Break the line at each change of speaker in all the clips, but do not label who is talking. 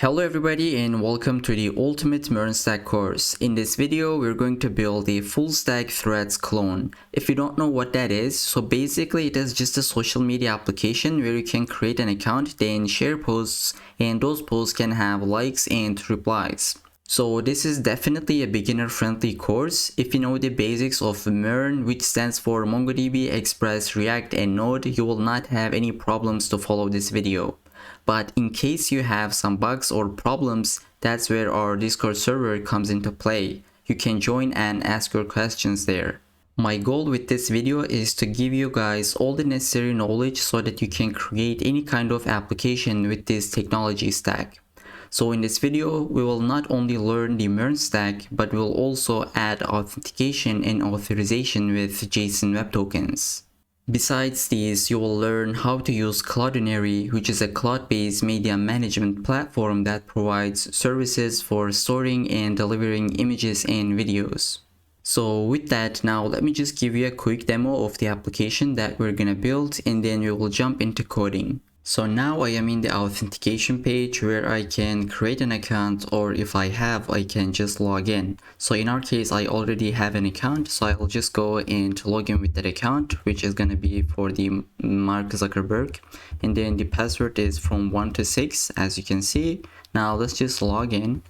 Hello everybody and welcome to the Ultimate MERN Stack course. In this video, we're going to build a full stack threads clone. If you don't know what that is, so basically it is just a social media application where you can create an account, then share posts, and those posts can have likes and replies. So this is definitely a beginner friendly course. If you know the basics of MERN, which stands for MongoDB, Express, React, and Node, you will not have any problems to follow this video. But in case you have some bugs or problems, that's where our Discord server comes into play. You can join and ask your questions there. My goal with this video is to give you guys all the necessary knowledge so that you can create any kind of application with this technology stack. So in this video, we will not only learn the MERN stack, but we'll also add authentication and authorization with JSON Web Tokens. Besides these, you will learn how to use Cloudinary, which is a cloud-based media management platform that provides services for storing and delivering images and videos. So with that, now let me just give you a quick demo of the application that we're gonna build, and then we will jump into coding. So now I am in the authentication page where I can create an account, or if I have, I can just log in. So in our case, I already have an account, so I'll just go and log in with that account, which is gonna be for the Mark Zuckerberg. And then the password is from 1 to 6, as you can see. Now let's just log in.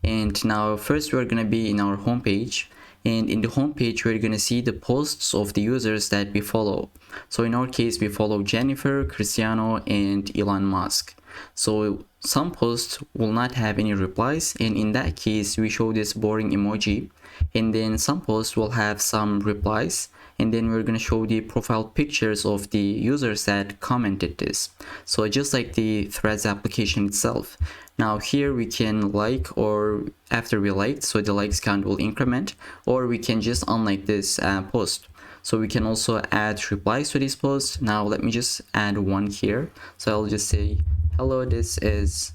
And now first we're gonna be in our homepage. And in the homepage, we're going to see the posts of the users that we follow. So in our case, we follow Jennifer, Cristiano, and Elon Musk. So some posts will not have any replies, and in that case, we show this boring emoji. And then some posts will have some replies, and then we're going to show the profile pictures of the users that commented this. So just like the Threads application itself. Now here we can like, or after we liked, so the likes count will increment, or we can just unlike this post. So we can also add replies to this post. Now let me just add one here. So I'll just say, hello, this is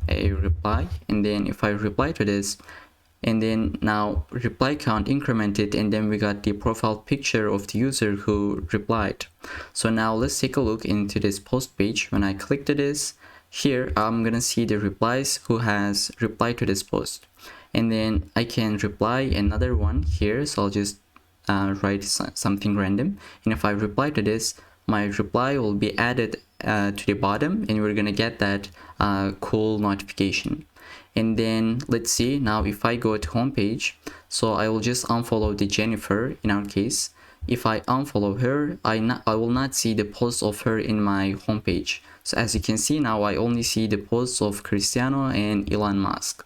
a reply. And then if I reply to this, and then now reply count incremented, and then we got the profile picture of the user who replied. So now let's take a look into this post page. When I click to this, here I'm gonna see the replies who has replied to this post, and then I can reply another one here. So I'll just write something random, and if I reply to this, my reply will be added to the bottom, and we're gonna get that cool notification. And then let's see now if I go to homepage, so I will just unfollow the Jennifer in our case. If I unfollow her, I will not see the posts of her in my homepage. So as you can see now, I only see the posts of Cristiano and Elon Musk.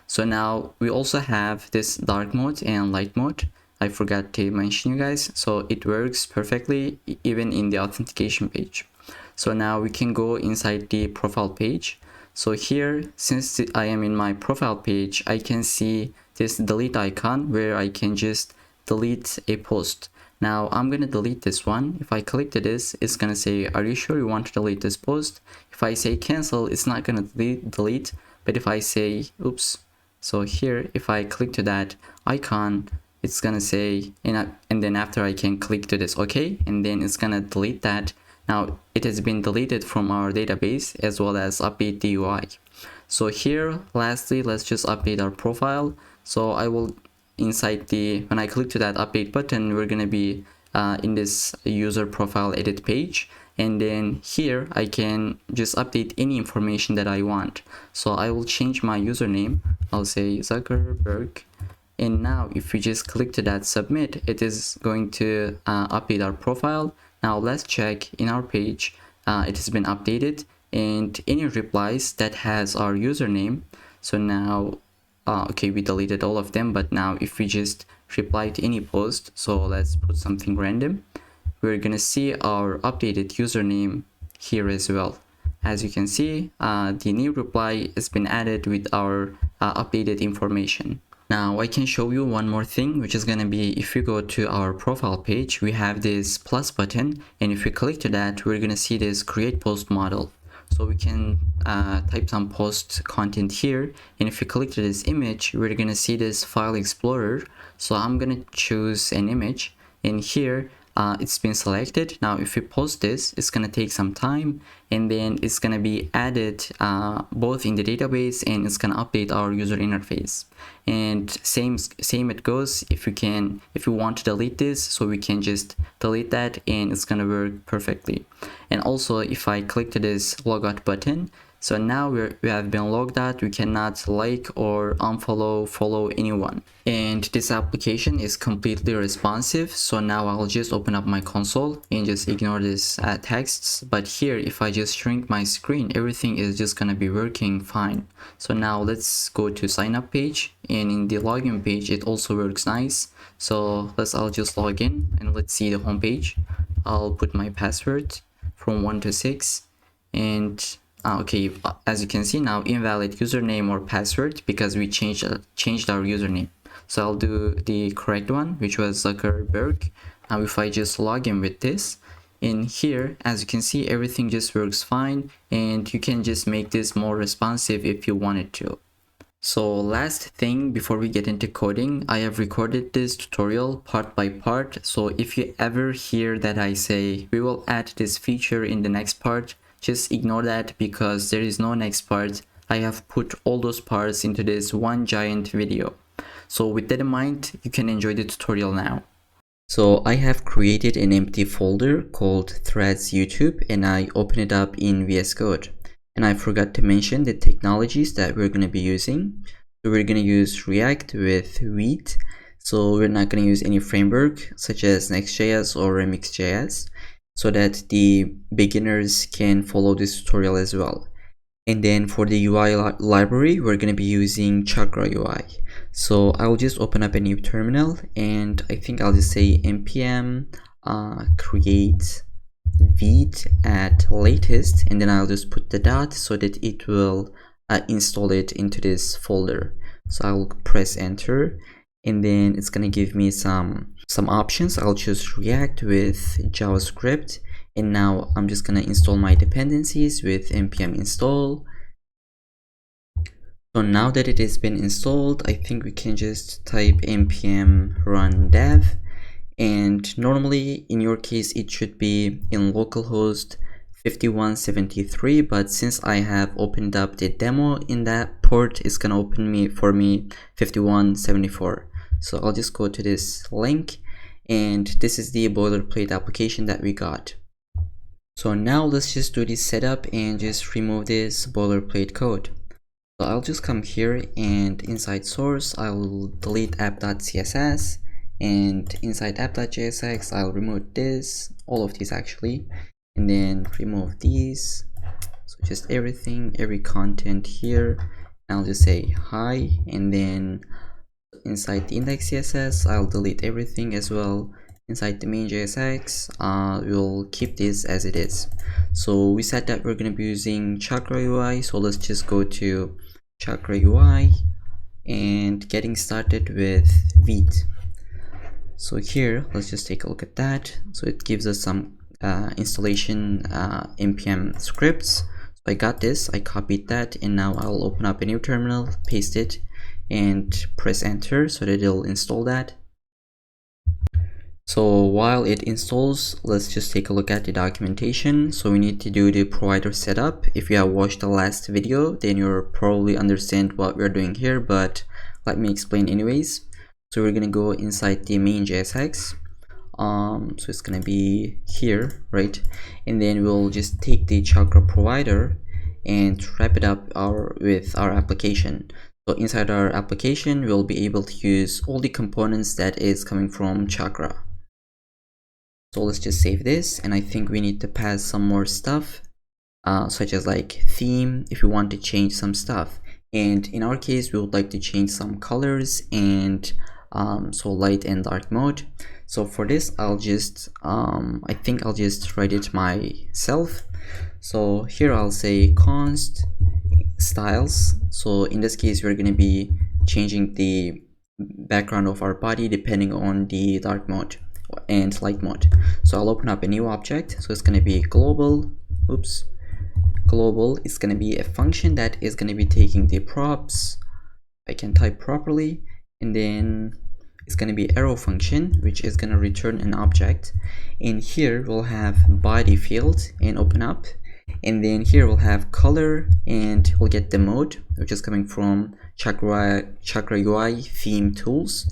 So now we also have this dark mode and light mode. I forgot to mention you guys. So it works perfectly even in the authentication page. So now we can go inside the profile page. So here, since I am in my profile page, I can see this delete icon where I can just delete a post. Now I'm gonna delete this one. If I click to this, it's gonna say, are you sure you want to delete this post? If I say cancel, it's not gonna delete. But if I say, oops, so here, if I click to that icon, it's gonna say, and then after I can click to this OK, and then it's gonna delete that. Now it has been deleted from our database, as well as update the UI. So here, lastly, let's just update our profile. So I will inside when I click to that update button, we're gonna be in this user profile edit page, and then here I can just update any information that I want. So I will change my username. I'll say Zuckerberg, and now if we just click to that submit, it is going to update our profile. Now let's check in our page, it has been updated, and any replies that has our username. So now okay, we deleted all of them, but now if we just reply to any post, so let's put something random, we're gonna see our updated username here as well. As you can see, the new reply has been added with our updated information. Now I can show you one more thing, which is gonna be, if you go to our profile page, we have this plus button, and if we click to that, we're gonna see this create post model. So we can type some post content here, and if you click to this image, we're gonna see this file explorer. So I'm gonna choose an image, and here it's been selected. Now if we post this, it's gonna take some time, and then it's gonna be added both in the database, and it's gonna update our user interface. And same it goes. If you want to delete this, so we can just delete that, and it's gonna work perfectly. And also, if I click to this logout button, so now we have been logged out. We cannot like or follow anyone. And this application is completely responsive. So now I'll just open up my console and just ignore this texts. But here, if I just shrink my screen, everything is just gonna be working fine. So now let's go to sign up page, and in the login page, it also works nice. So I'll just log in, and let's see the home page. I'll put my password from 1 to 6, and okay, as you can see now, invalid username or password, because we changed our username. So I'll do the correct one, which was Zuckerberg. Now if I just log in with this, in here, as you can see, everything just works fine, and you can just make this more responsive if you wanted to. So last thing before we get into coding, I have recorded this tutorial part by part. So if you ever hear that I say we will add this feature in the next part, just ignore that, because there is no next part. I have put all those parts into this one giant video. So with that in mind, you can enjoy the tutorial now. So I have created an empty folder called Threads YouTube, and I open it up in VS Code. And I forgot to mention the technologies that we're going to be using. So we're going to use React with Vite. So we're not going to use any framework such as Next.js or Remix.js, so that the beginners can follow this tutorial as well. And then for the UI library, we're going to be using Chakra UI. So I'll just open up a new terminal, and I think I'll just say npm create Vite at latest, and then I'll just put the dot so that it will install it into this folder. So I'll press enter, and then it's gonna give me some options. I'll choose React with JavaScript, and now I'm just gonna install my dependencies with npm install. So now that it has been installed, I think we can just type npm run dev. And normally in your case it should be in localhost 5173, but since I have opened up the demo in that port, it's gonna open for me 5174. So I'll just go to this link, and this is the boilerplate application that we got. So now let's just do this setup and just remove this boilerplate code. So I'll just come here, and inside source I'll delete app.css, and inside app.jsx I'll remove this, all of these actually, and then remove these. So just everything, every content here. I'll just say hi, and then inside the index CSS I'll delete everything as well. Inside the main JSX we'll keep this as it is. So we said that we're going to be using Chakra UI, so let's just go to Chakra UI and getting started with Vite. So here, let's just take a look at that. So it gives us some installation npm scripts. So I got this, I copied that, and now I'll open up a new terminal, paste it, and press enter so that it'll install that. So while it installs, let's just take a look at the documentation. So we need to do the provider setup. If you have watched the last video, then you'll probably understand what we're doing here, but let me explain anyways. So we're gonna go inside the main JSX. So it's gonna be here, right? And then we'll just take the Chakra provider and wrap it up with our application. So inside our application, we'll be able to use all the components that is coming from Chakra. So let's just save this, and I think we need to pass some more stuff, such as like theme, if we want to change some stuff. And in our case, we would like to change some colors and so light and dark mode. So for this, I'll just I think I'll just write it myself. So here I'll say const styles. So in this case, we're going to be changing the background of our body depending on the dark mode and light mode. So I'll open up a new object. So it's going to be global. Global is going to be a function that is going to be taking the props. I can type properly, and then is going to be arrow function, which is going to return an object. And here we'll have body field and open up. And then here we'll have color and we'll get the mode, which is coming from Chakra UI theme tools.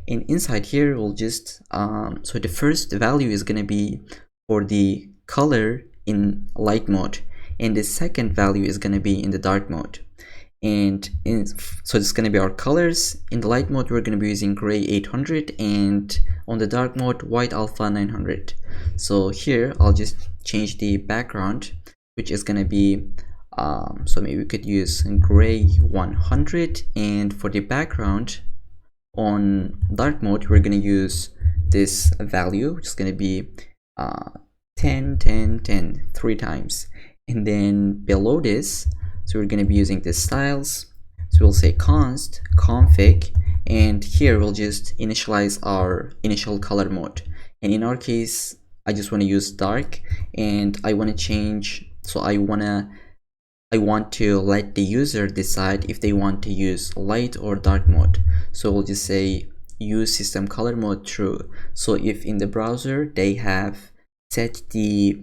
And inside here we'll just so the first value is going to be for the color in light mode, and the second value is going to be in the dark mode. And so it's going to be our colors. In the light mode we're going to be using gray 800, and on the dark mode white alpha 900. So here I'll just change the background, which is going to be so maybe we could use gray 100, and for the background on dark mode we're going to use this value, which is going to be 10 10 10 3 times. And then below this, so we're going to be using the styles, so we'll say const config, and here we'll just initialize our initial color mode. And in our case I just want to use dark, and I want to change, so I want to let the user decide if they want to use light or dark mode. So we'll just say use system color mode true. So if in the browser they have set the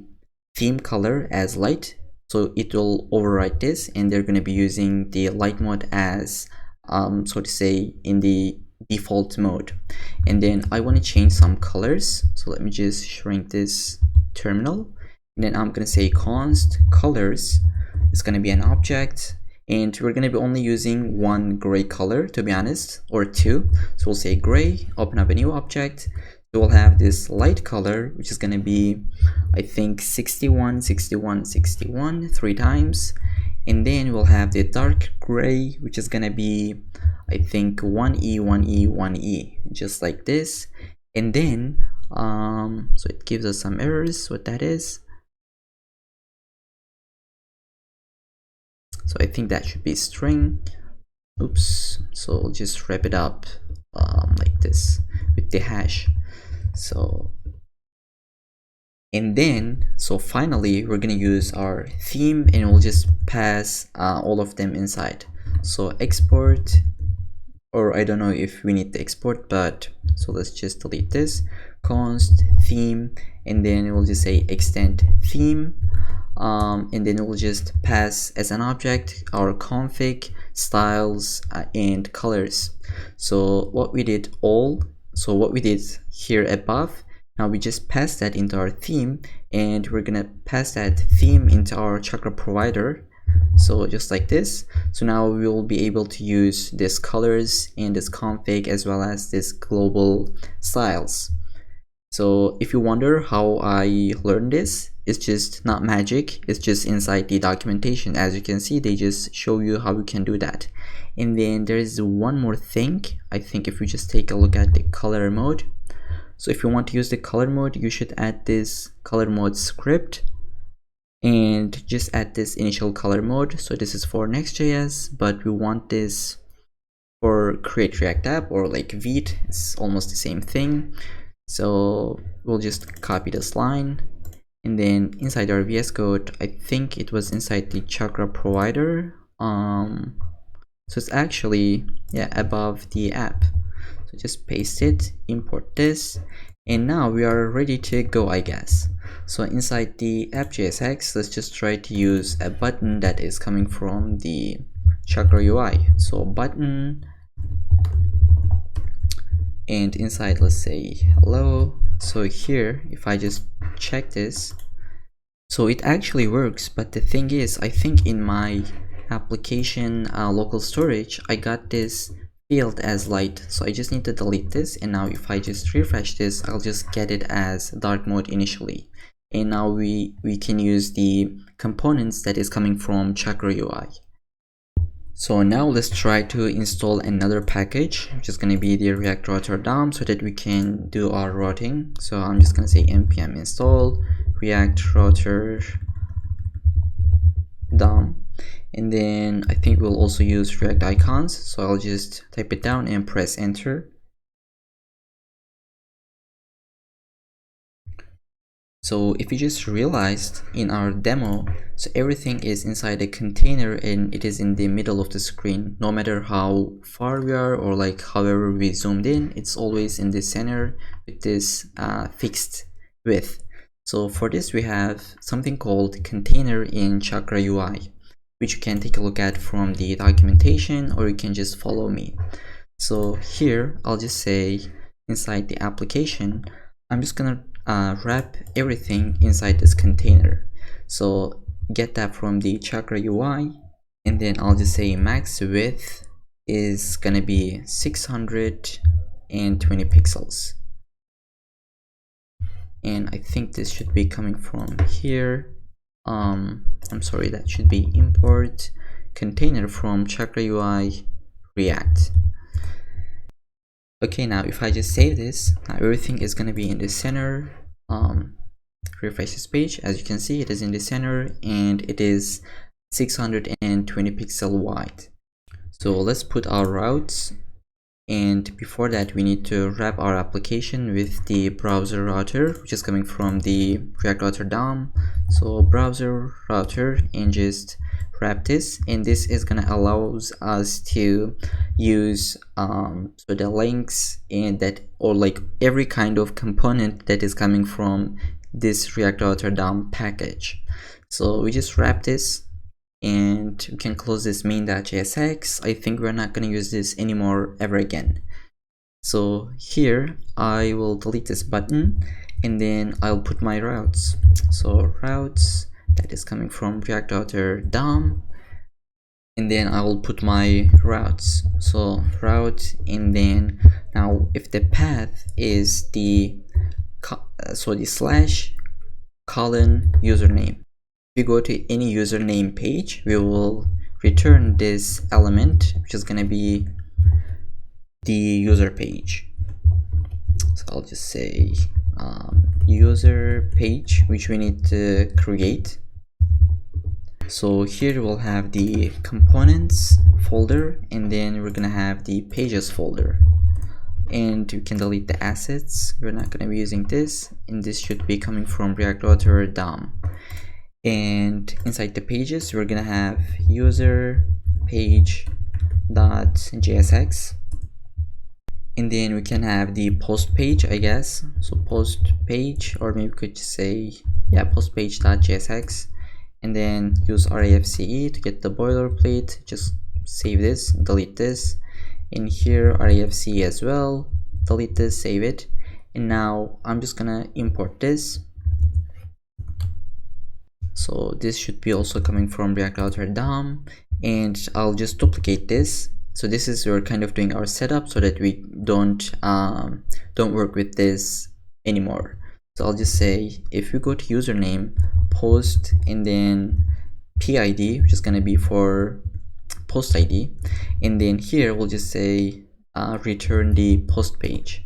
theme color as light, so it will override this, and they're going to be using the light mode as so to say in the default mode. And then I want to change some colors, so let me just shrink this terminal, and then I'm going to say const colors is going to be an object, and we're going to be only using one gray color, to be honest, or two. So we'll say gray, open up a new object. So we'll have this light color, which is going to be, I think, 61 61 61 3 times. And then we'll have the dark gray, which is going to be, I think, 1E 1E 1E, just like this. And then so it gives us some errors, what that is. So I think that should be string. Oops. So we'll just wrap it up like this with the hash. So, and then, so finally we're gonna use our theme, and we'll just pass all of them inside. So export, or I don't know if we need to export, but so let's just delete this, const theme, and then we'll just say extend theme, and then we'll just pass as an object our config, styles, and colors. So what we did here above, now we just pass that into our theme, and we're gonna pass that theme into our chakra provider, so just like this. So now we will be able to use this colors and this config as well as this global styles. So if you wonder how I learned this, it's just not magic, it's just inside the documentation. As you can see, they just show you how you can do that. And then there is one more thing. I think if we just take a look at the color mode, so if you want to use the color mode, you should add this color mode script and just add this initial color mode. So this is for Next.js, but we want this for Create React App or like Vite. It's almost the same thing. So we'll just copy this line, and then inside our VS Code, I think it was inside the chakra provider. So it's actually, yeah, above the app. So just paste it, import this, and now we are ready to go, I guess. So inside the app.jsx, let's just try to use a button that is coming from the chakra UI. So button, and inside let's say hello. So here if I just check this, so it actually works, but the thing is, I think in my application local storage I got this field as light, so I just need to delete this. And now if I just refresh this, I'll just get it as dark mode initially, and now we can use the components that is coming from chakra UI. So now let's try to install another package, which is going to be the React Router DOM, so that we can do our routing. So I'm just going to say npm install React Router DOM, and then I think we'll also use React icons. So I'll just type it down and press enter. So if you just realized in our demo, so everything is inside a container and it is in the middle of the screen. No matter how far we are or like however we zoomed in, it's always in the center with this fixed width. So for this we have something called container in Chakra UI, which you can take a look at from the documentation, or you can just follow me. So here I'll just say inside the application, I'm just gonna wrap everything inside this container. So get that from the Chakra UI, and then I'll just say max width is gonna be 620 pixels. And I think this should be coming from here. I'm sorry, that should be import container from Chakra UI React. Okay, now if I just save this, now everything is going to be in the center. Refresh this page. As you can see, it is in the center and it is 620 pixel wide. So let's put our routes, and before that we need to wrap our application with the browser router, which is coming from the React Router DOM. So browser router, and just wrap this, and this is gonna allows us to use so the links and that, or like every kind of component that is coming from this React Router DOM package. So we just wrap this, and we can close this main.jsx. I think we're not going to use this anymore ever again. So here I will delete this button, and then I'll put my routes. So routes, that is coming from React Router DOM, and then I will put my routes. So route, and then now if the path is the slash colon username, if we go to any username page, we will return this element, which is going to be the user page. So I'll just say user page, which we need to create. So here we'll have the components folder, and then we're going to have the pages folder. And you can delete the assets. We're not going to be using this, and this should be coming from React Router DOM. And inside the pages, we're gonna have user page.jsx, and then we can have the post page, I guess. So post page, or maybe we could just say, yeah, post page.jsx, and then use RAFCE to get the boilerplate. Just save this, delete this, and here RAFCE as well, delete this, save it. And now I'm just gonna import this. So this should be also coming from React Router DOM, and I'll just duplicate this. So this is, we're kind of doing our setup so that we don't work with this anymore. So I'll just say, if we go to username, post, and then PID, which is going to be for post ID, and then here we'll just say return the post page.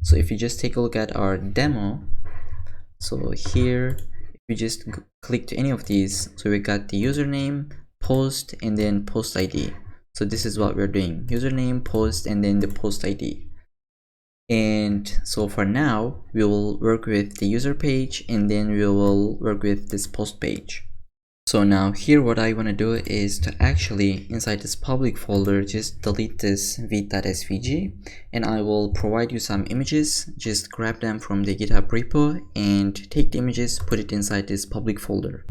So if you just take a look at our demo, so here we just click to any of these, so we got the username, post, and then post ID. So this is what we're doing: username, post, and then the post ID. And so for now we will work with the user page, and then we will work with this post page. So now here what I want to do is to actually, inside this public folder, just delete this vid.svg, and I will provide you some images. Just grab them from the GitHub repo and take the images, put it inside this public folder.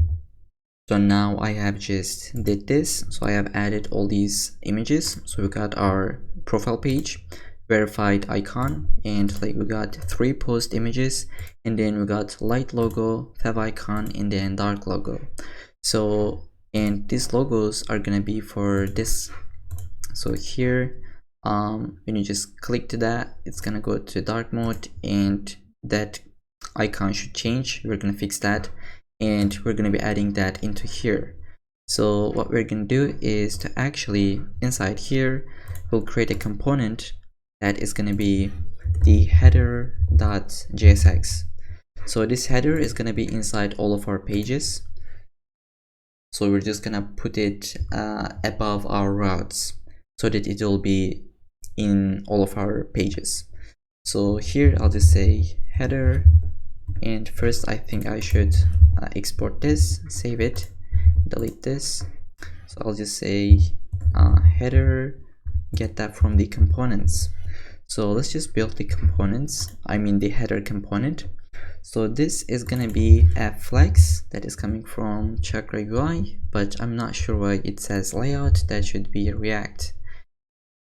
So now I have just did this. So I have added all these images. So we got our profile page, verified icon, and like we got 3 post images, and then we got light logo, fav icon, and then dark logo. So, and these logos are gonna be for this. So here when you just click to that, it's gonna go to dark mode, and that icon should change. We're gonna fix that, and we're gonna be adding that into here. So what we're gonna do is to actually, inside here, we'll create a component that is gonna be the header.jsx. So this header is gonna be inside all of our pages. So we're just gonna put it above our routes so that it will be in all of our pages. So here I'll just say header And first I think I should export this, save it, delete this. So I'll just say header, get that from the components. So let's just build the components, I mean the header component. So this is gonna be a flex that is coming from Chakra UI, but I'm not sure why it says layout. That should be React.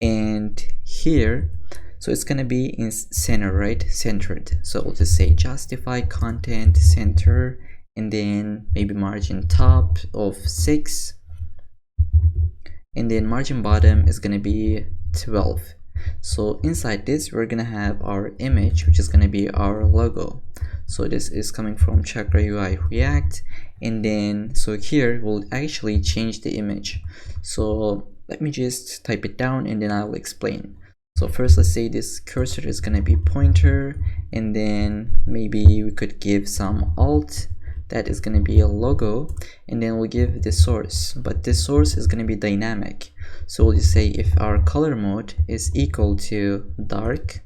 And here, so it's gonna be in center, right? Centered. So we'll just say justify content center, and then maybe margin top of 6, and then margin bottom is gonna be 12. So inside this we're gonna have our image, which is gonna be our logo. So this is coming from Chakra UI React, and then so here we'll actually change the image. So let me just type it down and then I'll explain. So first, let's say this cursor is gonna be pointer, and then maybe we could give some alt that is going to be a logo, and then we'll give the source, but this source is going to be dynamic. So we'll just say if our color mode is equal to dark,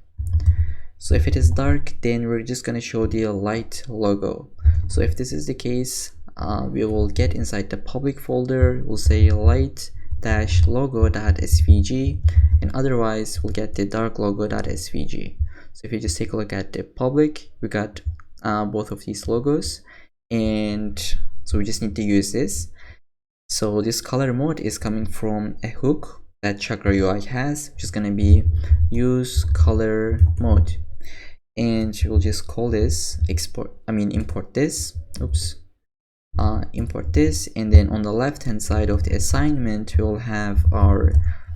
so if it is dark, then we're just going to show the light logo. So if this is the case, we will get inside the public folder, we'll say light-logo.svg, and otherwise we'll get the dark logo.svg. So if you just take a look at the public, we got both of these logos, and so we just need to use this. So this color mode is coming from a hook that Chakra UI has, which is going to be use color mode, and we'll just call this import this, import this, and then on the left hand side of the assignment we'll have our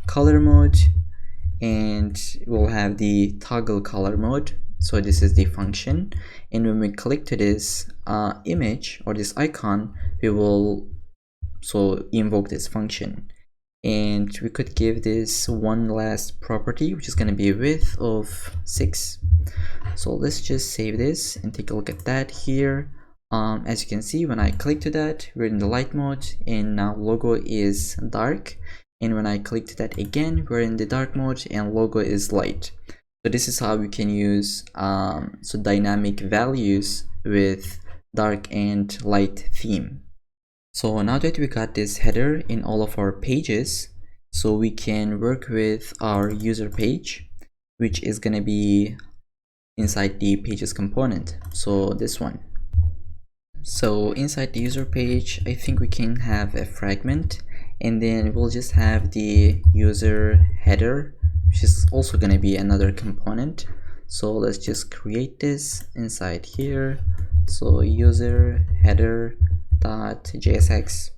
color mode, and we'll have the toggle color mode. So this is the function, and when we click to this image or this icon, we will invoke this function, and we could give this one last property, which is going to be width of 6. So let's just save this and take a look at that here. As you can see, when I click to that, we're in the light mode, and now logo is dark, and when I click to that again, we're in the dark mode and logo is light. So this is how we can use dynamic values with dark and light theme. So now that we got this header in all of our pages, so we can work with our user page, which is going to be inside the pages component. So this one. So inside the user page, I think we can have a fragment, and then we'll just have the user header, which is also going to be another component. So let's just create this inside here. So user header dot JSX.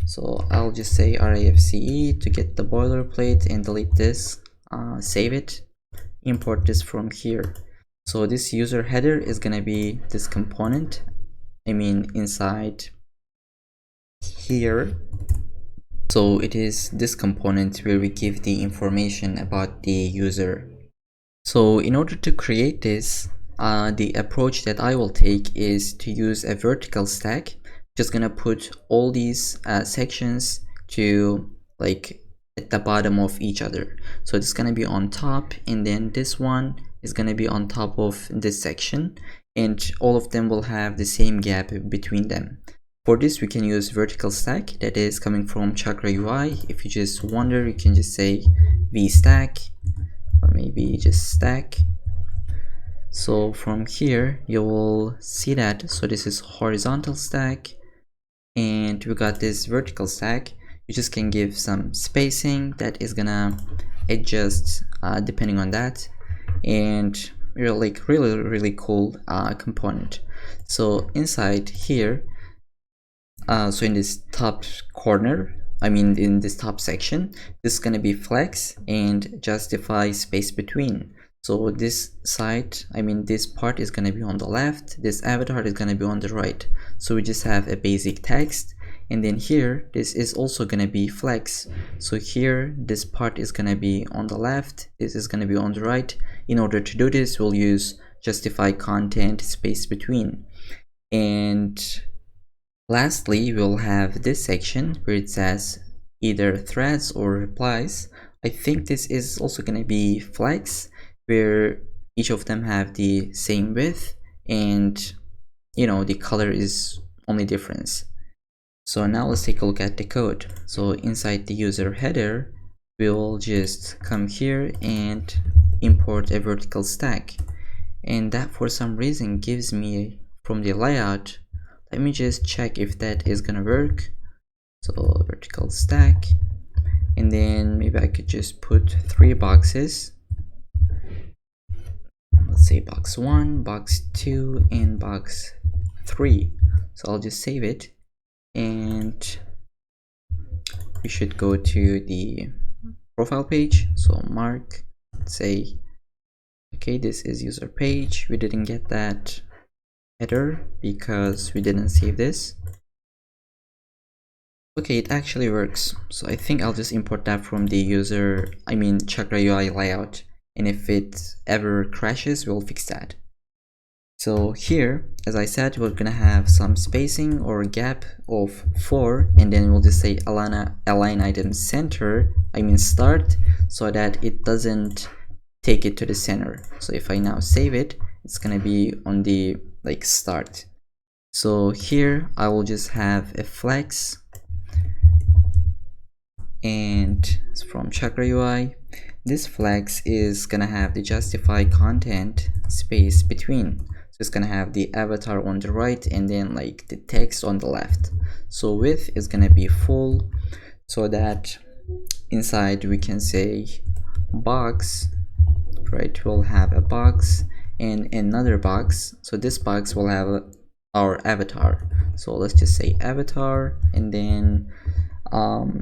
So I'll just say RAFCE to get the boilerplate and delete this, save it, import this from here. So this user header is going to be this component, inside here. So it is this component where we give the information about the user. So in order to create this, the approach that I will take is to use a vertical stack. Just gonna put all these sections to at the bottom of each other. So it's gonna be on top, and then this one is gonna be on top of this section, and all of them will have the same gap between them. For this, we can use vertical stack that is coming from Chakra UI. If you just wonder, you can just say vstack, or maybe just stack. So from here, you will see that. So this is horizontal stack, and we got this vertical stack. You just can give some spacing that is gonna adjust depending on that, and really cool component. So inside here, so in this top corner, in this top section, this is gonna be flex and justify space between. So this side, this part is gonna be on the left, this avatar is gonna be on the right. So we just have a basic text, and then here this is also gonna be flex. So here this part is gonna be on the left, this is gonna be on the right. In order to do this, we'll use justify content space between. And lastly, we'll have this section where it says either threads or replies. I think this is also going to be flex, where each of them have the same width, and the color is only difference. So now let's take a look at the code. So inside the user header, we'll just come here and import a vertical stack, and that for some reason gives me from the layout. Let me just check if that is gonna work. So vertical stack, and then maybe I could just put 3 boxes. Let's say box 1, box 2, and box 3. So I'll just save it, and we should go to the profile page. So mark, let's say, okay, this is user page. We didn't get that header because we didn't save this. Okay, it actually works. So I think I'll just import that from the Chakra UI layout, and if it ever crashes, we'll fix that. So here, as I said, we're gonna have some spacing or gap of 4, and then we'll just say align item center, start, so that it doesn't take it to the center. So if I now save it, it's gonna be on the start. So here I will just have a flex, and from Chakra UI, this flex is gonna have the justify content space between. So it's gonna have the avatar on the right and then the text on the left. So width is gonna be full, so that inside we can say box, right? We'll have a box and another box. So this box will have our avatar. So let's just say avatar, and then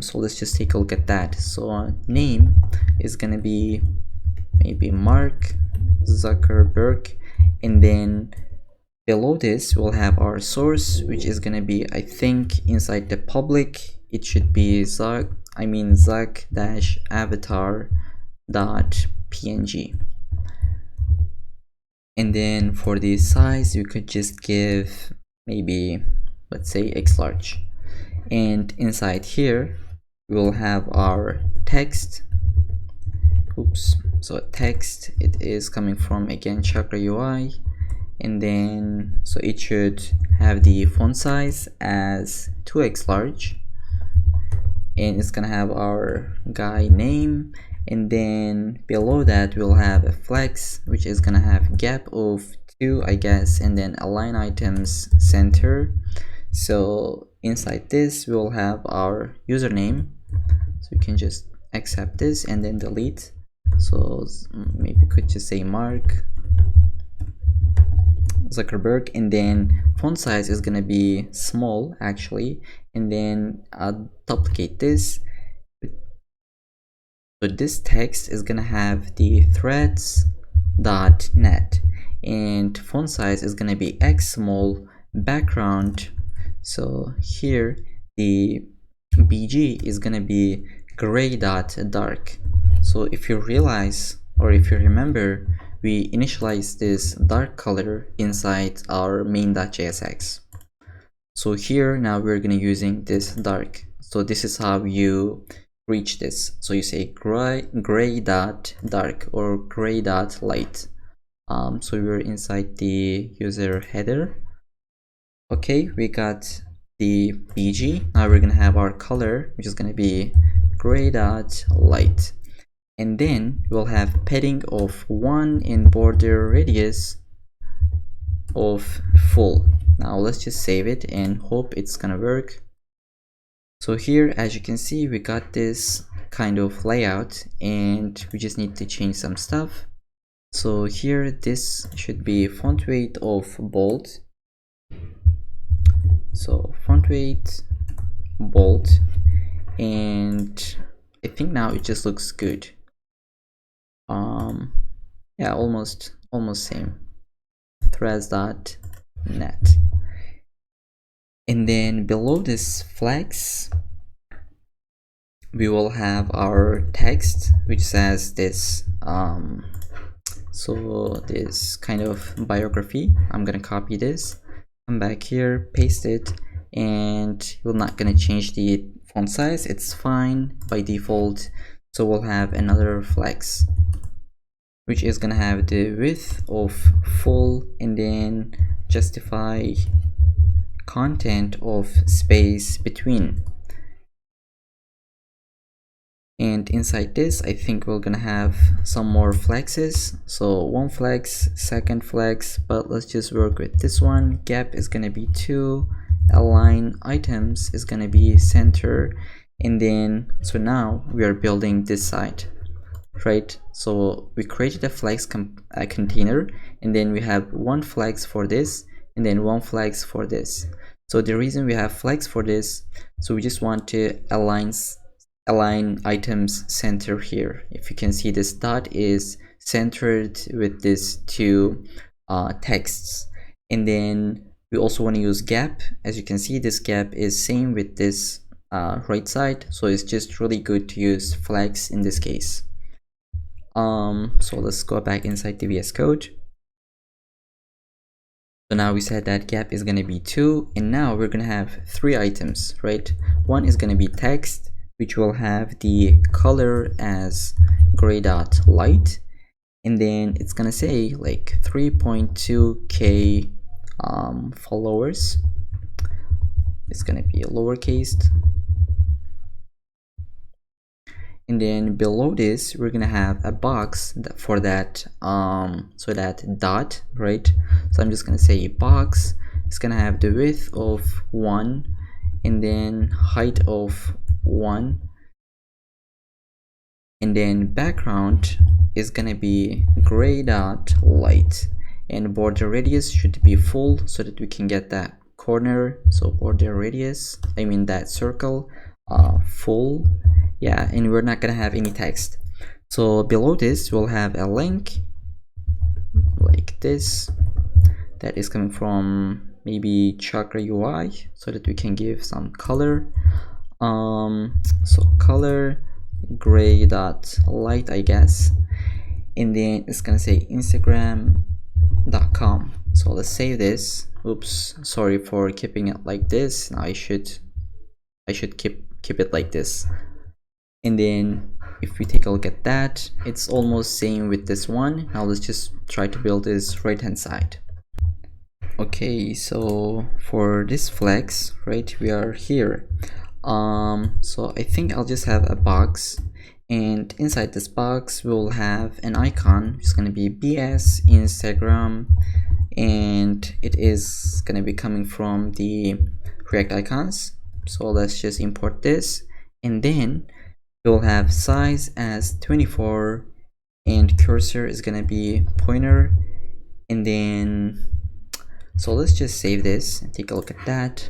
so let's just take a look at that. So name is gonna be maybe Mark Zuckerberg, and then below this we'll have our source, which is gonna be, I think, inside the public, it should be Zuck-avatar.png. and then for the size, you could just give maybe, let's say, x large. And inside here we'll have our text. So text, it is coming from, again, Chakra UI, and then so it should have the font size as 2x large, and it's gonna have our guy name, and then below that we'll have a flex, which is gonna have gap of 2, I guess, and then align items center. So inside this we'll have our username, so we can just accept this and then delete. So maybe we could just say Mark Zuckerberg, and then font size is gonna be small actually, and then I'll duplicate this. So this text is gonna have the threads.net, and font size is gonna be x small, background. So here the BG is gonna be gray.dark. So if you realize, or if you remember, we initialize this dark color inside our main.jsx. So here now we're gonna using this dark. So this is how you reach this. So you say gray.dark or gray.light. So we're inside the user header. Okay, we got the BG. Now we're gonna have our color, which is gonna be gray.light, and then we'll have padding of 1 and border radius of full. Now let's just save it and hope it's gonna work. So here, as you can see, we got this kind of layout, and we just need to change some stuff. So here, this should be font weight of bold. So font weight bold, and I think now it just looks good. Yeah, almost same. Threads.net. And then below this flex, we will have our text, which says this. So this kind of biography. I'm gonna copy this, come back here, paste it, and we're not gonna change the font size. It's fine by default. So we'll have another flex. which is gonna have the width of full, and then justify content of space between. And inside this, I think we're gonna have some more flexes. So one flex, second flex, but let's just work with this one. Gap is gonna be 2, align items is gonna be center, and then so now we are building this side, right? So we created a flex container, and then we have one flex for this, and then one flex for this. So the reason we have flex for this, so we just want to align items center here. If you can see, this dot is centered with these two texts, and then we also want to use gap. As you can see, this gap is same with this right side, so it's just really good to use flex in this case. So let's go back inside the VS Code. So now we said that gap is going to be 2, and now we're going to have 3 items, right? One is going to be text, which will have the color as gray dot light, and then it's gonna say like 3.2k followers. It's gonna be lowercase, and then below this we're gonna have a box for that so that dot, right? So I'm just gonna say box. It's gonna have the width of 1, and then height of 1, and then background is gonna be gray dot light, and border radius should be full so that we can get that corner. So border radius, I mean that circle, full. Yeah, and we're not gonna have any text. So below this we'll have a link like this that is coming from maybe Chakra UI, so that we can give some color. So color gray dot light, I guess, and then it's gonna say instagram.com. so let's save this. Oops, sorry for keeping it like this. Now I should keep it like this. And then if we take a look at that, it's almost same with this one. Now let's just try to build this right hand side. Okay, so for this flex, right, we are here. So I think I'll just have a box, and inside this box we'll have an icon. It's going to be BS Instagram, and it is going to be coming from the React icons. So let's just import this, and then we'll have size as 24, and cursor is going to be pointer, and then so let's just save this and take a look at that.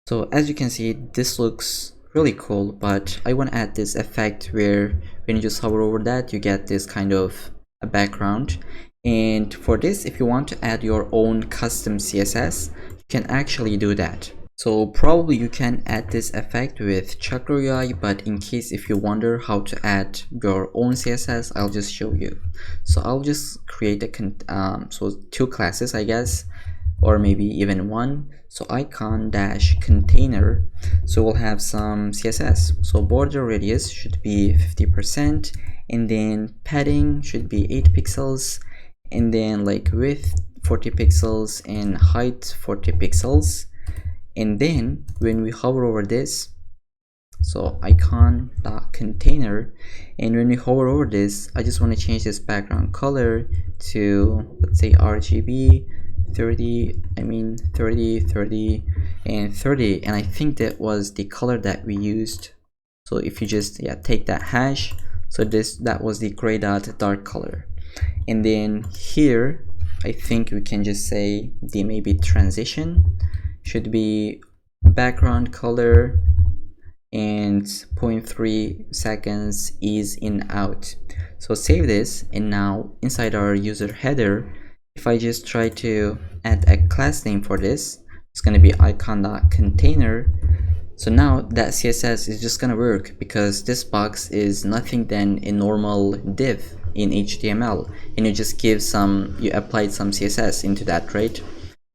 So as you can see, this looks really cool, but I want to add this effect where when you just hover over that, you get this kind of a background. And for this, if you want to add your own custom CSS, you can actually do that. So probably you can add this effect with Chakra UI, but in case if you wonder how to add your own CSS, I'll just show you. So I'll just create a so 2 classes, I guess, or maybe even 1. So icon dash container, so we'll have some CSS. So border radius should be 50%, and then padding should be 8 pixels, and then like width 40 pixels and height 40 pixels. And then when we hover over this, so icon container, and when we hover over this, I just want to change this background color to, let's say, RGB 30, 30, and 30, and I think that was the color that we used. So if you just take that hash, so that was the gray dot dark color. And then here I think we can just say the maybe transition should be background color and 0.3 seconds is in out. So save this, and now inside our user header, if I just try to add a class name for this, it's going to be icon.container. So now that CSS is just going to work because this box is nothing than a normal div in HTML, and you just give you applied some CSS into that, right?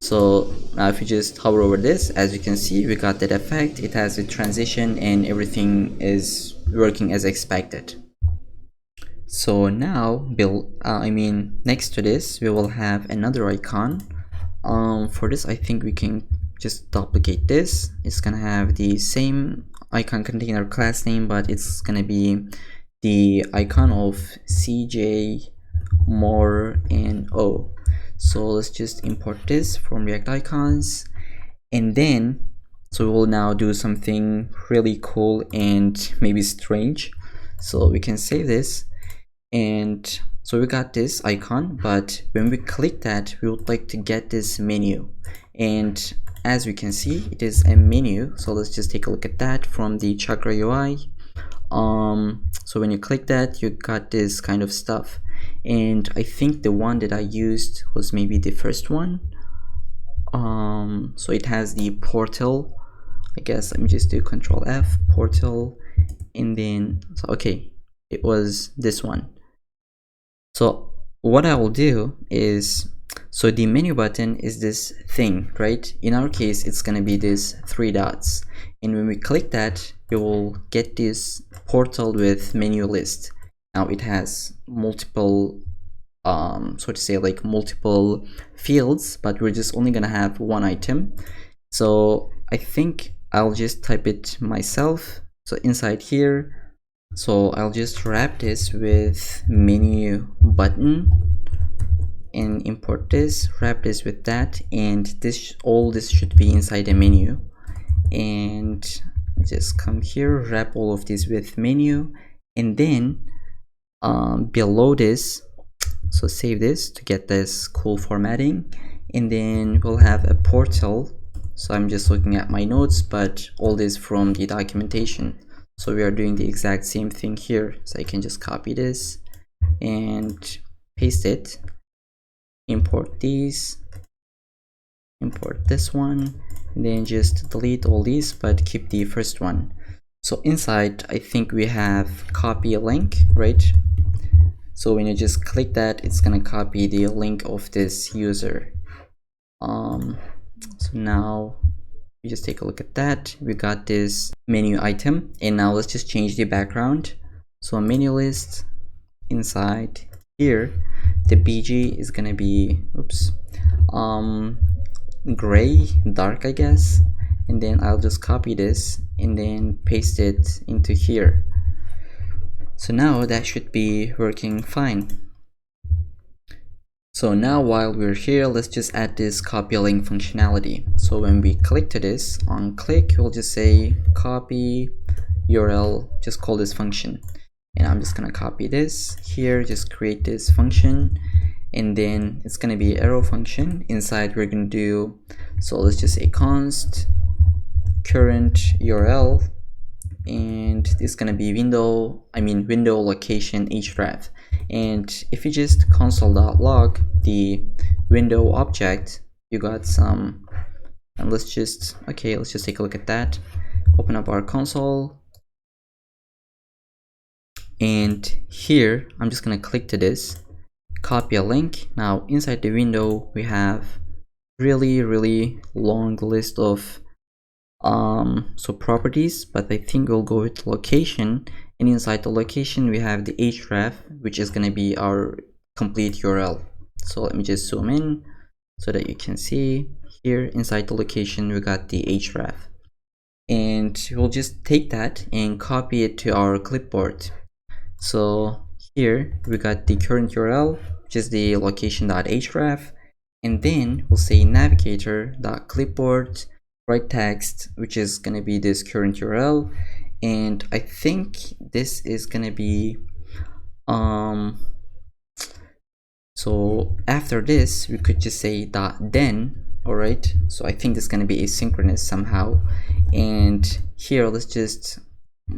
So now if you just hover over this, as you can see, we got that effect. It has a transition and everything is working as expected. So now next to this we will have another icon. For this I think we can just duplicate this. It's gonna have the same icon container class name, but it's gonna be the icon of CJ more and O. So let's just import this from React Icons, and then so we will now do something really cool and maybe strange. So we can save this, and so we got this icon, but when we click that we would like to get this menu, and as we can see it is a menu. So let's just take a look at that from the Chakra UI. So when you click that you got this kind of stuff, and I think the one that I used was maybe the first one. So it has the portal, I guess. Let me just do Control F, portal, and then so okay, it was this one. So what I will do is, so the menu button is this thing, right? In our case it's gonna be this 3 dots, and when we click that we will get this portal with menu list. Now it has multiple so to say like multiple fields, but we're just only gonna have one item. So I think I'll just type it myself. So inside here, so I'll just wrap this with menu button and import this, wrap this with that, and this all this should be inside the menu. And just come here, wrap all of this with menu, and then below this, so save this to get this cool formatting, and then we'll have a portal. So I'm just looking at my notes, but all this from the documentation. So we are doing the exact same thing here. So I can just copy this and paste it, import these, import this one, and then just delete all these but keep the first one. So inside I think we have copy a link, right? So when you just click that, it's gonna copy the link of this user. So now we just take a look at that. We got this menu item, and now let's just change the background. So menu list, inside here the BG is gonna be gray, dark I guess, and then I'll just copy this and then paste it into here. So now that should be working fine. So now while we're here, let's just add this copy link functionality. So when we click to this, on click, we'll just say copy URL, just call this function. And I'm just gonna copy this here, just create this function, and then it's gonna be arrow function. Inside we're gonna do, so let's just say const current URL, and it's gonna be window location href. And if you just console.log the window object, you got some, and let's just take a look at that. Open up our console, and here I'm just gonna click to this, copy a link. Now inside the window we have really long list of so properties, but I think we'll go with location, and inside the location we have the href, which is going to be our complete URL. So let me just zoom in so that you can see here inside the location we got the href, and we'll just take that and copy it to our clipboard. So here we got the current URL, which is the location.href, and then we'll say navigator.clipboard write text, which is going to be this current URL. And I think this is going to be so after this we could just say .then. All right, so I think this is going to be asynchronous somehow, and here let's just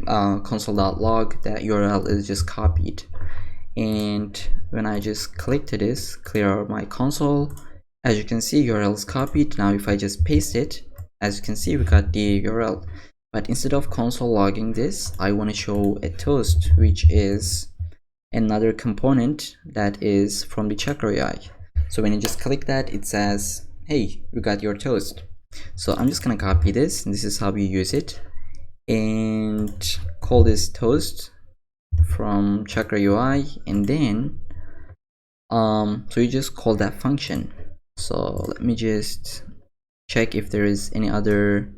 console.log that URL is just copied. And when I just click to this, clear out my console, as you can see URL is copied. Now if I just paste it, as you can see we got the URL, but instead of console logging this, I want to show a toast, which is another component that is from the Chakra UI. So when you just click that, it says, hey, we got your toast. So I'm just gonna copy this, and this is how we use it, and call this toast from Chakra UI, and then so you just call that function. So let me just check if there is any other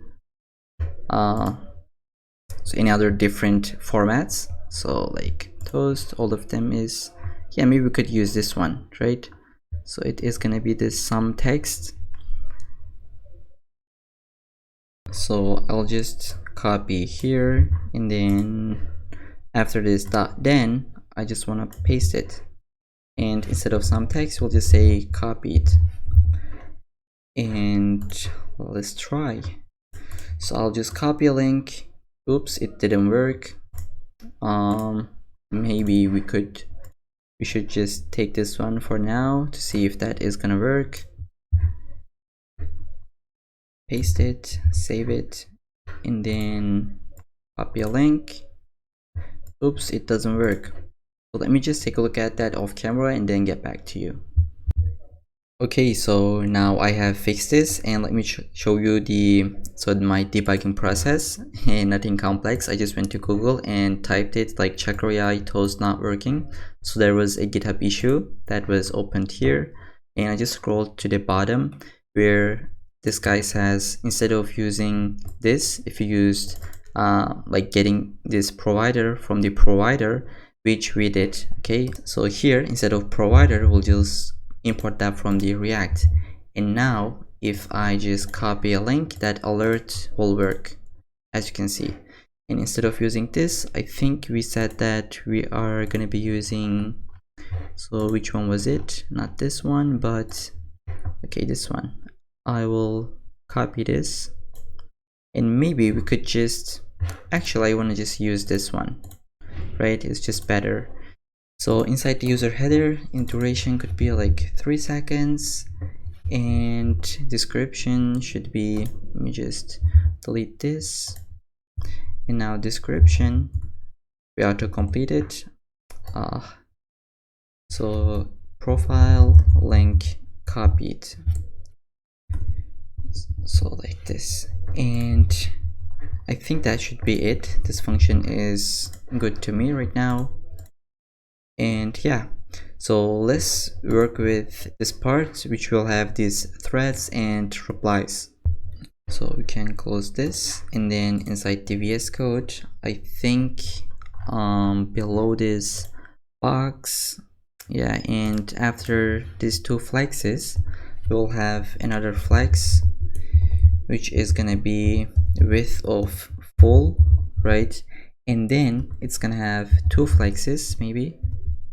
different formats. So like toast, all of them is, yeah, maybe we could use this one, right? So it is gonna be this some text. So I'll just copy here, and then after this dot, then I just want to paste it, and instead of some text we'll just say copied, and let's try. So I'll just copy a link. Oops, it didn't work. Maybe we should just take this one for now to see if that is gonna work. Paste it, save it, and then copy a link. Oops, it doesn't work. So let me just take a look at that off camera and then get back to you. Okay, so now I have fixed this, and let me show you my debugging process. And nothing complex. I just went to Google and typed it like Chakra toast not working. So there was a GitHub issue that was opened here, and I just scrolled to the bottom where this guy says instead of using this, if you used like getting this provider from the provider, which we did. Okay, so here instead of provider, we'll just import that from the React, and now if I just copy a link, that alert will work, as you can see. And instead of using this, I think we said that we are gonna be using, so which one was it? Not this one, but okay, this one. I will copy this, and maybe we could just, actually I want to just use this one, right? It's just better. So inside the user header, duration could be like 3 seconds, and description should be, let me just delete this, and now description, we auto complete it. So profile link copied, so like this, and I think that should be it. This function is good to me right now. And yeah, so let's work with this part, which will have these threads and replies. So we can close this, and then inside the VS Code, I think below this box, yeah, and after these two flexes, we'll have another flex, which is gonna be width of full, right? And then it's gonna have two flexes maybe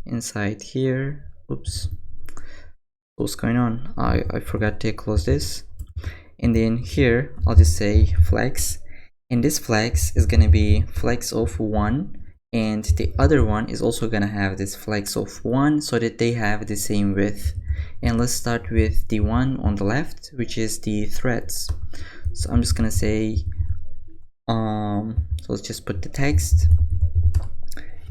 inside here. Oops, what's going on? I forgot to close this. And then here I'll just say flex, and this flex is gonna be flex of 1, and the other one is also gonna have this flex of 1, so that they have the same width. And let's start with the one on the left, which is the threads. So I'm just gonna say so let's just put the text,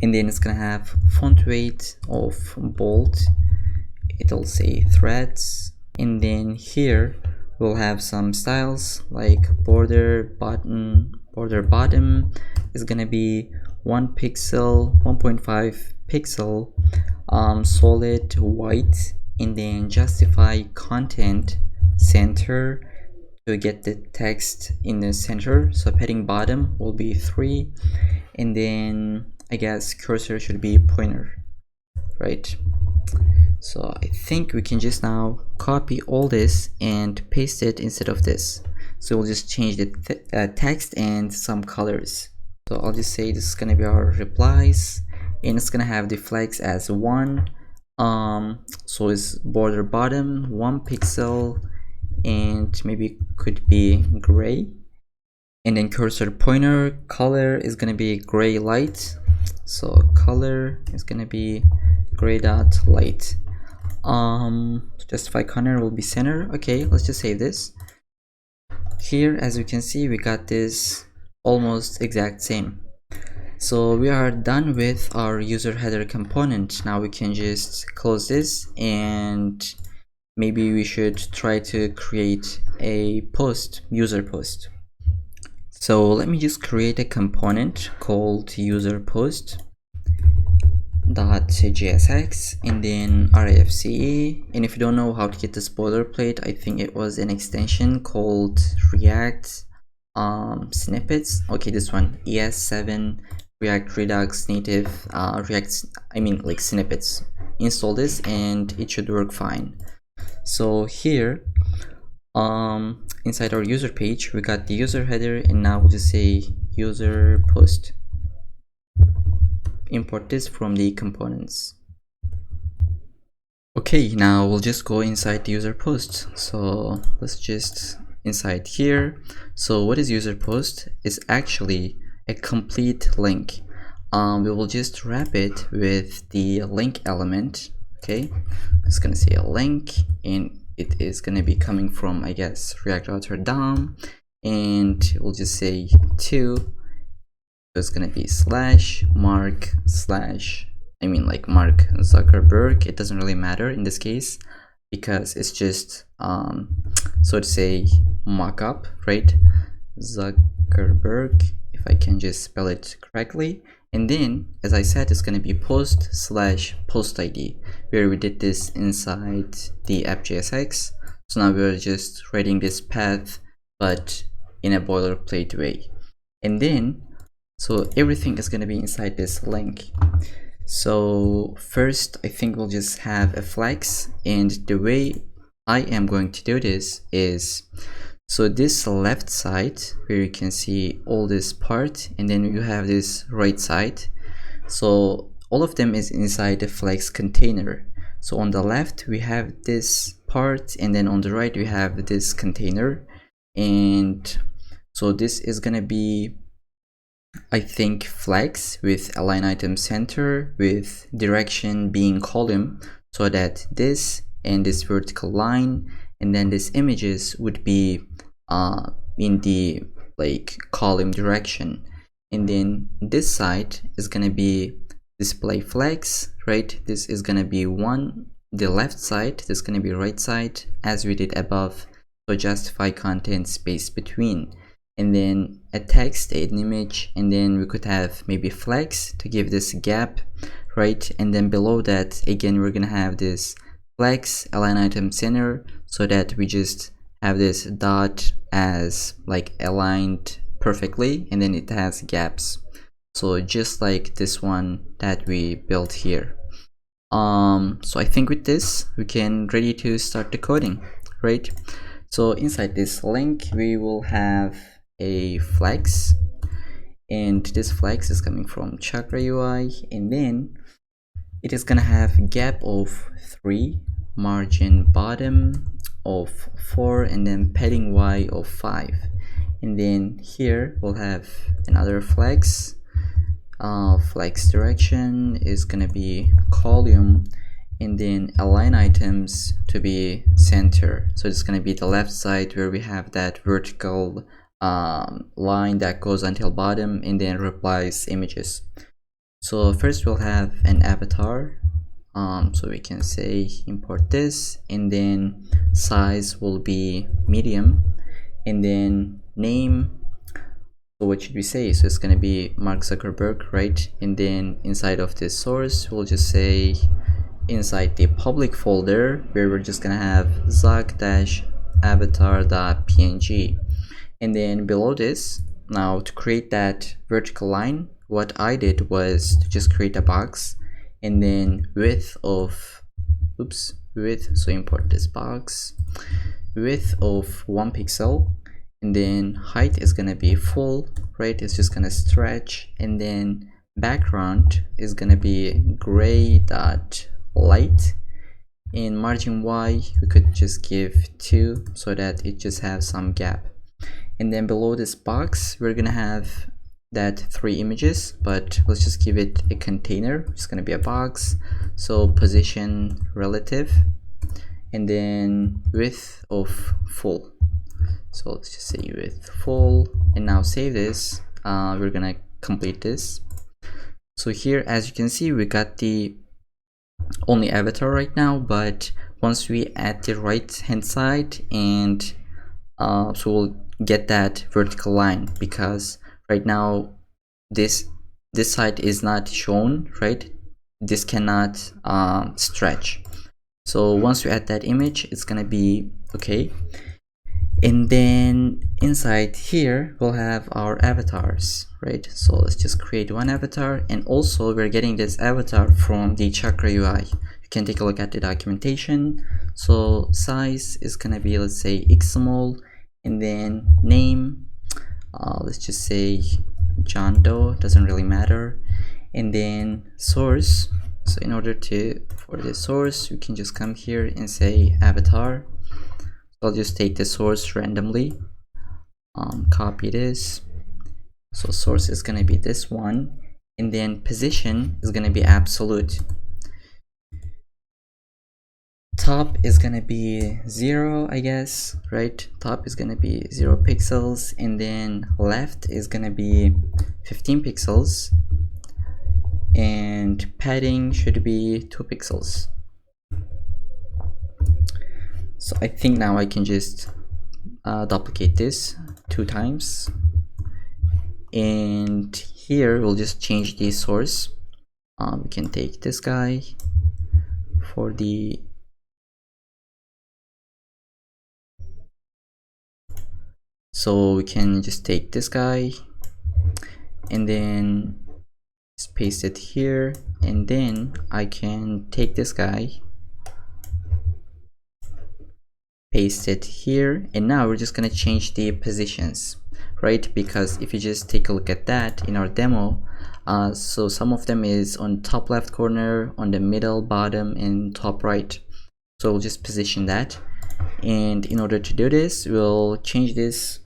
and then it's gonna have font weight of bold, it'll say threads, and then here we'll have some styles like border button. Border bottom is gonna be 1 pixel, 1.5 pixel, solid white, and then justify content center to get the text in the center. So padding bottom will be 3, and then I guess cursor should be pointer, right? So I think we can just now copy all this and paste it instead of this. So we'll just change the text and some colors. So I'll just say this is gonna be our replies, and it's gonna have the flex as 1. So it's border bottom 1 pixel, and maybe could be gray, and then cursor pointer color is gonna be gray light, so color is gonna be gray dot light. Justify content will be center. Okay, let's just save this. Here, as you can see, we got this almost exact same. So we are done with our user header component. Now we can just close this, and maybe we should try to create a post, user post. So let me just create a component called user post, .jsx and then RAFCE. And if you don't know how to get this boilerplate, I think it was an extension called React snippets. Okay, this one, ES7 React Redux native like snippets. Install this and it should work fine. So here inside our user page, we got the user header, and now we'll just say user post. Import this from the components. Okay, now we'll just go inside the user post. So let's just inside here. So what is user post? Is actually a complete link. We will just wrap it with the link element. Okay, it's gonna say a link, and it is gonna be coming from, I guess, React Router DOM, and we'll just say to. So it's gonna be /mark/ Mark Zuckerberg. It doesn't really matter in this case because it's just so to say mockup, right? Zuckerberg, if I can just spell it correctly. And then, as I said, it's gonna be post/post ID, where we did this inside the app.jsx. So now we're just writing this path, but in a boilerplate way. And then, so everything is gonna be inside this link. So first, I think we'll just have a flex, and the way I am going to do this is, so this left side where you can see all this part, and then you have this right side. So all of them is inside the flex container. So on the left we have this part, and then on the right we have this container. And so this is gonna be, I think, flex with align item center with direction being column, so that this and this vertical line and then this images would be in the column direction. And then this side is gonna be display flex, right? This is gonna be the left side, this is gonna be right side as we did above. So justify content space between, and then a text, an image, and then we could have maybe flex to give this gap, right? And then below that, again, we're gonna have this flex align item center, so that we just have this dot as aligned perfectly, and then it has gaps. So just like this one that we built here. So I think with this, we can ready to start the coding, right? So inside this link, we will have a flex, and this flex is coming from Chakra UI, and then it is gonna have gap of 3, margin bottom of 4, and then padding Y of 5. And then here we'll have another flex. Flex direction is gonna be column, and then align items to be center. So it's gonna be the left side where we have that vertical line that goes until bottom, and then replies images. So first we'll have an avatar. So we can say import this, and then size will be medium, and then name, so what should we say? So it's gonna be Mark Zuckerberg, right? And then inside of this source, we'll just say inside the public folder, where we're just gonna have zuck-avatar.png. And then below this, now to create that vertical line, what I did was to just create a box, and then width, so import this box, width of 1 pixel, and then height is gonna be full, right? It's just gonna stretch, and then background is gonna be gray.light. In margin Y, we could just give 2 so that it just has some gap. And then below this box, we're gonna have that 3 images, but let's just give it a container. It's gonna be a box. So position relative, and then width of full. So let's just say width full, and now save this. We're gonna complete this. So here, as you can see, we got the only avatar right now, but once we add the right hand side, and so we'll get that vertical line, because right now this side is not shown, right? this cannot stretch. So once you add that image, it's gonna be okay. And then inside here we'll have our avatars, right? So let's just create one avatar, and also we're getting this avatar from the Chakra UI. You can take a look at the documentation. So size is gonna be, let's say, XML, and then name, let's just say John Doe, doesn't really matter. And then source, so in order to, for the source, you can just come here and say avatar. I'll just take the source randomly, copy this. So source is gonna be this one, and then position is gonna be absolute. Top is gonna be 0, I guess, right? Top is gonna be 0 pixels, and then left is gonna be 15 pixels, and padding should be 2 pixels. So I think now I can just duplicate this 2 times, and here we'll just change the source. We can take this guy for the, so we can just take this guy and then just paste it here, and then I can take this guy, paste it here, and now we're just gonna change the positions, right? Because if you just take a look at that in our demo, so some of them is on top left corner, on the middle, bottom, and top right. So we'll just position that, and in order to do this, we'll change this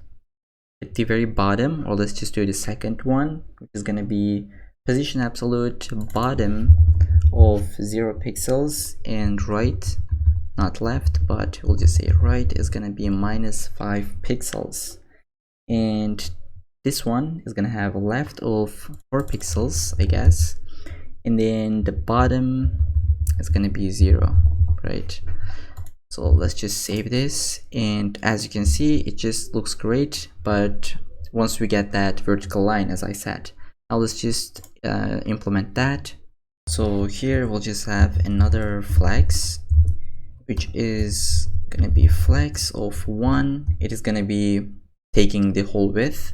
at the very bottom, or let's just do the second one, which is gonna be position absolute bottom of 0 pixels, and right, not left, but we'll just say right, is gonna be -5 pixels. And this one is gonna have a left of 4 pixels, I guess, and then the bottom is gonna be 0, right? So let's just save this, and as you can see, it just looks great. But once we get that vertical line, as I said, now let's just implement that. So here we'll just have another flex, which is gonna be flex of 1. It is gonna be taking the whole width.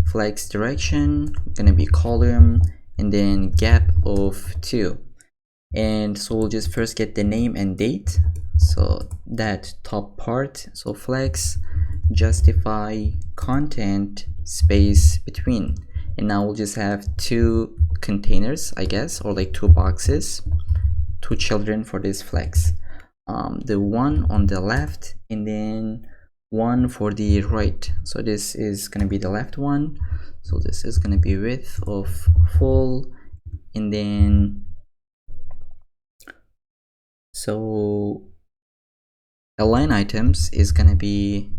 Flex direction gonna be column, and then gap of 2. And so we'll just first get the name and date, so that top part. So flex justify content space between, and now we'll just have 2 containers, I guess, or like 2 boxes, 2 children for this flex. The one on the left, and then one for the right. So this is gonna be the left one, so this is gonna be width of full, and then so align items is gonna be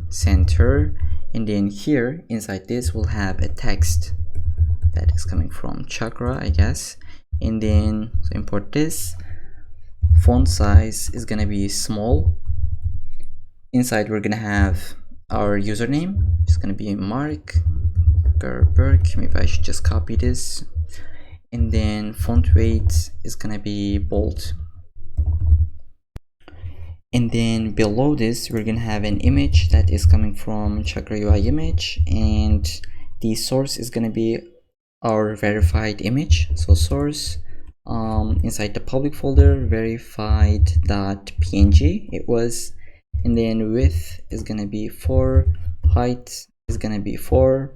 center, and then here inside this we'll have a text that is coming from Chakra, I guess, and then so import this. Font size is gonna be small. Inside we're gonna have our username, it's gonna be Mark Gerberg. Maybe I should just copy this, and then font weight is gonna be bold. And then below this we're gonna have an image that is coming from Chakra UI image, and the source is gonna be our verified image. So source, inside the public folder, verified.png it was, and then width is gonna be 4, height is gonna be 4,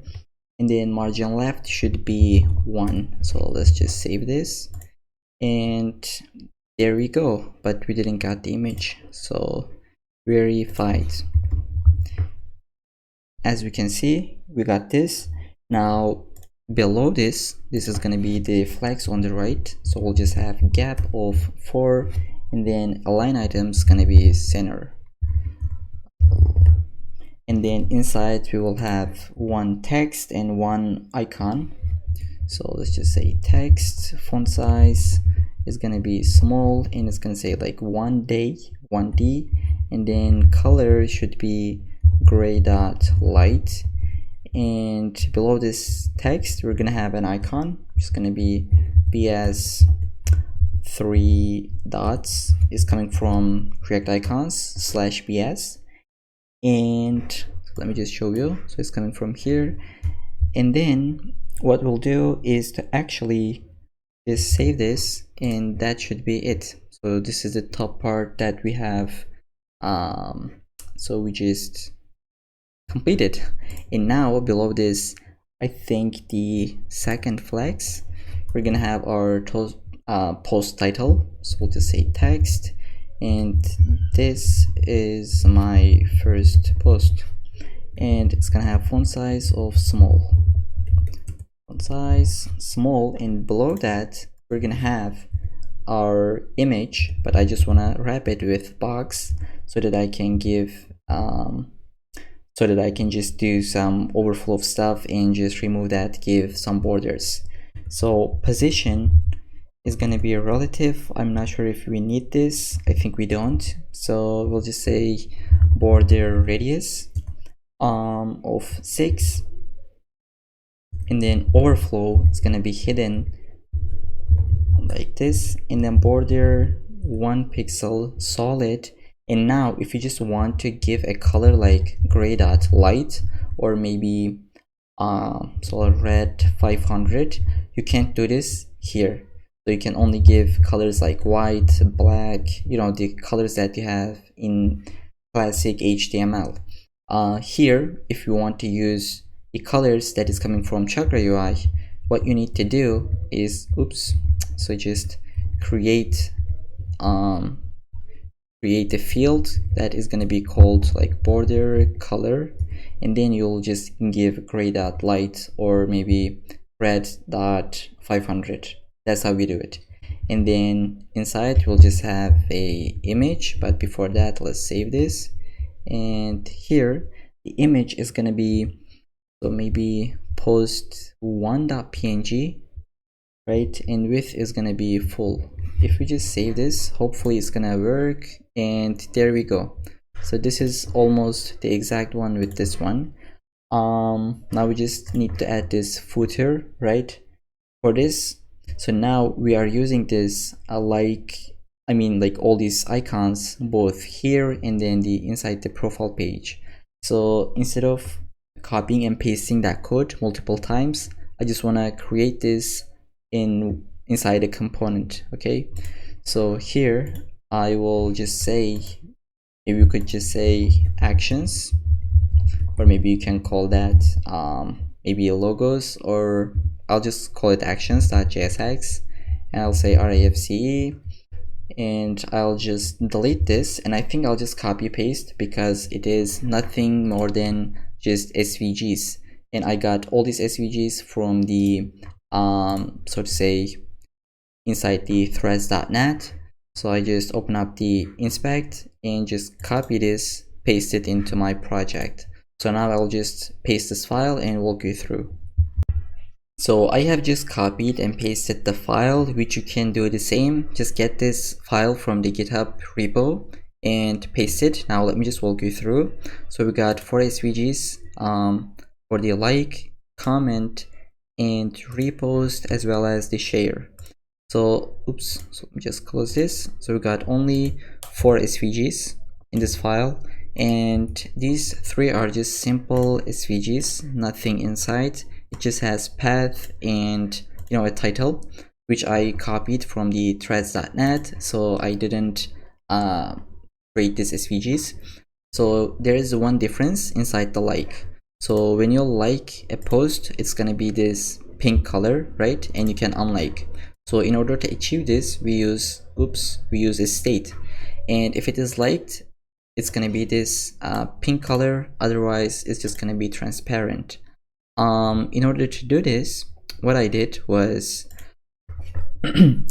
and then margin left should be 1. So let's just save this, and there we go. But we didn't get the image, so verified. As we can see, we got this. Now below this is going to be the flex on the right, so we'll just have gap of 4, and then align items going to be center, and then inside we will have 1 text and 1 icon. So let's just say text, font size is gonna be small, and it's gonna say like 1D, and then color should be gray dot light, and below this text we're gonna have an icon, which is gonna be as three dots is coming from React icons / bs, and let me just show you. So it's coming from here, and then what we'll do is to actually just save this, and that should be it. So this is the top part that we have. So we just completed, and now below this, I think the second flex, we're gonna have our post title. So we'll just say text, and this is my first post, and it's gonna have font size of small, and below that we're gonna have our image, but I just want to wrap it with box so that I can give so that I can just do some overflow of stuff and just remove that, give some borders. So position is going to be a relative. I'm not sure if we need this. I think we don't. So we'll just say border radius of 6, and then overflow is going to be hidden like this, and then border 1 pixel solid. And now if you just want to give a color like gray dot light, or maybe solid red 500, you can't do this here. So you can only give colors like white, black, you know, the colors that you have in classic HTML. Here, if you want to use the colors that is coming from Chakra UI, what you need to do is, so just create a field that is going to be called like border color, and then you'll just give gray dot light, or maybe red dot 500. That's how we do it. And then inside we'll just have a image, but before that let's save this. And here the image is going to be, so maybe post 1.png, right? And width is gonna be full. If we just save this, hopefully it's gonna work, and there we go. So this is almost the exact one with this one. Now we just need to add this footer, right, for this. So now we are using this like all these icons both here and then the inside the profile page. So instead of copying and pasting that code multiple times, I just want to create this inside a component. Okay, so here I will just say, maybe you could just say actions, or maybe you can call that maybe logos, or I'll just call it actions.jsx, and I'll say RAFCE, and I'll just delete this, and I think I'll just copy paste because it is nothing more than just SVGs, and I got all these SVGs from the so to say inside the threads.net. So I just open up the inspect and just copy this, paste it into my project. So now I'll just paste this file and walk you through. So I have just copied and pasted the file, which you can do the same. Just get this file from the GitHub repo and paste it. Now let me just walk you through. So we got 4 SVGs for the like, comment, and repost, as well as the share. So so let me just close this. So we got only 4 SVGs in this file, and these 3 are just simple SVGs, nothing inside. It just has path and a title, which I copied from the threads.net, so I didn't create these SVGs. So there is one difference inside the like. So when you like a post, it's gonna be this pink color, right? And you can unlike. So in order to achieve this, we use a state, and if it is liked, it's gonna be this pink color. Otherwise, it's just gonna be transparent. In order to do this, what I did was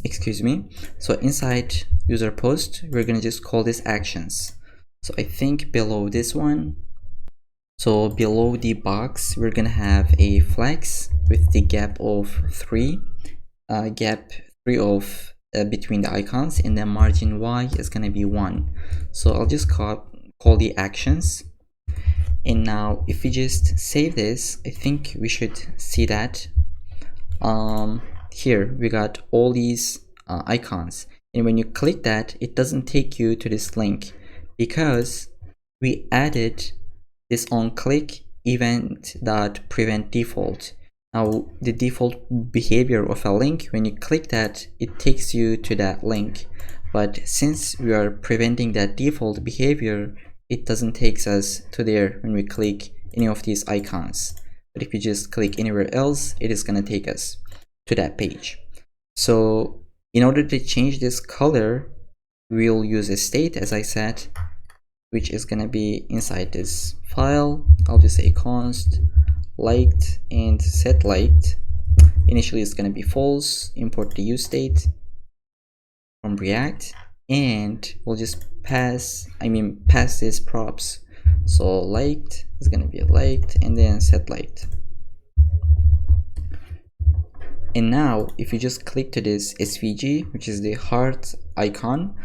excuse me. So inside user post, we're gonna just call this actions. So I think below this one, so below the box, we're gonna have a flex with the gap of 3, of between the icons, and then margin Y is gonna be 1. So I'll just call the actions. And now if we just save this, I think we should see that here we got all these icons, and when you click that, it doesn't take you to this link because we added this onClick event.prevent default. Now the default behavior of a link, when you click that, it takes you to that link, but since we are preventing that default behavior, it doesn't take us to there when we click any of these icons. But if you just click anywhere else, it is going to take us to that page. So in order to change this color, we'll use a state, as I said, which is going to be inside this file. I'll just say const liked and set liked. Initially it's going to be false. Import the use state from React, and we'll just pass this props. So liked is going to be liked, and then set liked. And now if you just click to this SVG, which is the heart icon,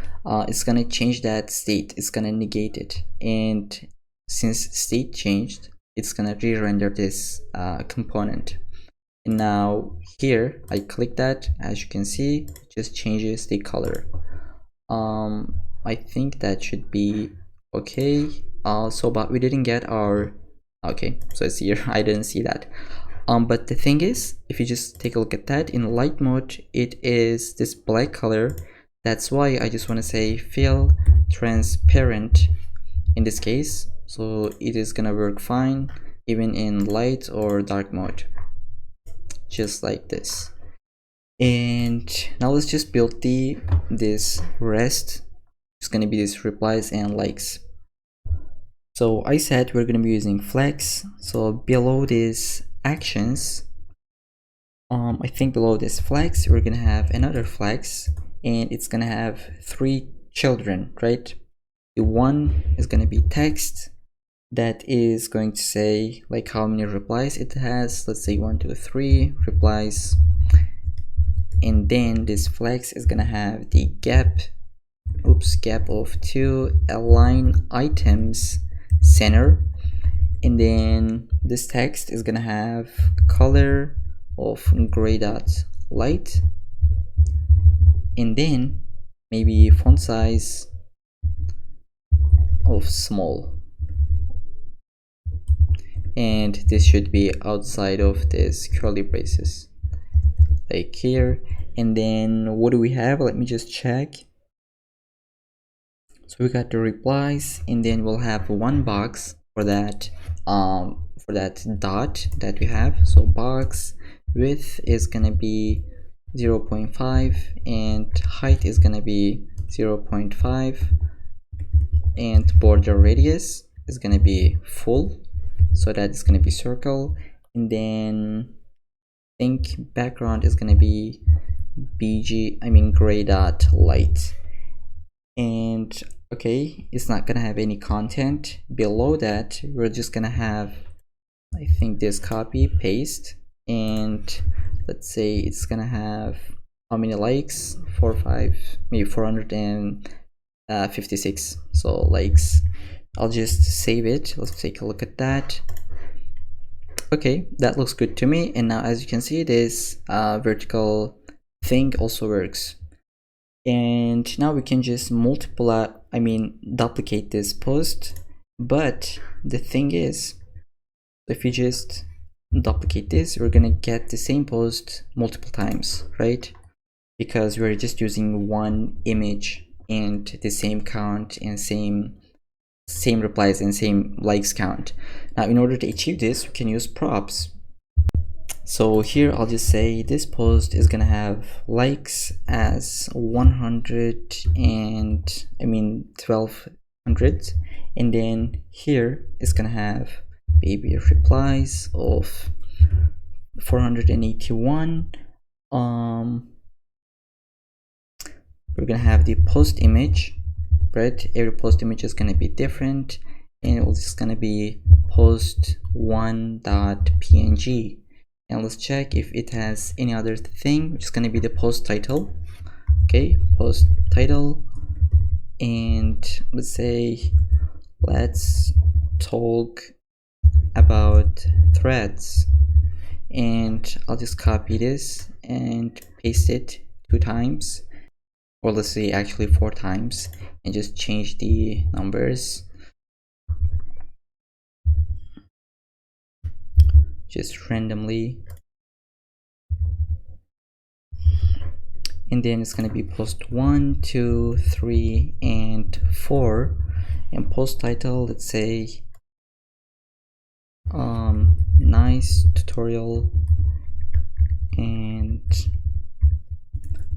it's gonna change that state, it's gonna negate it, and since state changed, it's gonna re-render this component. And now here I click that, as you can see, it just changes the color. I think that should be okay. But we didn't get our, okay, so it's here. I didn't see that. But the thing is, if you just take a look at that, in light mode, it is this black color. That's why I just want to say fill transparent in this case. So it is gonna work fine, even in light or dark mode, just like this. And now let's just build this rest. It's gonna be this replies and likes. So I said we're gonna be using flex. So below this actions, I think below this flex we're gonna have another flex, and it's gonna have 3 children, right? The one is gonna be text, that is going to say like how many replies it has. Let's say 1 2 3 replies. And then this flex is gonna have the gap of 2 align items center. And then this text is gonna have color of gray dot light, and then maybe font size of small, and this should be outside of this curly braces like here. And then what do we have? Let me just check. So we got the replies, and then we'll have one box for that dot that we have. So box width is gonna be 0.5 and height is gonna be 0.5, and border radius is gonna be full, so that is gonna be circle. And then I think background is gonna be gray dot light. And okay, it's not gonna have any content. Below that we're just gonna have, I think, this copy paste, and let's say it's gonna have how many likes? 456. So likes. I'll just save it. Let's take a look at that. Okay, that looks good to me. And now as you can see, this vertical thing also works. And now we can just duplicate this post. But the thing is, if you just duplicate this, we're gonna get the same post multiple times, right? Because we're just using one image and the same count and same replies and same likes count. Now in order to achieve this, we can use props. So here I'll just say this post is gonna have likes as 100 and 1200, and then here it's gonna have maybe replies of 481. We're gonna have the post image, right? Every post image is gonna be different, and it's just gonna be post1.png. And let's check if it has any other thing, which is gonna be the post title. Okay, post title, and let's say let's talk about threads, and I'll just copy this and paste it 2 times. or let's say actually 4 times, and just change the numbers just randomly. And then it's going to be post 1, 2, 3, and 4. And post title, let's say nice tutorial, and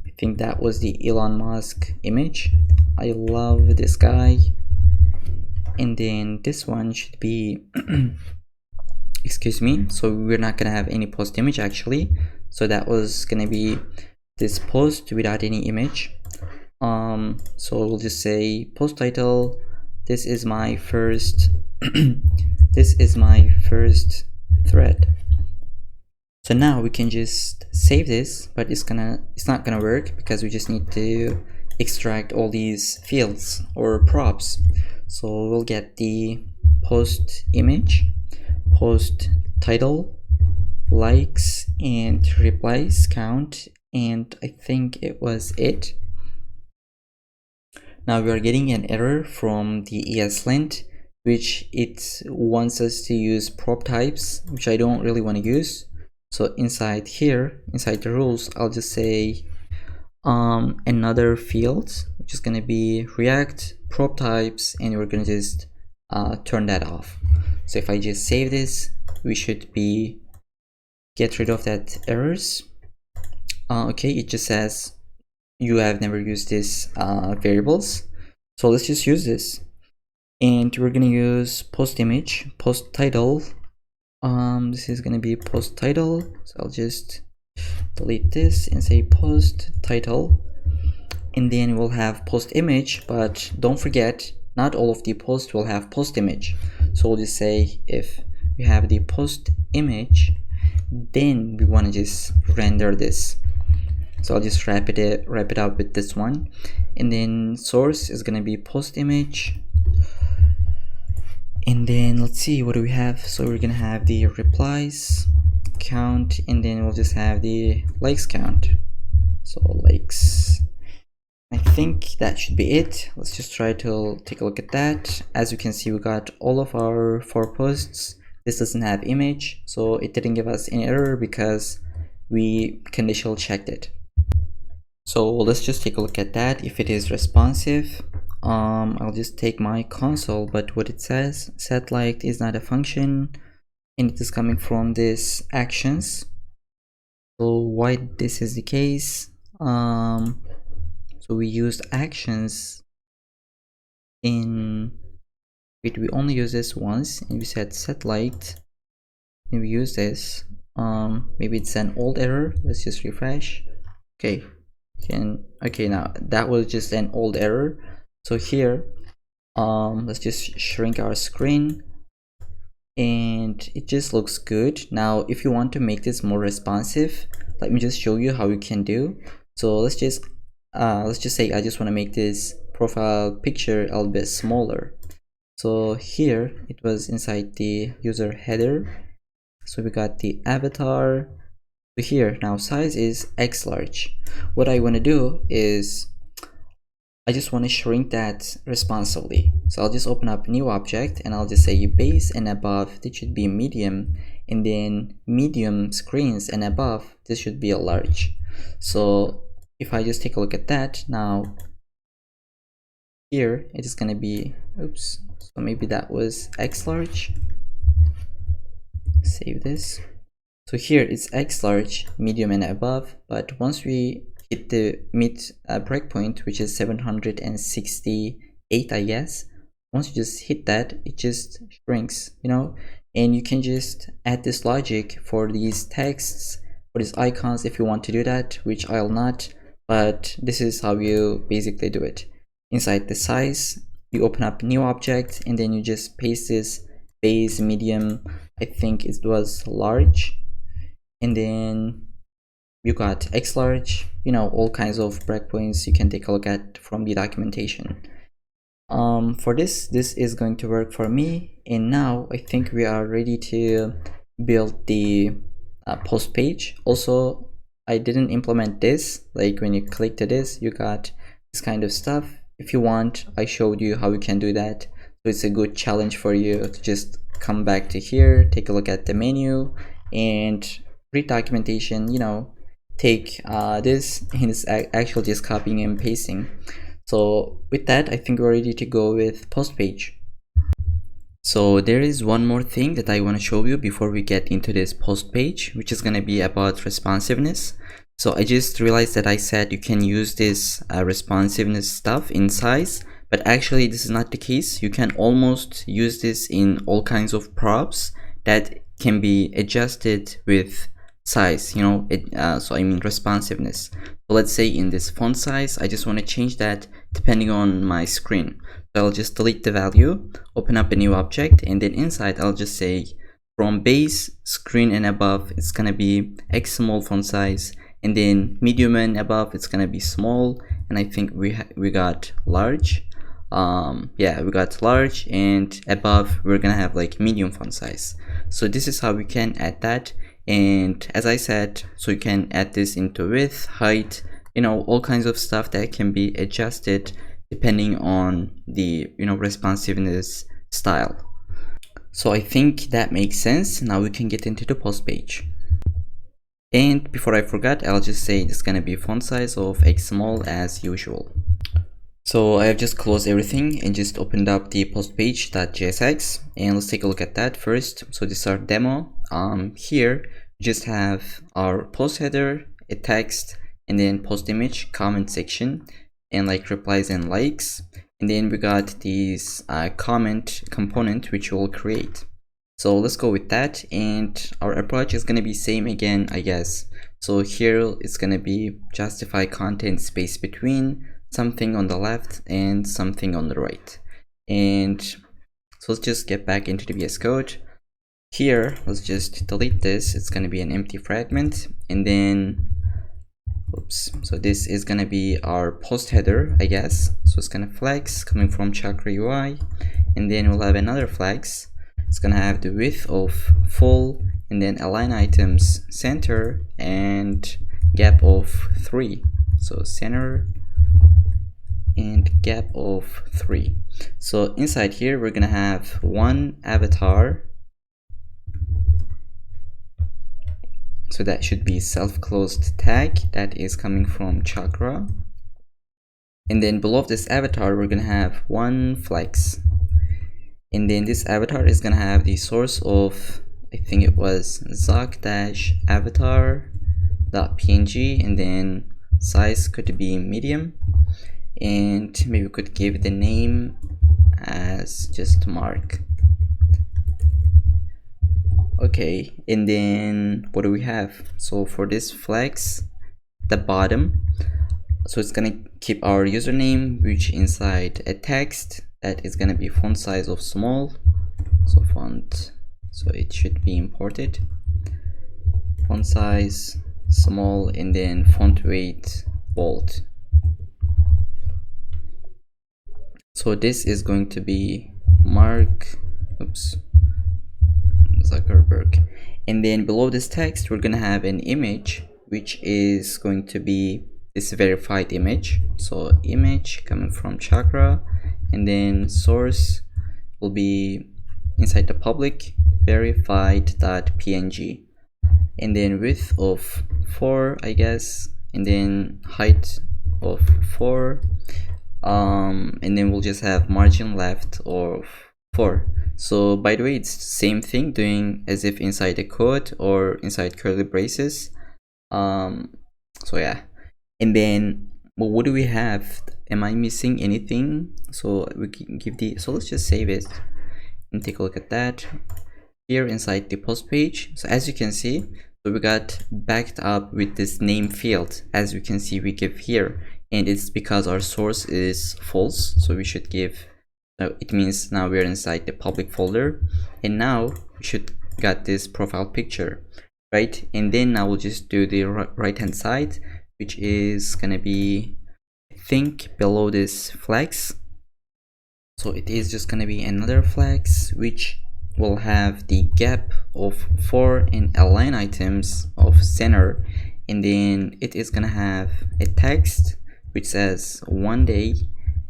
I think that was the Elon Musk image. I love this guy. And then this one should be excuse me, so we're not gonna have any post image actually, so that was gonna be this post without any image. So we'll just say post title, this is my first this is my first thread. So now we can just save this, but it's not gonna work because we just need to extract all these fields or props. So we'll get the post image, post title, likes, and replies count, and I think it was it. Now we are getting an error from the ESLint, which it wants us to use prop types, which I don't really want to use. So inside here, inside the rules, I'll just say another field, which is going to be React prop types, and we're going to just turn that off. So if I just save this, we should be get rid of that errors. Okay, it just says you have never used this variables. So let's just use this, and we're gonna use post image, post title. This is gonna be post title, so I'll just delete this and say post title, and then we'll have post image, but don't forget, not all of the posts will have post image. So we'll just say if we have the post image, then we want to just render this. So I'll just wrap it up with this one, and then source is gonna be post image. And then let's see, what do we have? So we're gonna have the replies count, and then we'll just have the likes count. So likes, I think that should be it. Let's just try to take a look at that. As you can see, we got all of our 4 posts. This doesn't have image, so it didn't give us any error because we conditional checked it. So let's just take a look at that, if it is responsive. I'll just take my console, but what it says, set liked is not a function, and it is coming from this actions. So why this is the case? So we used actions in we only use this once, and we said set liked, and we use this. Maybe it's an old error. Let's just refresh. Okay, now that was just an old error. So here, let's just shrink our screen, and it just looks good. Now if you want to make this more responsive, let me just show you how you can do. So let's just say I just want to make this profile picture a little bit smaller. So here it was inside the user header, so we got the avatar. So here now size is X large. What I want to do is I just want to shrink that responsively. So I'll just open up a new object, and I'll just say base and above, this should be medium, and then medium screens and above, this should be a large. So if I just take a look at that, now here it is going to be, oops, so maybe that was X large. Save this. So here it's X large, medium, and above, but once we hit the mid breakpoint, which is 768, I guess, once you just hit that, it just shrinks, you know. And you can just add this logic for these texts, for these icons, if you want to do that, which I'll not, but this is how you basically do it. Inside the size, you open up new object, and then you just paste this base, medium, I think it was large, and then you got X large, you know, all kinds of breakpoints you can take a look at from the documentation. For this is going to work for me, and now I think we are ready to build the post page. Also, I didn't implement this, like when you click to this, you got this kind of stuff. If you want, I showed you how you can do that, so it's a good challenge for you to just come back to here, take a look at the menu and read documentation, you know, take this, and it's actually just copying and pasting. So with that, I think we're ready to go with post page. So there is one more thing that I want to show you before we get into this post page, which is going to be about responsiveness. So I just realized that I said you can use this responsiveness stuff in size, but actually this is not the case. You can almost use this in all kinds of props that can be adjusted with size, you know, so I mean responsiveness. So let's say in this font size, I just want to change that depending on my screen. So I'll just delete the value, open up a new object, and then inside I'll just say from base, screen and above, it's gonna be X small font size, and then medium and above, it's gonna be small, and I think we got large. Yeah, we got large, and above we're gonna have like medium font size. So this is how we can add that. And as I said, so you can add this into width, height, you know, all kinds of stuff that can be adjusted depending on the, you know, responsiveness style. So I think that makes sense. Now we can get into the post page. And before I forget, I'll just say it's gonna be font size of X small as usual. So I have just closed everything and just opened up the post page.jsx, and let's take a look at that first. So this is our demo. Here we just have our post header, a text, and then post image, comment section, and like replies and likes, and then we got these comment component which we'll create. So let's go with that, and our approach is going to be same again, I guess. So here it's going to be justify content space between, something on the left and something on the right. And so let's just get back into the VS Code. Here let's just delete this, it's going to be an empty fragment, and then oops, so this is gonna be our post header, I guess. So it's gonna flex coming from Chakra UI, and then we'll have another flex. It's gonna have the width of full, and then align items center and gap of 3. So center and gap of 3. So inside here we're gonna have one avatar. So that should be self-closed tag that is coming from Chakra. And then below this avatar, we're gonna have one flex. And then this avatar is gonna have the source of, I think it was zoc-avatar.png, and then size could be medium. And maybe we could give the name as just Mark. Okay, and then what do we have? So for this flex, the bottom, so it's gonna keep our username, which inside a text that is gonna be font size of small, so font, so it should be imported, font size small, and then font weight bold. So this is going to be Mark, oops, Zuckerberg. And then below this text we're gonna have an image, which is going to be this verified image. So image coming from Chakra, and then source will be inside the public verified.png, and then width of 4, I guess, and then height of 4, and then we'll just have margin left of 4. So by the way, it's the same thing, doing as if inside the code or inside curly braces. So yeah, and then well, what do we have? Am I missing anything? So we can give the, so let's just save it and take a look at that here inside the post page. So as you can see, so we got backed up with this name field, as you can see we give here, and it's because our source is false, so we should give, it means now we're inside the public folder, and now we should got this profile picture, right? And then now we'll just do the right hand side, which is gonna be, I think, below this flex. So it is just gonna be another flex which will have the gap of 4 and align items of center, and then it is gonna have a text which says 1 day,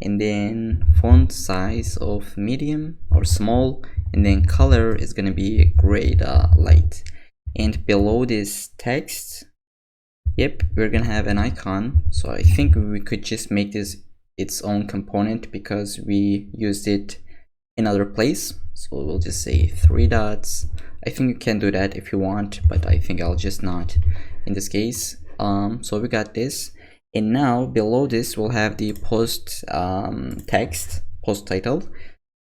and then font size of medium or small, and then color is going to be gray light. And below this text, yep, we're gonna have an icon. So I think we could just make this its own component because we used it in other place. So we'll just say 3 dots. I think you can do that if you want, but I think I'll just not in this case. So we got this, and now below this we'll have the post text, post title.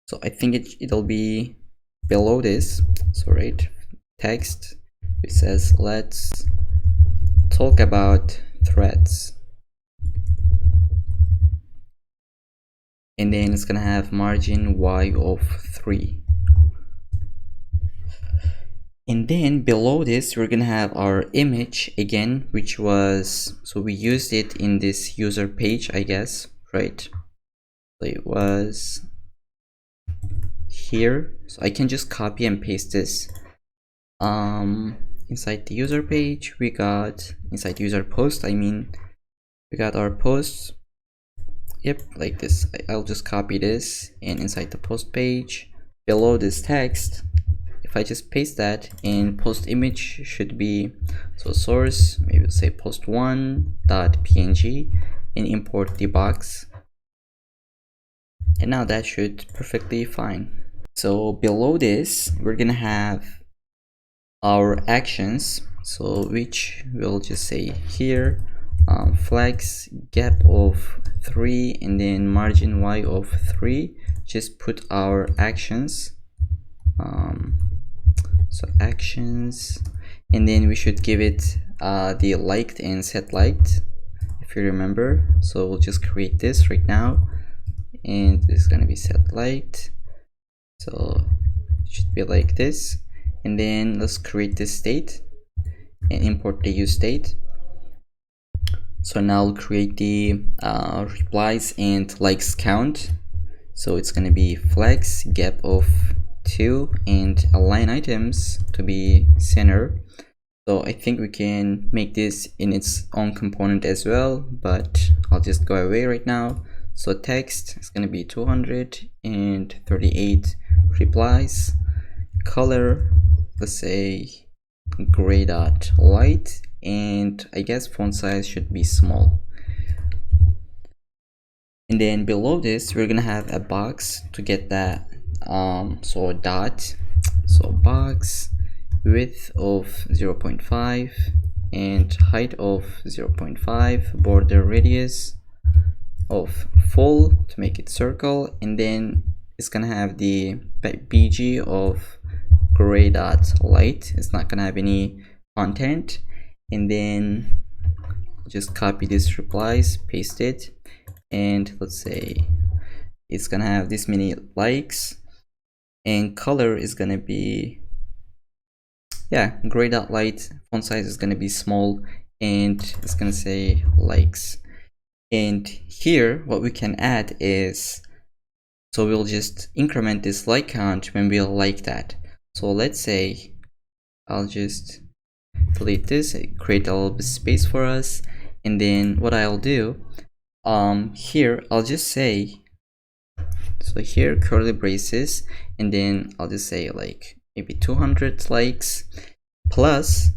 So I think it'll be below this. So right, text, it says let's talk about threads, and then it's gonna have margin y of 3, and then below this we're gonna have our image again, which was, so we used it in this user page, I guess, right? So it was here, so I can just copy and paste this. Inside the user page, we got, inside user post, I mean, we got our posts. Yep, like this. I'll just copy this, and inside the post page, below this text, if I just paste that, and post image should be, so source, maybe we'll say post1.png, and import the box. And now that should perfectly fine. So below this, we're gonna have our actions, so which we'll just say here, flex gap of 3, and then margin y of 3. Just put our actions, so actions, and then we should give it the liked and set liked, if you remember. So we'll just create this right now, and it's gonna be set liked, so it should be like this. And then let's create this state and import the use state. So now I'll create the replies and likes count. So it's going to be flex gap of 2 and align items to be center. So I think we can make this in its own component as well, but I'll just go away right now. So text is going to be 238 replies. Color, let's say gray dot light, and I guess font size should be small. And then below this we're gonna have a box to get that, so a dot, so box, width of 0.5 and height of 0.5, border radius of full to make it circle, and then it's gonna have the bg of gray dot light. It's not gonna have any content. And then just copy these replies, paste it, and let's say it's gonna have this many likes, and color is gonna be, yeah, gray dot light. Font size is gonna be small, and it's gonna say likes. And here what we can add is, so we'll just increment this like count when we'll like that. So let's say I'll just delete this, create a little bit space for us, and then what I'll do, here I'll just say, so here curly braces, and then I'll just say like maybe 200 likes plus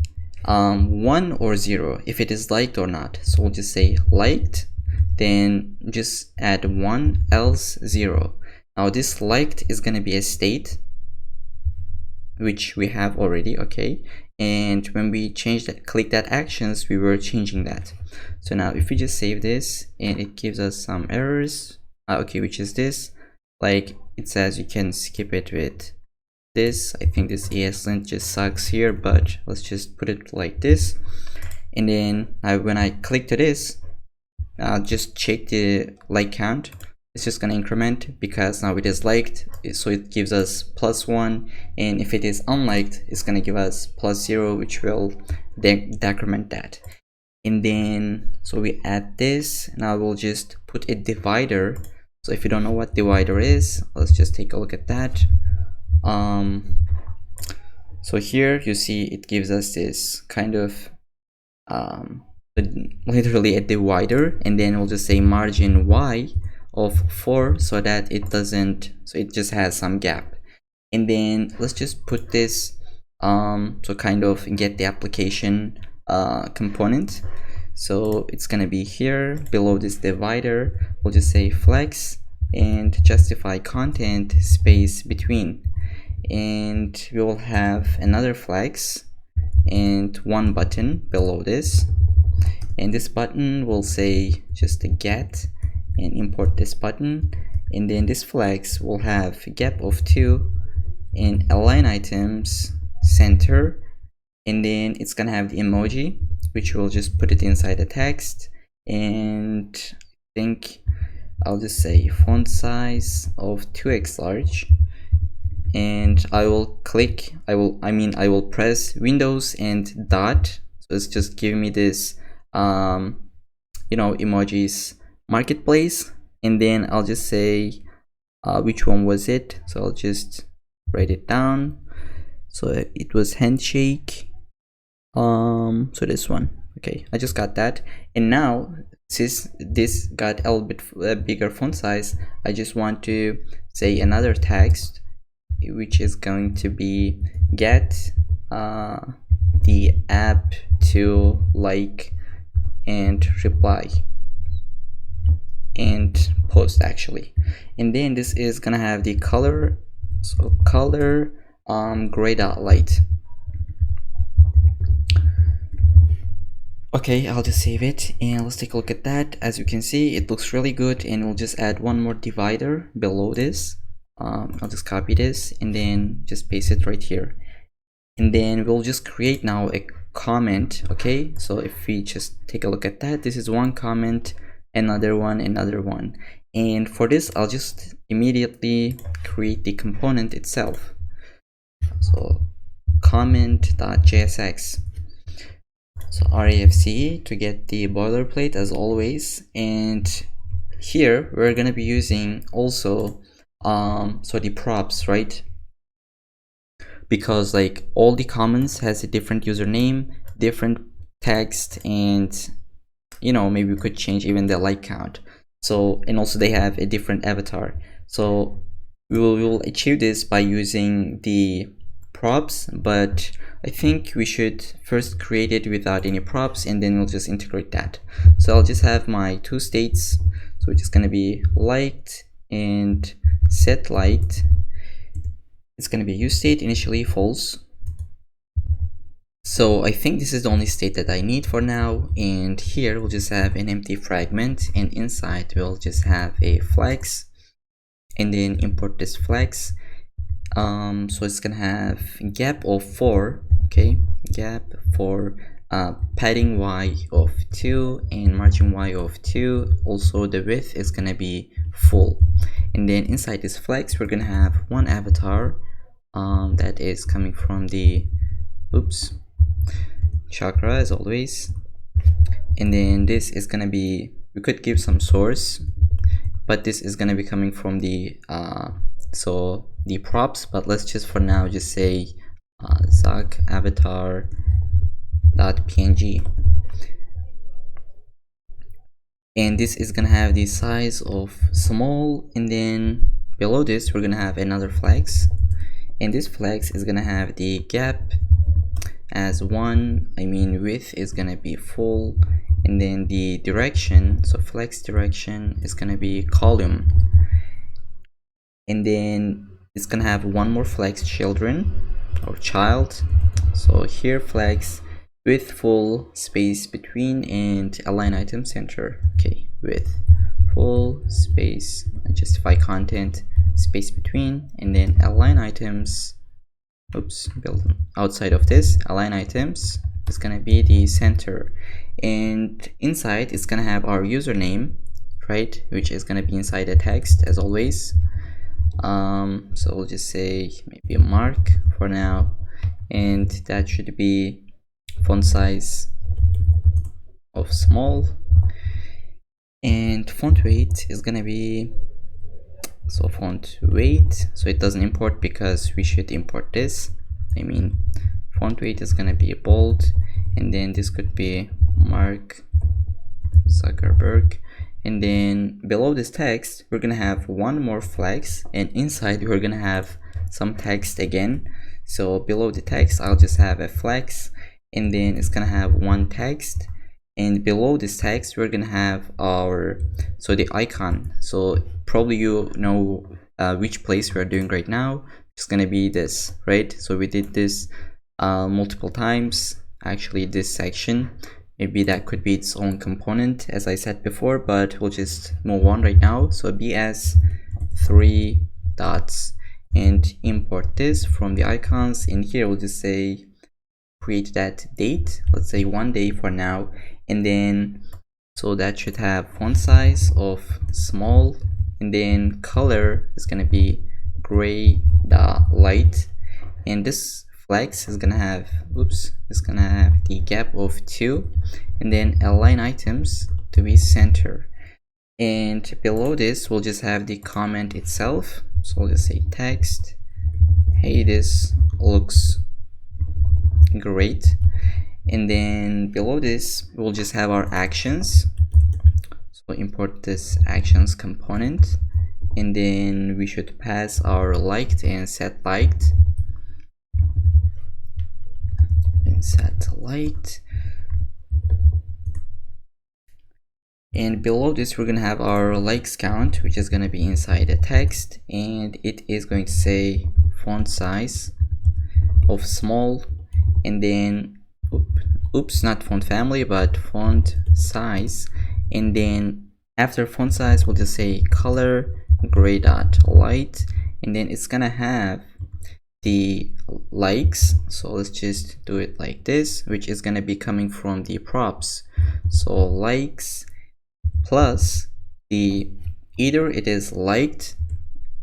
1 or 0 if it is liked or not. So we'll just say liked, then just add 1 else 0. Now this liked is going to be a state, which we have already, okay, and when we change that, click that actions, we were changing that. So now if we just save this, and it gives us some errors, okay, which is this, like it says you can skip it with this. I think this ESLint just sucks here, but let's just put it like this. And then when I click to this, just check the like count. It's just going to increment because now it is liked, so it gives us +1, and if it is unliked, it's going to give us +0, which will decrement that. And then so we add this. Now we'll just put a divider. So if you don't know what divider is, let's just take a look at that. So here you see it gives us this kind of literally a divider, and then we'll just say margin y of 4 so that it doesn't, so it just has some gap. And then let's just put this so kind of get the application component. So it's gonna be here below this divider. We'll just say flex and justify content space between, and we will have another flex and one button below this, and this button will say just a get and import this button, and then this flex will have gap of 2 and align items center, and then it's gonna have the emoji, which will just put it inside the text, and I think I'll just say font size of 2x large, and I will click, I will press Windows and dot, so it's just giving me this emojis marketplace, and then I'll just say which one was it, so I'll just write it down. So it was handshake, so this one. Okay, I just got that. And now since this got a little bit bigger font size, I just want to say another text, which is going to be get the app to like and reply and post actually. And then this is gonna have the color, so color gray dot light. Okay, I'll just save it and let's take a look at that. As you can see, it looks really good, and we'll just add one more divider below this. I'll just copy this and then just paste it right here, and then we'll just create now a comment. Okay, so if we just take a look at that, this is one comment, another one, and for this I'll just immediately create the component itself. So comment.jsx, so RAFC to get the boilerplate as always, and here we're gonna be using also so the props, right? Because like all the comments has a different username, different text, and maybe we could change even the like count. So, and also they have a different avatar. So we will achieve this by using the props, but I think we should first create it without any props, and then we'll just integrate that. So I'll just have my two states, so it's just gonna be liked and set liked. It's gonna be use state initially false. So I think this is the only state that I need for now, and here we'll just have an empty fragment, and inside we'll just have a flex, and then import this flex. So it's gonna have gap of 4, okay, gap for padding y of 2 and margin y of 2. Also the width is gonna be full, and then inside this flex we're gonna have one avatar that is coming from the chakra as always, and then this is gonna be, we could give some source, but this is gonna be coming from the so the props, but let's just for now just say Zach avatar .png, and this is gonna have the size of small, and then below this we're gonna have another flex, and this flex is gonna have the gap as 1, width is gonna be full, and then the direction, so flex direction is gonna be column, and then it's gonna have one more flex children or child. So here flex with full space between and align item center. Okay, with full space and justify content space between, and then align items, build outside of this, align items is gonna be the center, and inside it's gonna have our username, right, which is gonna be inside the text as always. So we'll just say maybe a mark for now, and that should be font size of small, and font weight is gonna be, so font weight, so it doesn't import because we should import this. Font weight is gonna be bold, and then this could be Mark Zuckerberg. And then below this text, we're gonna have one more flex, and inside we're gonna have some text again. So below the text, I'll just have a flex, and then it's gonna have one text. And below this text, we're gonna have the icon. So probably you know which place we're doing right now. It's gonna be this, right? So we did this multiple times. Actually, this section, maybe that could be its own component, as I said before, but we'll just move on right now. So BS 3 dots and import this from the icons. In here, we'll just say create that date. Let's say 1 day for now. And then, so that should have font size of small, and then color is gonna be gray light, and this flex is gonna have the gap of 2, and then align items to be center. And below this, we'll just have the comment itself. So we'll just say text, hey, this looks great. And then below this, we'll just have our actions. So import this actions component, and then we should pass our liked and set liked. And set liked. And below this, we're gonna have our likes count, which is gonna be inside the text, and it is going to say font size of small, and then not font family, but font size. And then after font size, we'll just say color gray light, and then it's gonna have the likes. So let's just do it like this, which is gonna be coming from the props. So likes plus either it is liked,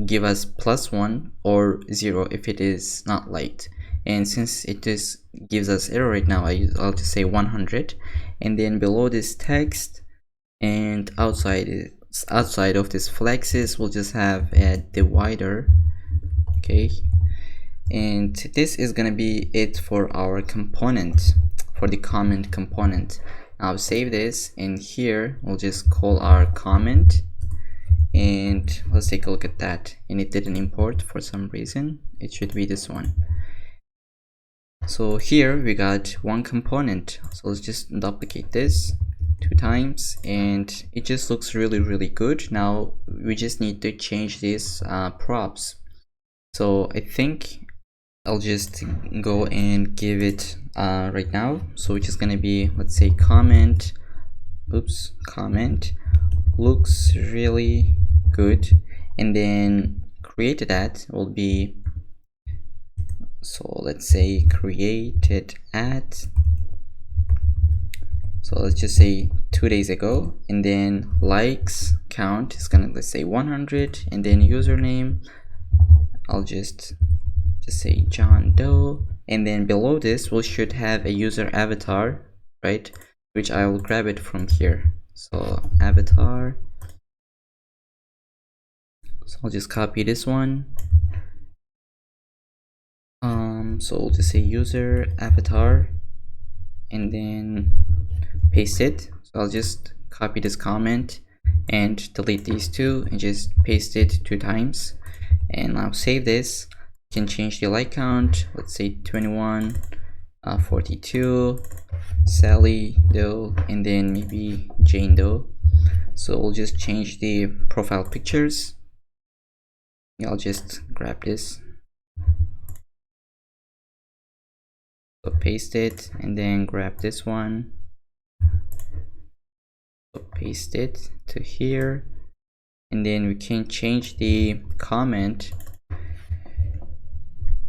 give us +1, or 0 if it is not liked. And since it gives us error right now, I'll just say 100. And then below this text and outside of this flexes, we'll just have a divider. Okay, and this is gonna be it for our component, for the comment component. Now save this, and here we'll just call our comment, and let's take a look at that. And it didn't import for some reason. It should be this one. So here we got one component. So let's just duplicate this 2 times, and it just looks really good. Now we just need to change these props. So I think I'll just go and give it right now. So which is gonna be, let's say comment looks really good, and then create that will be, so let's say created at, so let's just say 2 days ago, and then likes count is gonna, let's say 100, and then username, I'll just say John Doe, and then below this we should have a user avatar, right, which I will grab it from here. So avatar, so I'll just copy this one. So we'll just say user avatar, and then paste it. So I'll just copy this comment and delete these two and just paste it 2 times. And now save this. You can change the like count, let's say 21, 42, Sally Doe, and then maybe Jane Doe. So we'll just change the profile pictures. I'll just grab this, so paste it, and then grab this one, so paste it to here, and then we can change the comment.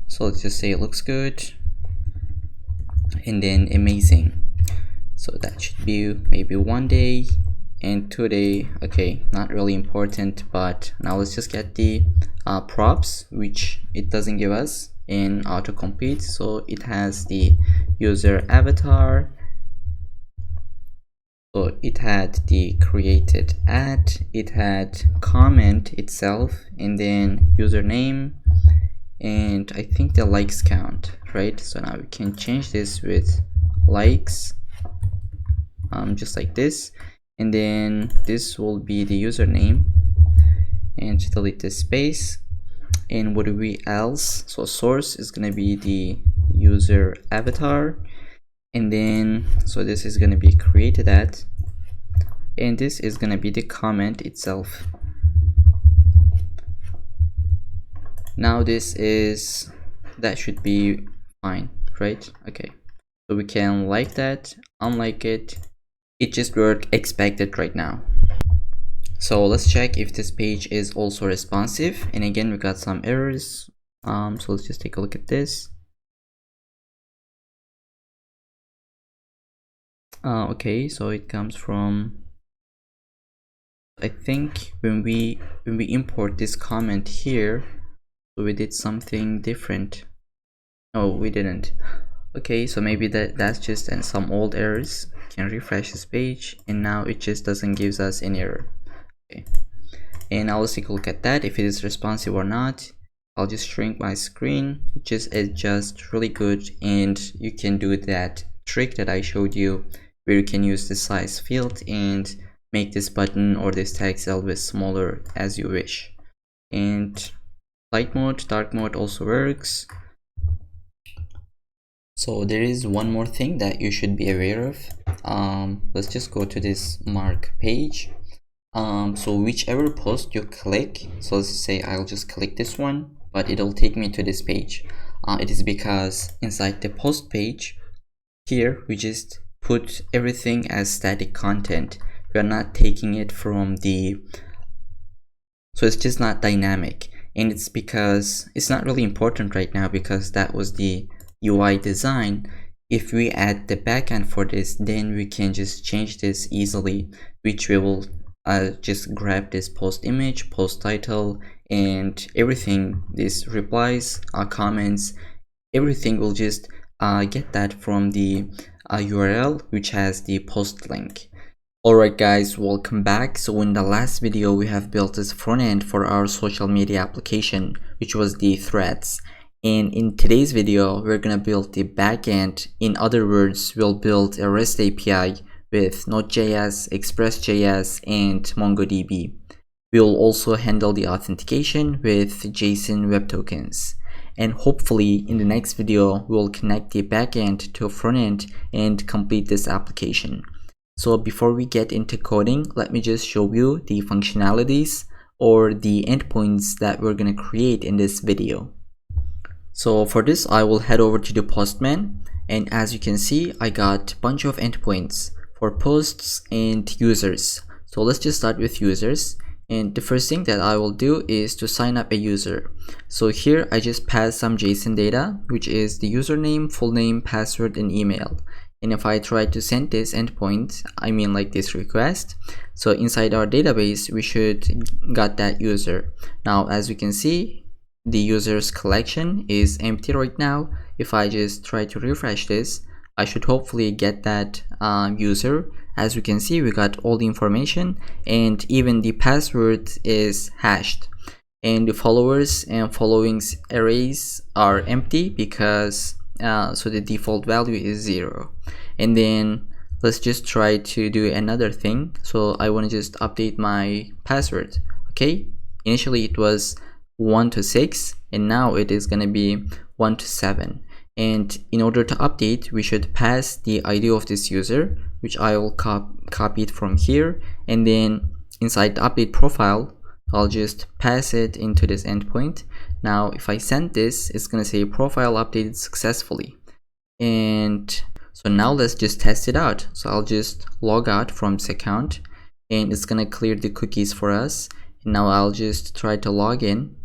So let's just say it looks good, and then amazing. So that should be maybe 1 day and 2 day. Okay, not really important, but now let's just get the props, which it doesn't give us in autocomplete. So it has the user avatar, so it had the created at, it had comment itself, and then username, and I think the likes count, right? So now we can change this with likes, just like this, and then this will be the username, and to delete this space. And what do we else? So source is gonna be the user avatar, and then so this is gonna be created at, and this is gonna be the comment itself. Now that should be fine, right? Okay, so we can like that, unlike it. It just worked expected right now. So let's check if this page is also responsive, and again we got some errors. So let's just take a look at this. Okay, so it comes from, I think when we import this comment here, so we did something different. No, we didn't. Okay, so maybe that's just some old errors. Can refresh this page, and now it just doesn't give us any error. Okay, and now let's take a look at that, if it is responsive or not. I'll just shrink my screen. It just adjusts really good, and you can do that trick that I showed you where you can use the size field and make this button or this text a little bit smaller as you wish. And light mode, dark mode also works. So there is one more thing that you should be aware of. Let's just go to this mark page. So whichever post you click, so let's say I'll just click this one, but it'll take me to this page. It is because inside the post page here we just put everything as static content. We are not taking it from the, so it's just not dynamic, and it's because it's not really important right now because that was the UI design. If we add the backend for this, then we can just change this easily, which we will just grab this post image, post title, and everything, this replies, comments, everything will just get that from the URL which has the post link. Alright guys, welcome back. So in the last video we have built this front end for our social media application, which was the threads. And in today's video we're gonna build the backend. In other words, we'll build a REST API with Node.js, Express.js, and MongoDB. We'll also handle the authentication with JSON web tokens. And hopefully in the next video we'll connect the backend to a front end and complete this application. So before we get into coding, let me just show you the functionalities or the endpoints that we're going to create in this video. So for this I will head over to the Postman, and as you can see I got a bunch of endpoints for posts and users. So let's just start with users, and the first thing that I will do is to sign up a user. So here I just pass some JSON data, which is the username, full name, password, and email. And if I try to send this endpoint, I mean like this request, so inside our database we should got that user. Now as you can see, the user's collection is empty right now. If I just try to refresh this, I should hopefully get that user. As you can see, we got all the information, and even the password is hashed, and the followers and followings arrays are empty because so the default value is 0. And then let's just try to do another thing. So I want to just update my password. Okay, initially it was 1 to 6, and now it is going to be 1 to 7. And in order to update, we should pass the ID of this user, which I will copy it from here, and then inside the update profile I'll just pass it into this endpoint. Now if I send this, it's gonna say profile updated successfully. And so now let's just test it out. So I'll just log out from this account, and it's gonna clear the cookies for us. And now I'll just try to log in.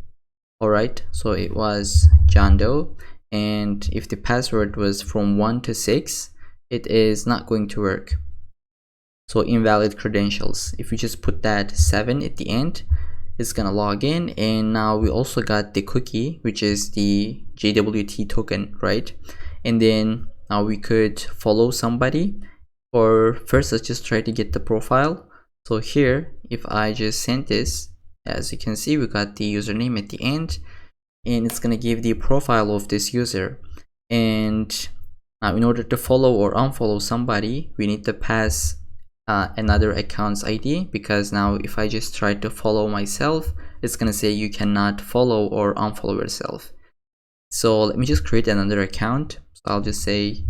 Alright, so it was John Doe, and if the password was from 1 to 6, it is not going to work. So invalid credentials. If you just put that 7 at the end, it's gonna log in. And now we also got the cookie, which is the JWT token, right? And then now we could follow somebody, or first let's just try to get the profile. So here, if I just send this, as you can see, we got the username at the end, and it's gonna give the profile of this user. And Now, in order to follow or unfollow somebody, we need to pass another account's ID, because now if I just try to follow myself, it's gonna say you cannot follow or unfollow yourself. So let me just create another account. So I'll just say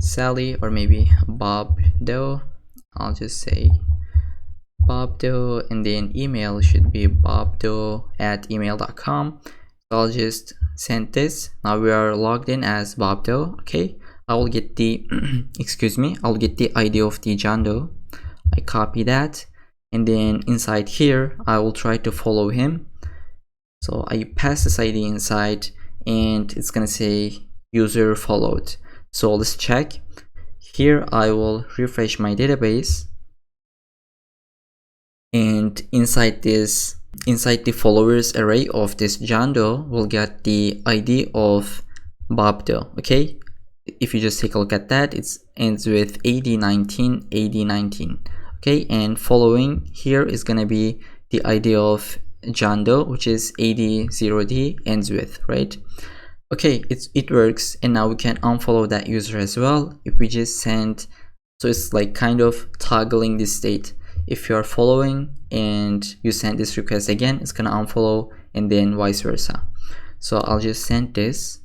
Sally, or maybe Bob Doe. I'll just say Bob Doe, and then email should be bobdoe@email.com. So I'll just send this. Now we are logged in as Bob Doe. Okay, I will get the excuse me, I'll get the ID of the John Doe. I copy that, and then inside here I will try to follow him. So I pass this ID inside, and it's gonna say user followed. So let's check. Here I will refresh my database, and inside the followers array of this John Doe, we'll get the ID of Bob Doe. Okay, if you just take a look at that, it ends with AD19. Okay, and following here is gonna be the ID of John Doe, which is AD0D ends with, right? Okay, it works, and now we can unfollow that user as well if we just send. So it's like kind of toggling this state. If you are following and you send this request again, it's gonna unfollow, and then vice versa. So I'll just send this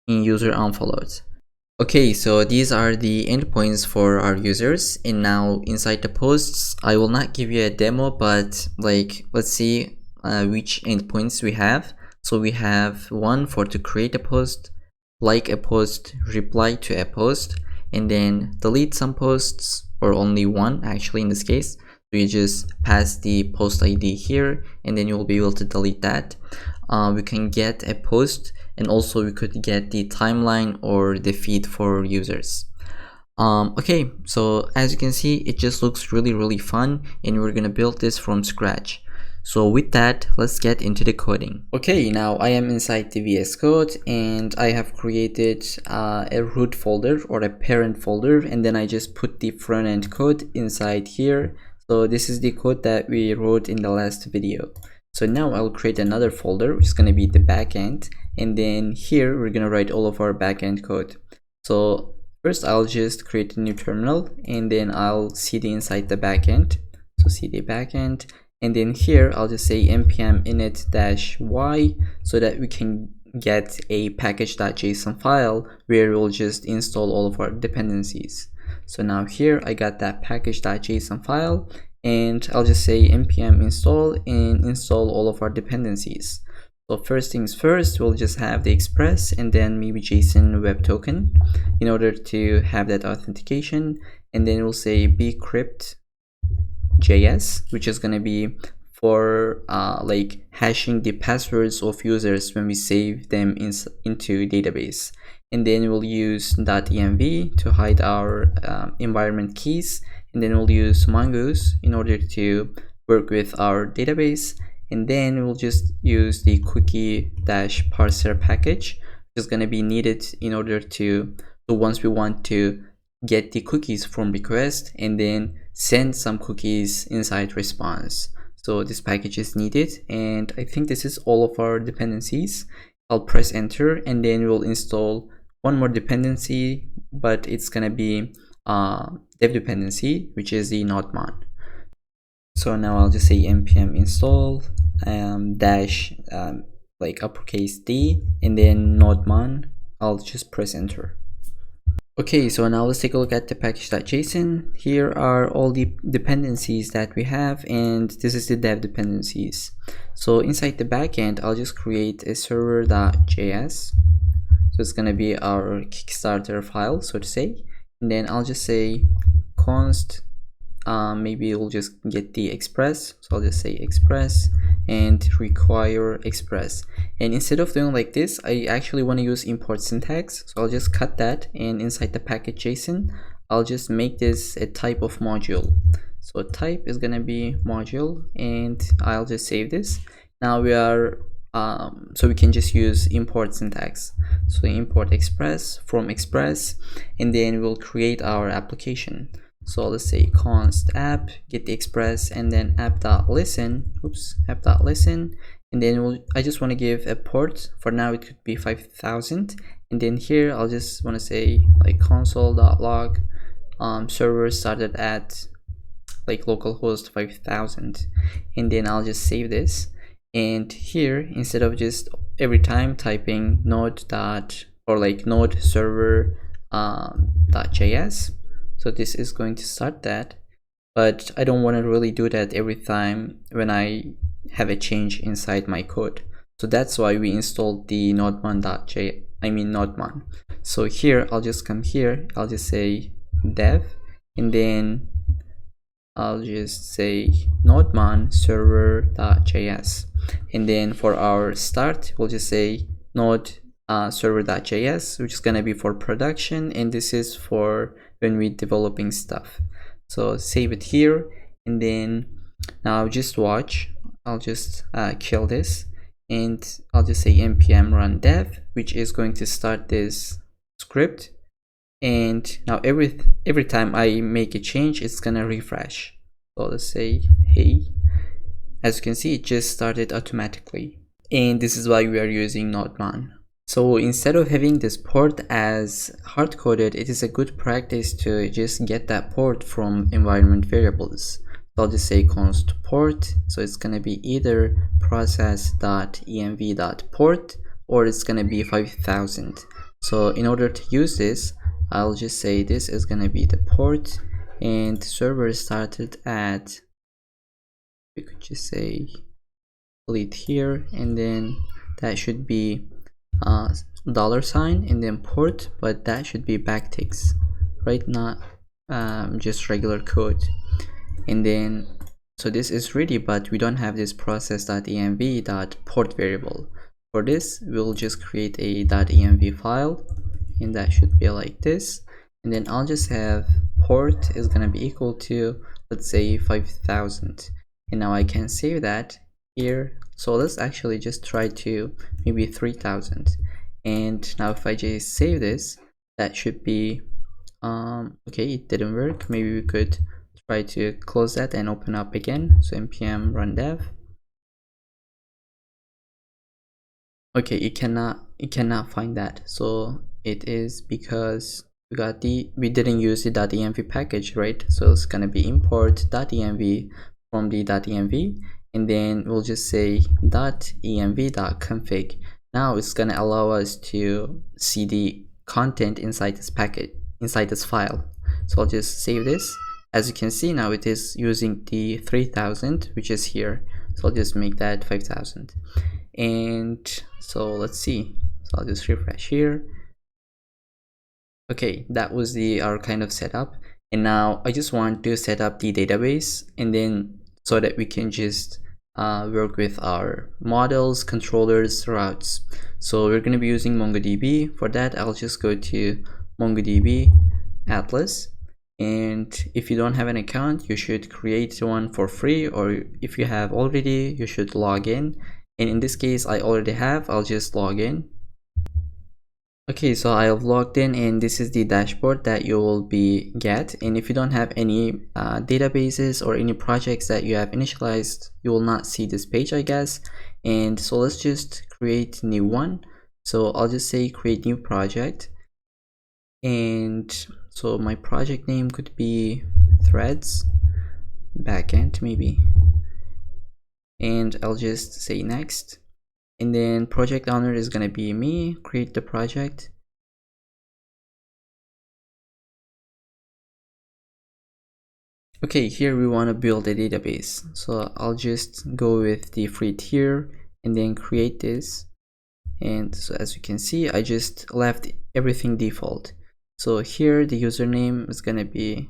in user unfollowed. Okay, so these are the endpoints for our users, and now inside the posts, I will not give you a demo, but like let's see which endpoints we have. So we have one for to create a post, like a post, reply to a post, and then delete some posts, or only one actually in this case. So you just pass the post ID here, and then you will be able to delete that. We can get a post, and also we could get the timeline or the feed for users. Okay, so as you can see, it just looks really fun, and we're gonna build this from scratch. So with that, let's get into the coding. Okay, now I am inside the VS Code, and I have created a root folder or a parent folder, and then I just put the front end code inside here. So this is the code that we wrote in the last video. So now I'll create another folder, which is going to be the backend, and then here we're going to write all of our backend code. So first I'll just create a new terminal, and then I'll cd inside the backend. So cd backend, and then here I'll just say npm init-y, so that we can get a package.json file where we'll just install all of our dependencies. So now here I got that package.json file, and I'll just say npm install and install all of our dependencies. So first things first, we'll just have the express and then maybe JSON web token in order to have that authentication, and then we'll say bcrypt JS, which is going to be for like hashing the passwords of users when we save them into database. And then we'll use .env to hide our environment keys, and then we'll use Mongoose in order to work with our database, and then we'll just use the cookie-parser package, which is going to be needed in order to, so once we want to get the cookies from request and then send some cookies inside response. So this package is needed, and I think this is all of our dependencies. I'll press enter, and then we'll install one more dependency, but it's gonna be dev dependency, which is the node.mon. So now I'll just say npm install dash like uppercase D, and then node.mon. I'll just press enter. Okay, so now let's take a look at the package.json. Here are all the dependencies that we have, and this is the dev dependencies. So inside the backend, I'll just create a server.js. So it's going to be our Kickstarter file, so to say. And then I'll just say const, maybe we'll just get the express. So I'll just say express and require express. And instead of doing like this, I actually want to use import syntax. So I'll just cut that, and inside the package.json, I'll just make this a type of module. So type is going to be module, and I'll just save this. Now we are so we can just use import syntax. So import express from express, and then we'll create our application. So let's say const app, get the express, and then app.listen, and then I just want to give a port. For now it could be 5000, and then here I'll just want to say like console.log server started at like localhost 5000, and then I'll just save this. And here, instead of just every time typing node dot or like node server .js, so this is going to start that, but I don't want to really do that every time when I have a change inside my code. So that's why we installed the nodemon. So here I'll just come here, I'll just say dev, and then I'll just say nodemon server.js, and then for our start we'll just say node server.js, which is gonna be for production, and this is for when we're developing stuff. So save it here, and then now just watch. I'll just kill this, and I'll just say npm run dev, which is going to start this script. And now every time I make a change, it's gonna refresh. So let's say hey, as you can see, it just started automatically, and this is why we are using nodemon. So instead of having this port as hard-coded, it is a good practice to just get that port from environment variables. So I'll just say const port, so it's gonna be either process.env.port or it's gonna be 5000. So in order to use this, I'll just say this is gonna be the port, and server started at, we could just say delete here, and then that should be $, and then port, but that should be backticks, right? Not just regular code. And then so this is ready, but we don't have this process.env.port variable. For this, we'll just create a .env file, and that should be like this. And then I'll just have port is gonna be equal to, let's say 5000, and now I can save that here. So let's actually just try to maybe 3000, and now if I just save this, that should be okay, it didn't work. Maybe we could try to close that and open up again. So npm run dev. Okay, it cannot find that. So it is because we didn't use the .env package, right? So it's gonna be import .env from the .env, and then we'll just say .env.config. Now it's gonna allow us to see the content inside this packet, inside this file. So I'll just save this. As you can see, now it is using the 3000, which is here. So I'll just make that 5000. And so let's see. So I'll just refresh here. Okay, that was our kind of setup. And now I just want to set up the database, and then so that we can just work with our models, controllers, routes. So we're going to be using MongoDB. For that, I'll just go to MongoDB Atlas. And if you don't have an account, you should create one for free, or if you have already, you should log in. And in this case, I already have. I'll just log in. Okay, so I have logged in, and this is the dashboard that you will get. And if you don't have any databases or any projects that you have initialized, you will not see this page, I guess. And so let's just create new one. So I'll just say create new project, and so my project name could be threads backend maybe, and I'll just say next. And then project owner is going to be me. Create the project. Okay, here we want to build a database. So I'll just go with the free tier and then create this. And so as you can see, I just left everything default. So here the username is going to be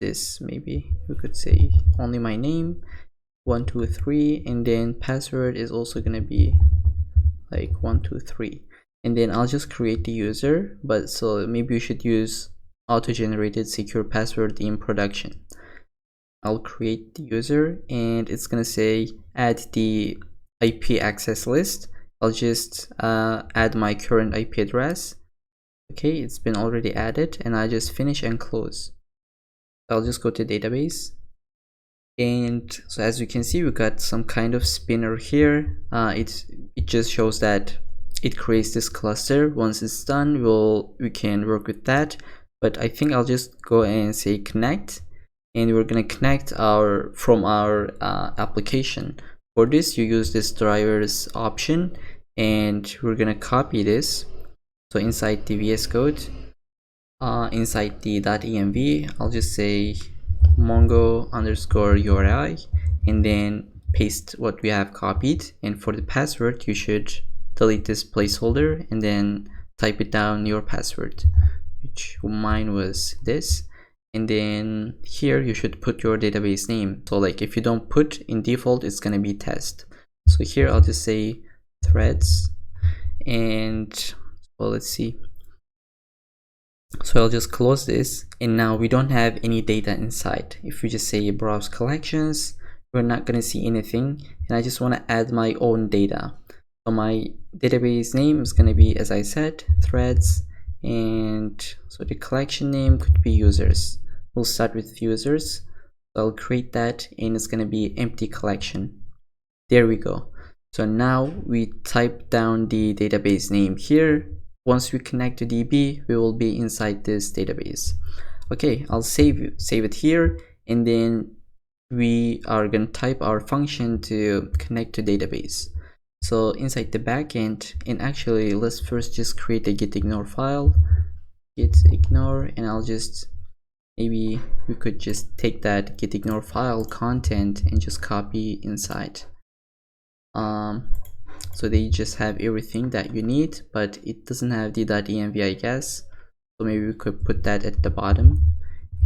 this, maybe we could say only my name, 123, and then password is also gonna be like 123, and then I'll just create the user. But so maybe you should use auto-generated secure password in production. I'll create the user, and it's gonna say add the IP access list. I'll just add my current IP address. Okay, it's been already added, and I just finish and close. I'll just go to database. And so as you can see, we got some kind of spinner here. It just shows that it creates this cluster. Once it's done, we can work with that, but I think I'll just go and say connect, and we're gonna connect from our application. For this, you use this drivers option, and we're gonna copy this. So inside the VS Code, inside the .env, I'll just say mongo underscore URI, and then paste what we have copied. And for the password, you should delete this placeholder and then type it down your password, which mine was this. And then here you should put your database name. So like if you don't put in default, it's gonna be test. So here I'll just say threads, and well, let's see. So I'll just close this, and now we don't have any data inside. If we just say browse collections, we're not going to see anything, and I just want to add my own data. So my database name is going to be, as I said, threads, and so the collection name could be users. We'll start with users. So I'll create that, and it's going to be empty collection. There we go. So now we type down the database name here. Once we connect to DB, we will be inside this database. Okay, I'll save it here, and then we are going to type our function to connect to database. So inside the backend, and actually let's first just create a gitignore file, gitignore, and I'll just, maybe we could just take that gitignore file content and just copy inside. So they just have everything that you need, but it doesn't have the .env, I guess. So maybe we could put that at the bottom.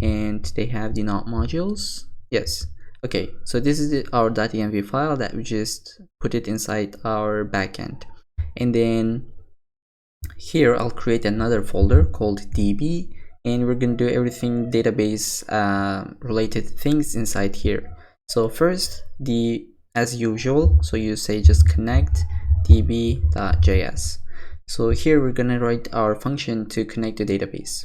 And they have the not modules. Yes. Okay, so this is our .env file that we just put it inside our backend. And then here I'll create another folder called db, and we're gonna do everything database related things inside here. So first, as usual, so you say just connect db.js. So here we're gonna write our function to connect to database.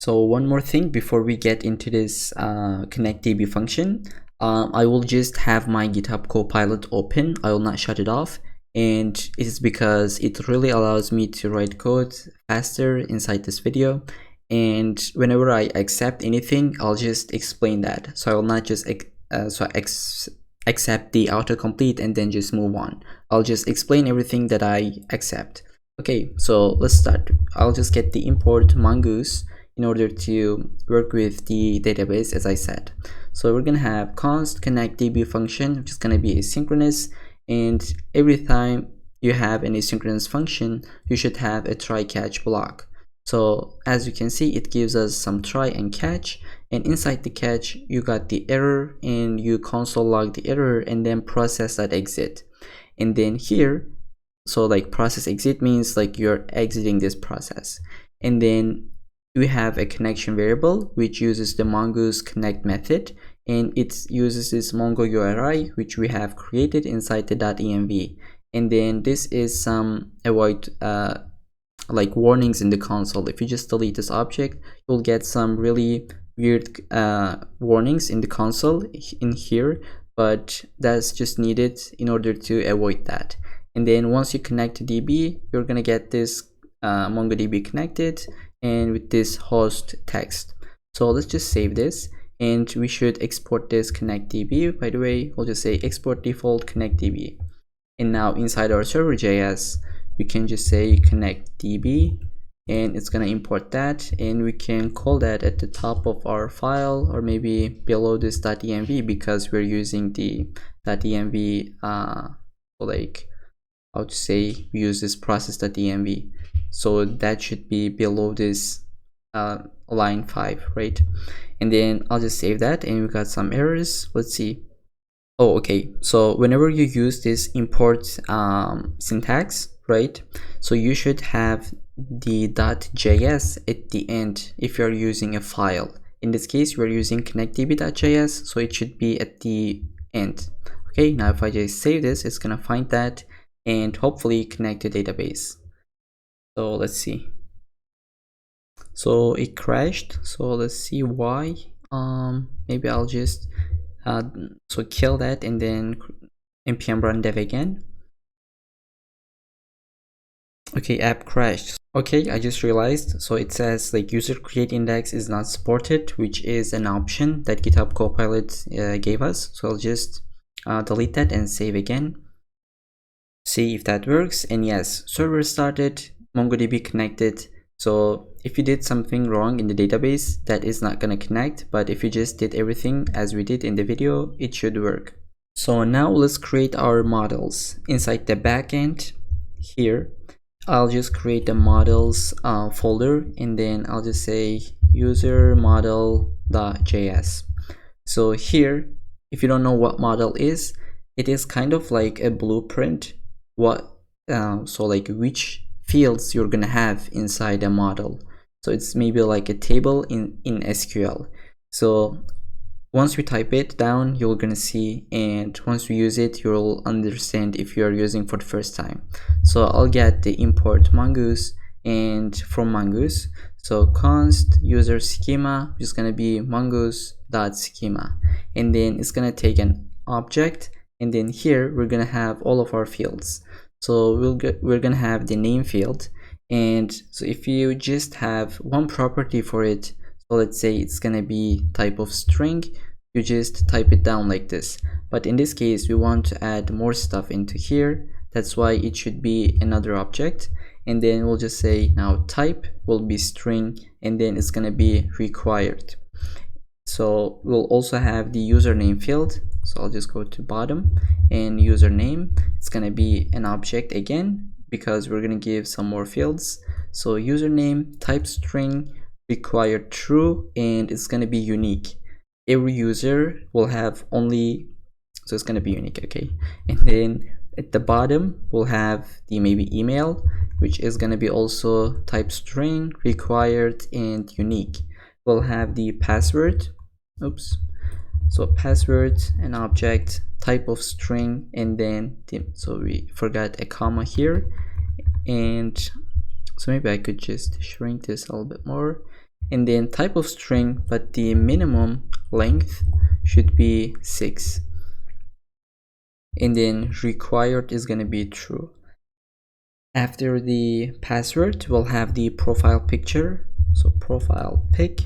So one more thing before we get into this connect db function, I will just have my GitHub Copilot open. I will not shut it off, and it is because it really allows me to write code faster inside this video. And whenever I accept anything, I'll just explain that. So I will not just accept the autocomplete and then just move on. I'll just explain everything that I accept. Okay, so let's start. I'll just get the import mongoose in order to work with the database, as I said. So we're gonna have const connect db function, which is gonna be asynchronous, and every time you have an asynchronous function, you should have a try catch block. So as you can see, it gives us some try and catch, and inside the catch you got the error, and you console log the error and then process that exit. And then here, so like process exit means like you're exiting this process. And then we have a connection variable which uses the mongoose connect method, and it uses this mongo URI which we have created inside the .env. And then this is some avoid like warnings in the console. If you just delete this object, you'll get some really weird warnings in the console in here, but that's just needed in order to avoid that. And then once you connect to DB, you're gonna get this MongoDB connected and with this host text. So let's just save this, and we should export this connect DB. By the way, we'll just say export default connect DB. And now inside our server.js, we can just say connect db, and it's gonna import that, and we can call that at the top of our file or maybe below this .env, because we're using the .env like how to say, we use this process.env, so that should be below this line 5, right? And then I'll just save that, and we got some errors. Let's see. Oh, okay, so whenever you use this import syntax, right, so you should have the .js at the end if you're using a file. In this case, we're using connectdb.js, so it should be at the end. Okay, now if I just save this, it's gonna find that and hopefully connect to database. So let's see. So it crashed, so let's see why. Maybe I'll just so kill that and then npm run dev again. Okay, app crashed. Okay, I just realized. So it says like user create index is not supported, which is an option that GitHub Copilot gave us. So I'll just delete that and save again. See if that works. And yes, server started, MongoDB connected. So if you did something wrong in the database, that is not gonna connect. But if you just did everything as we did in the video, it should work. So now let's create our models. Inside the backend here, I'll just create the models folder, and then I'll just say user model.js. So here, if you don't know what model is, it is kind of like a blueprint. So like which fields you're gonna have inside a model. So it's maybe like a table in SQL. So once we type it down, you're gonna see, and once we use it, you'll understand if you are using for the first time. So I'll get the import mongoose, and from mongoose, so const user schema is gonna be mongoose.schema, and then it's gonna take an object, and then here we're gonna have all of our fields. So we're gonna have the name field, and so if you just have one property for it, so let's say it's gonna be type of string, you just type it down like this. But in this case, we want to add more stuff into here. That's why it should be another object. And then we'll just say now type will be string, and then it's gonna be required. So we'll also have the username field. So I'll just go to bottom, and username, it's gonna be an object again, because we're gonna give some more fields. So username, type string, required true, and it's gonna be unique. Every user will have only, so it's gonna be unique. Okay, and then at the bottom we'll have the maybe email, which is gonna be also type string, required, and unique. We'll have the password, so password, an object, type of string, and then so we forgot a comma here, and so maybe I could just shrink this a little bit more, and then type of string, but the minimum length should be 6, and then required is going to be true. After the password, we'll have the profile picture, so profile pic,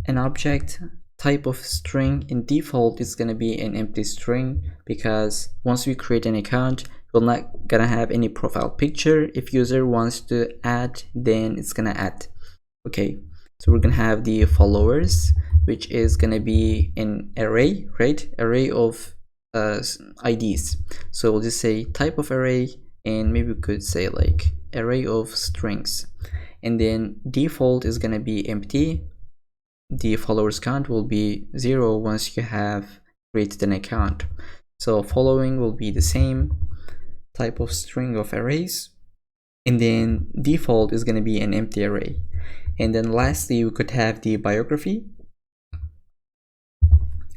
an object, type of string. In default it's going to be an empty string, because once we create an account, we're not gonna have any profile picture. If user wants to add, then it's gonna add. Okay, so we're gonna have the followers, which is gonna be an array, right? Array of IDs. So we'll just say type of array, and maybe we could say like array of strings, and then default is gonna be empty. The followers count will be 0 once you have created an account. So following will be the same, type of string of arrays, and then default is going to be an empty array. And then lastly, we could have the biography.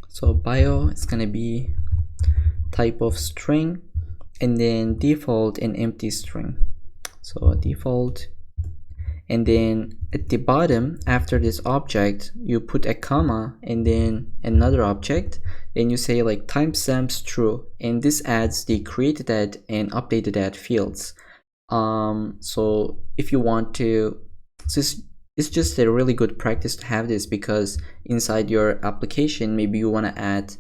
So bio is going to be type of string, and then default an empty string. So default, and then at the bottom after this object you put a comma and then another object, and you say like timestamps true, and this adds the created at and updated at fields. So if you want to, it's just a really good practice to have this, because inside your application maybe you want to add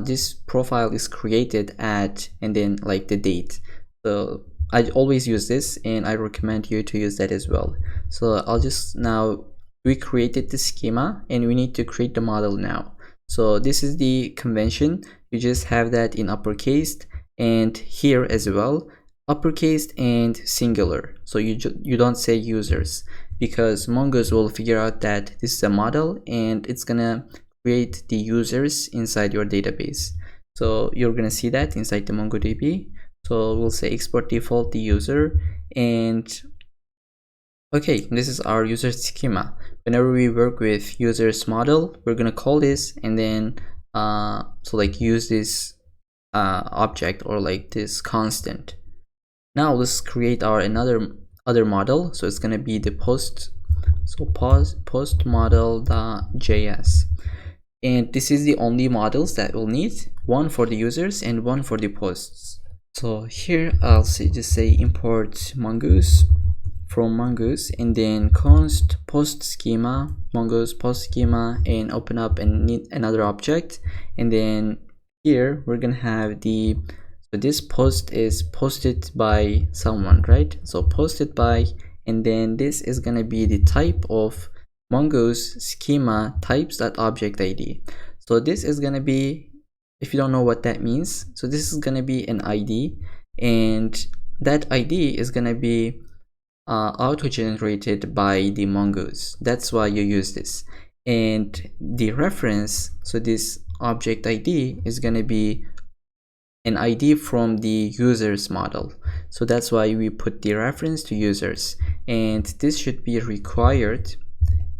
this profile is created at, and then like the date. So I always use this, and I recommend you to use that as well. So I'll just, now we created the schema and we need to create the model now. So this is the convention. You just have that in uppercase, and here as well uppercase and singular. So you don't say users, because Mongoose will figure out that this is a model and it's gonna create the users inside your database. So you're gonna see that inside the MongoDB. So we'll say export default the user, and okay, this is our user schema. Whenever we work with users model, we're gonna call this, and then so like use this object or like this constant. Now let's create our other model. So it's gonna be the post, so post model.js, and this is the only models that we'll need, one for the users and one for the posts. So here I'll just say import mongoose from mongoose, and then const post schema mongoose post schema, and open up another object. And then here we're gonna have so this post is posted by someone, right? So posted by, and then this is gonna be the type of mongoose schema types.object id. So this is gonna be, if you don't know what that means, so this is gonna be an ID, and that ID is gonna be auto-generated by the mongoose. That's why you use this. And the reference, so this object ID is gonna be an ID from the users model. So that's why we put the reference to users, and this should be required.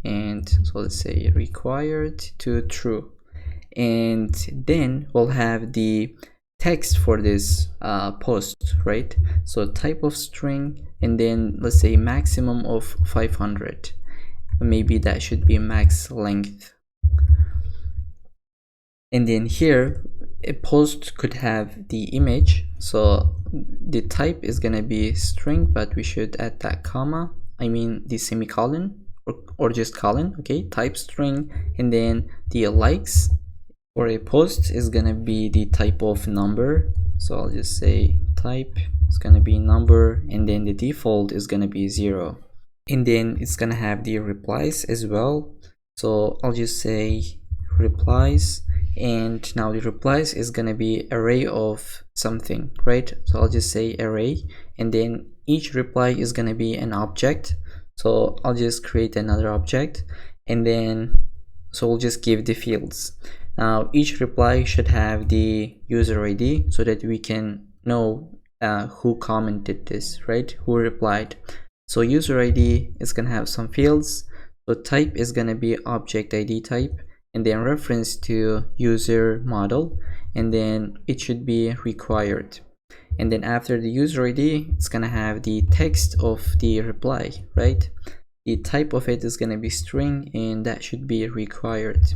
And so let's say required to true, and then we'll have the text for this post, right? So type of string, and then let's say maximum of 500, maybe that should be max length. And then here a post could have the image, so the type is gonna be string, but we should add that comma, I mean the semicolon, or just colon. Okay, type string, and then the likes for a post is gonna be the type of number, so I'll just say type is gonna be number, and then the default is gonna be 0. And then it's gonna have the replies as well, so I'll just say replies, and now the replies is gonna be array of something, right? So I'll just say array, and then each reply is gonna be an object, so I'll just create another object, and then so we'll just give the fields. Now each reply should have the user ID, so that we can know who commented this, right? Who replied. So user ID is gonna have some fields, so type is gonna be object ID type, and then reference to user model, and then it should be required. And then after the user ID, it's gonna have the text of the reply, right? The type of it is gonna be string, and that should be required.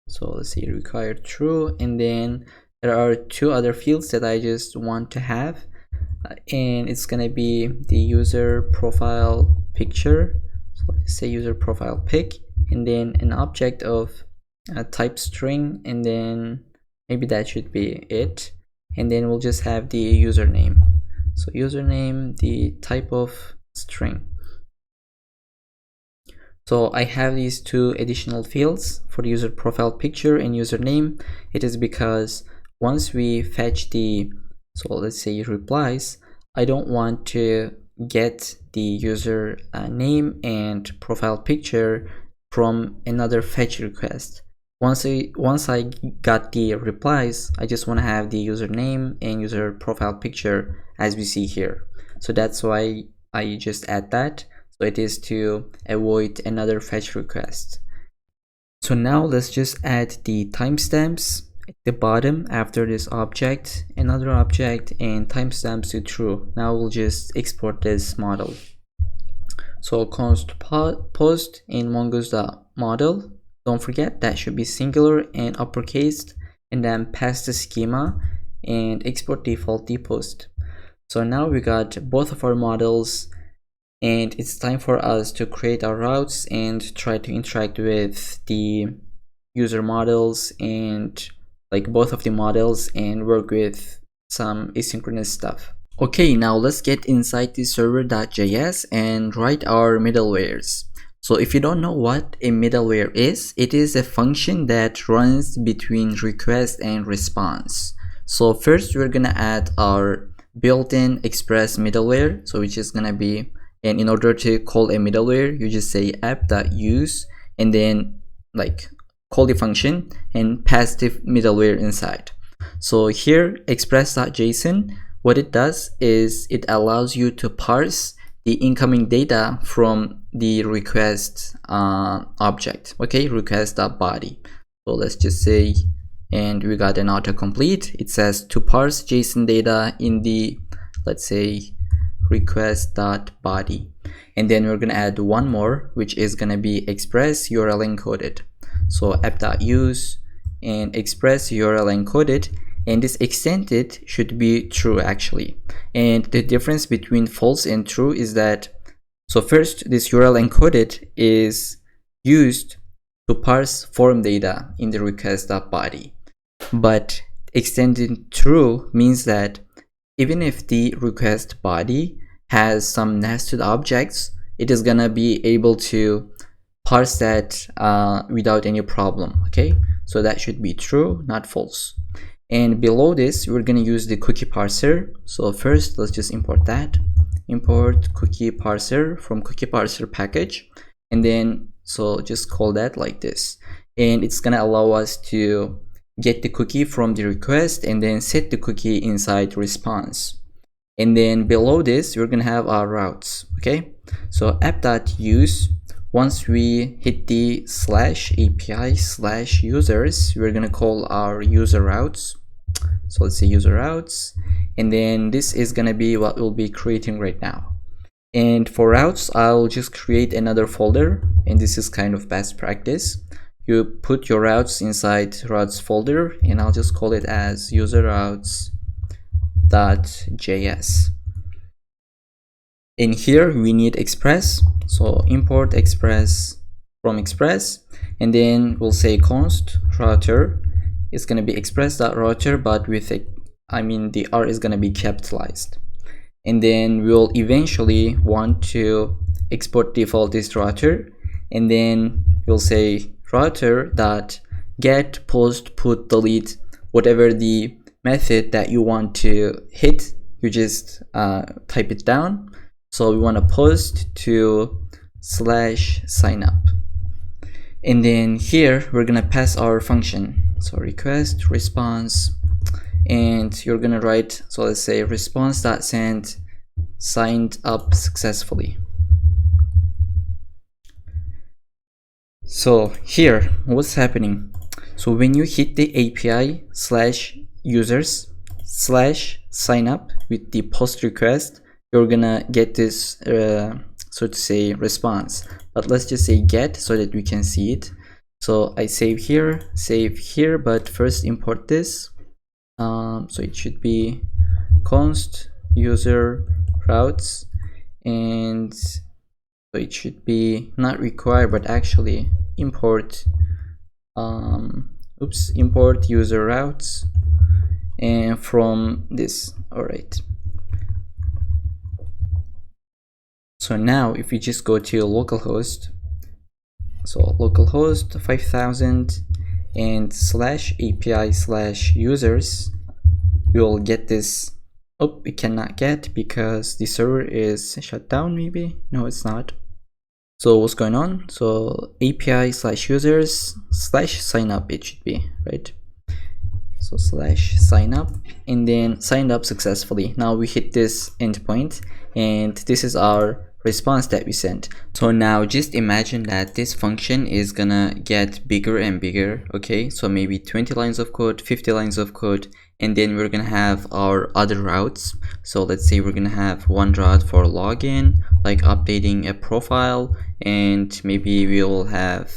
So let's say required true, and then there are two other fields that I just want to have, and it's gonna be the user profile picture, so let's say user profile pic, and then an object of type string, and then maybe that should be it. And then we'll just have the username, so username, the type of string. So I have these two additional fields for the user profile picture and username. It is because once we fetch the, so let's say replies, I don't want to get the user name and profile picture from another fetch request. Once I got the replies, I just want to have the username and user profile picture as we see here. So that's why I just add that. So it is to avoid another fetch request. So now let's just add the timestamps at the bottom after this object, another object, and timestamps to true. Now we'll just export this model. So const post in mongoose.model. Don't forget that should be singular and uppercase, and then pass the schema and export default post. So now we got both of our models, and it's time for us to create our routes and try to interact with the user models and like both of the models and work with some asynchronous stuff. Okay, now let's get inside the server.js and write our middlewares. So if you don't know what a middleware is, it is a function that runs between request and response. So first we're gonna add our built-in express middleware, so which is gonna be, and in order to call a middleware, you just say app.use and then like call the function and pass the middleware inside. So here express.json, what it does is it allows you to parse the incoming data from the request object. Okay, request.body. So let's just say, and we got an autocomplete. It says to parse JSON data in the, let's say, request.body. And then we're gonna add one more, which is gonna be express URL encoded. So app.use and express URL encoded, and this extended should be true actually. And the difference between false and true is that, so first, this URL encoded is used to parse form data in the request.body, but extended true means that even if the request body has some nested objects, it is gonna be able to parse that without any problem. Okay, so that should be true, not false. And below this, we're gonna use the cookie parser. So first, let's just import that. Import cookie parser from cookie parser package, and then so just call that like this, and it's gonna allow us to get the cookie from the request and then set the cookie inside response. And then below this, we're gonna have our routes. Okay, so app.use, once we hit the /API/users, we're gonna call our user routes. So let's say user routes, and then this is gonna be what we'll be creating right now. And for routes, I'll just create another folder, and this is kind of best practice. You put your routes inside routes folder, and I'll just call it as user routes.js. In here we need express, so import express from express, and then we'll say const router. It's going to be express.router, but with the R is going to be capitalized. And then we'll eventually want to export default this router, and then we'll say router.get post put delete, whatever the method that you want to hit, you just type it down. So we want to post to /signup, and then here we're gonna pass our function, so request response, and you're gonna write, so let's say response.send signed up successfully. So here, what's happening? So when you hit the API/users/signup with the post request, you're gonna get this so to say response. But let's just say get so that we can see it. So I save here, but first import this. So it should be const user routes, and so it should be not required, but actually import import user routes, and from this. All right, so now if we just go to localhost, so localhost 5000 and /API/users, we'll get this. Oh, we cannot get because the server is shut down. Maybe no, it's not. So what's going on? So API/users/signup, it should be right. So /signup, and then signed up successfully. Now we hit this endpoint, and this is our response that we sent. So now just imagine that this function is gonna get bigger and bigger. Okay, so maybe 20 lines of code, 50 lines of code, and then we're gonna have our other routes. So let's say we're gonna have one route for login, like updating a profile, and maybe we'll have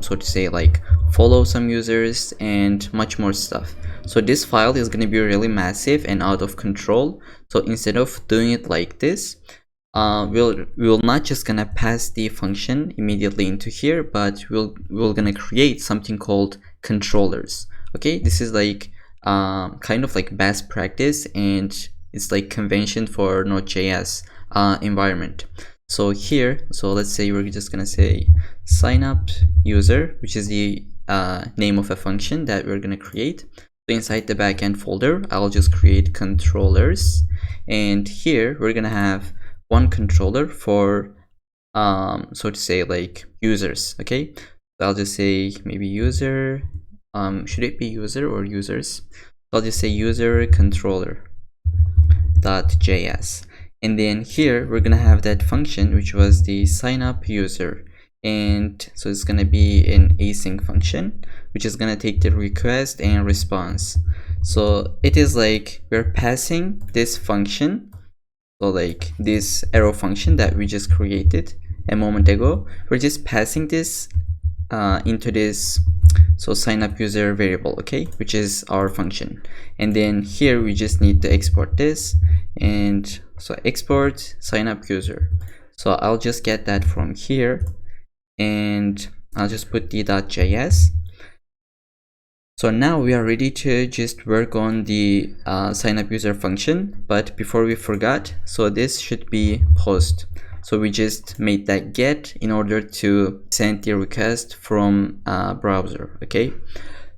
so to say like follow some users and much more stuff. So this file is going to be really massive and out of control. So instead of doing it like this, we'll not just gonna pass the function immediately into here, but we're gonna create something called controllers. Okay, this is like kind of like best practice, and it's like convention for Node.js environment. So here, so let's say we're just gonna say sign up user, which is the name of a function that we're gonna create. So inside the backend folder, I'll just create controllers, and here we're gonna have one controller for so to say like users. Okay, so I'll just say maybe user, should it be user or users? So I'll just say user controller.js, and then here we're gonna have that function which was the sign up user, and so it's gonna be an async function which is gonna take the request and response. So it is like we're passing this function, so like this arrow function that we just created a moment ago, we're just passing this into this so sign up user variable, okay, which is our function. And then here we just need to export this, and so export sign up user. So I'll just get that from here, and I'll just put the .js. So now we are ready to just work on the sign up user function. But before we forgot, so this should be post. So we just made that get in order to send the request from browser, okay?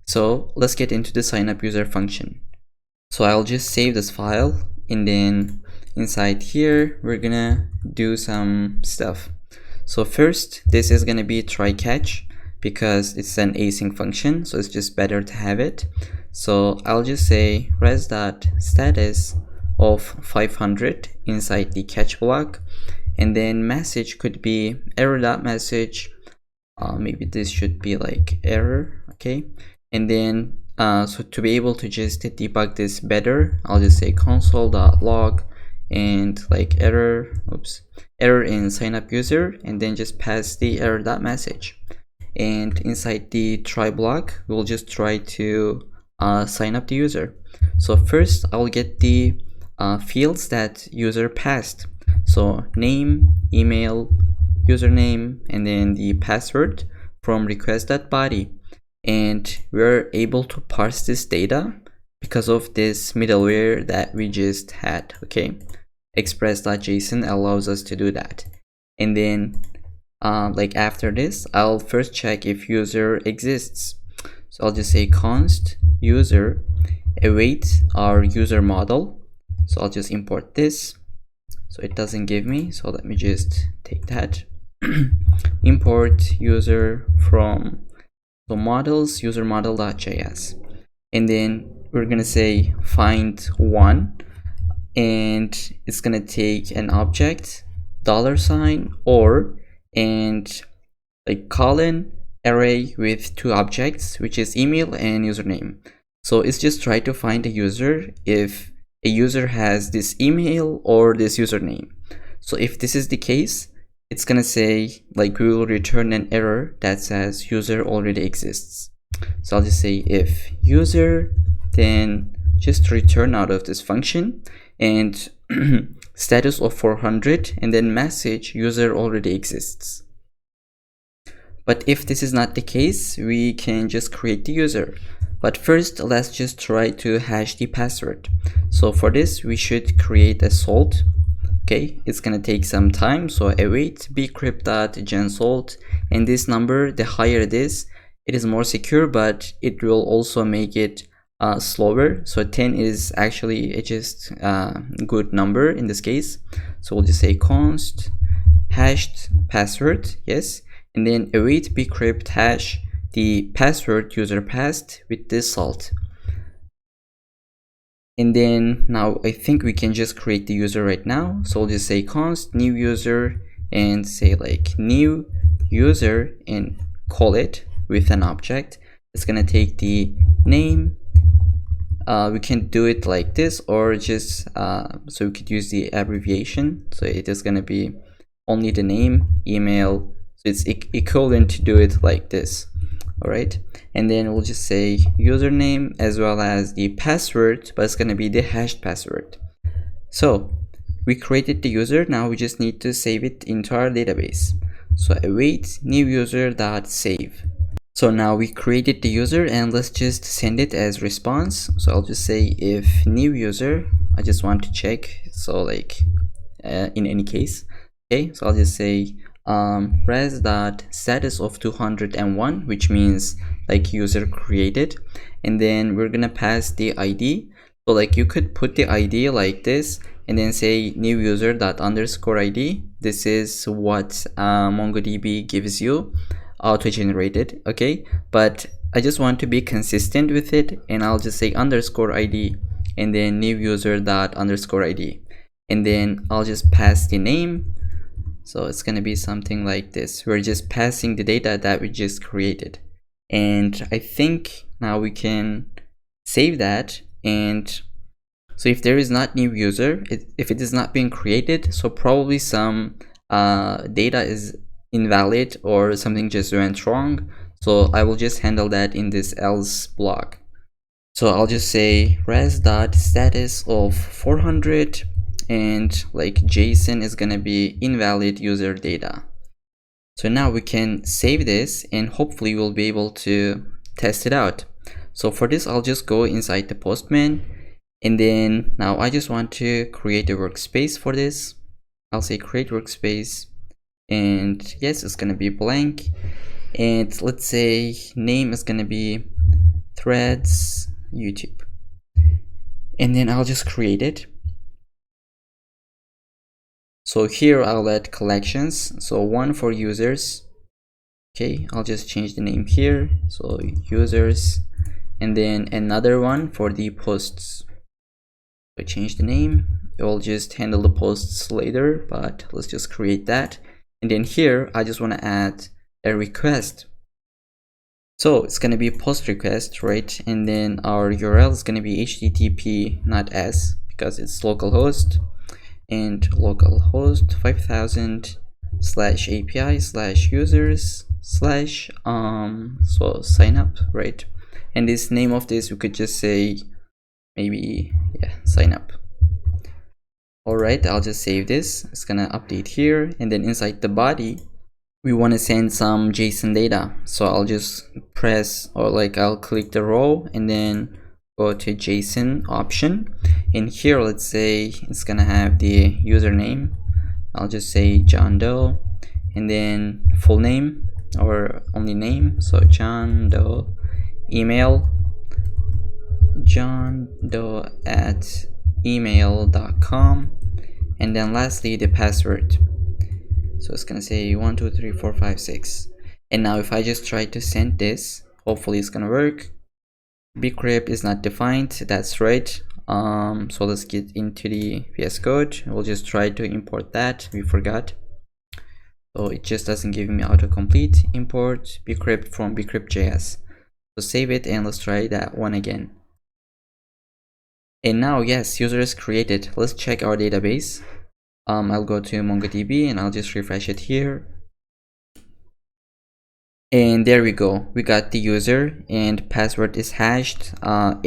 So let's get into the sign up user function. So I'll just save this file, and then inside here we're gonna do some stuff. So first, this is gonna be try catch because it's an async function, so it's just better to have it. So I'll just say res.status of 500 inside the catch block, and then message could be error.message. Maybe this should be like error, okay? And then so to be able to just debug this better, I'll just say console.log and like error in sign up user, and then just pass the error.message. And inside the try block, we'll just try to sign up the user. So first I'll get the fields that user passed. So name, email, username, and then the password from request.body. And we're able to parse this data because of this middleware that we just had, okay? Express.json allows us to do that. And then like after this, I'll first check if user exists. So I'll just say const user await our user model. So I'll just import this. So it doesn't give me, so let me just take that. Import user from the models, user model.js. And then we're gonna say find one, and it's gonna take an object, $, or, and like colon array with two objects, which is email and username. So it's just try to find a user if a user has this email or this username. So if this is the case, it's gonna say like we will return an error that says user already exists. So I'll just say if user, then just return out of this function, and status of 400, and then message user already exists. But if this is not the case, we can just create the user. But first, let's just try to hash the password. So for this, we should create a salt. Okay, it's gonna take some time. So await bcrypt.gensalt, and this number, the higher it is more secure, but it will also make it slower. So 10 is actually just a good number in this case. So we'll just say const hashed password, yes, and then await bcrypt hash the password user passed with this salt. And then now I think we can just create the user right now. So we'll just say const new user and say like new user and call it with an object. It's gonna take the name. We can do it like this, or just so we could use the abbreviation. So it is gonna be only the name, email. So it's equivalent to do it like this. All right, and then we'll just say username as well as the password, but it's gonna be the hashed password. So we created the user. Now we just need to save it into our database. So await new user.save. So now we created the user, and let's just send it as response. So I'll just say if new user, I just want to check, so like in any case, okay, so I'll just say res.status of 201, which means like user created, and then we're gonna pass the ID. So like you could put the ID like this and then say new user._ID. This is what MongoDB gives you auto-generated, okay, but I just want to be consistent with it, and I'll just say _ID and then new user._ID, and then I'll just pass the name. So it's gonna be something like this. We're just passing the data that we just created, and I think now we can save that. And so if there is not new user, if it is not being created, so probably some data is invalid or something just went wrong. So I will just handle that in this else block. So I'll just say res.status of 400 and like JSON is gonna be invalid user data. So now we can save this and hopefully we'll be able to test it out. So for this, I'll just go inside the Postman, and then now I just want to create a workspace for this. I'll say create workspace, and yes, it's gonna be blank. And let's say name is gonna be threads YouTube. And then I'll just create it. So here I'll add collections. So one for users. Okay, I'll just change the name here. So users, and then another one for the posts. I change the name. I'll just handle the posts later, but let's just create that. And then here I just want to add a request. So it's going to be post request, right? And then our URL is going to be http, not s, because it's localhost, and localhost 5000 /API /users so sign up, right? And this name of this, we could just say maybe, yeah, sign up. All right, I'll just save this. It's gonna update here, and then inside the body, we want to send some JSON data. So I'll just press, or like I'll click the row and then go to JSON option. And here, let's say it's gonna have the username. I'll just say John Doe, and then full name or only name. So John Doe, email johndoe@email.com, and then lastly the password. So it's gonna say 123456. And now if I just try to send this, hopefully it's gonna work. bcrypt is not defined, that's right. So let's get into the VS Code. We'll just try to import that, we forgot. So it just doesn't give me autocomplete. Import bcrypt from bcrypt.js. So save it and let's try that one again. And now, yes, user is created. Let's check our database. I'll go to MongoDB and I'll just refresh it here. And there we go. We got the user and password is hashed. So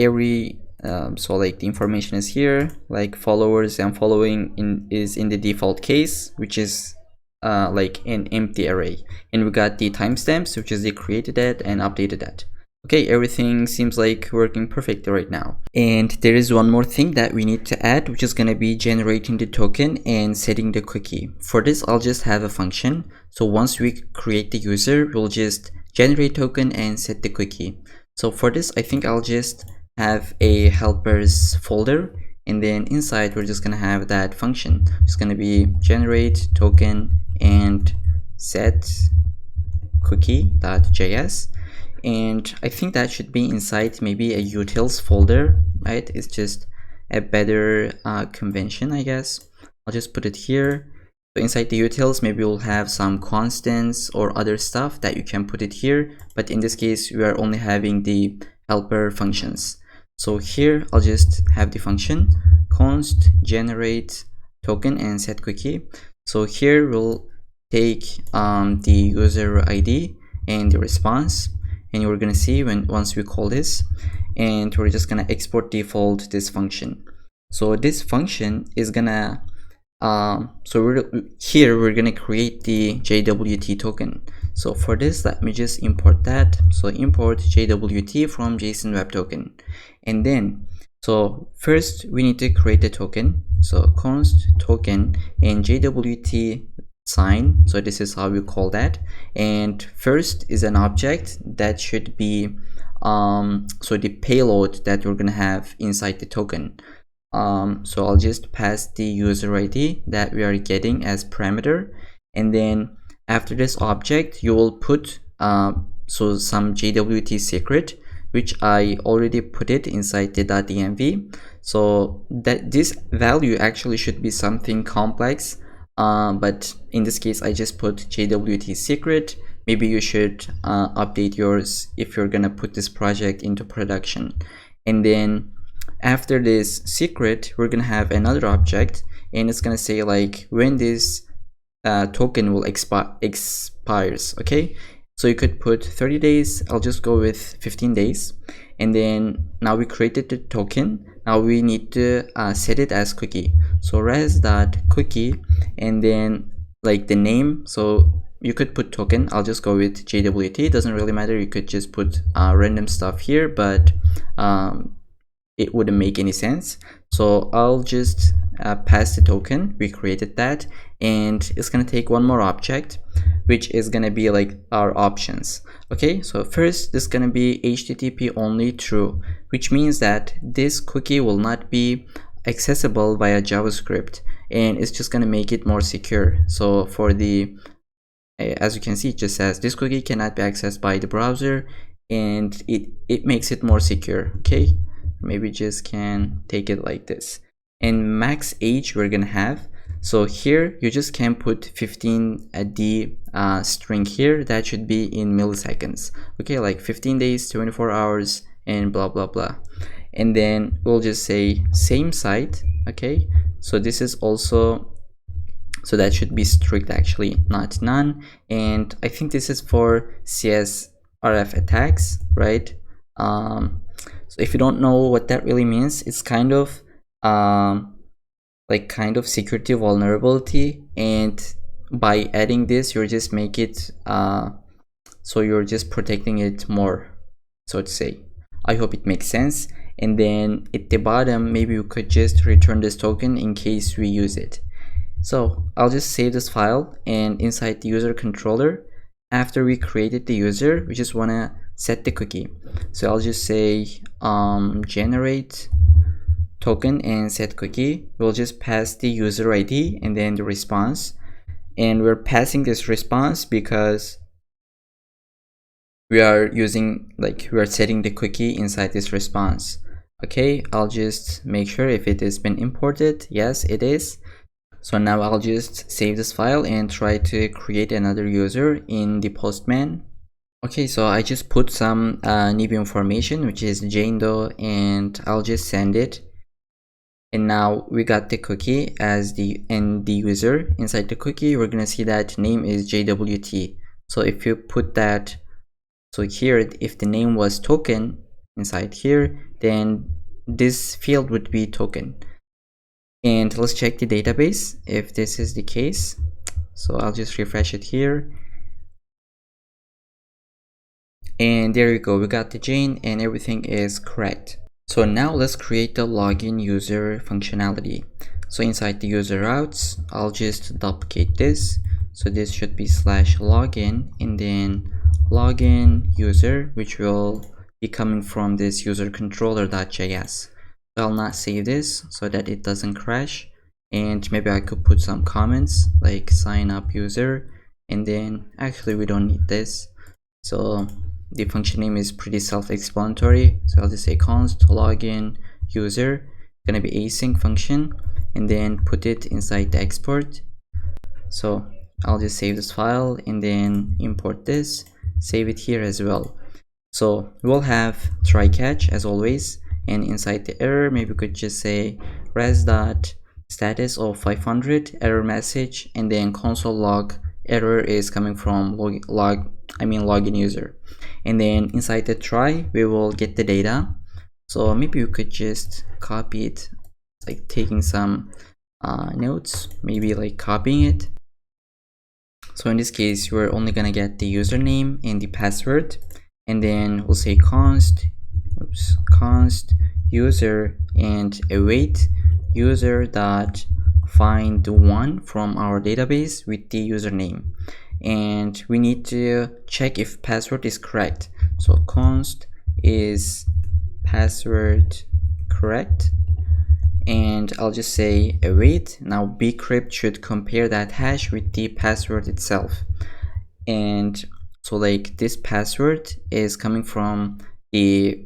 like the information is here, like followers and following is in the default case, which is like an empty array. And we got the timestamps, which is they created that and updated that. Okay, everything seems like working perfectly right now. And there is one more thing that we need to add, which is going to be generating the token and setting the cookie. For this, I'll just have a function. So once we create the user, we'll just generate token and set the cookie. So for this, I think I'll just have a helpers folder, and then inside we're just going to have that function. It's going to be generate token and set cookie.js. And I think that should be inside maybe a utils folder, right? It's just a better convention, I guess. I'll just put it here. So inside the utils, maybe we'll have some constants or other stuff that you can put it here. But in this case, we are only having the helper functions. So here, I'll just have the function const generate token and set cookie. So here we'll take the user ID and the response. And we're gonna see once we call this, and we're just gonna export default this function. So this function is gonna we're gonna create the JWT token. So for this, let me just import that. So import JWT from JSON Web Token, and then so first we need to create a token. So const token and JWT sign. So this is how we call that. And first is an object that should be so the payload that we're gonna have inside the token. So I'll just pass the user ID that we are getting as parameter, and then after this object you will put so some JWT secret, which I already put it inside the .env. So that this value actually should be something complex. But in this case, I just put JWT secret. Maybe you should update yours if you're gonna put this project into production. And then after this secret, we're gonna have another object, and it's gonna say like when this token will expires. Okay, So you could put 30 days. I'll just go with 15 days. And then now we created the token. Now we need to set it as cookie. So res.cookie, and then like the name. So you could put token. I'll just go with JWT. It doesn't really matter. You could just put random stuff here, but it wouldn't make any sense. So I'll just pass the token. We created that, and it's gonna take one more object, which is gonna be like our options. Okay, so first this is gonna be HTTP only true, which means that this cookie will not be accessible via JavaScript, and it's just gonna make it more secure. So for the as you can see, it just says this cookie cannot be accessed by the browser, and it makes it more secure. Okay, maybe just can take it like this. And max age we're gonna have, so here you just can put 15 at the string here. That should be in milliseconds. Okay, like 15 days, 24 hours, and blah blah blah. And then we'll just say same site. Okay, so this is also, so that should be strict actually, not none. And I think this is for CSRF attacks, right? So if you don't know what that really means, it's kind of like kind of security vulnerability, and by adding this you're just make it so you're just protecting it more, so to say. I hope it makes sense. And then at the bottom, maybe you could just return this token in case we use it. So I'll just save this file, and inside the user controller, after we created the user, we just want to set the cookie. So I'll just say generate token and set cookie. We'll just pass the user ID and then the response, and we're passing this response because we are using, like, we are setting the cookie inside this response. Okay, I'll just make sure if it has been imported. Yes, it is. So now I'll just save this file and try to create another user in the Postman. Okay, so I just put some new information, which is Jane Doe, and I'll just send it. And now we got the cookie as the user. Inside the cookie, we're gonna see that name is JWT. So if you put that, so here, if the name was token inside here, then this field would be token. And let's check the database if this is the case. So I'll just refresh it here, and there you go, we got the Jane and everything is correct. So now let's create the login user functionality. So inside the user routes, I'll just duplicate this. So this should be /login, and then login user, which will be coming from this user controller.js. I'll not save this so that it doesn't crash, and maybe I could put some comments like sign up user, and then actually we don't need this. So the function name is pretty self-explanatory, so I'll just say const login user, gonna be async function, and then put it inside the export. So I'll just save this file and then import this, save it here as well. So we'll have try catch as always, and inside the error, maybe we could just say res.status of 500 error message, and then console log error is coming from login user. And then inside the try, we will get the data. So maybe you could just copy it, like taking some notes, maybe like copying it. So in this case, we're only gonna get the username and the password, and then we'll say const user and await user dot find one from our database with the username, and we need to check if password is correct. So const is password correct, and I'll just say await. Now bcrypt should compare that hash with the password itself, and so like this password is coming from the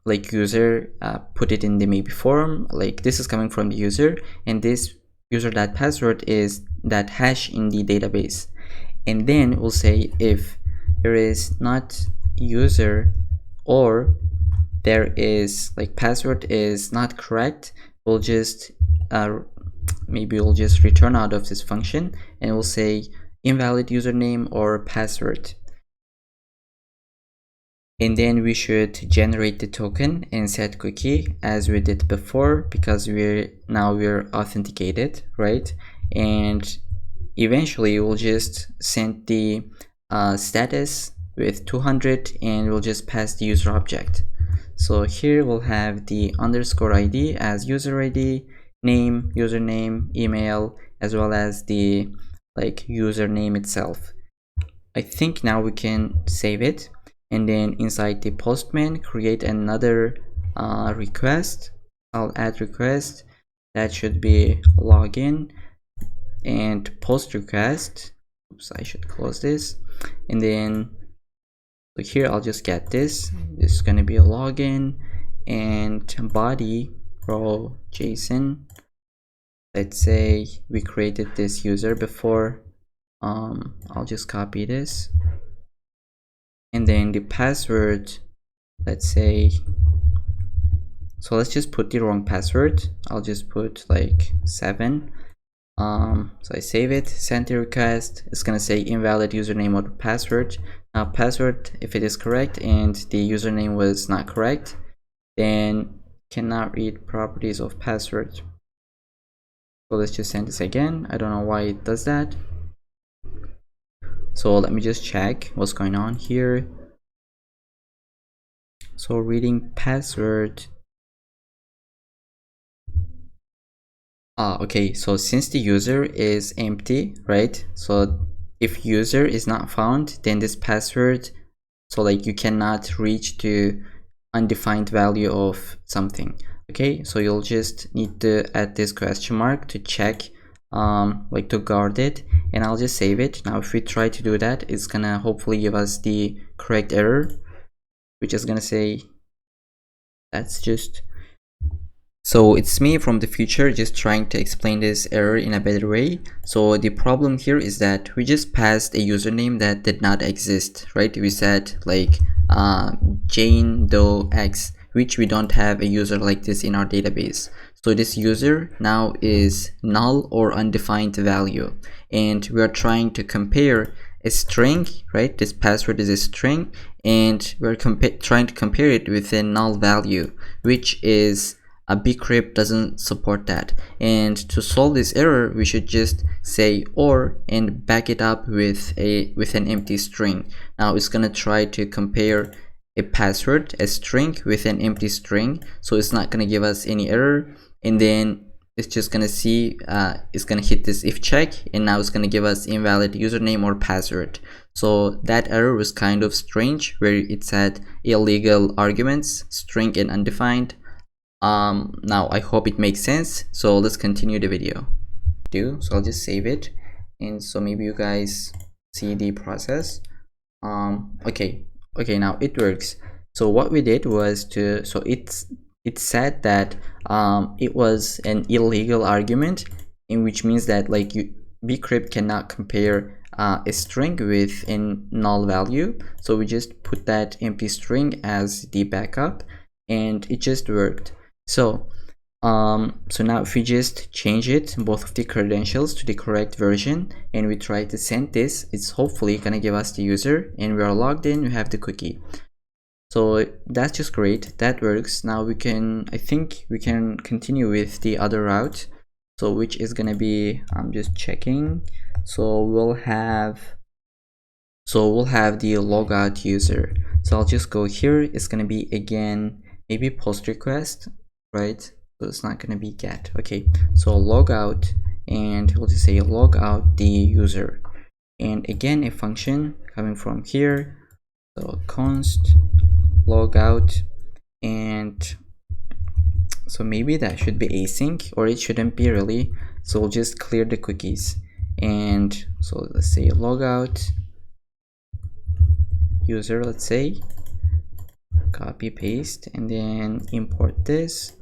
like user put it in the maybe form, like this is coming from the user, and this user.password is that hash in the database. And then we'll say if there is not user, or there is like password is not correct, we'll just maybe we'll just return out of this function, and we'll say invalid username or password. And then we should generate the token and set cookie as we did before, because we're authenticated, right? And eventually we'll just send the status with 200 and we'll just pass the user object. So here we'll have the underscore ID as user ID, name, username, email, as well as the username itself. I think now we can save it, and then inside the postman create another request. I'll add request that should be login and post request. Oops, I should close this. And then here I'll just get this. This is going to be a login and body row JSON. Let's say we created this user before. I'll just copy this, and then the password, let's say, so let's just put the wrong password. I'll just put like 7. So I save it, send the request. It's gonna say invalid username or password. Now password, if it is correct and the username was not correct, then cannot read properties of password. So let's just send this again. I don't know why it does that. So let me just check what's going on here. So reading password. Okay, so since the user is empty, right? So if user is not found, then this password, so like you cannot reach the undefined value of something. Okay, so you'll just need to add this question mark to check, like to guard it, and I'll just save it. Now if we try to do that, it's gonna hopefully give us the correct error, which is gonna say that's just. So it's me from the future just trying to explain this error in a better way. So the problem here is that we just passed a username that did not exist, right? We said like Jane Doe X, which we don't have a user like this in our database. So this user now is null or undefined value, and we are trying to compare a string, right? This password is a string, and we're trying to compare it with a null value, which is a bcrypt doesn't support that. And to solve this error, we should just say or and back it up with an empty string. Now it's gonna try to compare a password, a string, with an empty string, so it's not gonna give us any error. And then it's just gonna see, it's gonna hit this if check, and now it's gonna give us invalid username or password. So that error was kind of strange, where it said illegal arguments, string and undefined. Now I hope it makes sense, so let's continue the video. So I'll just save it, and so maybe you guys see the process. Okay, now it works. So what we did was it said that it was an illegal argument, in which means that like bcrypt cannot compare a string with a null value. So we just put that empty string as the backup, and it just worked. So now if we just change it, both of the credentials, to the correct version, and we try to send this, it's hopefully gonna give us the user, and we are logged in, we have the cookie. So that's just great, that works. Now I think we can continue with the other route, so which is gonna be, I'm just checking, so we'll have the logout user. So I'll just go here, it's gonna be again maybe post request, right? So it's not gonna be get. Okay, so logout, and we'll just say logout the user, and again a function coming from here, so const logout, and so maybe that should be async, or it shouldn't be really. So we'll just clear the cookies, and so let's say logout user, let's say, copy paste, and then import this.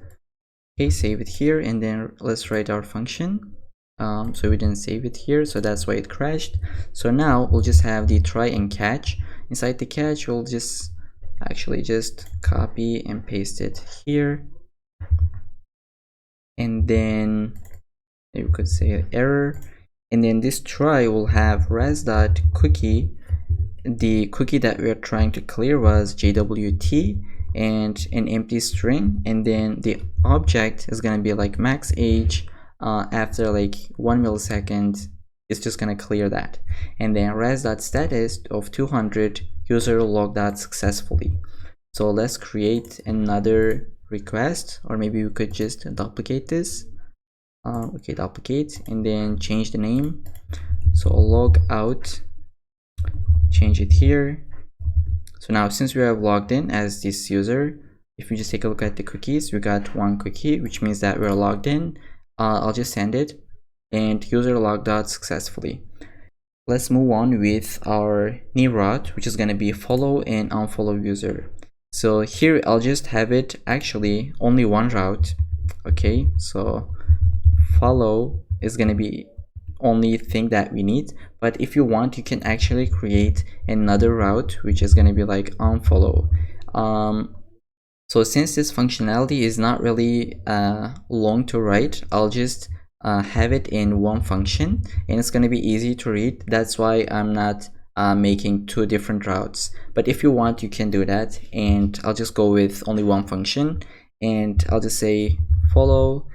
Okay, save it here, and then let's write our function. So we didn't save it here, so that's why it crashed. So now we'll just have the try and catch. Inside the catch, we'll just actually just copy and paste it here, and then you could say error, and then this try will have res.cookie, the cookie that we're trying to clear was JWT and an empty string, and then the object is going to be like max age. After like 1 millisecond, it's just going to clear that, and then res.status of 200 user logged out successfully. So let's create another request, or maybe we could just duplicate this. Okay, duplicate and then change the name. So log out, change it here. So now since we have logged in as this user, if we just take a look at the cookies, we got one cookie, which means that we're logged in. I'll just send it, and user logged out successfully. Let's move on with our new route, which is going to be follow and unfollow user. So here I'll just have it actually only one route. Okay, so follow is going to be only thing that we need, but if you want, you can actually create another route, which is going to be like unfollow. So since this functionality is not really long to write, I'll just have it in one function, and it's going to be easy to read. That's why I'm not making two different routes, but if you want, you can do that, and I'll just go with only one function, and I'll just say follow,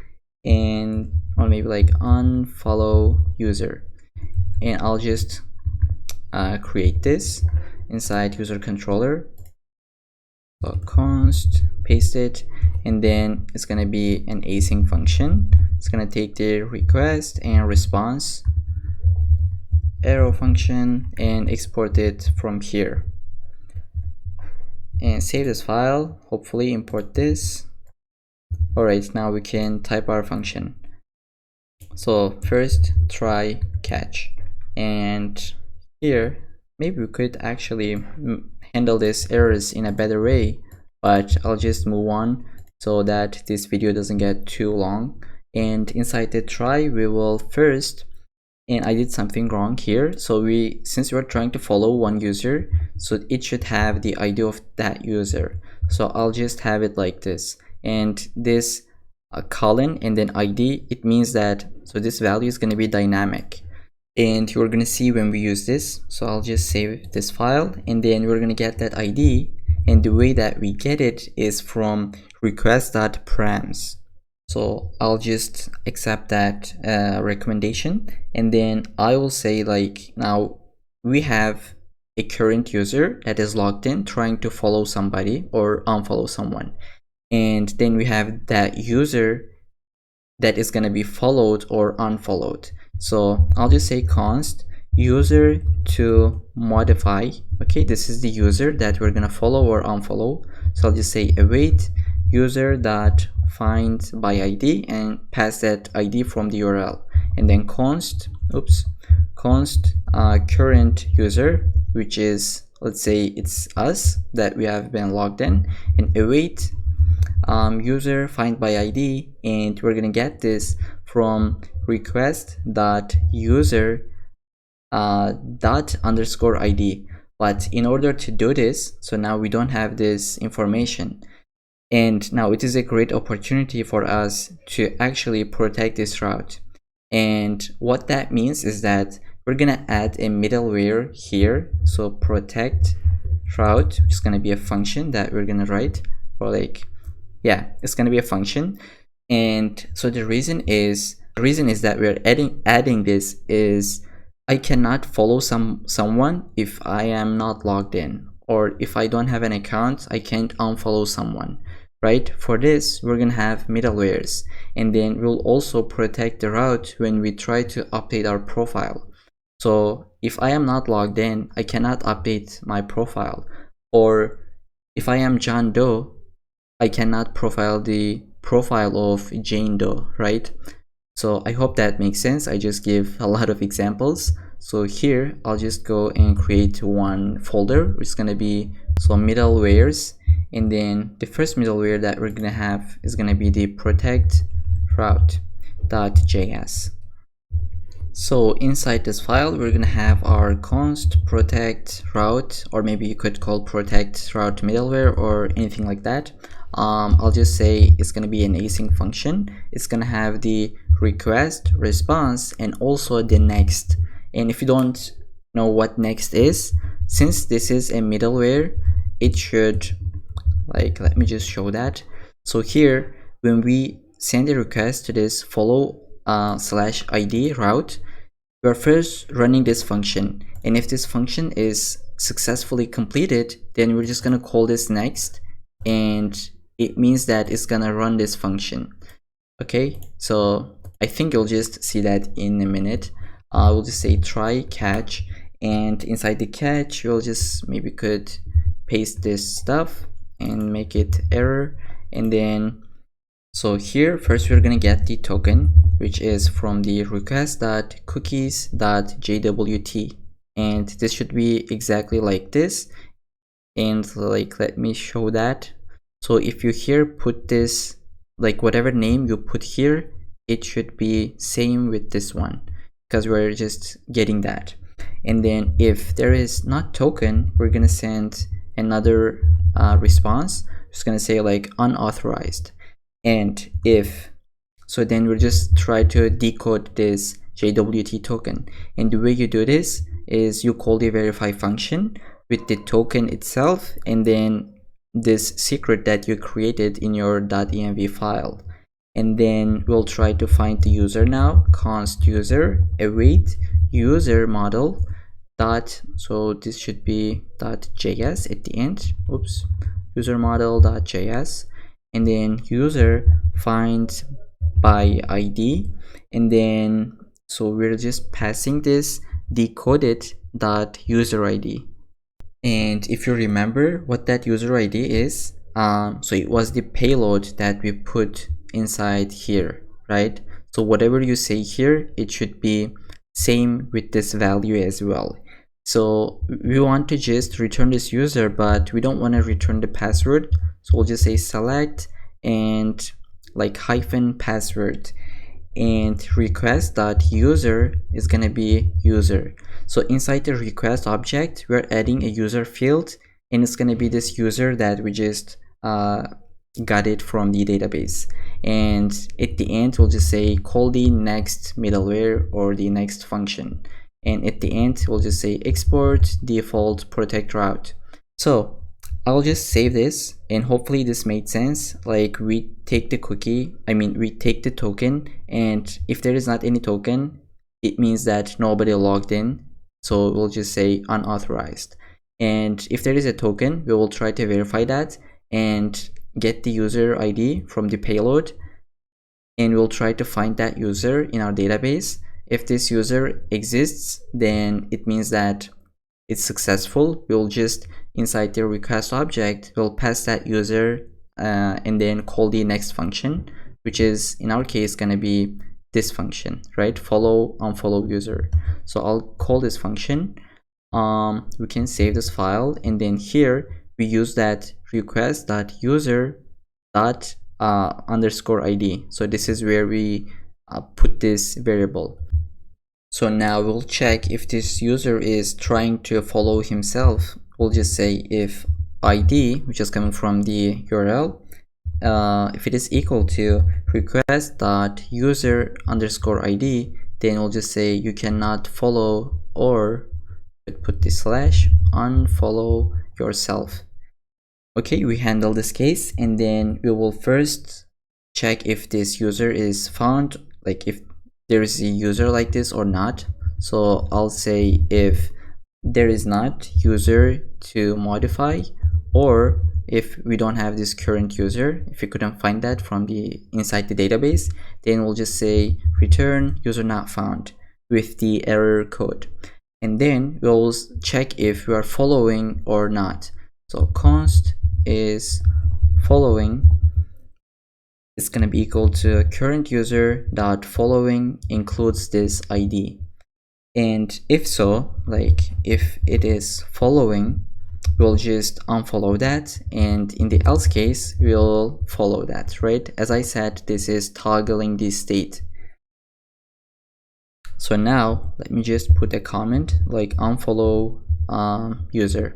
and or maybe like unfollow user, and I'll just create this inside user controller. So const, paste it, and then it's gonna be an async function. It's gonna take the request and response arrow function and export it from here, and save this file. Hopefully import this. Alright, now we can type our function. So first try catch, and here maybe we could actually handle these errors in a better way, but I'll just move on so that this video doesn't get too long. And inside the try, we will first, and I did something wrong here, so since we're trying to follow one user, so it should have the ID of that user. So I'll just have it like this, and this colon and then ID, it means that so this value is going to be dynamic, and you're going to see when we use this. So I'll just save this file, and then we're going to get that ID, and the way that we get it is from request.params. So I'll just accept that recommendation, and then I will say like, now we have a current user that is logged in trying to follow somebody or unfollow someone, and then we have that user that is going to be followed or unfollowed. So I'll just say const user to modify. Okay, this is the user that we're going to follow or unfollow. So I'll just say await user dot find by ID and pass that ID from the URL, and then const current user, which is, let's say it's us that we have been logged in, and await user find by ID, and we're gonna get this from request dot user dot underscore ID. But in order to do this, so now we don't have this information, and now it is a great opportunity for us to actually protect this route. And what that means is that we're gonna add a middleware here. So protect route, which is gonna be a function that we're gonna write, or like, yeah, it's gonna be a function. And so the reason is that we're adding this is I cannot follow someone if I am not logged in, or if I don't have an account, I can't unfollow someone, right? For this, we're gonna have middlewares, and then we'll also protect the route when we try to update our profile. So if I am not logged in, I cannot update my profile, or if I am John Doe, I cannot profile the profile of Jane Doe, right? So I hope that makes sense. I just give a lot of examples. So here I'll just go and create one folder, which is gonna be some middlewares, and then the first middleware that we're gonna have is gonna be the protect route.js. So inside this file, we're gonna have our const protect route, or maybe you could call protect route middleware or anything like that. I'll just say it's gonna be an async function. It's gonna have the request, response, and also the next. And if you don't know what next is, since this is a middleware, it should, like, let me just show that. So here, when we send a request to this follow /id route, we're first running this function, and if this function is successfully completed, then we're just gonna call this next, and it means that it's gonna run this function. Okay, so I think you'll just see that in a minute. We'll just say try catch, and inside the catch we'll just maybe could paste this stuff and make it error. And then so here first we're gonna get the token, which is from the request.cookies.jwt, and this should be exactly like this. And like, let me show that. So if you here put this, like whatever name you put here, it should be same with this one, because we're just getting that. And then if there is not token, we're gonna send another response. Just gonna say like unauthorized. And if so, then we'll just try to decode this JWT token. And the way you do this is you call the verify function with the token itself, and then this secret that you created in your .env file. And then we'll try to find the user now. Const user await user model dot, so this should be .js at the end. Oops, user model .js, and then user find by id, and then so we're just passing this decoded .user id. And if you remember what that user id is, so it was the payload that we put inside here, right? So whatever you say here, it should be same with this value as well. So we want to just return this user, but we don't want to return the password, so we'll just say select and like hyphen password, and request.user is gonna be user. So inside the request object, we're adding a user field, and it's gonna be this user that we just got it from the database. And at the end, we'll just say call the next middleware or the next function. And at the end, we'll just say export default protect route. So I'll just save this, and hopefully this made sense. Like, we take the cookie, we take the token, and if there is not any token, it means that nobody logged in. So we'll just say unauthorized. And if there is a token, we will try to verify that and get the user ID from the payload, and we'll try to find that user in our database. If this user exists, then it means that it's successful. We'll just inside the request object, we'll pass that user and then call the next function, which is in our case gonna be this function, right? Follow unfollow user. So I'll call this function. We can save this file, and then here we use that request.user.underscore id. So this is where we put this variable. So now we'll check if this user is trying to follow himself. We'll just say if id, which is coming from the URL, if it is equal to request.user_id, then we'll just say you cannot follow, or put the slash unfollow yourself. Okay, we handle this case, and then we will first check if this user is found, like if there is a user like this or not. So I'll say if there is not user to modify, or if we don't have this current user, if we couldn't find that from the inside the database, then we'll just say return user not found with the error code. And then we'll check if we are following or not. So const is following is going to be equal to current user dot following includes this id. And if so, like if it is following, we'll just unfollow that, and in the else case we'll follow that, right? As I said, this is toggling the state. So now let me just put a comment like unfollow user.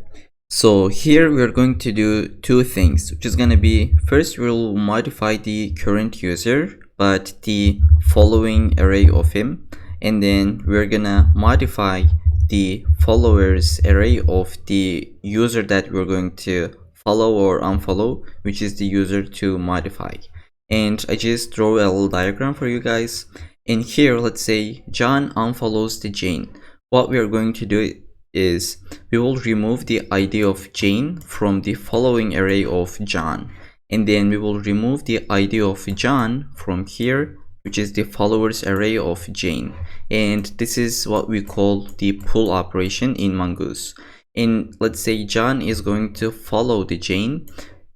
So here we're going to do two things, which is going to be, first we'll modify the current user but the following array of him, and then we're gonna modify the followers array of the user that we're going to follow or unfollow, which is the user to modify. And I just draw a little diagram for you guys. And here, let's say John unfollows the Jane. What we are going to do is we will remove the ID of Jane from the following array of John. And then we will remove the ID of John from here, which is the followers array of Jane. And this is what we call the pull operation in Mongoose. And let's say John is going to follow the Jane.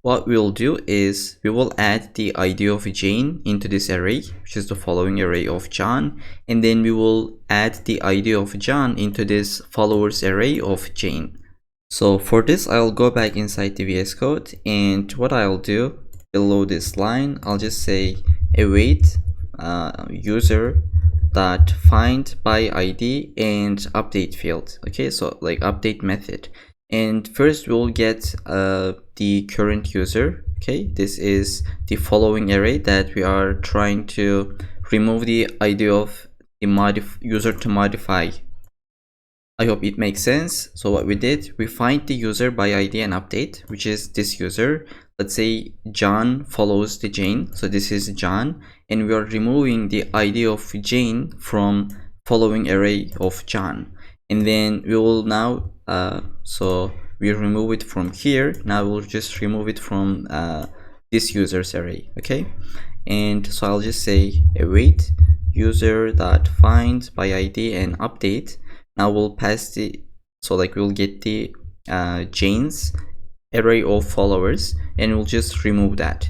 What we'll do is we will add the ID of Jane into this array, which is the following array of John, and then we will add the ID of John into this followers array of Jane. So for this, I'll go back inside the VS Code, and what I'll do below this line, I'll just say await user dot find by ID and update field. Okay, so like update method. And first we'll get the current user. Okay, this is the following array that we are trying to remove the ID of the user to modify. I hope it makes sense. So what we did, we find the user by ID and update, which is this user. Let's say John follows the Jane, so this is John, and we are removing the ID of Jane from following array of John. And then we will now so we remove it from here. Now we'll just remove it from this user's array. Okay, and so I'll just say await user dot find by ID and update. Now we'll pass the, so like we'll get the Jane's array of followers, and we'll just remove that.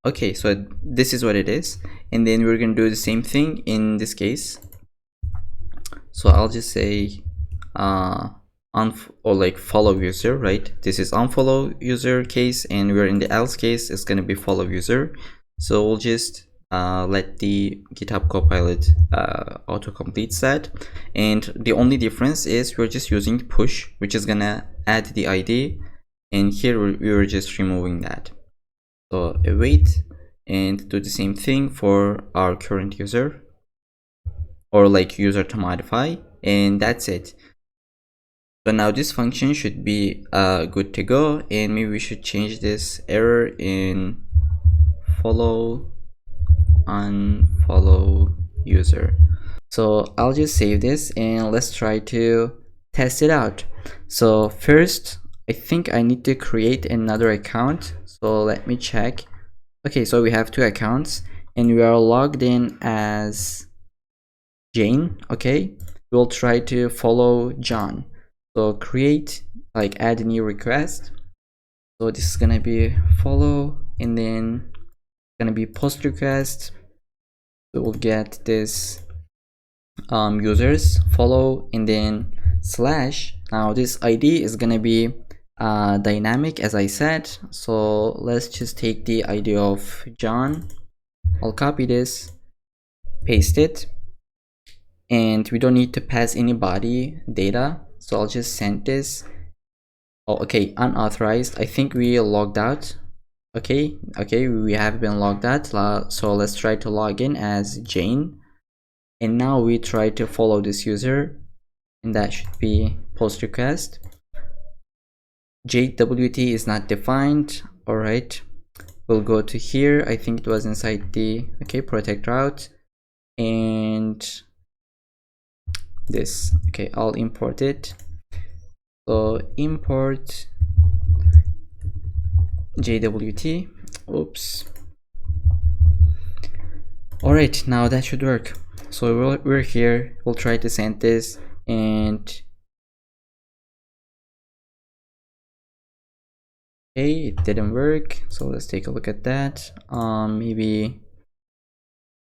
Okay, so this is what it is, and then we're gonna do the same thing in this case. So I'll just say or like follow user, right? This is unfollow user case, and we're in the else case, it's gonna be follow user. So we'll just let the GitHub Copilot autocomplete that, and the only difference is we're just using push, which is gonna add the ID, and here we're just removing that. So await and do the same thing for our current user, or like user to modify, and that's it. So now this function should be good to go, and maybe we should change this error in follow unfollow user. So I'll just save this and let's try to test it out. So first, I think I need to create another account. So let me check. Okay, so we have two accounts and we are logged in as Jane. Okay, we'll try to follow John. So create, like add a new request. So this is gonna be follow, and then gonna be post request. So we'll get this users follow, and then slash. Now this ID is gonna be dynamic, as I said. So let's just take the ID of John. I'll copy this, paste it, and we don't need to pass any body data. So I'll just send this. Oh, okay, unauthorized. I think we logged out. Okay, we have been logged out. So let's try to log in as Jane, and now we try to follow this user, and that should be post request. JWT is not defined. All right, we'll go to here. I think it was inside the protect route, and this. Okay, I'll import it. So import JWT. Oops. All right, now that should work. So we're here. We'll try to send this, and okay, it didn't work. So let's take a look at that. Maybe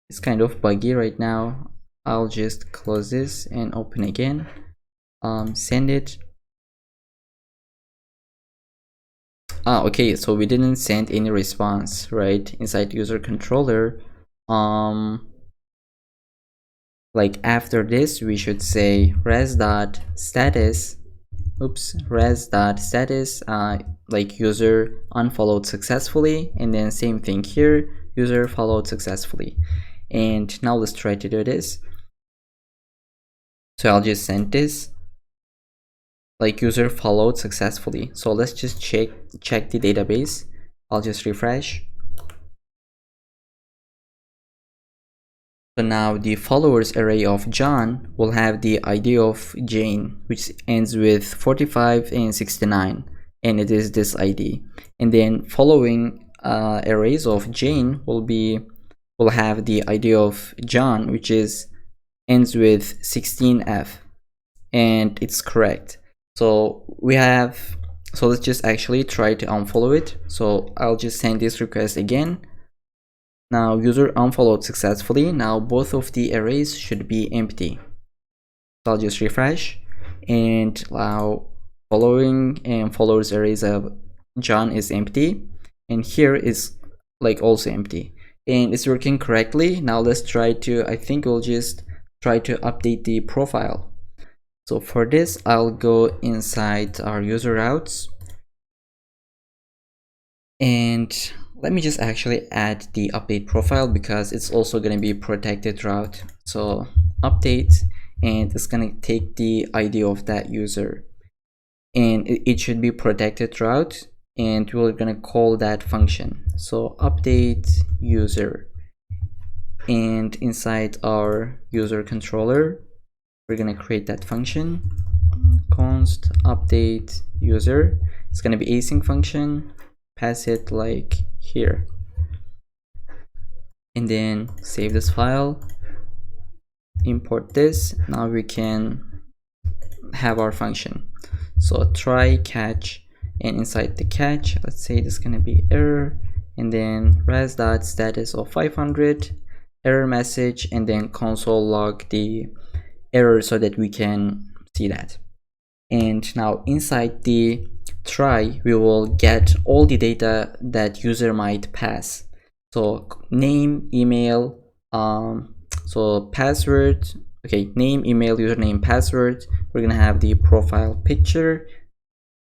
it's kind of buggy right now. I'll just close this and open again. Send it. Okay, so we didn't send any response, right? Inside user controller, like after this we should say res.status, res.status, like user unfollowed successfully, and then same thing here, user followed successfully. And now let's try to do this. So I'll just send this. like user followed successfully. So let's just check the database. I'll just refresh. So now the followers array of John will have the ID of Jane, which ends with 45 and 69, and it is this ID. And then following arrays of Jane will have the ID of John, which ends with 16F, and it's correct. So let's just actually try to unfollow it. So I'll just send this request again. Now user unfollowed successfully. Now both of the arrays should be empty. So I'll just refresh, and now following and followers arrays of John is empty, and here is like also empty, and it's working correctly. Now let's try to, I think we'll just try to update the profile. So for this, I'll go inside our user routes, and let me just actually add the update profile because it's also going to be protected route. So update, and it's going to take the ID of that user, and it should be protected route, and we're going to call that function. So update user, and inside our user controller we're going to create that function, const update user. It's going to be async function, pass it like here, and then save this file, import this. Now we can have our function. So try catch, and inside the catch, let's say this is going to be error, and then res.status of 500 error message, and then console log the error so that we can see that. And now inside the try, we will get all the data that user might pass. So name, email, so password, okay, name, email, username, password. We're gonna have the profile picture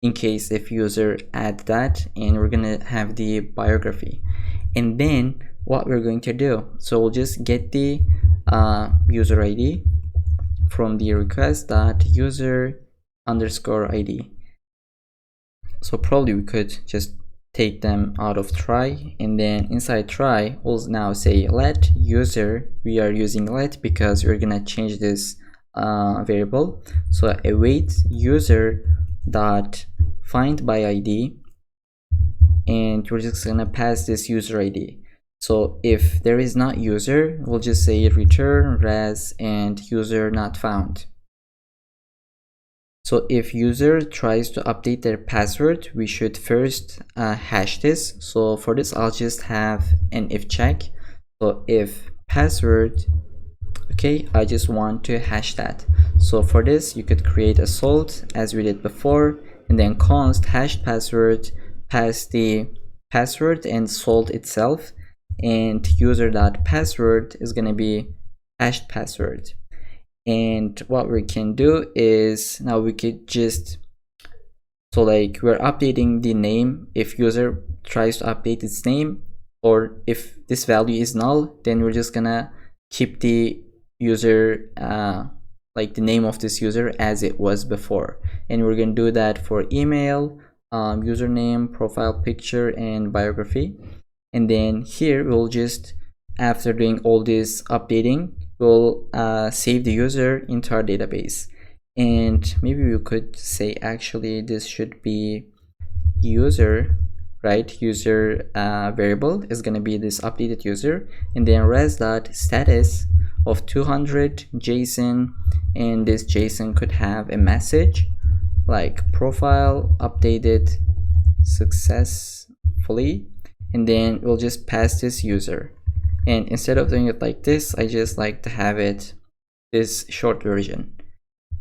in case if user add that, and we're gonna have the biography. And then what we're going to do, so we'll just get the user ID from the request.user underscore ID. So probably we could just take them out of try, and then inside try we'll now say let user. We are using let because we're gonna change this variable. So await user dot find by ID, and we're just gonna pass this user ID. So if there is not user, we'll just say return res and user not found. So if user tries to update their password, we should first hash this. So for this, I'll just have an if check. So if password, okay, I just want to hash that. So for this, you could create a salt as we did before, and then const hashed password, pass the password and salt itself, and user.password is going to be hashed password. And what we can do is now we could just, so like we're updating the name. If user tries to update its name, or if this value is null, then we're just gonna keep the user like the name of this user as it was before. And we're gonna do that for email, username, profile picture, and biography. And then here we'll just, after doing all this updating, we'll save the user into our database. And maybe we could say actually this should be user, right? User variable is going to be this updated user, and then res.status of 200 JSON, and this JSON could have a message like profile updated successfully, and then we'll just pass this user. And instead of doing it like this, I just like to have it this short version.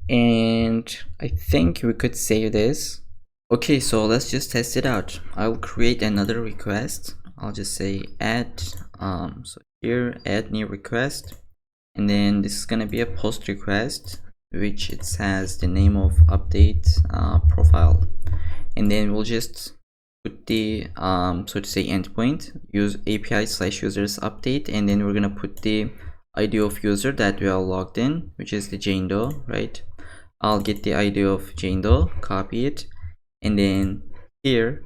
And I think we could save this. Okay, so let's just test it out. I'll create another request. I'll just say add, so here add new request, and then this is gonna be a post request, which it has the name of update profile, and then we'll just put the so to say endpoint use API/users update, and then we're gonna put the ID of user that we are logged in, which is the Jane Doe, right? I'll get the ID of Jane Doe, copy it, and then here,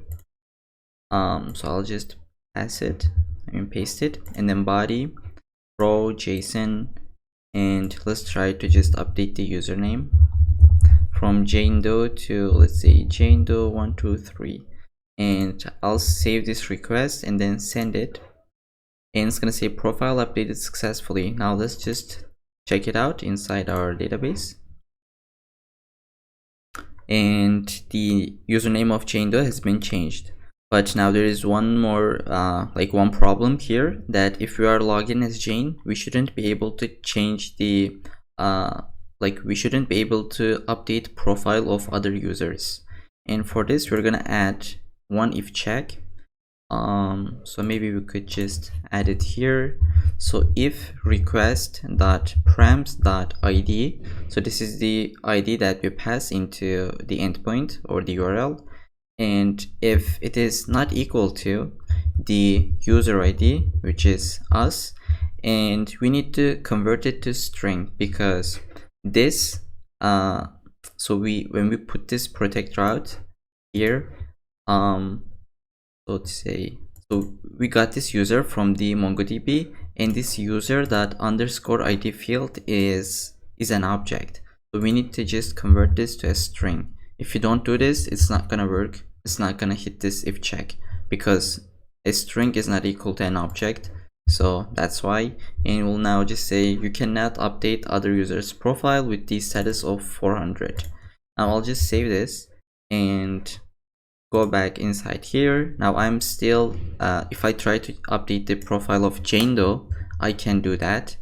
so I'll just pass it and paste it, and then body row JSON, and let's try to just update the username from Jane Doe to, let's say, Jane Doe 123, and I'll save this request and then send it, and it's gonna say profile updated successfully. Now let's just check it out inside our database, and the username of Jane Doe has been changed. But now there is one more one problem here, that if we are logged in as Jane, we shouldn't be able to change the we shouldn't be able to update profile of other users. And for this, we're gonna add one if check. So maybe we could just add it here. So if request.prems.id, so this is the ID that we pass into the endpoint or the URL, and if it is not equal to the user ID, which is us, and we need to convert it to string, because this so when we put this protect route here, let's say, so we got this user from the MongoDB, and this user that underscore ID field is an object, so we need to just convert this to a string. If you don't do this, it's not gonna work. It's not gonna hit this if check, because a string is not equal to an object. So that's why, and we'll now just say you cannot update other users profile with the status of 400. Now I'll just save this and go back inside here. Now I'm still if I try to update the profile of Jane Doe, I can do that.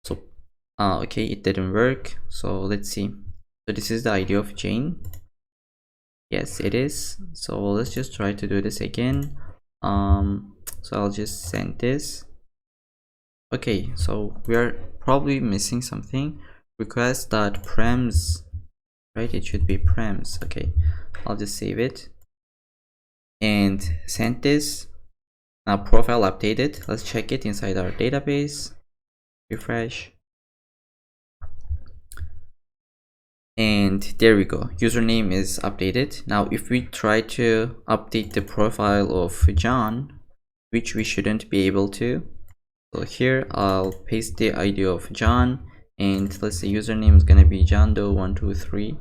So okay, it didn't work. So let's see. So this is the ID of Jane. Yes, it is. So let's just try to do this again. So I'll just send this. Okay, so we are probably missing something. Request.prems, right? It should be prems. Okay, I'll just save it and send this. Now profile updated. Let's check it inside our database. Refresh. And there we go, username is updated. Now if we try to update the profile of John, which we shouldn't be able to, so here I'll paste the ID of John, and let's say username is gonna be John Doe 123,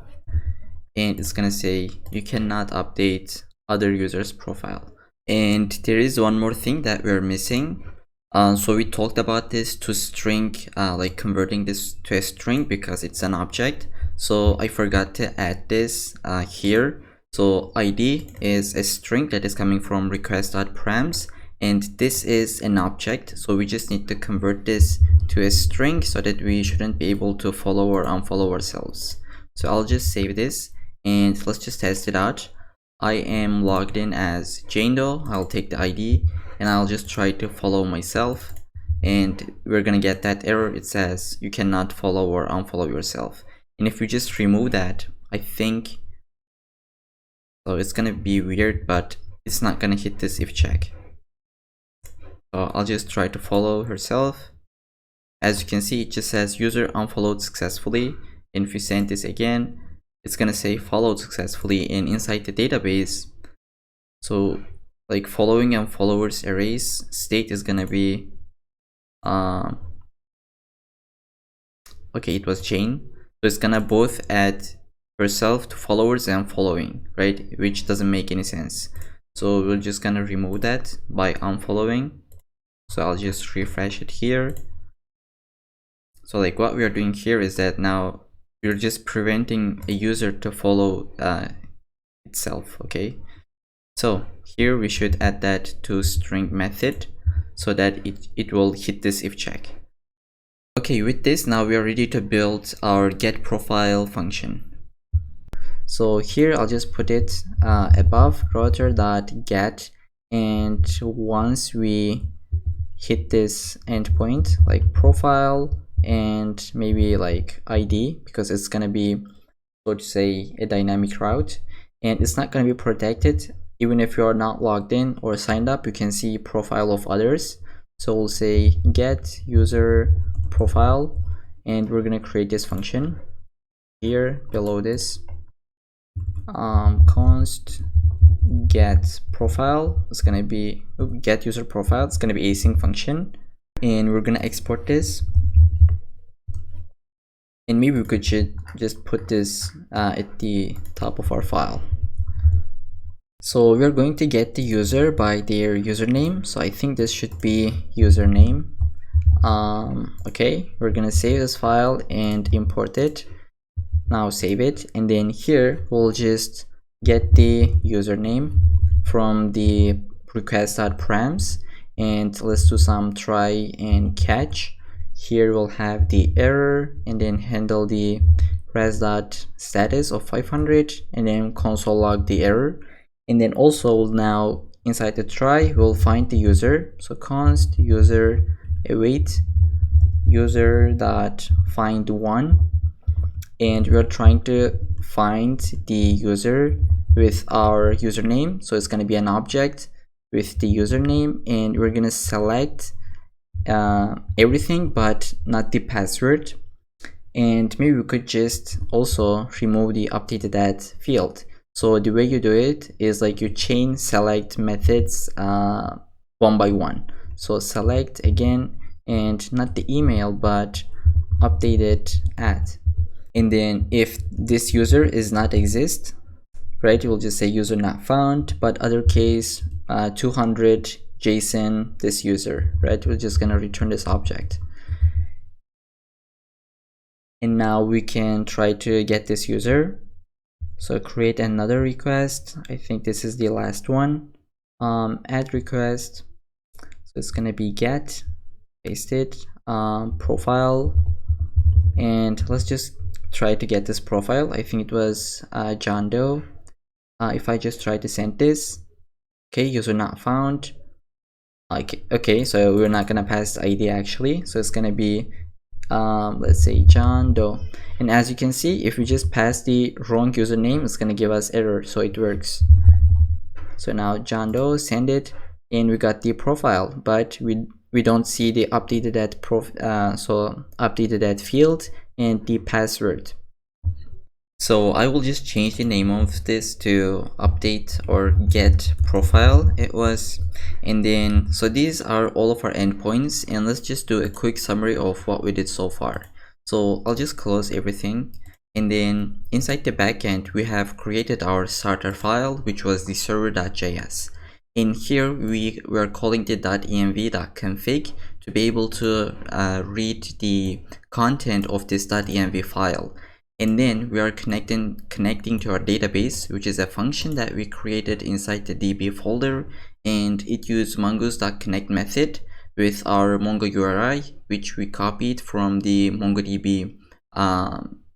and it's gonna say you cannot update other users profile. And there is one more thing that we're missing. So we talked about this to string, converting this to a string because it's an object. So I forgot to add this here. So ID is a string that is coming from request.prems, and this is an object. So we just need to convert this to a string so that we shouldn't be able to follow or unfollow ourselves. So I'll just save this and let's just test it out. I am logged in as Jane Doe. I'll take the ID and I'll just try to follow myself, and we're gonna get that error. It says you cannot follow or unfollow yourself. And if we just remove that, I think, so it's gonna be weird, but it's not gonna hit this if check. So I'll just try to follow herself. As you can see, it just says user unfollowed successfully. And if we send this again, it's gonna say followed successfully. And inside the database, so like following and followers arrays state is gonna be okay, it was Jane, so it's gonna both add herself to followers and following, right? Which doesn't make any sense. So we're just gonna remove that by unfollowing. So I'll just refresh it here. So like what we are doing here is that now we're just preventing a user to follow itself. Okay, so here we should add that to string method so that it will hit this if check. Okay, with this now we are ready to build our get profile function. So here I'll just put it above router.get, and once we hit this endpoint like profile and maybe like ID, because it's gonna be, so to say, a dynamic route and it's not gonna be protected. Even if you are not logged in or signed up, you can see profile of others. So we'll say get user profile, and we're gonna create this function. here below this const get profile. It's gonna be get user profile. It's gonna be async function, and we're gonna export this. And maybe we could just put this at the top of our file. So we're going to get the user by their username. So I think this should be username. Okay, we're gonna save this file and import it. Now save it, and then here we'll just get the username from the request.params, and let's do some try and catch. Here we'll have the error, and then handle the res.status of 500, and then console log the error. And then also now inside the try we'll find the user. So const user await user dot find one, and we are trying to find the user with our username. So it's going to be an object with the username, and we're going to select everything but not the password. And maybe we could just also remove the updated at field. So the way you do it is like you chain select methods one by one. So select again, and not the email but updated at. And then if this user is not exist, right, you will just say user not found, but other case 200 JSON this user, right? We're just gonna return this object. And now we can try to get this user. So create another request. I think this is the last one. Add request. So it's gonna be get, paste it, profile, and let's just try to get this profile. I think it was John Doe. If I just try to send this, okay, user not found. Okay, so we're not gonna pass the ID actually. So it's gonna be let's say John Doe. And as you can see, if we just pass the wrong username, it's gonna give us error. So it works. So now John Doe, send it, and we got the profile, but we don't see the updated at so updated at field and the password. So I will just change the name of this to update or get profile it was. And then so these are all of our endpoints, and let's just do a quick summary of what we did so far. So I'll just close everything, and then inside the backend we have created our starter file, which was the server.js. In here we are calling the .env.config to be able to read the content of this .env file. And then we are connecting to our database, which is a function that we created inside the DB folder, and it used mongoose.connect method with our Mongo URI, which we copied from the MongoDB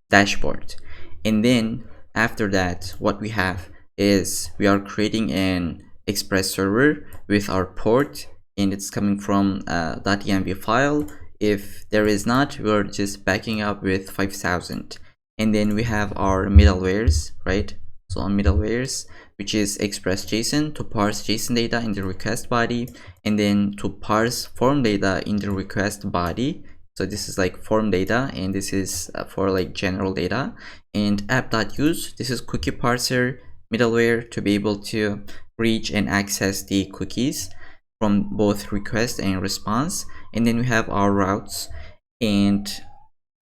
dashboard. And then after that, what we have is we are creating an express server with our port, and it's coming from .env file. If there is not, we're just backing up with 5000. And then we have our middlewares, right? So on middlewares, which is express JSON to parse JSON data in the request body, and then to parse form data in the request body. So this is like form data, and this is for like general data. And app.use, this is cookie parser middleware to be able to reach and access the cookies from both request and response. And then we have our routes, and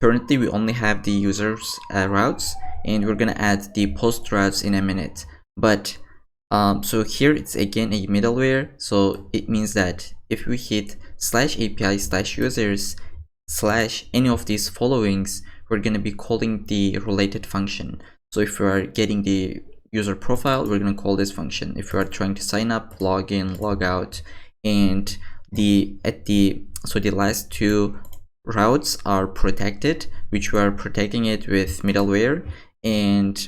currently we only have the users routes, and we're gonna add the post routes in a minute. But so here it's again a middleware, so it means that if we hit /API/users/ any of these followings, we're gonna be calling the related function. So if we are getting the user profile, we're gonna call this function. If we are trying to sign up, log in, log out, and the last two routes are protected, which we are protecting it with middleware. And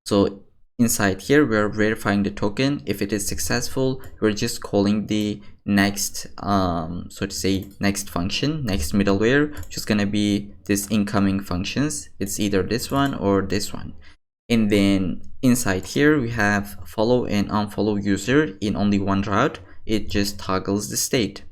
so inside here we are verifying the token. If it is successful, we're just calling the next so to say next function, next middleware, which is gonna be this incoming functions. It's either this one or this one. And then inside here we have follow and unfollow user in only one route. It just toggles the state.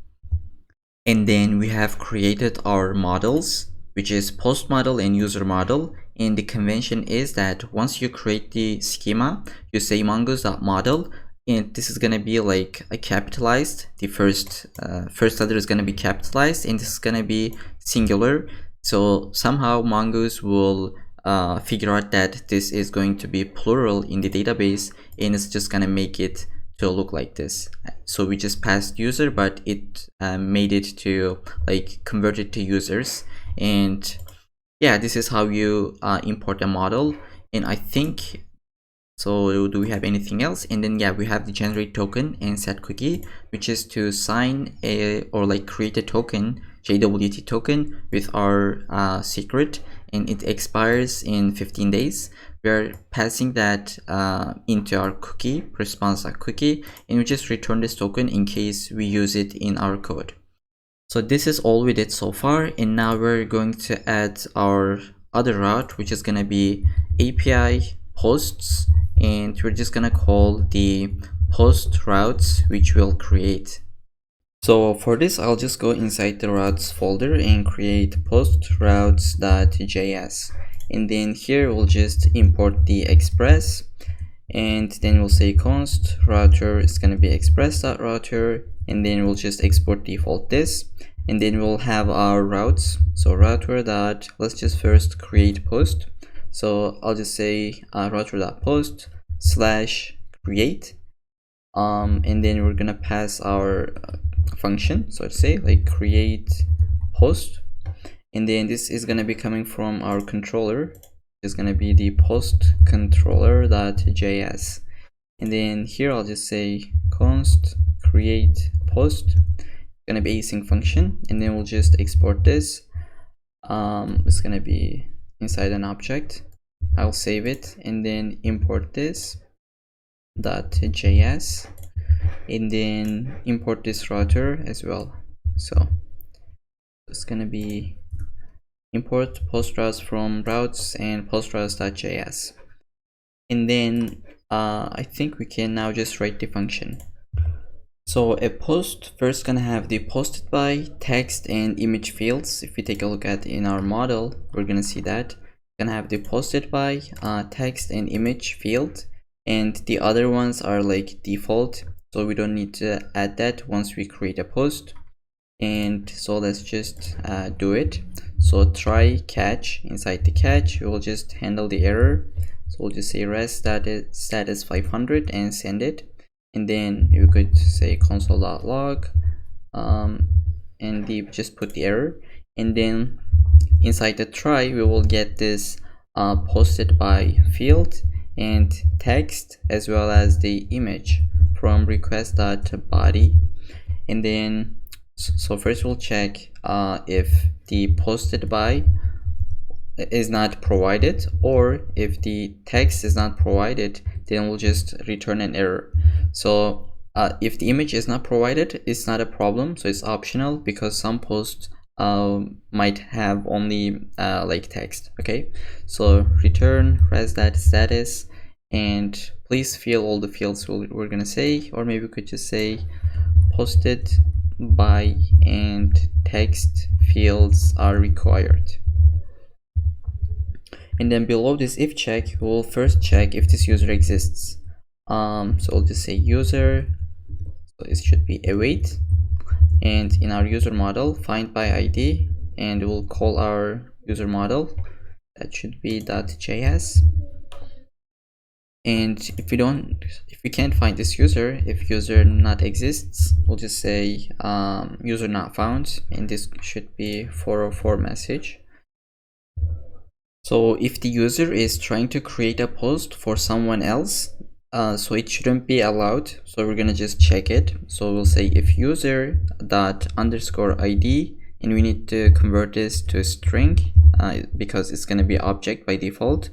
And then we have created our models, which is post model and user model. And the convention is that once you create the schema, you say mongoose.model, and this is gonna be like a capitalized. The first letter is gonna be capitalized, and this is gonna be singular. So somehow mongoose will figure out that this is going to be plural in the database, and it's just gonna make it to look like this. So we just passed user, but it made it to like convert it to users. And yeah, this is how you import a model. And I think, so do we have anything else? And then yeah, we have the generate token and set cookie, which is to sign a or like create a token, JWT token, with our secret, and it expires in 15 days. We're passing that into our cookie, response cookie, and we just return this token in case we use it in our code. So this is all we did so far, and now we're going to add our other route, which is gonna be API posts, and we're just gonna call the post routes, which we'll create. So for this, I'll just go inside the routes folder and create post routes.js, and then here we'll just import the express, and then we'll say const router is going to be express.router, and then we'll just export default this, and then we'll have our routes. So router dot, let's just first create post. So I'll just say router.post slash create, and then we're gonna pass our function, so to say, like create post, and then this is gonna be coming from our controller. Is gonna be the post controller.js, and then here I'll just say const create post. It's gonna be async function, and then we'll just export this. It's gonna be inside an object. I'll save it and then import this .js, and then import this router as well. So it's gonna be import post routes from routes and post routes.js, and then I think we can now just write the function. So a post first gonna have the posted by, text, and image fields. If we take a look at in our model, we're gonna see that gonna have the posted by, text, and image field, and the other ones are like default, so we don't need to add that once we create a post. And so let's just do it. So try catch. Inside the catch, we will just handle the error. So we'll just say rest status 500 and send it, and then you could say console.log and just put the error, and then inside the try we will get this posted by field and text as well as the image from request.body. And then so first we'll check if the posted by is not provided, or if the text is not provided, then we'll just return an error. So if the image is not provided, it's not a problem, so it's optional, because some posts might have only like text. Okay, so return res.status, and please fill all the fields we're gonna say, or maybe we could just say posted by and text fields are required. And then below this if check, we'll first check if this user exists. So we'll just say user, so it should be await, and in our user model find by ID, and we'll call our user model, that should be .js. And if we can't find this user, if user not exists, we'll just say user not found, and this should be 404 message. So if the user is trying to create a post for someone else, so it shouldn't be allowed, so we're gonna just check it. So we'll say if user dot underscore ID, and we need to convert this to a string because it's gonna be object by default.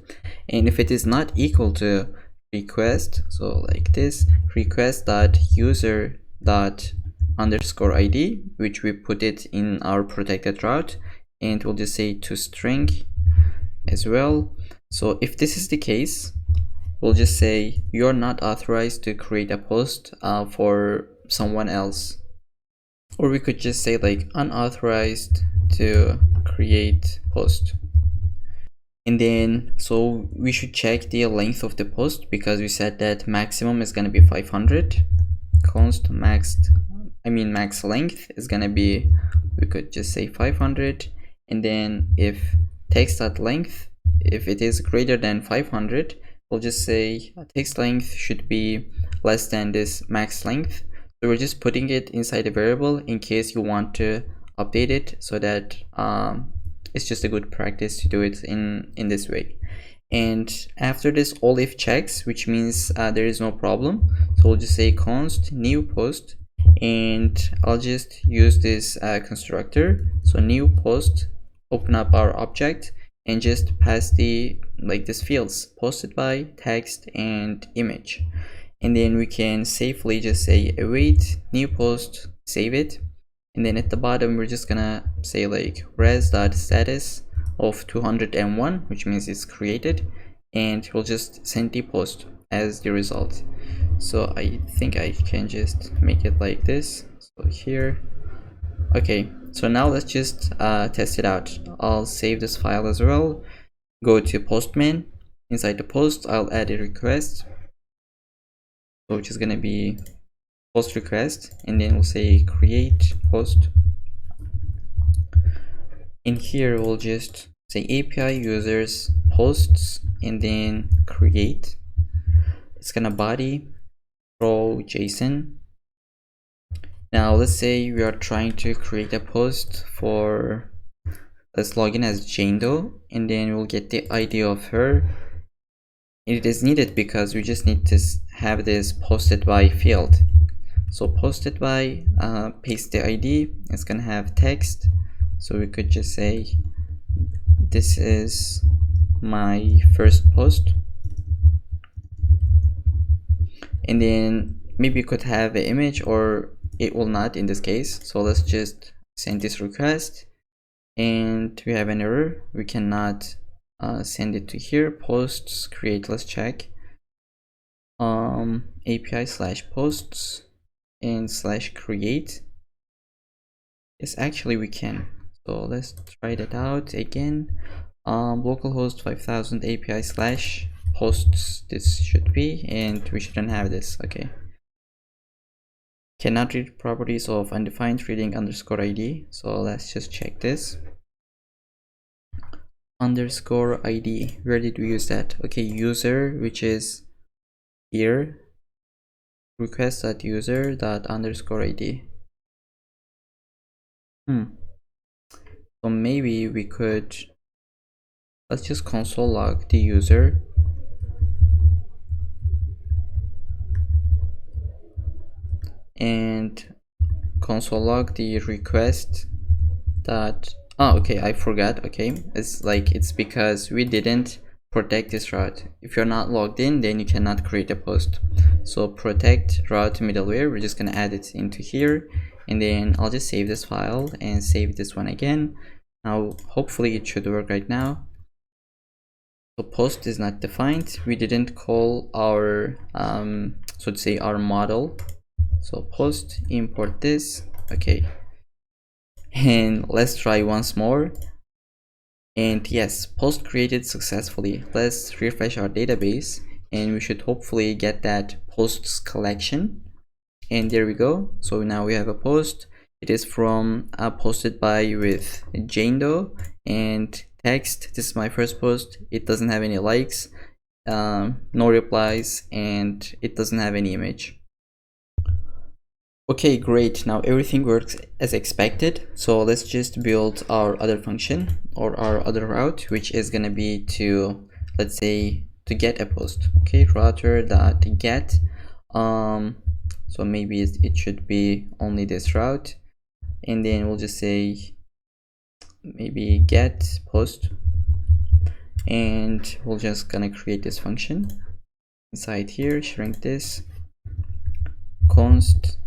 And if it is not equal to request, so like this, request dot user dot underscore ID, which we put it in our protected route, and we'll just say to string as well. So if this is the case, we'll just say you're not authorized to create a post for someone else, or we could just say like unauthorized to create post. And then so we should check the length of the post, because we said that maximum is going to be 500. Const max length is going to be, we could just say 500. And then if text.length, if it is greater than 500, we'll just say text length should be less than this max length. So we're just putting it inside a variable in case you want to update it, so that it's just a good practice to do it in this way. And after this, all if checks, which means there is no problem. So we'll just say const new post, and I'll just use this constructor. So new post, open up our object and just pass the this fields posted by, text, and image. And then we can safely just say await new post, save it. And then at the bottom, we're just gonna say res.status of 201, which means it's created, and we'll just send the post as the result. So I think I can just make it like this. So here, okay, so now let's just test it out. I'll save this file as well, go to postman. Inside the post, I'll add a request, which is gonna be post request, and then we'll say create post. In here, we'll just say API users posts, and then create. It's gonna body throw JSON. Now let's say we are trying to create a post for, let's log in as Jane Doe, and then we'll get the ID of her. It is needed because we just need to have this posted by field. So posted by, paste the ID, it's gonna have text. So we could just say this is my first post. And then maybe you could have an image, or it will not in this case. So let's just send this request, and we have an error. We cannot send it to here. Posts create, let's check. API / posts and / create. Yes, actually we can. So let's try that out again. Localhost 5000 API / posts, this should be, and we shouldn't have this. Okay. Cannot read properties of undefined reading underscore ID. So let's just check this. Underscore ID, where did we use that? Okay, user, which is here, request.user._id. So maybe we could, let's just console log the user, and console log the request that, okay, I forgot. Okay, it's because we didn't protect this route. If you're not logged in, then you cannot create a post. So protect route middleware, we're just gonna add it into here, and then I'll just save this file and save this one again. Now hopefully it should work right now. So post is not defined, we didn't call our so to say our model. So post, import this. Okay, and let's try once more. And yes, post created successfully. Let's refresh our database, and we should hopefully get that posts collection. And there we go. So now we have a post. It is from posted by with Jane Doe, and text, this is my first post. It doesn't have any likes, no replies, and it doesn't have any image. Okay, great. Now everything works as expected. So let's just build our other function, or our other route, which is gonna be to, let's say, to get a post. Okay, router.get. So maybe it should be only this route, and then we'll just say maybe get post, and we're just gonna create this function inside here. Shrink this, const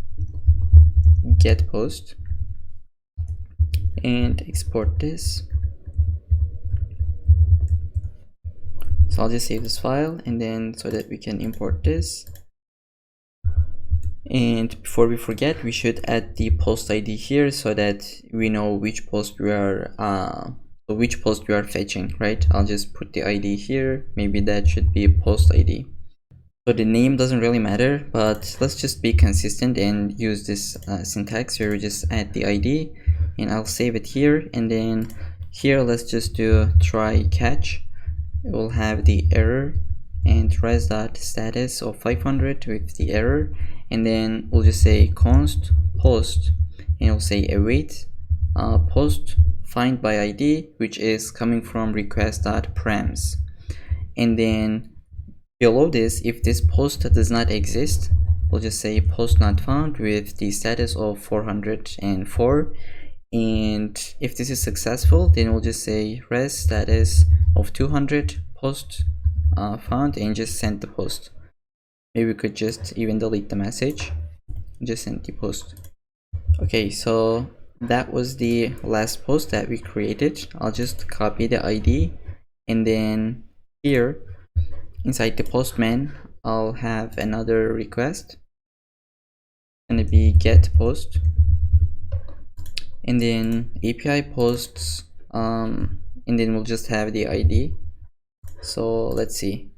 get post, and export this. So I'll just save this file, and then so that we can import this. And before we forget, we should add the post ID here so that we know which post we are So which post we are fetching, right? I'll just put the ID here. Maybe that should be post ID. So the name doesn't really matter, but let's just be consistent and use this syntax where we just add the ID, and I'll save it here. And then here, let's just do try catch. It will have the error and res.status of 500 with the error, and then we'll just say const post, and we'll say await post find by ID, which is coming from request.params. And then below this, if this post does not exist, we'll just say post not found with the status of 404. And if this is successful, then we'll just say res status of 200 post found, and just send the post. Maybe we could just even delete the message, just send the post. Okay, so that was the last post that we created. I'll just copy the ID, and then here inside the postman, I'll have another request. It's gonna be get post, and then API posts, and then we'll just have the ID. So let's see,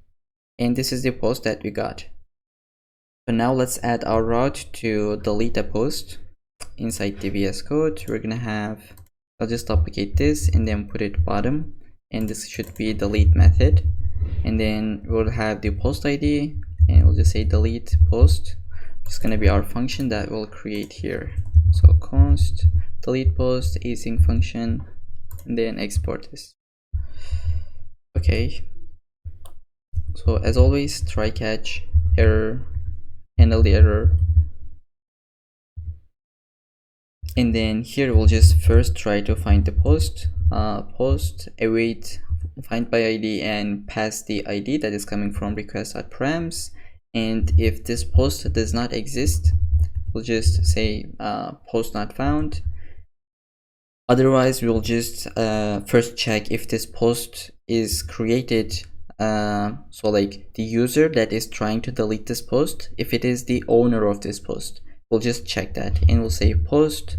and this is the post that we got. So now let's add our route to delete a post. Inside the VS Code, we're gonna have, I'll just duplicate this and then put it bottom, and this should be delete method. And then we'll have the post ID, and we'll just say delete post. It's gonna be our function that we'll create here. So const delete post async function, and then export this. Okay, so as always, try catch error, handle the error, and then here we'll just first try to find the post, post await find by ID, and pass the ID that is coming from request.params. And if this post does not exist, we'll just say post not found. Otherwise, we'll just first check if this post is created, so like the user that is trying to delete this post, if it is the owner of this post, we'll just check that, and we'll say post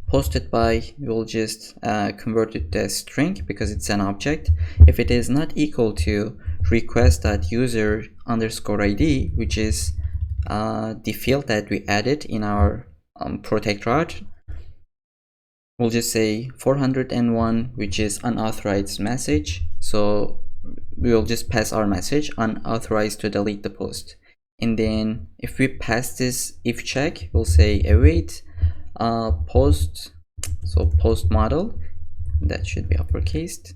posted by, we'll just convert it to a string because it's an object. If it is not equal to request.user underscore ID, which is the field that we added in our protect route, we'll just say 401, which is unauthorized message. So we'll just pass our message unauthorized to delete the post. And then if we pass this if check, we'll say await post, so post model, that should be uppercased,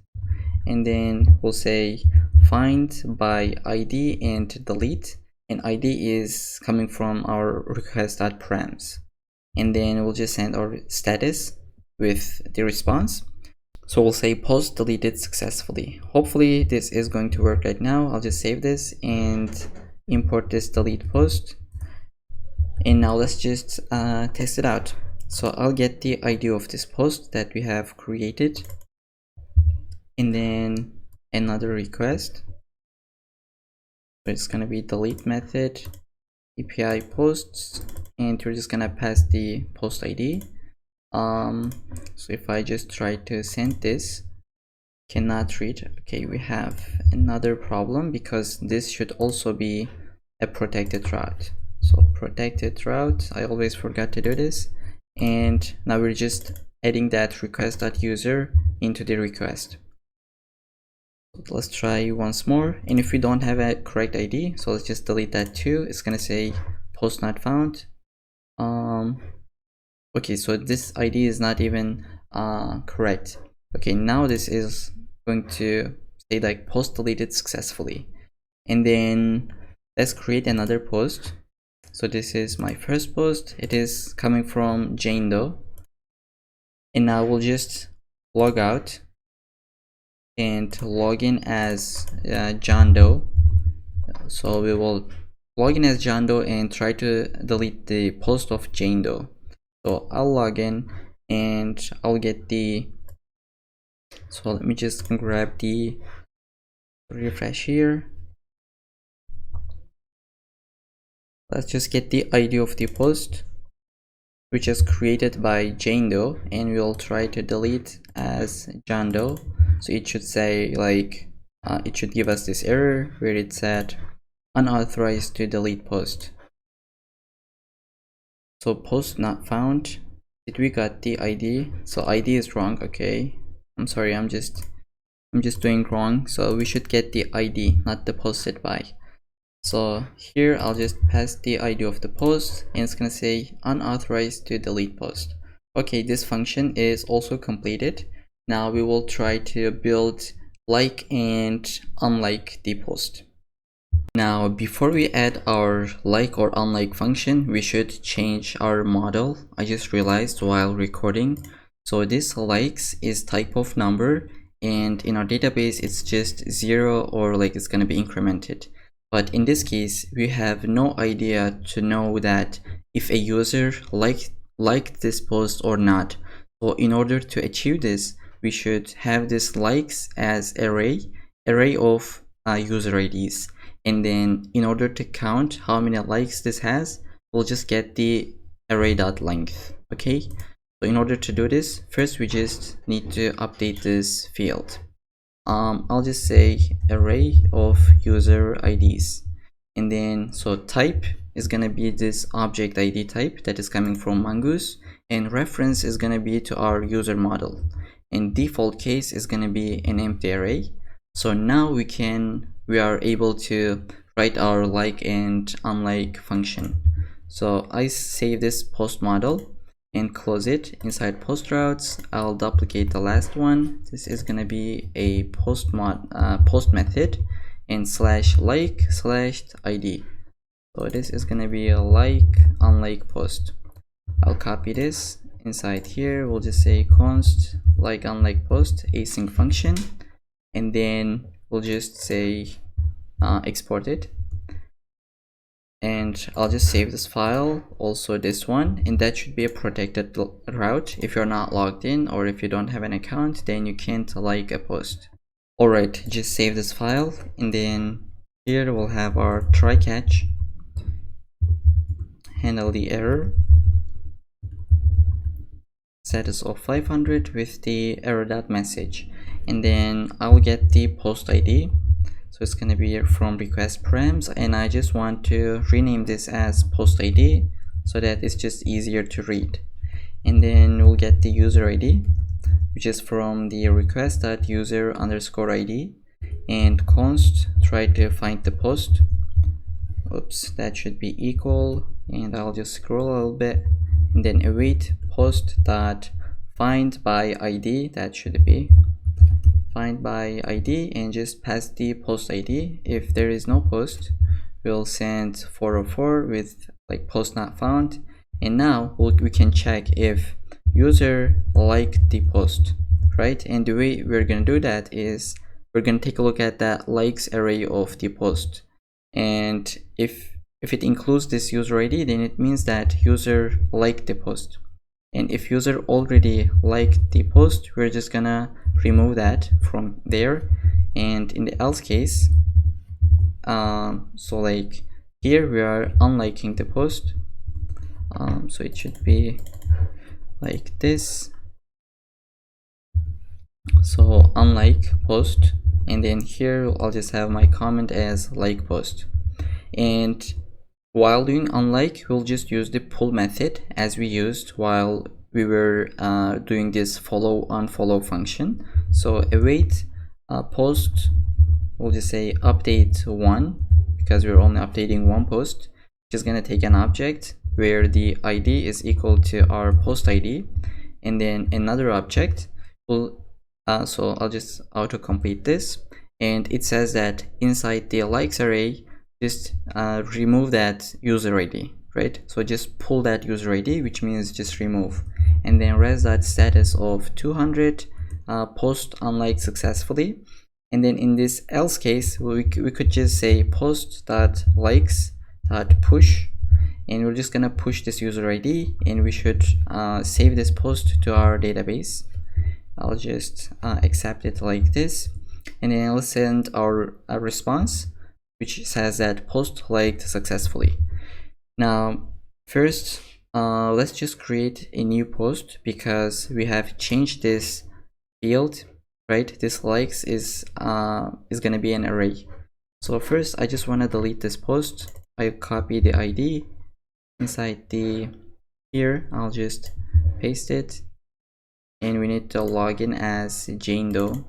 and then we'll say find by ID and delete, and ID is coming from our request.params, and then we'll just send our status with the response. So we'll say post deleted successfully. Hopefully this is going to work right now. I'll just save this and import this delete post, and now let's just test it out. So I'll get the ID of this post that we have created, and then another request. So it's gonna be delete method API posts, and we're just gonna pass the post ID. So if I just try to send this, cannot read. Okay, we have another problem because this should also be a protected route. So protected route, I always forgot to do this. And now we're just adding that request.user into the request. Let's try once more, and if we don't have a correct ID, so let's just delete that too. It's gonna say post not found. Okay, so this ID is not even correct. Okay, now this is going to say like post deleted successfully. And then let's create another post. So this is my first post. It is coming from Jane Doe. And now we'll just log out and log in as John Doe. So we will log in as John Doe and try to delete the post of Jane Doe. So I'll log in and I'll get the, so let me just grab the refresh here. Let's just get the ID of the post, which is created by Jane Doe, and we'll try to delete as John Doe. So it should say like it should give us this error where it said unauthorized to delete post. So post not found. Did we got the ID? So ID is wrong. Okay, I'm sorry, I'm just doing wrong. So we should get the ID, not the posted by. So here I'll just pass the ID of the post, and it's gonna say unauthorized to delete post. Okay, this function is also completed. Now we will try to build like and unlike the post. Now before we add our like or unlike function, we should change our model. I just realized while recording. So this likes is type of number, and in our database it's just 0 or like it's gonna be incremented. But in this case, we have no idea to know that if a user liked this post or not. So in order to achieve this, we should have this likes as array of user IDs. And then in order to count how many likes this has, we'll just get the array.length. Okay, so in order to do this, first we just need to update this field. I'll just say array of user IDs, and then so type is gonna be this object ID type that is coming from Mongoose, and reference is gonna be to our user model, and default case is gonna be an empty array. So now we are able to write our like and unlike function. So I save this post model and close it. Inside post routes, I'll duplicate the last one. This is gonna be a post method, and /like/id. So this is gonna be a like unlike post. I'll copy this. Inside here we'll just say const like unlike post async function, and then we'll just say export it. And I'll just save this file, also this one, and that should be a protected route. If you're not logged in or if you don't have an account, then you can't like a post. Alright, just save this file, and then here we'll have our try catch, handle the error, status of 500 with the error.message, and then I'll get the post ID. So it's going to be from request params, and I just want to rename this as post ID so that it's just easier to read. And then we'll get the user ID, which is from the request.user_ID, and const try to find the post. Oops, that should be equal, and I'll just scroll a little bit, and then await post.find by ID. That should be find by ID, and just pass the post ID. If there is no post, we'll send 404 with like post not found, and now we can check if user liked the post, right? And the way we're gonna do that is we're gonna take a look at that likes array of the post, and if it includes this user ID, then it means that user liked the post. And if user already liked the post, we're just gonna remove that from there. And in the else case, so like here we are unliking the post, so it should be like this. So unlike post, and then here I'll just have my comment as like post. And while doing unlike, we'll just use the pull method as we used while we were doing this unfollow function. So await post, we'll just say update 1, because we're only updating one post, which is going to take an object where the ID is equal to our post ID, and then another object will so I'll just auto complete this, and it says that inside the likes array, just remove that user ID, right? So just pull that user ID, which means just remove, and then res.status of 200 post unlike successfully. And then in this else case, we could just say post.likes.push, and we're just gonna push this user ID, and we should save this post to our database. I'll just accept it like this, and then I'll send our response, which says that post liked successfully. Now first let's just create a new post, because we have changed this field right? This likes is gonna be an array. So first I just want to delete this post. I copy the ID inside the here. I'll just paste it, and we need to log in as Jane Doe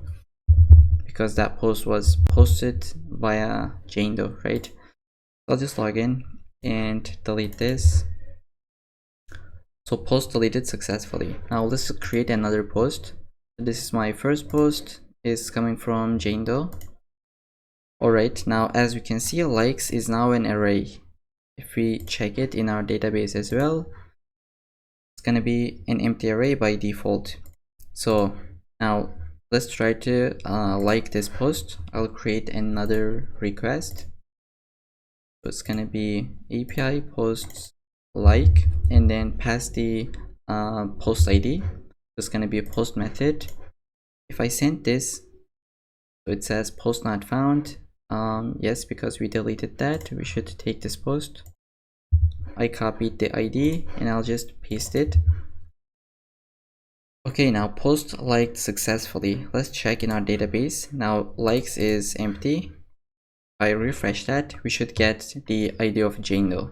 because that post was posted via Jane Doe, right? I'll just log in and delete this. So post deleted successfully. Now let's create another post. This is my first post, is coming from Jane Doe. Alright, now as we can see, likes is now an array. If we check it in our database as well, it's gonna be an empty array by default. So now let's try to like this post. I'll create another request. So it's gonna be API posts like, and then pass the post ID. It's gonna be a post method. If I send this, so it says post not found. Yes, because we deleted that, we should take this post. I copied the ID and I'll just paste it. Okay, now post liked successfully. Let's check in our database. Now likes is empty. If I refresh that, we should get the ID of Jane Doe.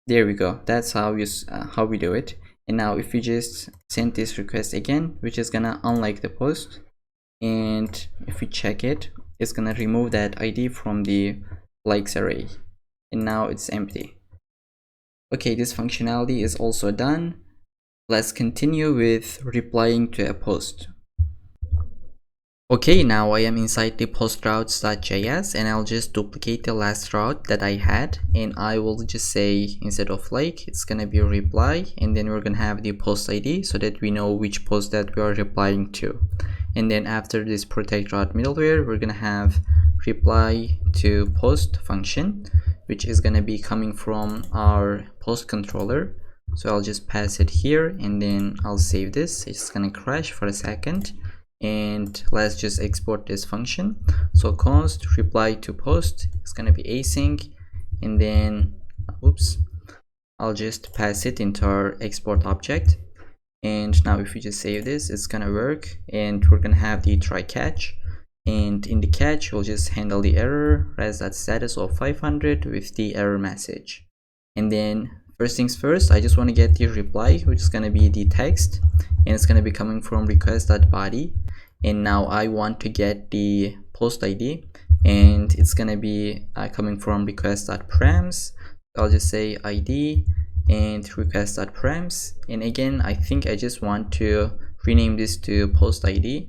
There we go. That's how we do it. And now if we just send this request again, which is gonna unlike the post, and if we check it, it's gonna remove that ID from the likes array, and now it's empty. Okay, this functionality is also done. Let's continue with replying to a post. Okay, now I am inside the post routes.js, and I'll just duplicate the last route that I had, and I will just say, instead of like, it's gonna be reply, and then we're gonna have the post ID so that we know which post that we are replying to. And then after this protect route middleware, we're gonna have reply to post function, which is gonna be coming from our post controller. So I'll just pass it here, and then I'll save this. It's gonna crash for a second, and let's just export this function. So const reply to post is gonna be async, and then oops, I'll just pass it into our export object. And now if we just save this, it's gonna work, and we're gonna have the try catch, and in the catch we'll just handle the error res.status of 500 with the error message. And then first things first, I just want to get the reply, which is gonna be the text, and it's gonna be coming from request.body. And now I want to get the post ID, and it's gonna be coming from request.params. I'll just say ID and request.params, and again I think I just want to rename this to post ID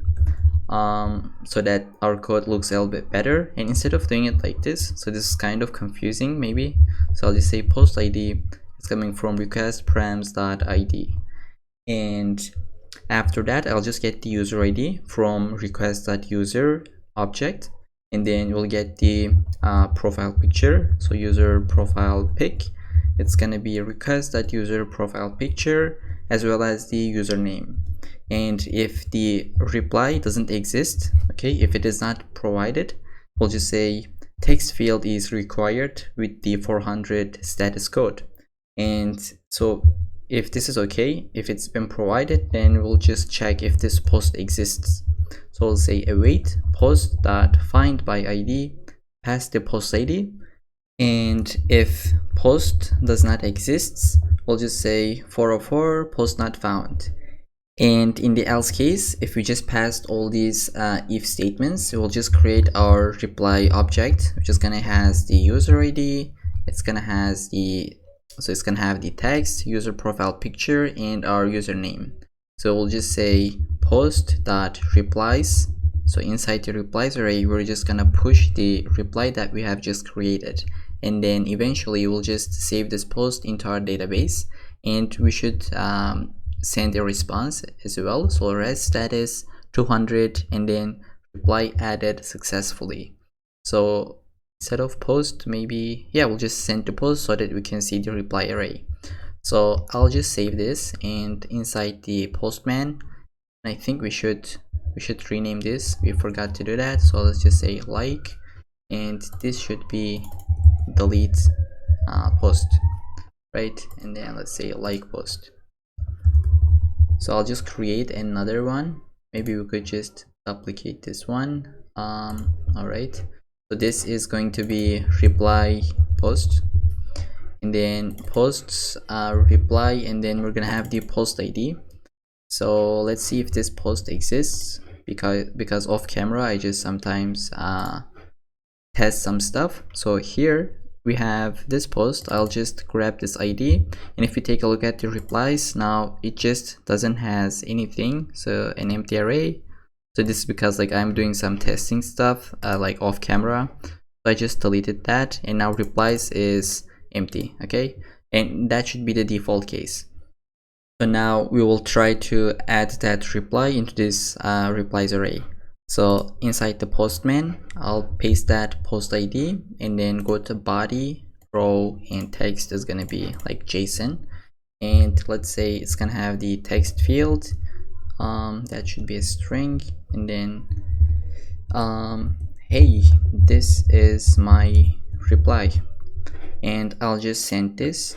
so that our code looks a little bit better. And instead of doing it like this, so this is kind of confusing maybe, so I'll just say post ID is coming from request params.id, and after that I'll just get the user ID from request.user object, and then we'll get the profile picture, so user profile pic. It's gonna be a request.user profile picture as well as the username. And if the reply doesn't exist, okay, if it is not provided, we'll just say text field is required with the 400 status code. And so if this is okay, if it's been provided, then we'll just check if this post exists. So we'll say await post.find by ID, pass the post ID, and if post does not exist, we'll just say 404 post not found. And in the else case, if we just passed all these if statements, we'll just create our reply object, which is gonna has the user ID, it's gonna have the text, user profile picture, and our username. So we'll just say post.replies. So inside the replies array, we're just gonna push the reply that we have just created, and then eventually we'll just save this post into our database, and we should send a response as well. So res status 200, and then reply added successfully. So instead of post, maybe, yeah, we'll just send to post so that we can see the reply array. So I'll just save this, and inside the postman, I think we should rename this. We forgot to do that, so let's just say like, and this should be delete post, right? And then let's say like post. So I'll just create another one, maybe we could just duplicate this one. All right, so this is going to be reply post, and then posts reply, and then we're gonna have the post ID. So let's see if this post exists, because off camera I just sometimes test some stuff. So here we have this post. I'll just grab this ID, and if you take a look at the replies, now it just doesn't has anything, so an empty array. So this is because like I'm doing some testing stuff like off camera, so I just deleted that, and now replies is empty. Okay, and that should be the default case. So now we will try to add that reply into this replies array. So inside the postman, I'll paste that post ID, and then go to body, row, and text is gonna be like JSON, and let's say it's gonna have the text field, that should be a string, and then hey, this is my reply, and I'll just send this.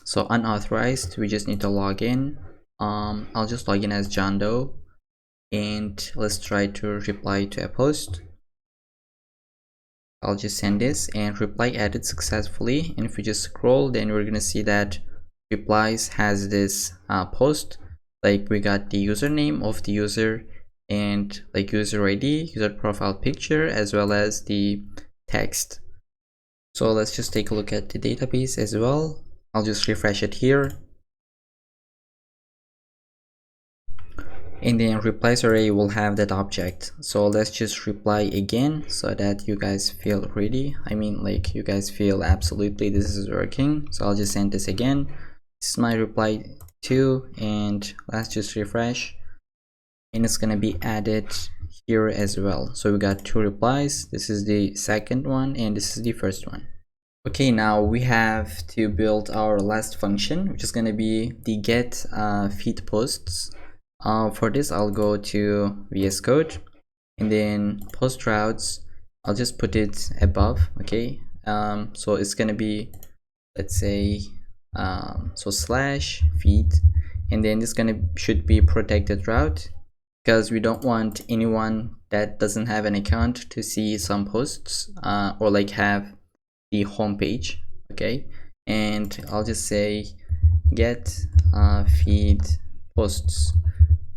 So unauthorized, we just need to log in. I'll just log in as John Doe, and let's try to reply to a post. I'll just send this, and reply added successfully. And if we just scroll, then we're gonna see that replies has this post, like we got the username of the user, and like user ID, user profile picture, as well as the text. So let's just take a look at the database as well. I'll just refresh it here, and then replies array will have that object. So let's just reply again so that you guys feel ready. I mean, like you guys feel absolutely this is working. So I'll just send this again. This is my reply 2, and let's just refresh, and it's gonna be added here as well. So we got 2 replies. This is the second one, and this is the first one. Okay, now we have to build our last function, which is going to be the get feed posts. For this, I'll go to VS Code, and then post routes, I'll just put it above. Okay, so it's going to be, let's say, so slash feed, and then this should be protected route, because we don't want anyone that doesn't have an account to see some posts or like have the home page. Okay, and I'll just say get feed posts,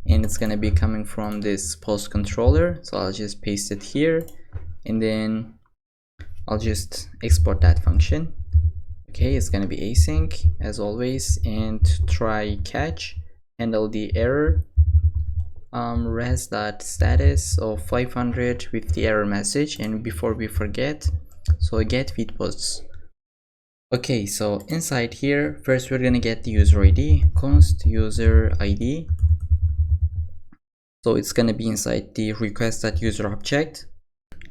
and it's gonna be coming from this post controller. So I'll just paste it here, and then I'll just export that function. Okay, it's gonna be async as always, and try catch, handle the error, res.status of 500 with the error message. And before we forget, so get feed posts. Okay, so inside here, first we're gonna get the user ID, const user ID. So it's gonna be inside the request.user object.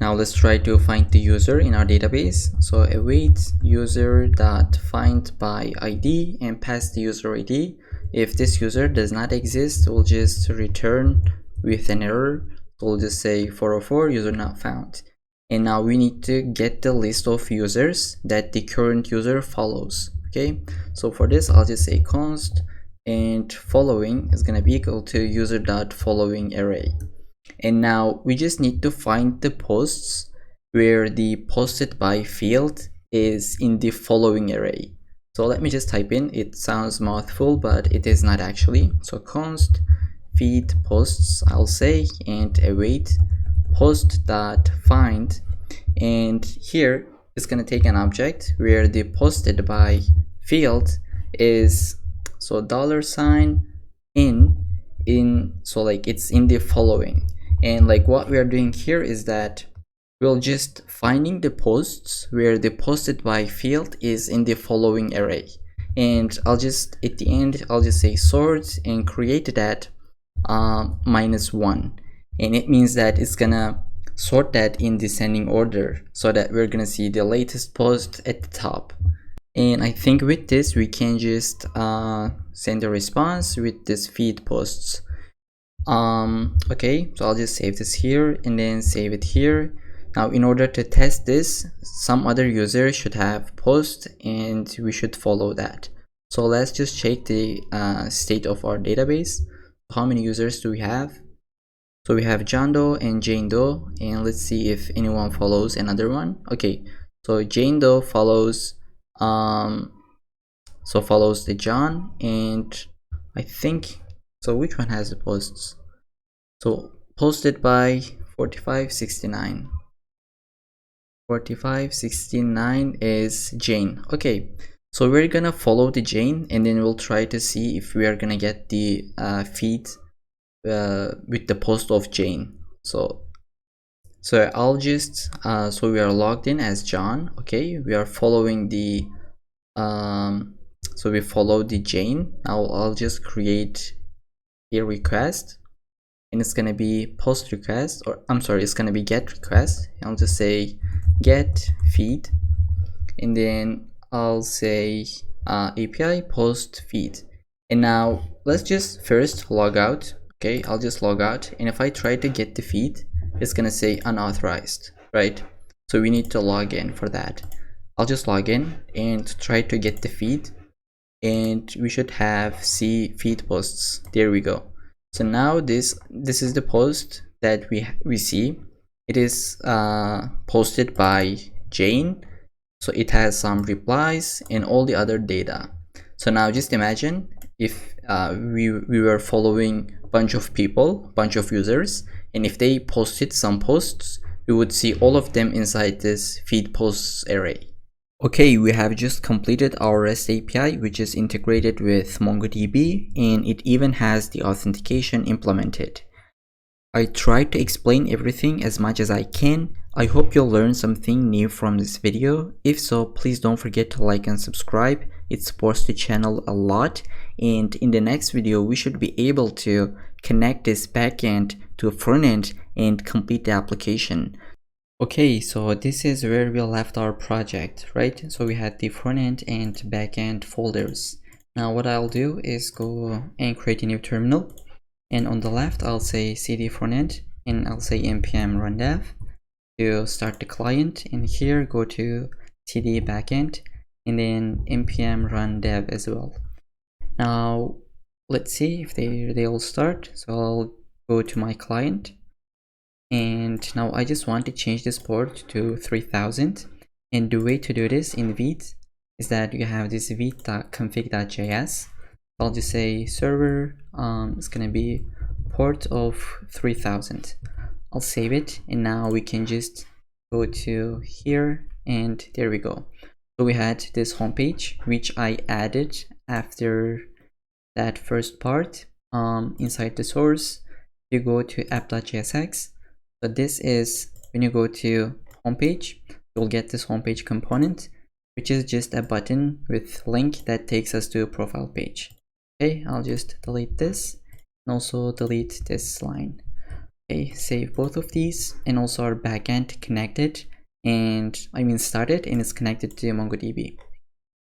Now let's try to find the user in our database. So await user.find by ID, and pass the user ID. If this user does not exist, we'll just return with an error. So we'll just say 404 user not found. And now we need to get the list of users that the current user follows. Okay, so for this, I'll just say const, and following is going to be equal to user.following array. And now we just need to find the posts where the posted by field is in the following array. So let me just type in, it sounds mouthful, but it is not actually. So const feed posts, I'll say, and await post.find, and here it's going to take an object where the posted by field is, so $in, so like it's in the following. And like what we are doing here is that we'll just finding the posts where the posted by field is in the following array. And I'll just, at the end, I'll just say sort and create that -1, and it means that it's gonna sort that in descending order, so that we're gonna see the latest post at the top. And I think with this we can just send a response with this feed posts. Okay, so I'll just save this here and then save it here. Now in order to test this, some other user should have post, and we should follow that. So let's just check the state of our database. How many users do we have? So we have John Doe and Jane Doe, and let's see if anyone follows another one. Okay, so Jane Doe follows follows the John, and I think so. Which one has the posts? So posted by 4569. 4569 is Jane. Okay, so we're gonna follow the Jane, and then we'll try to see if we are gonna get the feed with the post of Jane. So I'll just so we are logged in as John. Okay, we are following the so we follow the Jane. Now I'll just create a request, and it's gonna be post request, or I'm sorry, it's gonna be get request. I'll just say get feed, and then I'll say API post feed. And now let's just first log out. Okay, I'll just log out, and if I try to get the feed, it's gonna say unauthorized, right? So we need to log in for that. I'll just log in and try to get the feed, and we should have see feed posts. There we go. So now this is the post that we see. It is posted by Jane, so it has some replies and all the other data. So now just imagine if we were following a bunch of people, bunch of users, and if they posted some posts, we would see all of them inside this feed posts array. Okay, we have just completed our REST API, which is integrated with MongoDB, and it even has the authentication implemented. I tried to explain everything as much as I can. I hope you'll learn something new from this video. If so, please don't forget to like and subscribe. It supports the channel a lot. And in the next video, we should be able to connect this backend to a front end and complete the application. Okay, so this is where we left our project, right? So we had the front end and back end folders. Now what I'll do is go and create a new terminal, and on the left I'll say cd front end, and I'll say npm run dev to start the client, and here go to cd backend and then npm run dev as well. Now let's see if they all start. So I'll go to my client, and now I just want to change this port to 3000, and the way to do this in Vite is that you have this vite.config.js. I'll just say server it's gonna be port of 3000. I'll save it, and now we can just go to here, and there we go. So we had this homepage which I added after that first part. Inside the source you go to app.jsx. So this is when you go to homepage, you'll get this homepage component, which is just a button with link that takes us to a profile page. Okay, I'll just delete this and also delete this line. Okay, save both of these, and also our backend connected, and started, and it's connected to MongoDB.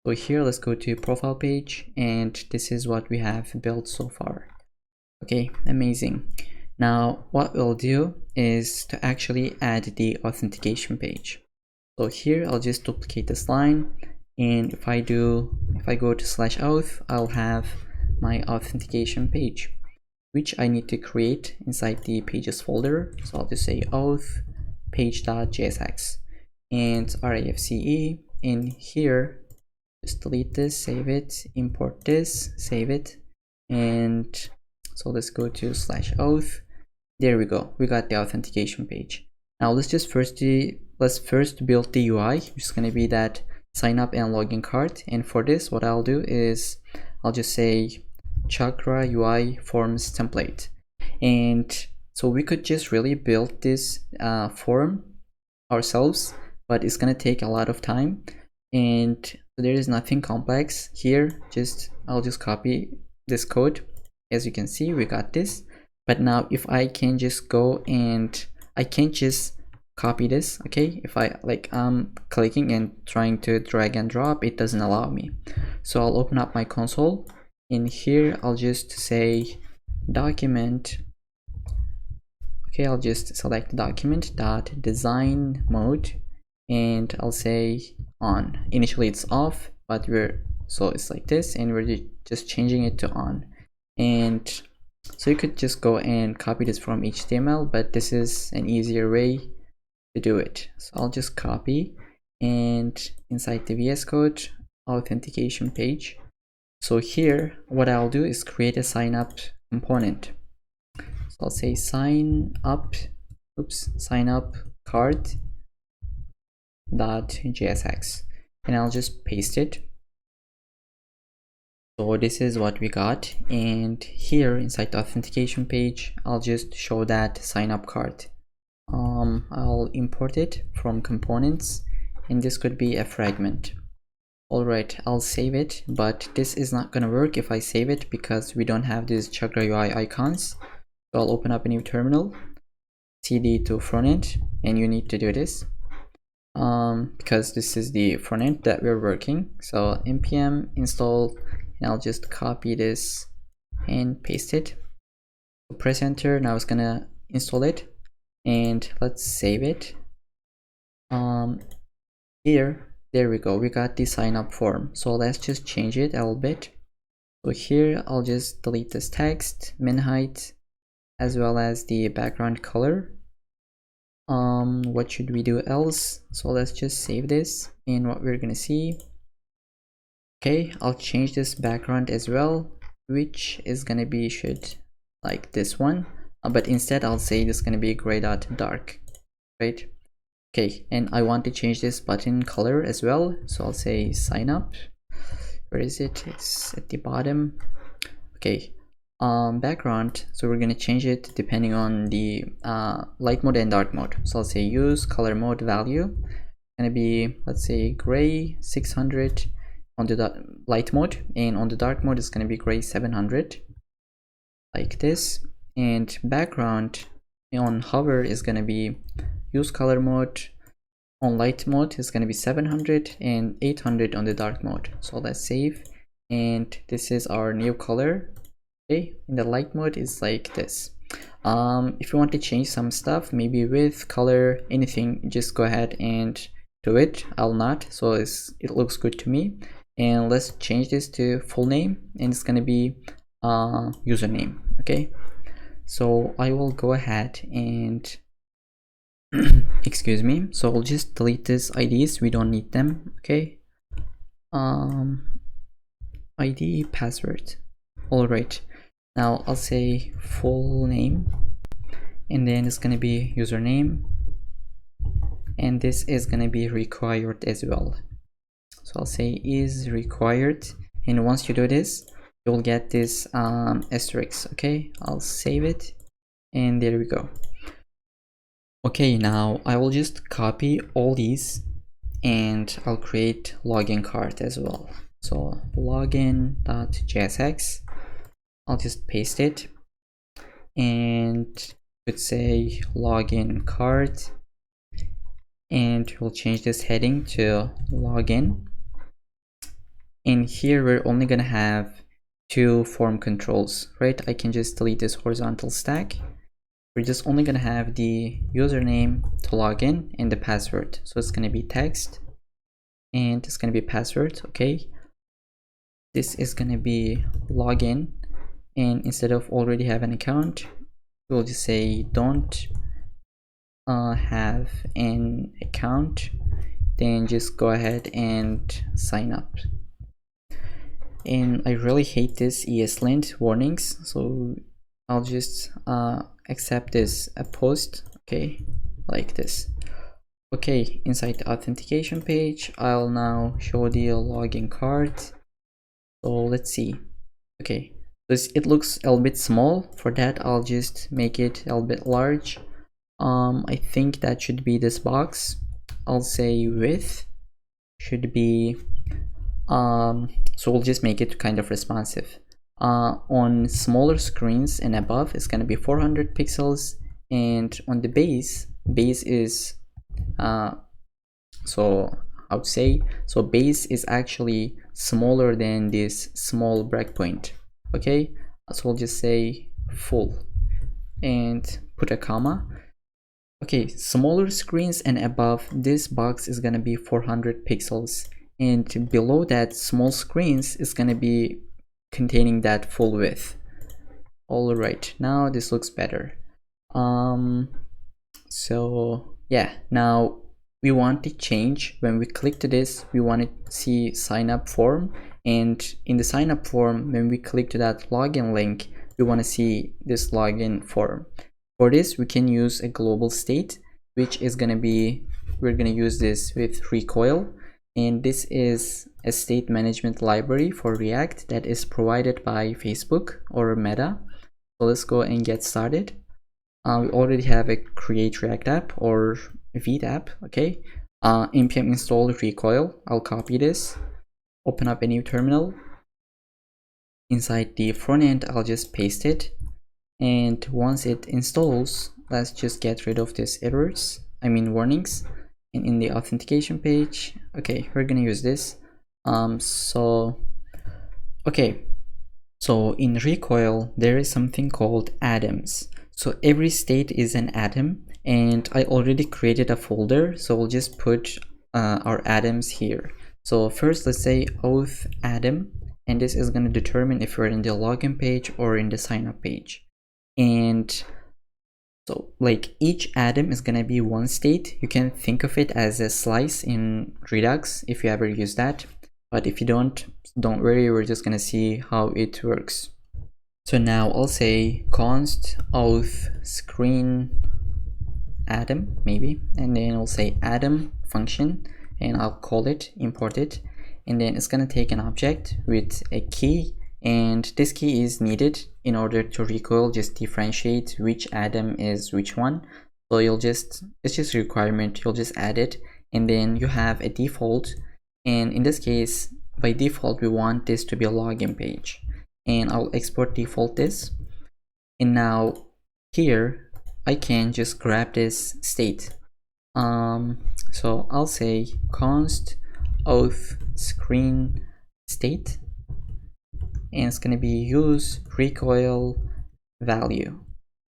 So here let's go to profile page, and this is what we have built so far. Okay, amazing. Now what we'll do is to actually add the authentication page. So here I'll just duplicate this line, and if I go to /auth, I'll have my authentication page, which I need to create inside the pages folder. So I'll just say auth page.jsx and rafce, and here just delete this, save it, import this, save it, and so let's go to /auth. There we go, we got the authentication page. Now let's first build the UI, which is going to be that sign up and login card. And for this, what I'll do is I'll just say Chakra UI forms template. And so we could just really build this form ourselves, but it's going to take a lot of time, and there is nothing complex here. I'll just copy this code. As you can see, we got this. But now if I can just go, and I can't just copy this, okay? If I'm clicking and trying to drag and drop, it doesn't allow me. So I'll open up my console. In here I'll just say document. Okay, I'll just select document dot design mode, and I'll say on. Initially it's off, but so it's like this, and we're just changing it to on. And So you could just go and copy this from HTML, but this is an easier way to do it. So I'll just copy, and inside the VS Code authentication page. So here, what I'll do is create a sign up component. So I'll say sign up card .jsx, and I'll just paste it. So this is what we got, and here inside the authentication page, I'll just show that sign up card. I'll import it from components, and this could be a fragment. Alright, I'll save it, but this is not gonna work if I save it because we don't have these Chakra UI icons. So I'll open up a new terminal, cd to frontend, and you need to do this because this is the frontend that we're working. So npm install, and I'll just copy this and paste it. So press enter. Now it's gonna install it, and let's save it. There we go, we got the sign up form. So let's just change it a little bit. So here I'll just delete this text, min height, as well as the background color. What should we do else? So let's just save this, and what we're gonna see, okay, I'll change this background as well, which is gonna be should like this one, but instead I'll say this is gonna be gray.dark, right? Okay, and I want to change this button color as well, so I'll say sign up. Where is it? It's at the bottom. Okay, background, so we're gonna change it depending on the light mode and dark mode. So I'll say use color mode value, gonna be, let's say, gray 600 on the light mode, and on the dark mode it's gonna be gray 700, like this. And background on hover is gonna be use color mode on light mode is going to be 700 and 800 on the dark mode. So let's save, and this is our new color. Okay, in the light mode is like this. If you want to change some stuff, maybe with color, anything, just go ahead and do it. I'll not, so it looks good to me. And let's change this to full name, and it's going to be username. Okay, so I will go ahead and excuse me, so I'll just delete these IDs, we don't need them. Okay, ID password. Alright, now I'll say full name, and then it's gonna be username, and this is gonna be required as well. So I'll say is required, and once you do this, you'll get this asterisk. Okay, I'll save it, and there we go. Okay, now I will just copy all these, and I'll create login card as well. So login.jsx, I'll just paste it, and could say login card, and we'll change this heading to login. And here we're only gonna have two form controls, right? I can just delete this horizontal stack. We're just only gonna have the username to log in and the password. So it's gonna be text, and it's gonna be password. Okay, this is gonna be login, and instead of already have an account, we'll just say don't have an account, then just go ahead and sign up. And I really hate this ESLint warnings, so I'll just accept this a post. Okay, like this. Okay, inside the authentication page, I'll now show the login card. So let's see. Okay, it looks a little bit small. For that, I'll just make it a little bit large. I think that should be this box. I'll say width should be so we'll just make it kind of responsive. On smaller screens and above, it's going to be 400 pixels, and on the base is so I would say, so base is actually smaller than this small breakpoint. Okay, so we'll just say full and put a comma. Okay, smaller screens and above, this box is gonna be 400 pixels, and below that, small screens is gonna be containing that full width. All right, now this looks better. So yeah, now we want to change. When we click to this, we want to see sign up form, and in the sign up form, when we click to that login link, we want to see this login form. For this, we can use a global state, which is going to be, we're going to use this with Recoil, and this is a state management library for React that is provided by Facebook or Meta. So let's go and get started. We already have a create React app or Vite app. Okay, npm install Recoil. I'll copy this, open up a new terminal. Inside the front end, I'll just paste it, and once it installs, let's just get rid of these errors, warnings. And in the authentication page, okay, we're gonna use this. So in Recoil, there is something called atoms. So every state is an atom, and I already created a folder, so we'll just put our atoms here. So first, let's say auth atom, and this is going to determine if you're in the login page or in the sign up page. And so like each atom is going to be one state. You can think of it as a slice in Redux if you ever use that, but if you don't worry, we're just going to see how it works. So now I'll say const auth screen atom maybe, and then I'll say atom function, and I'll call it, import it, and then it's going to take an object with a key, and this key is needed in order to Recoil just differentiate which atom is which one. So it's just a requirement, you'll just add it, and then you have a default, and in this case by default we want this to be a login page, and I'll export default this. And now here I can just grab this state. So I'll say const auth screen state, and it's going to be use Recoil value,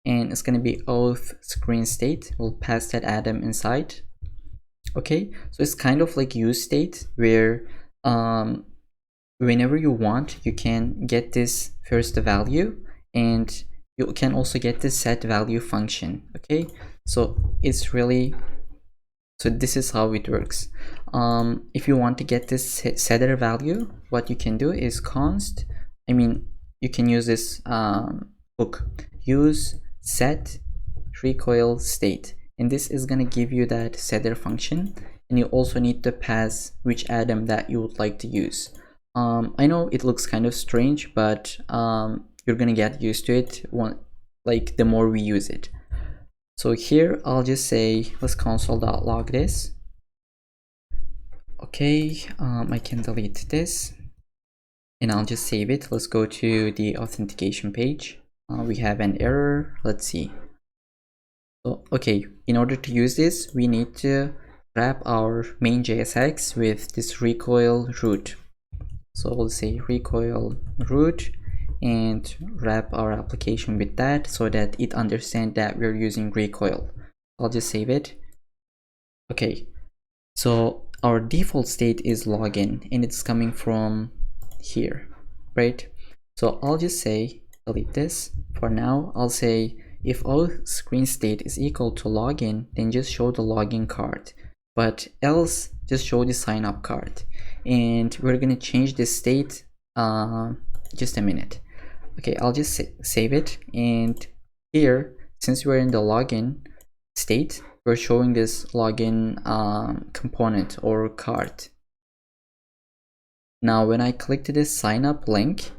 and it's going to be auth screen state. We'll pass that atom inside. Okay, so it's kind of like use state where whenever you want, you can get this first value, and you can also get this set value function. Okay, so it's really, so this is how it works. If you want to get this setter value, what you can do is const, you can use this hook, use set Recoil state, and this is going to give you that setter function, and you also need to pass which atom that you would like to use. I know it looks kind of strange, but you're gonna get used to it the more we use it. So here I'll just say let's console.log this. Okay, I can delete this, and I'll just save it. Let's go to the authentication page. We have an error. Let's see. So okay, in order to use this, we need to wrap our main JSX with this Recoil root. So we'll say Recoil root and wrap our application with that so that it understands that we're using Recoil. I'll just save it. Okay, so our default state is login, and it's coming from here, right? So I'll just say delete this for now. I'll say if auth screen state is equal to login, then just show the login card, but else just show the sign up card. And we're gonna change this state just a minute. Okay, I'll just save it, and here, since we're in the login state, we're showing this login component or card. Now when I click to this sign up link,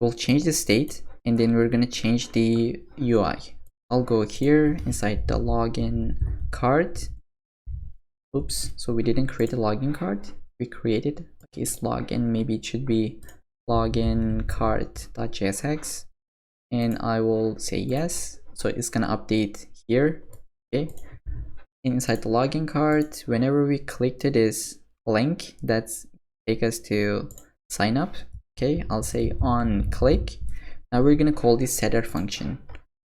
we'll change the state, and then we're gonna change the UI. I'll go here inside the login card. Oops, so we didn't create a login card, we created, okay, it's login, maybe it should be login card.jsx, and I will say yes. So it's gonna update here. Okay, inside the login card, whenever we click to this link that's take us to sign up, okay, I'll say on click. Now we're gonna call this setter function.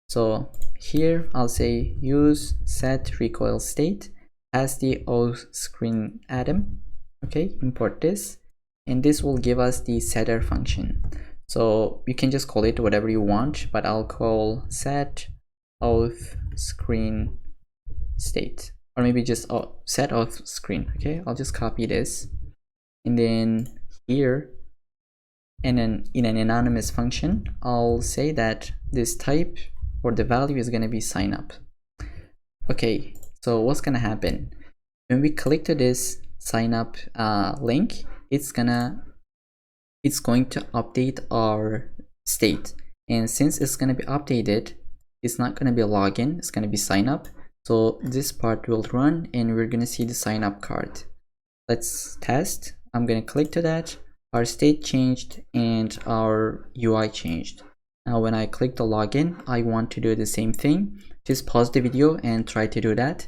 So here I'll say use set Recoil state as the auth screen atom. Okay, import this, and this will give us the setter function. So you can just call it whatever you want, but I'll call set auth screen state, or maybe just set auth screen. Okay, I'll just copy this, and then here in an anonymous function, I'll say that this type or the value is going to be sign up. Okay, so what's going to happen when we click to this sign up link? It's going to update our state, and since it's going to be updated, it's not going to be a login, it's going to be sign up. So this part will run and we're going to see the sign up card. Let's test. I'm going to click to that. Our state changed and our UI changed. Now when I click the login, I want to do the same thing. Just pause the video and try to do that.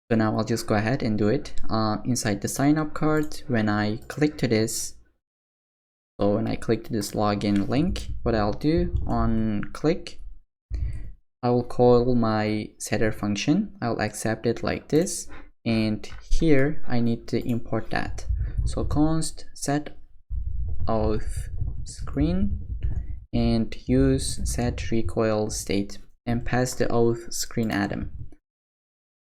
So now I'll just go ahead and do it inside the sign up card. When I click to this, so when I click to this login link, what I'll do on click, I will call my setter function. I'll accept it like this, and here I need to import that. So const set auth screen and use set recoil state and pass the auth screen atom.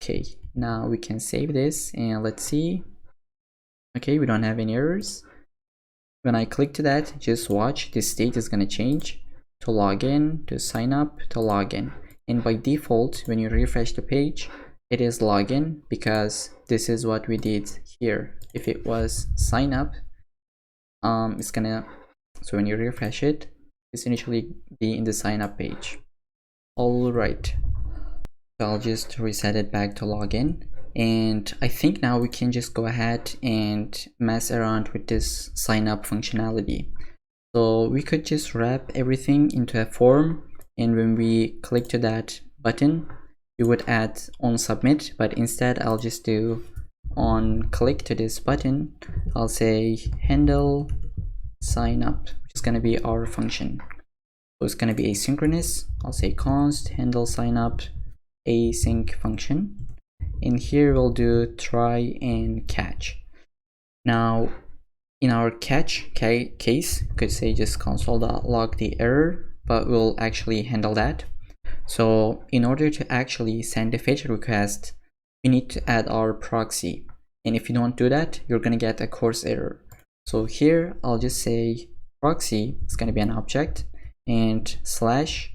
Okay, now we can save this and let's see. Okay, we don't have any errors. When I click to that, just watch, this state is going to change to login, to sign up, to login. And by default, when you refresh the page, it is login because this is what we did here. If it was sign up, it's gonna, so when you refresh it, it's initially be in the sign up page. All right, so I'll just reset it back to login. And I think now we can just go ahead and mess around with this sign up functionality. So we could just wrap everything into a form, and when we click to that button, we would add on submit, but instead I'll just do on click to this button, I'll say handle sign up, which is going to be our function. So it's going to be asynchronous. I'll say const handle sign up async function. And here we'll do try and catch. Now in our catch case, you could say just console.log the error, but we'll actually handle that. So in order to actually send a fetch request, we need to add our proxy. And if you don't do that, you're going to get a course error. So here I'll just say proxy is going to be an object, and slash,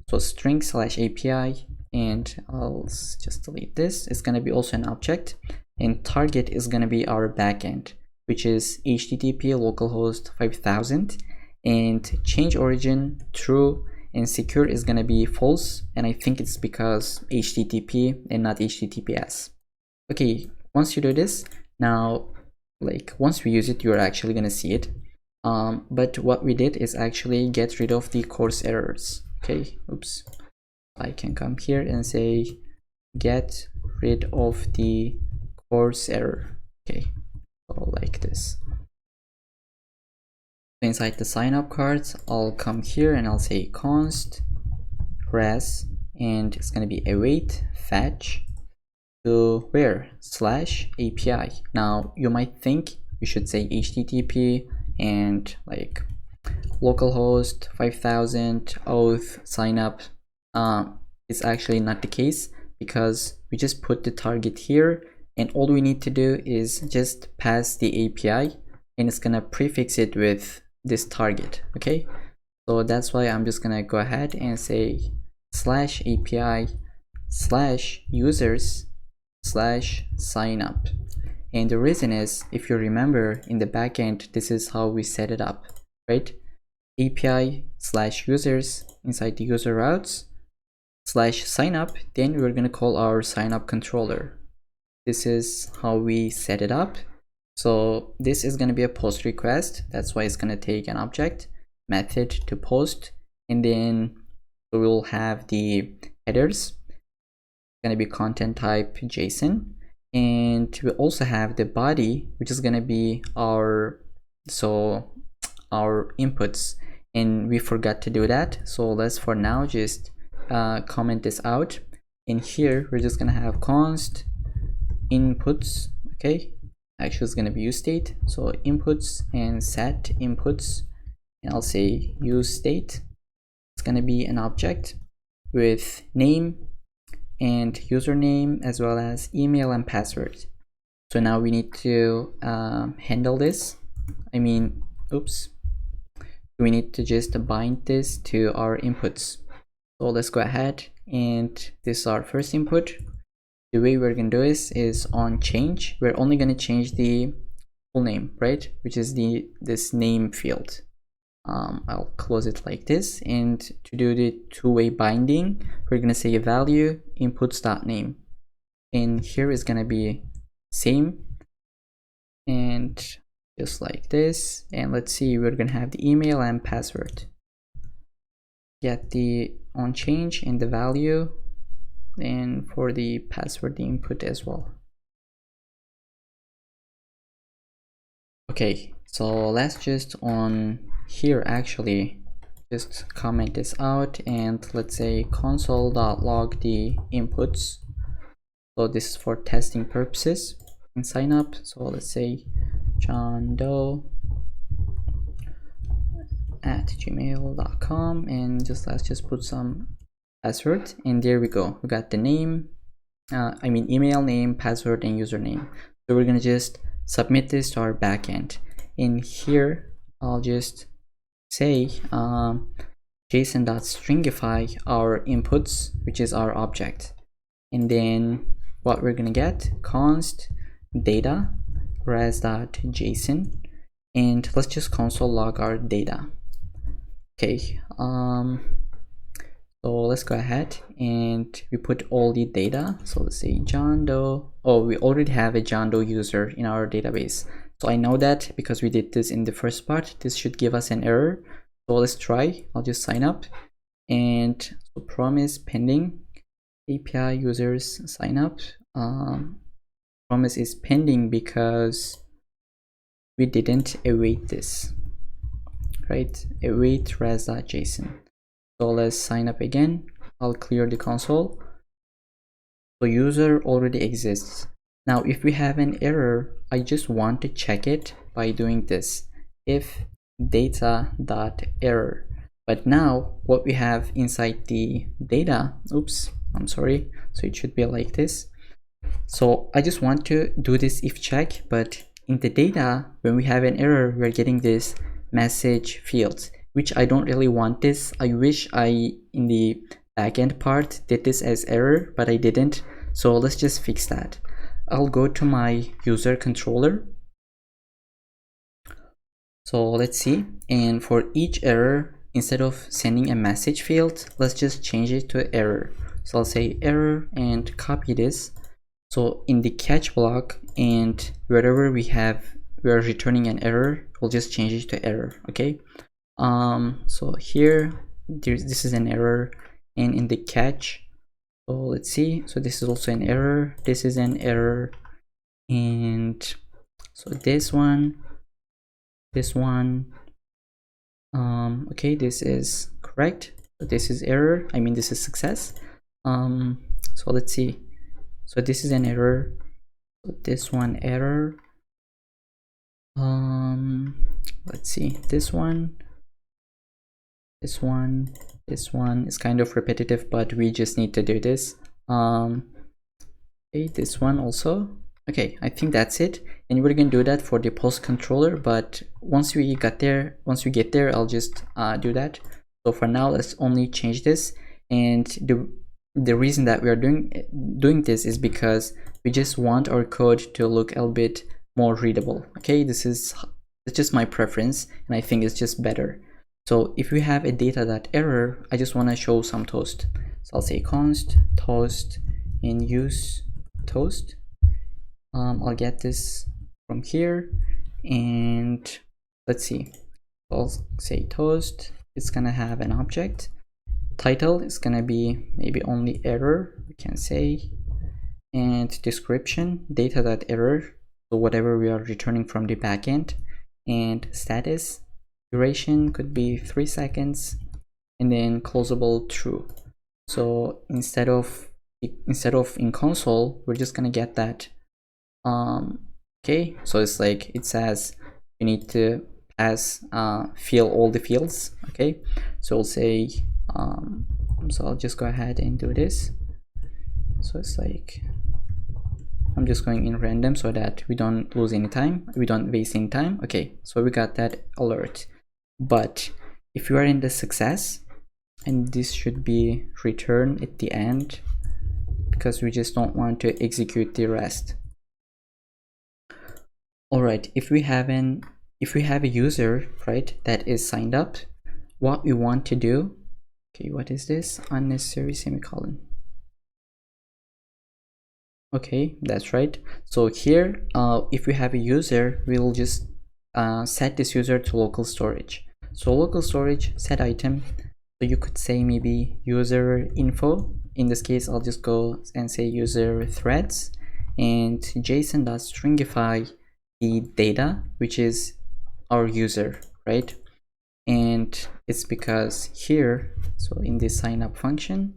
so string slash API, and I'll just delete this. It's going to be also an object, and target is going to be our backend, which is HTTP localhost 5000, and change origin true, and secure is going to be false, and I think it's because HTTP and not HTTPS. Okay, once you do this, now like once we use it, you're actually going to see it. But what we did is actually get rid of the course errors. Okay, oops. I can come here and say get rid of the course error. Okay, so like this. Inside the sign up cards, I'll come here and I'll say const res, and it's going to be await fetch to where slash API. Now you might think you should say HTTP and like localhost 5000 auth sign up. It's actually not the case because we just put the target here, and all we need to do is just pass the API, and it's gonna prefix it with this target. Okay, so that's why I'm just gonna go ahead and say slash API slash users slash sign up. And the reason is, if you remember in the backend, this is how we set it up, right? API slash users inside the user routes slash sign up, then we're going to call our sign up controller. This is how we set it up. So this is going to be a post request. That's why it's going to take an object method to post, and then we'll have the headers. It's going to be content type JSON, and we also have the body, which is going to be our inputs, and we forgot to do that. So let's for now just comment this out. In here we're just gonna have const inputs. Okay, actually is going to be use state. So inputs and set inputs, and I'll say use state. It's going to be an object with name and username as well as email and password. So now we need to handle this. I mean, oops. We need to just bind this to our inputs. So let's go ahead, and this is our first input. The way we're going to do this is on change. We're only going to change the full name, right? Which is this name field. I'll close it like this, and to do the two-way binding, we're going to say value inputs.name, and here is going to be same, and just like this. And let's see, we're going to have the email and password. Get the on change and the value, and for the password, the input as well. Okay, so let's just on here actually just comment this out, and let's say console.log the inputs. So this is for testing purposes and sign up. So let's say John Doe at gmail.com, and let's just put some password, and there we go. We got the name, email name, password, and username. So we're gonna just submit this to our backend. In here, I'll just say JSON.stringify our inputs, which is our object, and then what we're gonna get, const data res.json, and let's just console log our data. Okay, so let's go ahead and we put all the data. So let's say John Doe. Oh, we already have a John Doe user in our database. So I know that because we did this in the first part. This should give us an error. So let's try. I'll just sign up, and so promise pending API users sign up. Promise is pending because we didn't await this, right? Await res.json. So let's sign up again. I'll clear the console. So user already exists. Now if we have an error, I just want to check it by doing this, if data.error. But now what we have inside the data, oops, I'm sorry, so it should be like this. So I just want to do this if check, but in the data, when we have an error, we're getting this message field, which I don't really want this. I wish I, in the backend part, did this as error, but I didn't. So let's just fix that. I'll go to my user controller. So let's see. And for each error, instead of sending a message field, let's just change it to error. So I'll say error and copy this. So in the catch block, and wherever we are returning an error, we'll just change it to error. Okay. So here this is an error, and in the catch, so let's see, so this is also an error, this is an error, and so this one, okay, this is correct, so this is error, this is success. So let's see, so this is an error, so this one error, let's see, this one is kind of repetitive, but we just need to do this. Okay, this one also. Okay, I think that's it, and we're gonna do that for the post controller, but once we get there, I'll just do that. So for now, let's only change this, and the reason that we are doing this is because we just want our code to look a little bit more readable. Okay, it's just my preference, and I think it's just better. So if we have a data.error, I just want to show some toast. So I'll say const toast and use toast. I'll get this from here, and let's see. I'll say toast. It's gonna have an object. Title is gonna be maybe only error, we can say, and description data.error. So whatever we are returning from the backend, and status. Duration could be 3 seconds, and then closable true. So instead of in console, we're just gonna get that Okay, so it's like it says you need to pass fill all the fields. Okay, so we'll say so I'll just go ahead and do this. So it's like I'm just going in random so that we don't lose any time, we don't waste any time. Okay, so we got that alert. But if you are in the success, and this should be returned at the end because we just don't want to execute the rest. All right, if we have a user, right, that is signed up, what we want to do, okay, what is this? Unnecessary semicolon. Okay, that's right. So here, if we have a user, we'll just set this user to local storage. So local storage set item. So you could say maybe user info. In this case, I'll just go and say user threads and JSON.stringify the data, which is our user, right? And it's because here, so in this sign up function,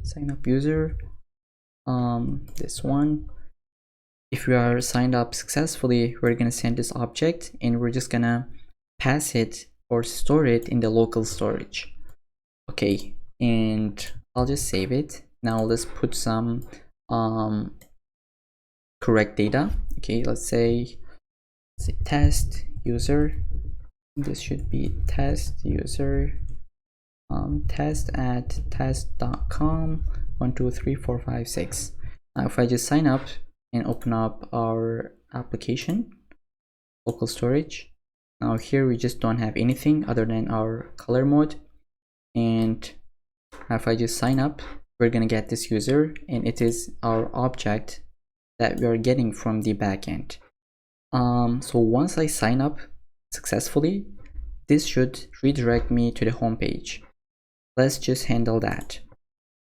sign up user, this one, if we are signed up successfully, we're gonna send this object and we're just gonna pass it or store it in the local storage. Okay, and I'll just save it. Now let's put some correct data. Okay, let's say test user. This should be test user test at test.com 1 2 3 4 5 6. Now if I just sign up and open up our application local storage, now here we just don't have anything other than our color mode. And if I just sign up, we're gonna get this user, and it is our object that we are getting from the backend. So once I sign up successfully, this should redirect me to the home page. Let's just handle that.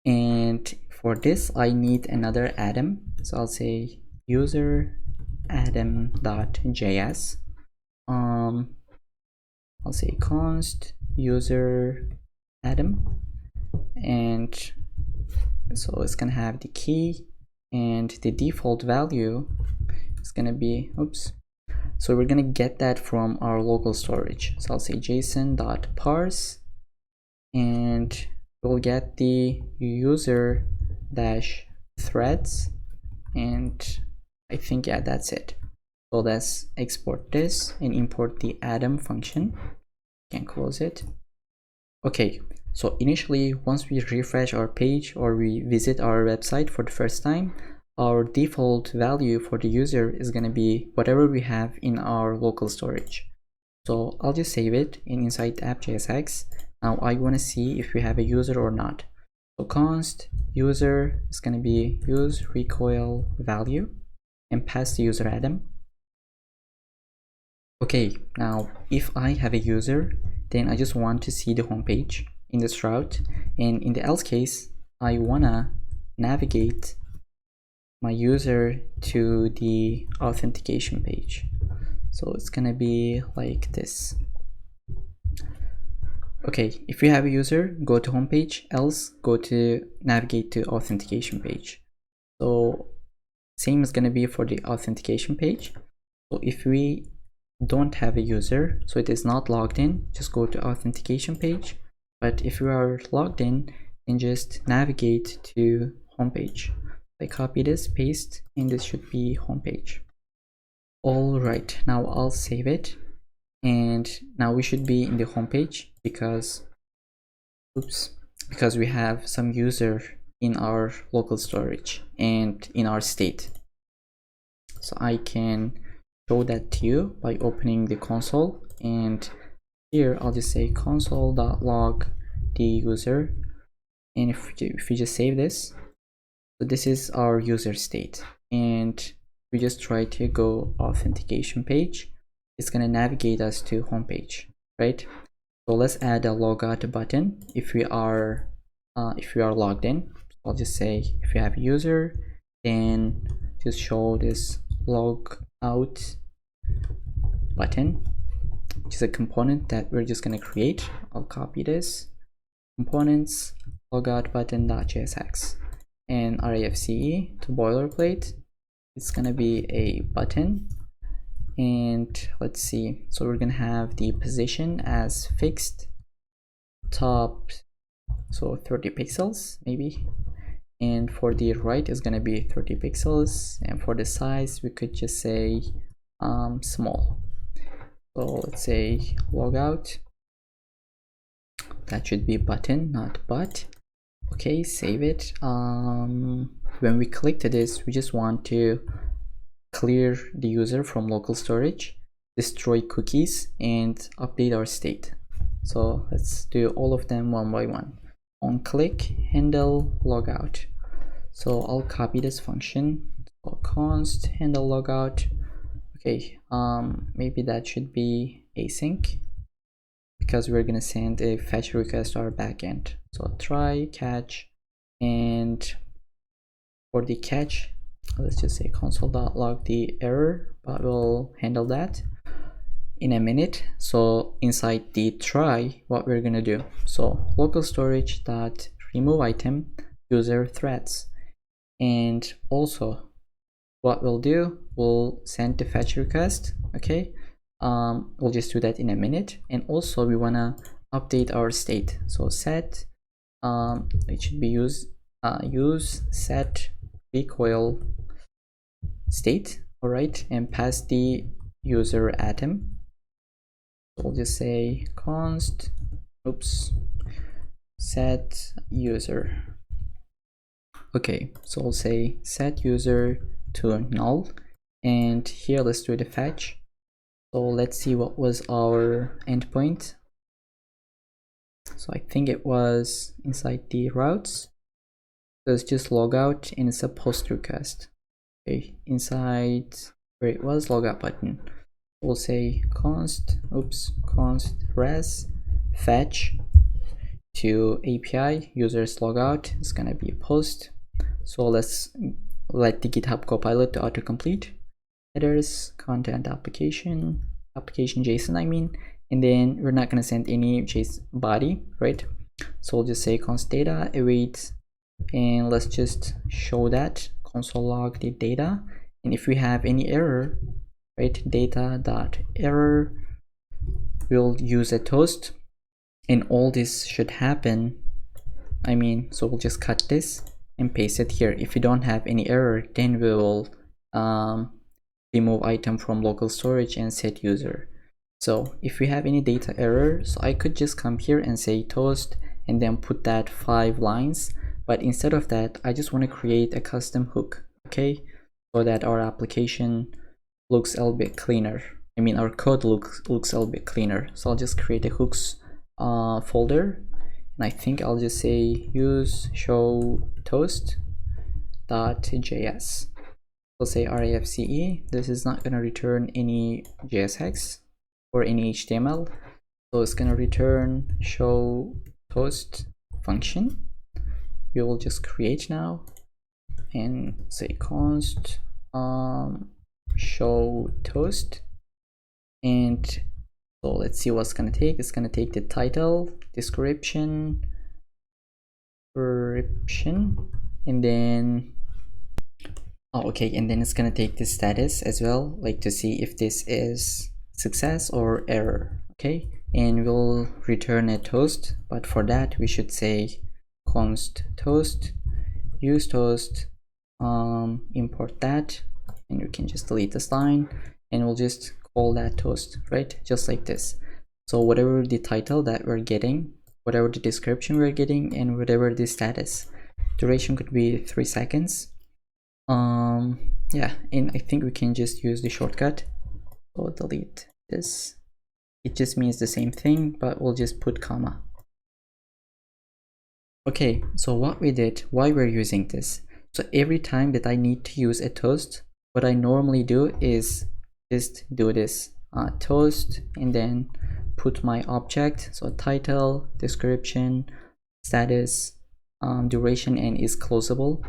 And for this, I need another atom. So I'll say user atom.js. I'll say const user atom, and so it's gonna have the key, and the default value is gonna be so we're gonna get that from our local storage. So I'll say json.parse, and we'll get the user dash threads, and I think, yeah, that's it. So let's export this and import the atom function. Can close it. Okay, so initially, once we refresh our page or we visit our website for the first time, our default value for the user is going to be whatever we have in our local storage. So I'll just save it, and inside app.jsx, now I want to see if we have a user or not. So const user is going to be use recoil value and pass the user atom. Okay, now if I have a user, then I just want to see the home page in this route, and in the else case, I wanna navigate my user to the authentication page. So it's gonna be like this. Okay, if you have a user, go to home page, else go to navigate to authentication page. So same is gonna be for the authentication page. So if we don't have a user, so it is not logged in, just go to authentication page. But if you are logged in, then just navigate to homepage. I copy this, paste, and this should be homepage. All right, now I'll save it, and now we should be in the homepage because we have some user in our local storage and in our state. So I can show that to you by opening the console, and here I'll just say console.log the user, and if we just save this, so this is our user state, and we just try to go authentication page, it's gonna navigate us to home page, right? So let's add a logout button if we are logged in. I'll just say if you have a user, then just show this log out button, which is a component that we're just going to create. I'll copy this components logout button.jsx and rafce to boilerplate. It's going to be a button And let's see, so we're gonna have the position as fixed, top, so 30 pixels maybe, and for the right is gonna be 30 pixels, and for the size we could just say small. So let's say logout, that should be button, not but. Okay, save it. When we click to this, we just want to clear the user from local storage, destroy cookies, and update our state. So let's do all of them one by one. On click, handle logout. So I'll copy this function, so const handle logout. Okay, maybe that should be async, because we're gonna send a fetch request to our backend. So try catch, and for the catch, let's just say console.log the error, but we'll handle that in a minute. So inside the try, what we're gonna do, so local storage dot remove item user threads, and also what we'll do, we'll send the fetch request. Okay, we'll just do that in a minute. And also we want to update our state, so set it should be use set recoil state. All right, and pass the user atom. So we'll just say const set user. Okay, so we'll say set user to null, and here let's do the fetch. So let's see what was our endpoint. So I think it was inside the routes. So it's just logout, and it's a post request. Okay, inside where it was logout button, we'll say const res fetch to API users logout. It's gonna be a post. So let's let the GitHub Copilot to autocomplete. Headers, content application JSON, I mean, and then we're not gonna send any JSON body, right? So we'll just say const data await, and let's just show that console log the data. And if we have any error, right, data dot error, we'll use a toast, and all this should happen. I mean, so we'll just cut this and paste it here. If you don't have any error, then we will remove item from local storage and set user. So if we have any data error, so I could just come here and say toast and then put that 5 lines, but instead of that, I just want to create a custom hook, okay, so that our application looks a little bit cleaner. I mean, our code looks a little bit cleaner. So I'll just create a hooks folder, and I think I'll just say use show toast.js. We'll say RAFCE. This is not going to return any JSX or any HTML, so it's going to return show toast function. We will just create now and say const show toast, and so let's see what's going to take. It's going to take the title, description, and then okay, and then it's gonna take the status as well, like to see if this is success or error. Okay, and we'll return a toast, but for that we should say const toast use toast, import that, and you can just delete this line, and we'll just call that toast, right, just like this. So whatever the title that we're getting, whatever the description we're getting, and whatever the status, duration could be 3 seconds. Yeah, and I think we can just use the shortcut. So delete this. It just means the same thing, but we'll just put comma. Okay, so what we did, why we're using this. So every time that I need to use a toast, what I normally do is just do this toast, and then put my object, so title, description, status, duration, and is closable.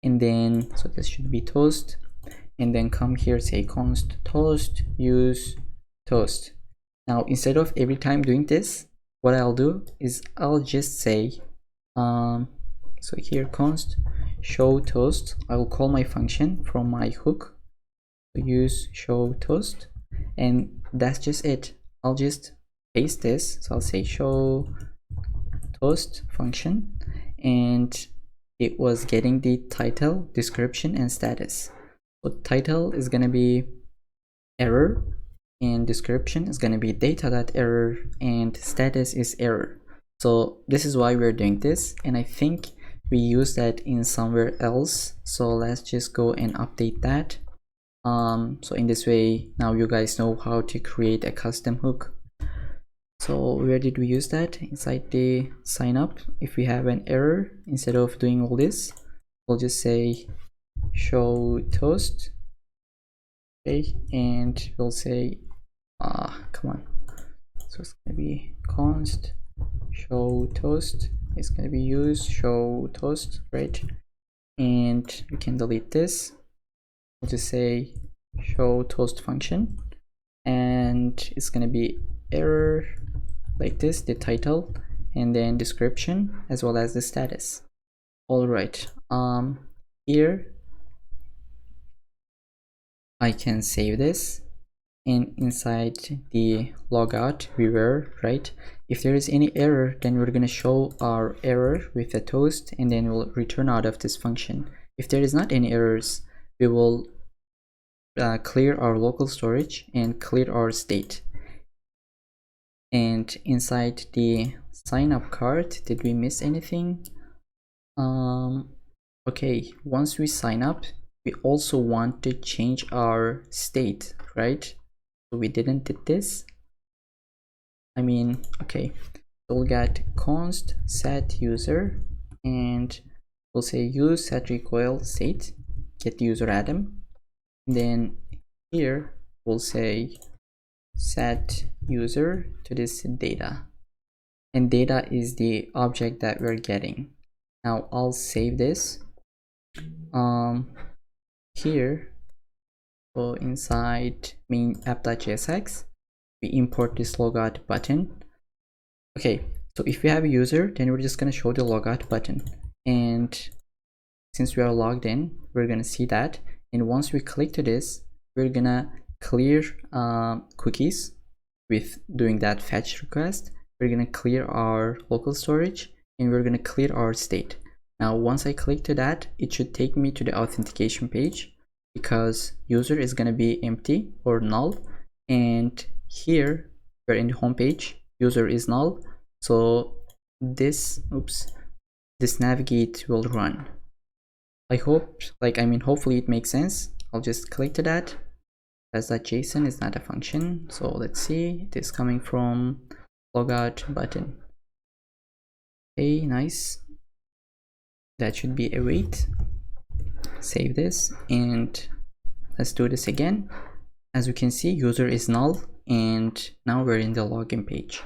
And then, so this should be toast, and then come here, say const toast use toast. Now instead of every time doing this, what I'll do is I'll just say so here const show toast. I will call my function from my hook to use show toast, and that's just it. I'll just paste this. So I'll say show toast function, and it was getting the title, description, and status. So title is going to be error, and description is going to be data.error, and status is error. So this is why we're doing this, and I think we use that in somewhere else. So let's just go and update that. So in this way, now you guys know how to create a custom hook. So where did we use that? Inside the sign up. If we have an error, instead of doing all this, we'll just say show toast. Okay, and we'll say come on, so it's gonna be const show toast. It's gonna be used show toast, right? And we can delete this. We'll just say show toast function, and it's gonna be error like this, the title, and then description as well as the status. All right, here I can save this, and inside the logout we were right. If there is any error, then we're going to show our error with a toast, and then we'll return out of this function. If there is not any errors, we will clear our local storage and clear our state. And inside the sign up card, did we miss anything? Okay, once we sign up, we also want to change our state, right? So we didn't did this. I mean, okay, so we'll get const set user, and we'll say use set recoil state, get user atom. Then here we'll say set user to this data, and data is the object that we're getting. Now I'll save this. Here, so inside main app.jsx, we import this logout button. Okay, so if we have a user, then we're just going to show the logout button, and since we are logged in, we're going to see that. And once we click to this, we're gonna clear cookies with doing that fetch request. We're gonna clear our local storage, and we're gonna clear our state. Now once I click to that, it should take me to the authentication page, because user is gonna be empty or null, and here we're in the home page, user is null, so this navigate will run. I hope, hopefully it makes sense. I'll just click to that, as that JSON is not a function. So let's see, it is coming from logout button. Okay, nice. That should be a wait. Save this, and let's do this again. As you can see, user is null, and now we're in the login page.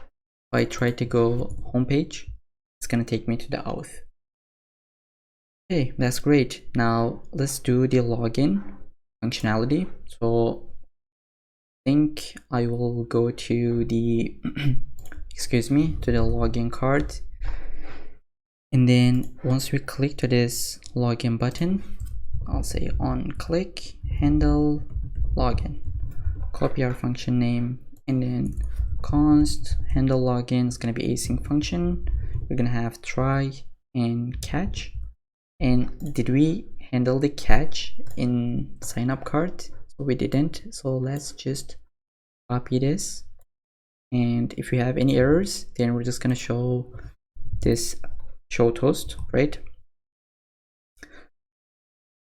If I try to go home page, it's gonna take me to the auth. Okay, that's great. Now let's do the login functionality. So I think I will go to the excuse me, to the login card, and then once we click to this login button, I'll say on click handle login, copy our function name, and then const handle login is going to be async function. We're going to have try and catch. And did we handle the catch in sign up card? So we didn't. So let's just copy this, and if we have any errors, then we're just going to show this show toast, right?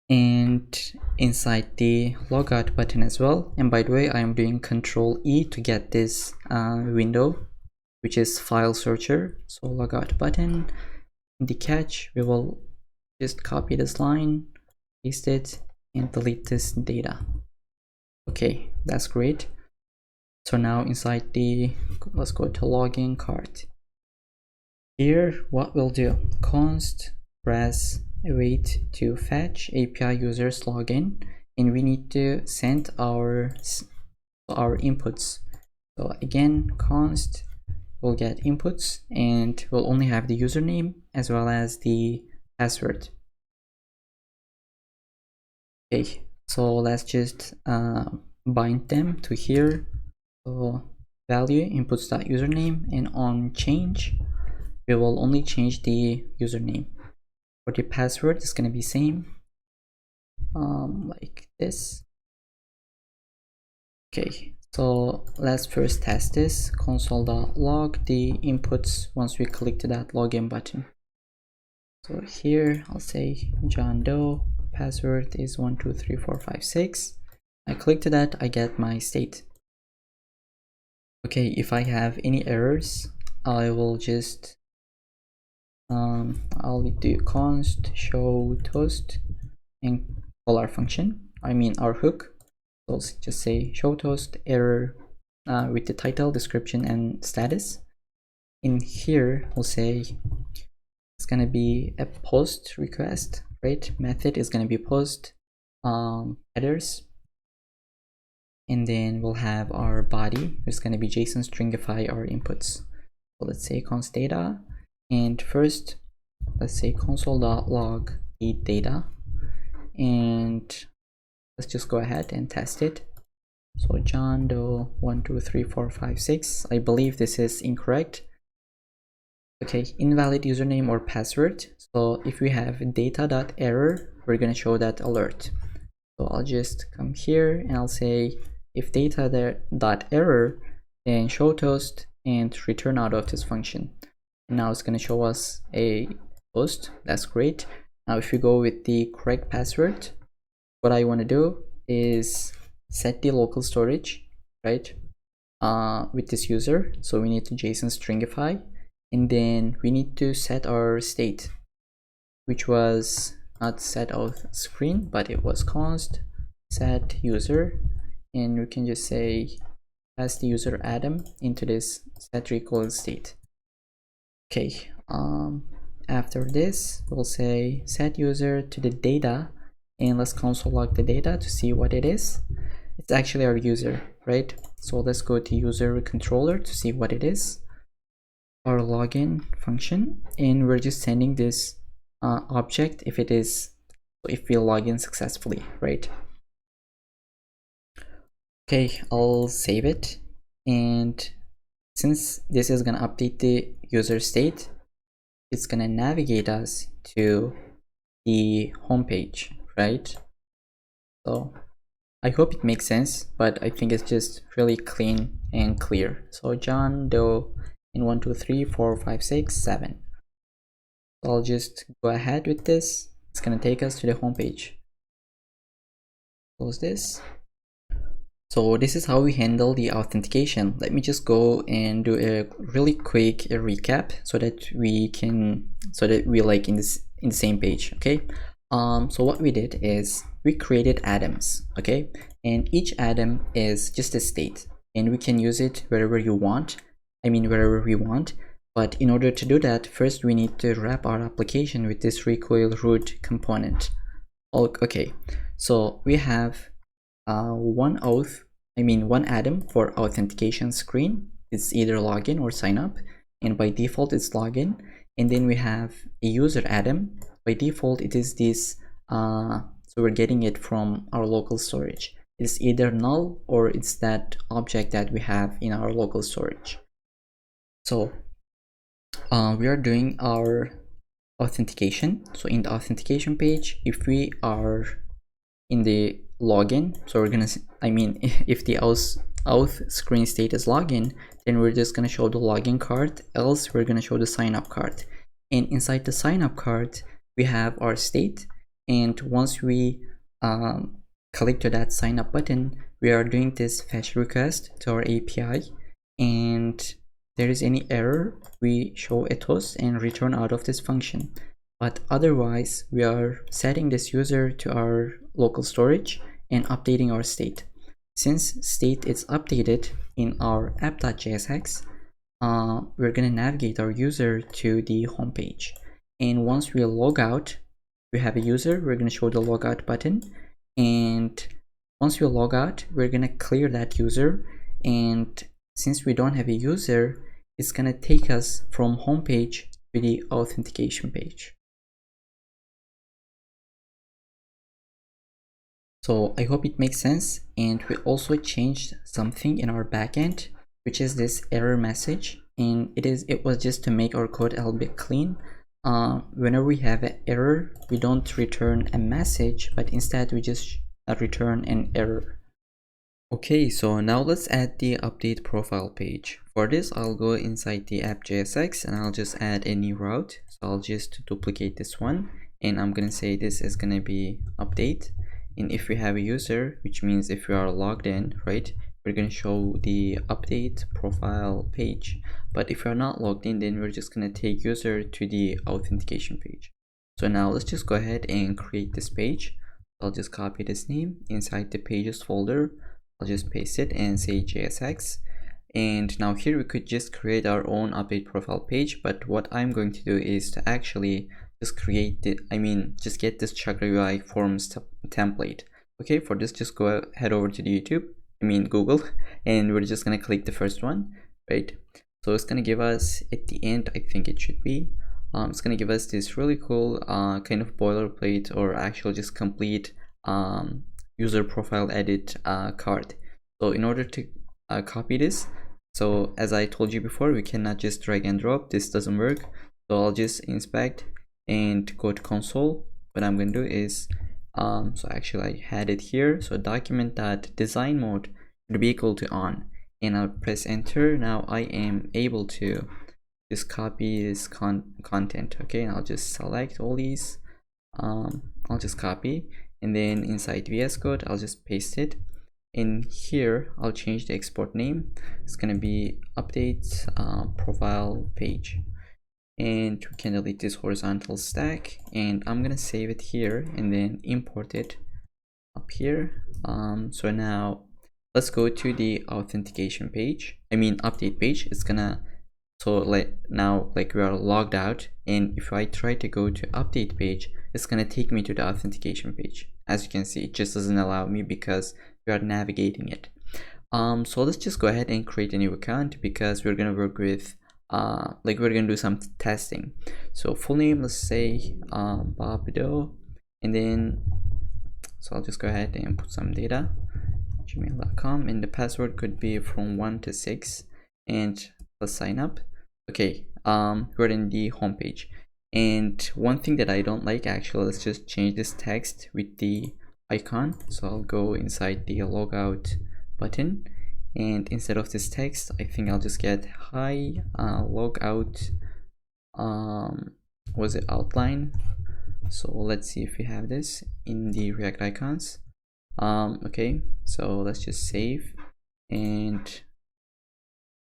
And inside the logout button as well. And by the way, I am doing Control E to get this window, which is file searcher. So logout button, in the catch, we will just copy this line, paste it, and delete this data. Okay, that's great. So now inside the, let's go to login card. Here, what we'll do, const press await to fetch API users login, and we need to send our inputs. So again, const will get inputs, and we'll only have the username as well as the password. Okay, so let's just bind them to here. So value inputs.username, and on change we will only change the username. For the password it's going to be same, like this. Okay, so let's first test this. Console.log the inputs once we click to that login button. So here I'll say John Doe, password is 123456. I click to that, I get my state. Okay, if I have any errors, I will just I'll do const show toast and call our function, I mean our hook. So I'll just say show toast error with the title, description, and status. In here we'll say it's gonna be a post request, right? Method is gonna be post headers, and then we'll have our body. It's gonna be JSON stringify our inputs. So let's say const data, and first let's say console.log the data, and let's just go ahead and test it. So John Doe 123456. I believe this is incorrect. Okay, invalid username or password. So if we have data.error, we're gonna show that alert. So I'll just come here and I'll say if data.error, then show toast and return out of this function. And now it's gonna show us a toast. That's great. Now if you go with the correct password, what I want to do is set the local storage, right, with this user. So we need to JSON stringify, and then we need to set our state, which was not set out screen, but it was const set user, and we can just say pass the user Adam into this set recall state. Okay, after this we'll say set user to the data, and let's console log the data to see what it is. It's actually our user, right? So let's go to user controller to see what it is, our login function, and we're just sending this object if we log in successfully, right? Okay, I'll save it, and since this is gonna update the user state, it's gonna navigate us to the home page, right? So I hope it makes sense, but I think it's just really clean and clear. So John Doe in 1 2 3 4 5 6 7. So I'll just go ahead with this. It's gonna take us to the home page. Close this. So this is how we handle the authentication. Let me just go and do a really quick recap so that we like in the same page. Okay. So what we did is we created atoms, okay, and each atom is just a state, and we can use it wherever we want. But in order to do that, first we need to wrap our application with this recoil root component. Okay, so we have one atom for authentication screen. It's either login or sign up, and by default it's login. And then we have a user atom. By default it is this, so we're getting it from our local storage. It's either null or it's that object that we have in our local storage. So we are doing our authentication. So in the authentication page, if we are in the login, so we're gonna, if the auth screen state is login, then we're just gonna show the login card, else we're gonna show the sign up card. And inside the sign up card we have our state, and once we click to that sign up button, we are doing this fetch request to our API, and if there is any error we show a toast and return out of this function. But otherwise we are setting this user to our local storage and updating our state. Since state is updated in our app.jsx, we're going to navigate our user to the home page, and once we log out, we have a user, we're going to show the logout button, and once we log out, we're going to clear that user, and since we don't have a user, it's going to take us from home page to the authentication page. So I hope it makes sense. And we also changed something in our backend, which is this error message. And it was just to make our code a little bit clean. Whenever we have an error, we don't return a message, but instead we just return an error. Okay, so now let's add the update profile page. For this, I'll go inside the app.jsx and I'll just add a new route. So I'll just duplicate this one and I'm gonna say this is gonna be update. And if we have a user, which means if we are logged in, right, we're gonna show the update profile page. But if you're not logged in, then we're just gonna take user to the authentication page. So now let's just go ahead and create this page. I'll just copy this name inside the pages folder. I'll just paste it and say JSX. And now here we could just create our own update profile page, but what I'm going to do is to actually just create just get this Chakra UI forms template. Okay, for this, just head over to the Google, and we're just gonna click the first one, right? So it's gonna give us at the end, I think it should be, it's gonna give us this really cool kind of boilerplate, or actually just complete user profile edit card. So in order to copy this, so as I told you before, we cannot just drag and drop. This doesn't work. So I'll just inspect and go to console. What I'm going to do is so actually I had it here, so document.design mode should be equal to on, and I'll press enter. Now I am able to just copy this content. Okay, and I'll just select all these, I'll just copy, and then inside VS Code I'll just paste it. In here I'll change the export name. It's gonna be update profile page, and we can delete this horizontal stack, and I'm gonna save it here and then import it up here. So now let's go to the authentication page, update page. It's gonna, so now we are logged out, and if I try to go to update page, it's gonna take me to the authentication page. As you can see, it just doesn't allow me because we are navigating it. So let's just go ahead and create a new account, because we're gonna work with we're gonna do some testing. So full name, let's say Bobido, and then so I'll just go ahead and put some data, gmail.com, and the password could be from 1 to 6, and let's sign up. Okay, we're in the home page, and one thing that I don't like, actually, let's just change this text with the icon. So I'll go inside the logout button, and instead of this text, I think I'll just get hi logout was it outline. So let's see if we have this in the React icons. Okay, so let's just save, and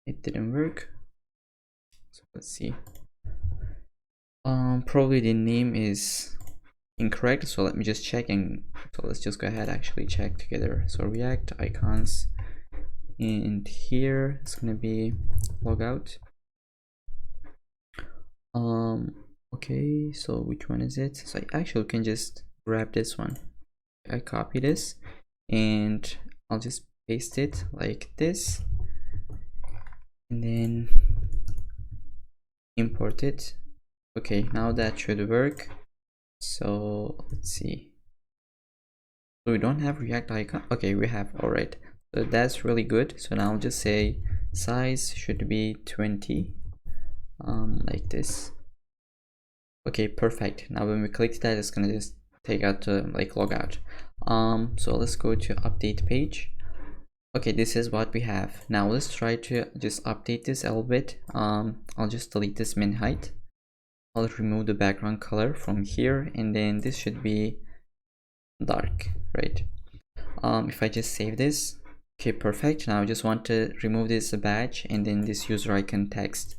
it didn't work. So let's see, probably the name is incorrect, so let me just check, and so let's just go ahead actually check together. So React icons, and here it's gonna be logout. Okay, so which one is it? So I actually can just grab this one. I copy this and I'll just paste it like this, and then import it. Okay, now that should work. So let's see, so we don't have React icon. Okay, we have, all right, so that's really good. So now I'll just say size should be 20, like this. Okay, perfect. Now when we click that, it's gonna just take out to log out. So let's go to update page. Okay, this is what we have. Now let's try to just update this a little bit. I'll just delete this min height. I'll remove the background color from here, and then this should be dark, right? If I just save this, okay, perfect. Now I just want to remove this badge and then this user icon text.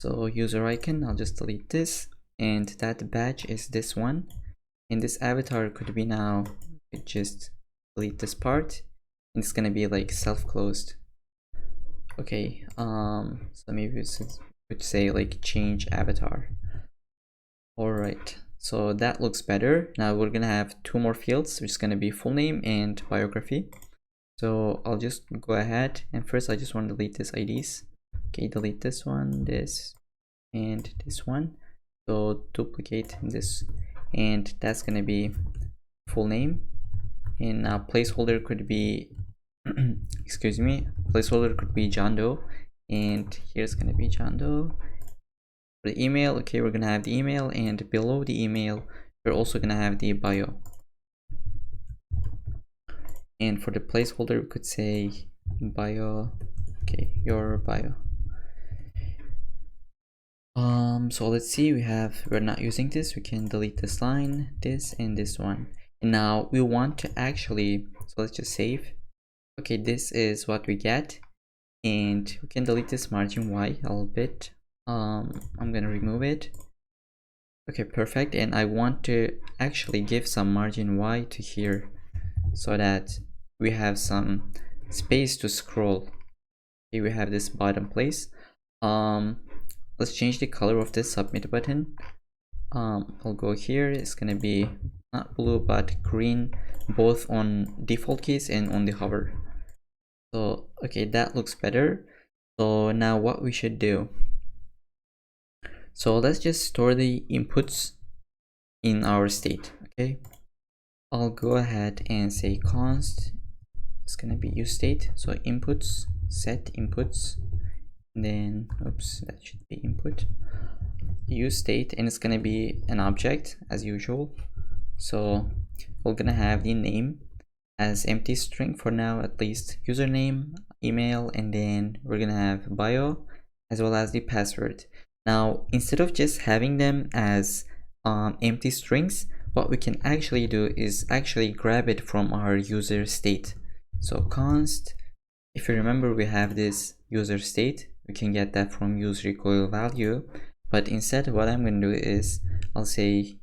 So user icon, I'll just delete this, and that badge is this one, and this avatar could be, now just delete this part, and it's gonna be like self-closed. Okay, so maybe we could say like change avatar. All right, so that looks better. Now we're gonna have two more fields, which is gonna be full name and biography. So I'll just go ahead, and first I just want to delete this IDs. Okay, delete this one, this, and this one. So duplicate this, and that's gonna be full name, and now placeholder could be excuse me, placeholder could be John Doe, and here's gonna be John Doe. For the email, okay, we're gonna have the email, and below the email we're also gonna have the bio. And for the placeholder we could say bio, okay, your bio. So let's see, we're not using this, we can delete this line, this, and this one. And now we want to actually, so let's just save. Okay, this is what we get, and we can delete this margin Y a little bit. I'm gonna remove it. Okay, perfect. And I want to actually give some margin Y to here so that we have some space to scroll. Okay, we have this bottom place. Let's change the color of this submit button. I'll go here, it's gonna be not blue but green, both on default case and on the hover. So okay, that looks better. So now what we should do, so let's just store the inputs in our state. Okay, I'll go ahead and say const, it's gonna be use state, so inputs, set inputs, and then oops, that should be input, use state, and it's gonna be an object as usual. So we're gonna have the name as empty string for now, at least username, email, and then we're gonna have bio as well as the password. Now instead of just having them as empty strings, what we can actually do is actually grab it from our user state. So const, if you remember, we have this user state, we can get that from use recoil value, but instead what I'm going to do is I'll say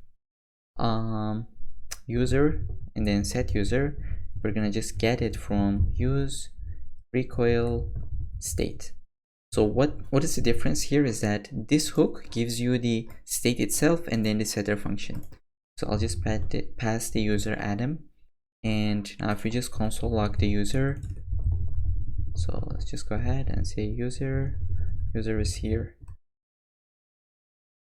user and then set user. We're gonna just get it from use recoil state. So what is the difference here is that this hook gives you the state itself and then the setter function. So I'll just pass the user Adam, and now if we just console log the user, so let's just go ahead and say user is here.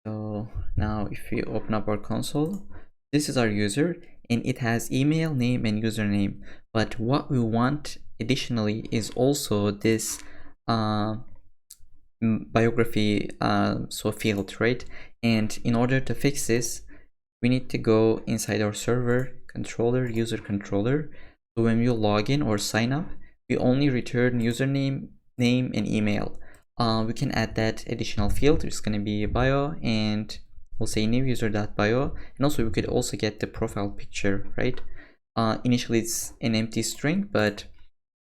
So now if we open up our console, this is our user and it has email, name, and username. But what we want additionally is also this biography so field, right? And in order to fix this, we need to go inside our server controller, user controller. So when we log in or sign up, we only return username, name, and email. We can add that additional field. It's going to be bio, and we'll say new user.bio, and also we could also get the profile picture, right? Initially it's an empty string, but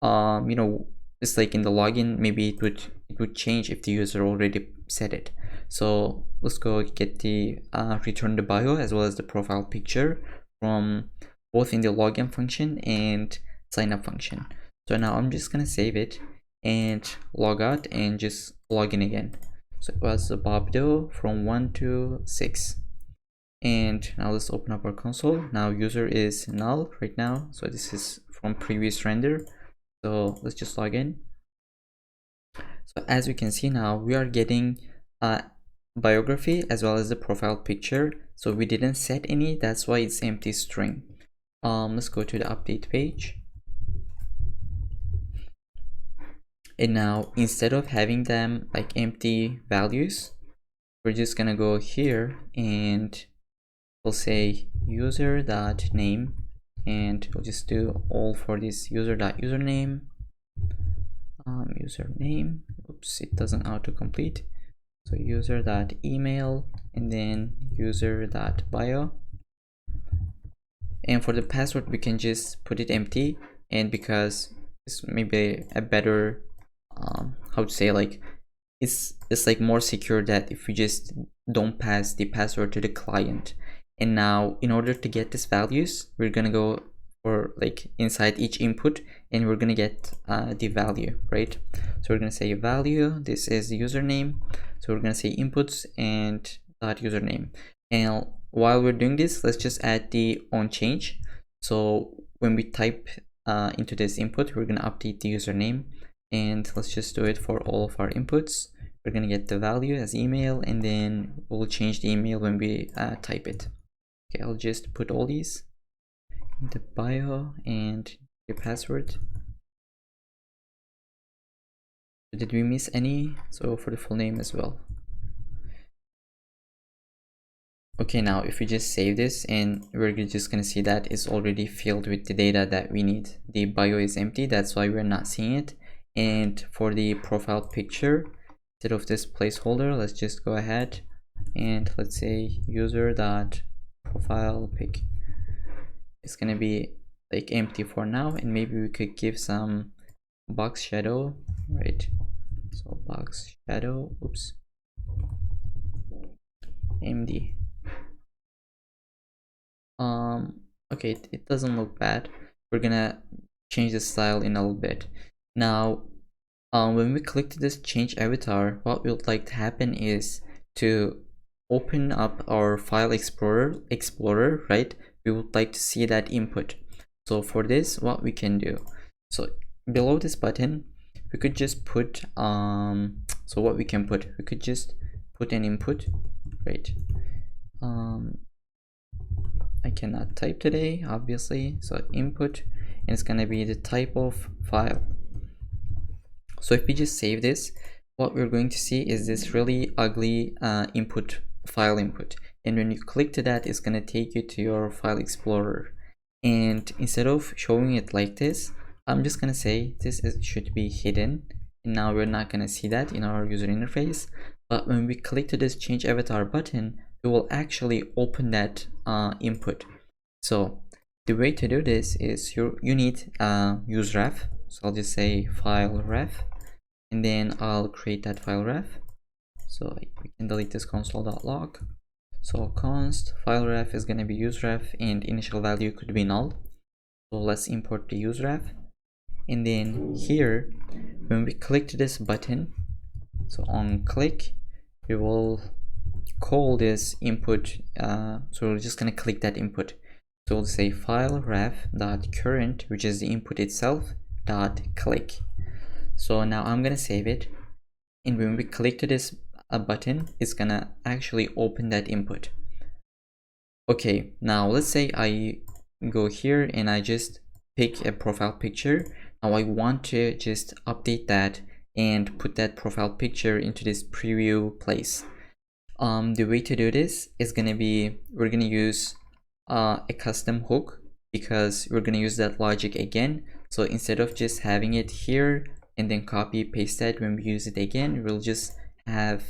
you know, it's like in the login, maybe it would change if the user already set it. So let's go get the return the bio as well as the profile picture from both in the login function and sign up function. So now I'm just gonna save it and log out and just log in again. So it was Bob Doe from 1 to 6. And now let's open up our console. Now user is null right now, so this is from previous render. So let's just log in. So as you can see now, we are getting biography as well as the profile picture. So we didn't set any, that's why it's empty string. Let's go to the update page. And now instead of having them like empty values, we're just gonna go here and we'll say user.name, and we'll just do all for this user.username, username, oops, it doesn't autocomplete, so user.email, and then user.bio. And for the password we can just put it empty, and because it's maybe a better how to say, like it's like more secure that if we just don't pass the password to the client. And now in order to get these values, we're gonna go for like inside each input and we're gonna get the value, right? So we're gonna say value, this is the username, so we're gonna say inputs and dot username. And while we're doing this, let's just add the on change. So when we type into this input, we're gonna update the username, and let's just do it for all of our inputs. We're gonna get the value as email, and then we'll change the email when we type it. Okay, I'll just put all these, the bio and your password. Did we miss any? So for the full name as well. Okay, now if we just save this, and we're just gonna see that it's already filled with the data that we need. The bio is empty, that's why we're not seeing it. And for the profile picture, instead of this placeholder, let's just go ahead and let's say user.profile pic. It's gonna be like empty for now, and maybe we could give some box shadow, right? So box shadow, oops, MD. Okay, it doesn't look bad. We're gonna change the style in a little bit. Now when we click to this change avatar, what we would like to happen is to open up our file explorer, right? We would like to see that input. So for this, what we can do, so below this button we could just put so what we can put, we could just put an input, right? I cannot type today, obviously, so input, and it's gonna be the type of file. So if we just save this, what we're going to see is this really ugly file input, and when you click to that, it's gonna take you to your file explorer. And instead of showing it like this, I'm just gonna say should be hidden, and now we're not gonna see that in our user interface. But when we click to this change avatar button, we will actually open that input. So the way to do this is you need use ref. So I'll just say file ref, and then I'll create that file ref. So we can delete this console.log. So const file ref is going to be use ref, and initial value could be null. So let's import the use ref, and then here when we click to this button, so on click, we will call this input. So we're just going to click that input. So we'll say file ref dot current, which is the input itself, dot click. So now I'm gonna save it, and when we click to this button, it's gonna actually open that input. Okay, now let's say I go here and I just pick a profile picture. Now I want to just update that and put that profile picture into this preview place. The way to do this is gonna be, we're gonna use a custom hook, because we're gonna use that logic again. So instead of just having it here and then copy paste that when we use it again, we'll just have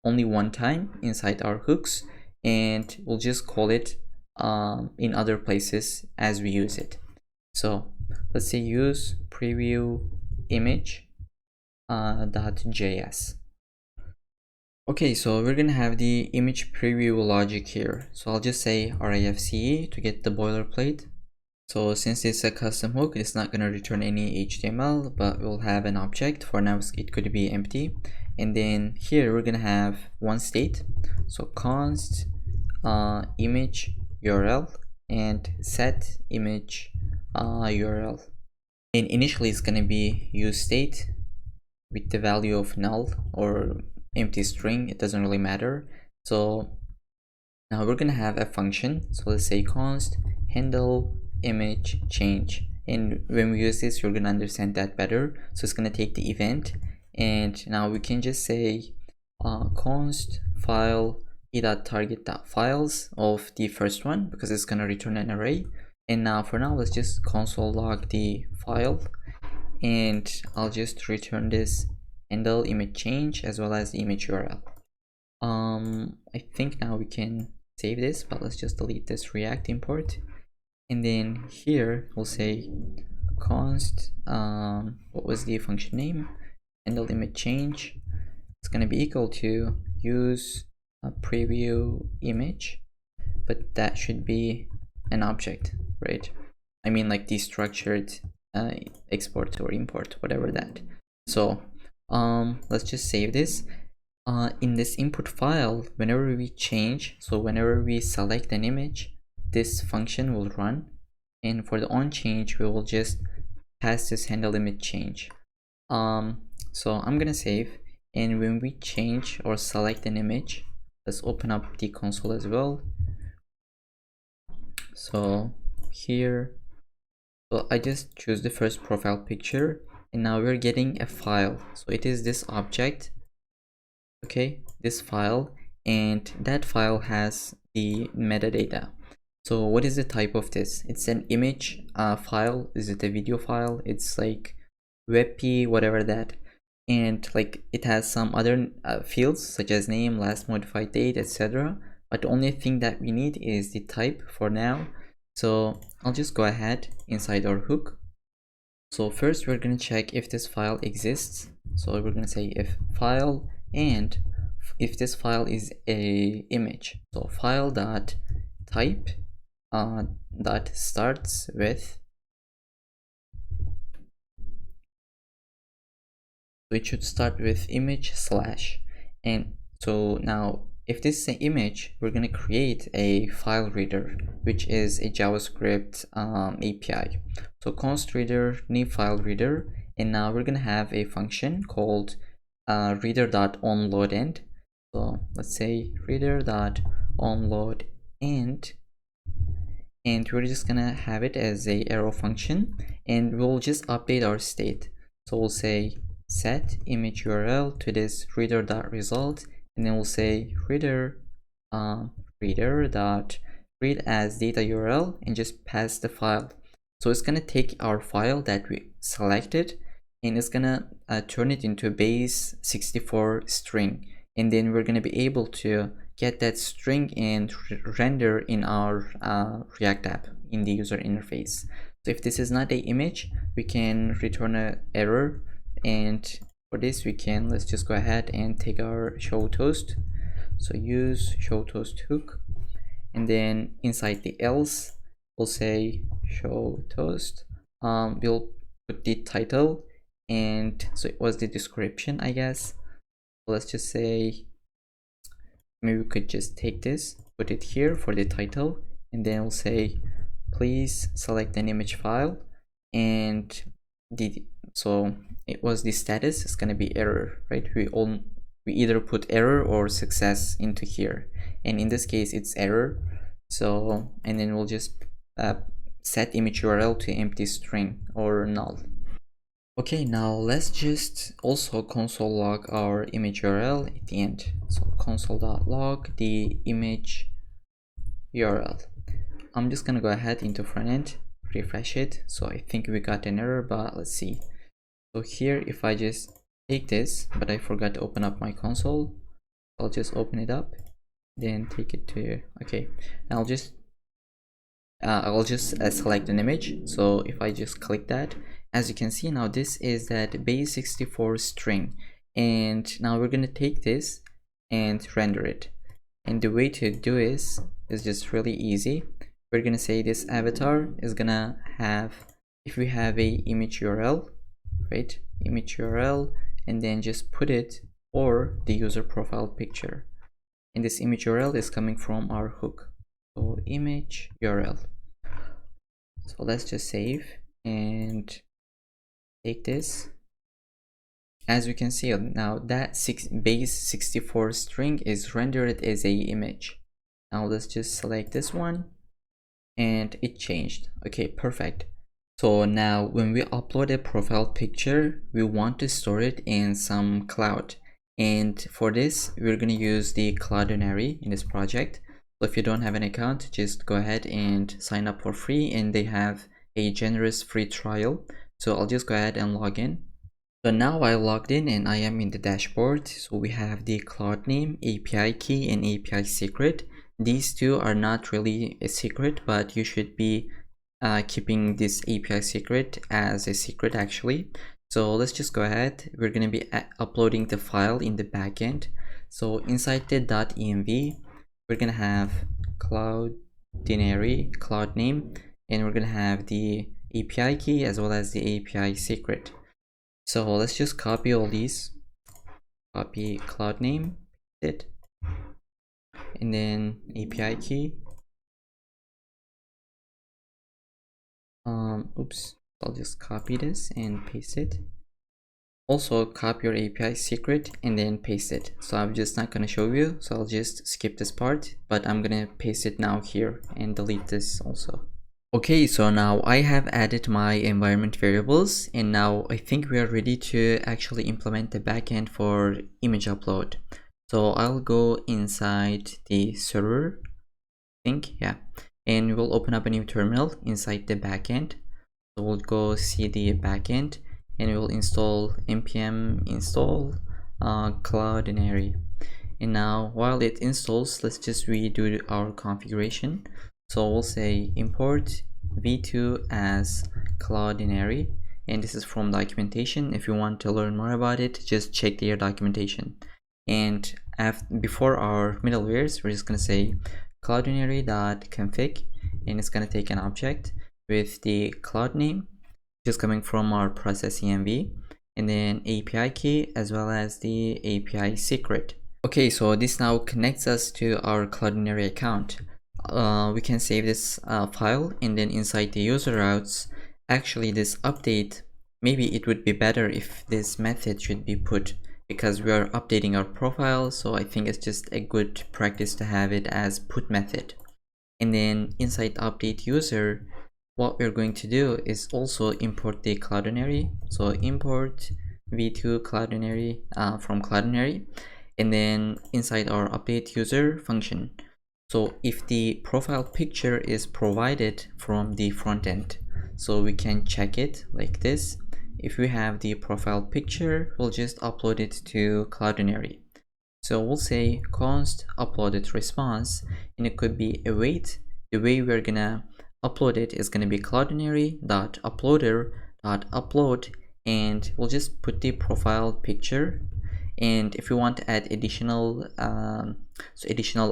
only one time inside our hooks, and we'll just call it in other places as we use it. So let's say use preview image .js. Okay, so we're gonna have the image preview logic here. So I'll just say RAFCE to get the boilerplate. So since it's a custom hook, it's not gonna return any HTML, but we'll have an object. For now, it could be empty. And then here we're gonna have one state. So const image URL and set image URL. And initially it's gonna be use state with the value of null or empty string, it doesn't really matter. So now we're gonna have a function. So let's say const handle image change, and when we use this, you're gonna understand that better. So it's gonna take the event, and now we can just say const file e.target.files of the first one, because it's gonna return an array. And now for now, let's just console log the file, and I'll just return this handle image change as well as the image URL. I think now we can save this, but let's just delete this React import, and then here we'll say const what was the function name, handle image change. It's going to be equal to use a preview image, but that should be an object, right? I mean like the structured export or import, whatever that. So let's just save this. In this input file, whenever we change, so whenever we select an image, this function will run, and for the on change we will just pass this handle image change. So I'm gonna save, and when we change or select an image, let's open up the console as well. So here, so I just choose the first profile picture, and now we're getting a file. So it is this object, okay, this file, and that file has the metadata. So what is the type of this? It's an image file. Is it a video file? It's like WebP, whatever that. And like it has some other fields such as name, last modified date, etc. But the only thing that we need is the type for now. So I'll just go ahead inside our hook. So first we're going to check if this file exists. So we're going to say if file, and if this file is a image. So file dot type that starts with, so it should start with image slash. And so now if this is an image, we're going to create a file reader, which is a JavaScript API. So const reader, new file reader, and now we're going to have a function called reader.onloadEnd. So let's say reader.onloadEnd, and we're just gonna have it as a arrow function, and we'll just update our state. So we'll say set image URL to this reader.result, and then we'll say reader dot read as data URL, and just pass the file. So it's gonna take our file that we selected, and it's gonna turn it into a base 64 string, and then we're gonna be able to get that string and render in our React app in the user interface. So if this is not an image, we can return an error, and for this we can, let's just go ahead and take our show toast. So use show toast hook, and then inside the else we'll say show toast. We'll put the title, and so it was the description, I guess. So let's just say, maybe we could just take this, put it here for the title, and then we'll say please select an image file, and so it was the status is going to be error, right? We either put error or success into here, and in this case it's error. So, and then we'll just set image URL to empty string or null. Okay, now let's just also console log our image URL at the end. So console.log the image URL. I'm just gonna go ahead into front end, refresh it. So I think we got an error, but let's see. So here, if I just take this, but I forgot to open up my console, I'll just open it up, then take it to, okay, now I'll just select an image. So if I just click that, as you can see, now this is that base 64 string, and now we're gonna take this and render it. And the way to do is just really easy. We're gonna say this avatar is gonna have, if we have a image URL, right, image URL, and then just put it or the user profile picture, and this image URL is coming from our hook. So image URL. So let's just save and take this. As we can see now, that base 64 string is rendered as a image. Now let's just select this one, and it changed. Okay, perfect. So now when we upload a profile picture, we want to store it in some cloud, and for this we're going to use the Cloudinary in this project. So if you don't have an account, just go ahead and sign up for free, and they have a generous free trial. So I'll just go ahead and log in. So now I logged in and I am in the dashboard. So we have the cloud name, API key, and API secret. These two are not really a secret, but you should be keeping this API secret as a secret actually. So let's just go ahead. We're going to be uploading the file in the backend. So inside the .env, we're going to have Cloudinary, cloud name, and we're going to have the API key as well as the API secret. So let's just copy all these, copy cloud name, paste it, and then API key. Oops, I'll just copy this and paste it. Also copy your API secret and then paste it. So I'm just not going to show you, so I'll just skip this part, but I'm going to paste it now here and delete this also. Okay, so now I have added my environment variables, and now I think we are ready to actually implement the backend for image upload. So I'll go inside the server, I think, yeah, and we'll open up a new terminal inside the backend. So we'll go see the backend, and we'll install npm install Cloudinary. And now while it installs, let's just redo our configuration. So we'll say import v2 as Cloudinary, and this is from documentation. If you want to learn more about it, just check their documentation. And before our middlewares, we're just going to say cloudinary.config, and it's going to take an object with the cloud name, just coming from our process env, and then API key as well as the API secret. Okay, so this now connects us to our Cloudinary account. We can save this file, and then inside the user routes, actually this update, maybe it would be better if this method should be put, because we are updating our profile, so I think it's just a good practice to have it as put method. And then inside update user, what we're going to do is also import the Cloudinary. So import v2 Cloudinary from Cloudinary, and then inside our update user function. So if the profile picture is provided from the front end, so we can check it like this. If we have the profile picture, we'll just upload it to Cloudinary. So we'll say const uploaded response, and it could be await. The way we're gonna upload it is gonna be cloudinary.uploader.upload, and we'll just put the profile picture. And if you want to add additional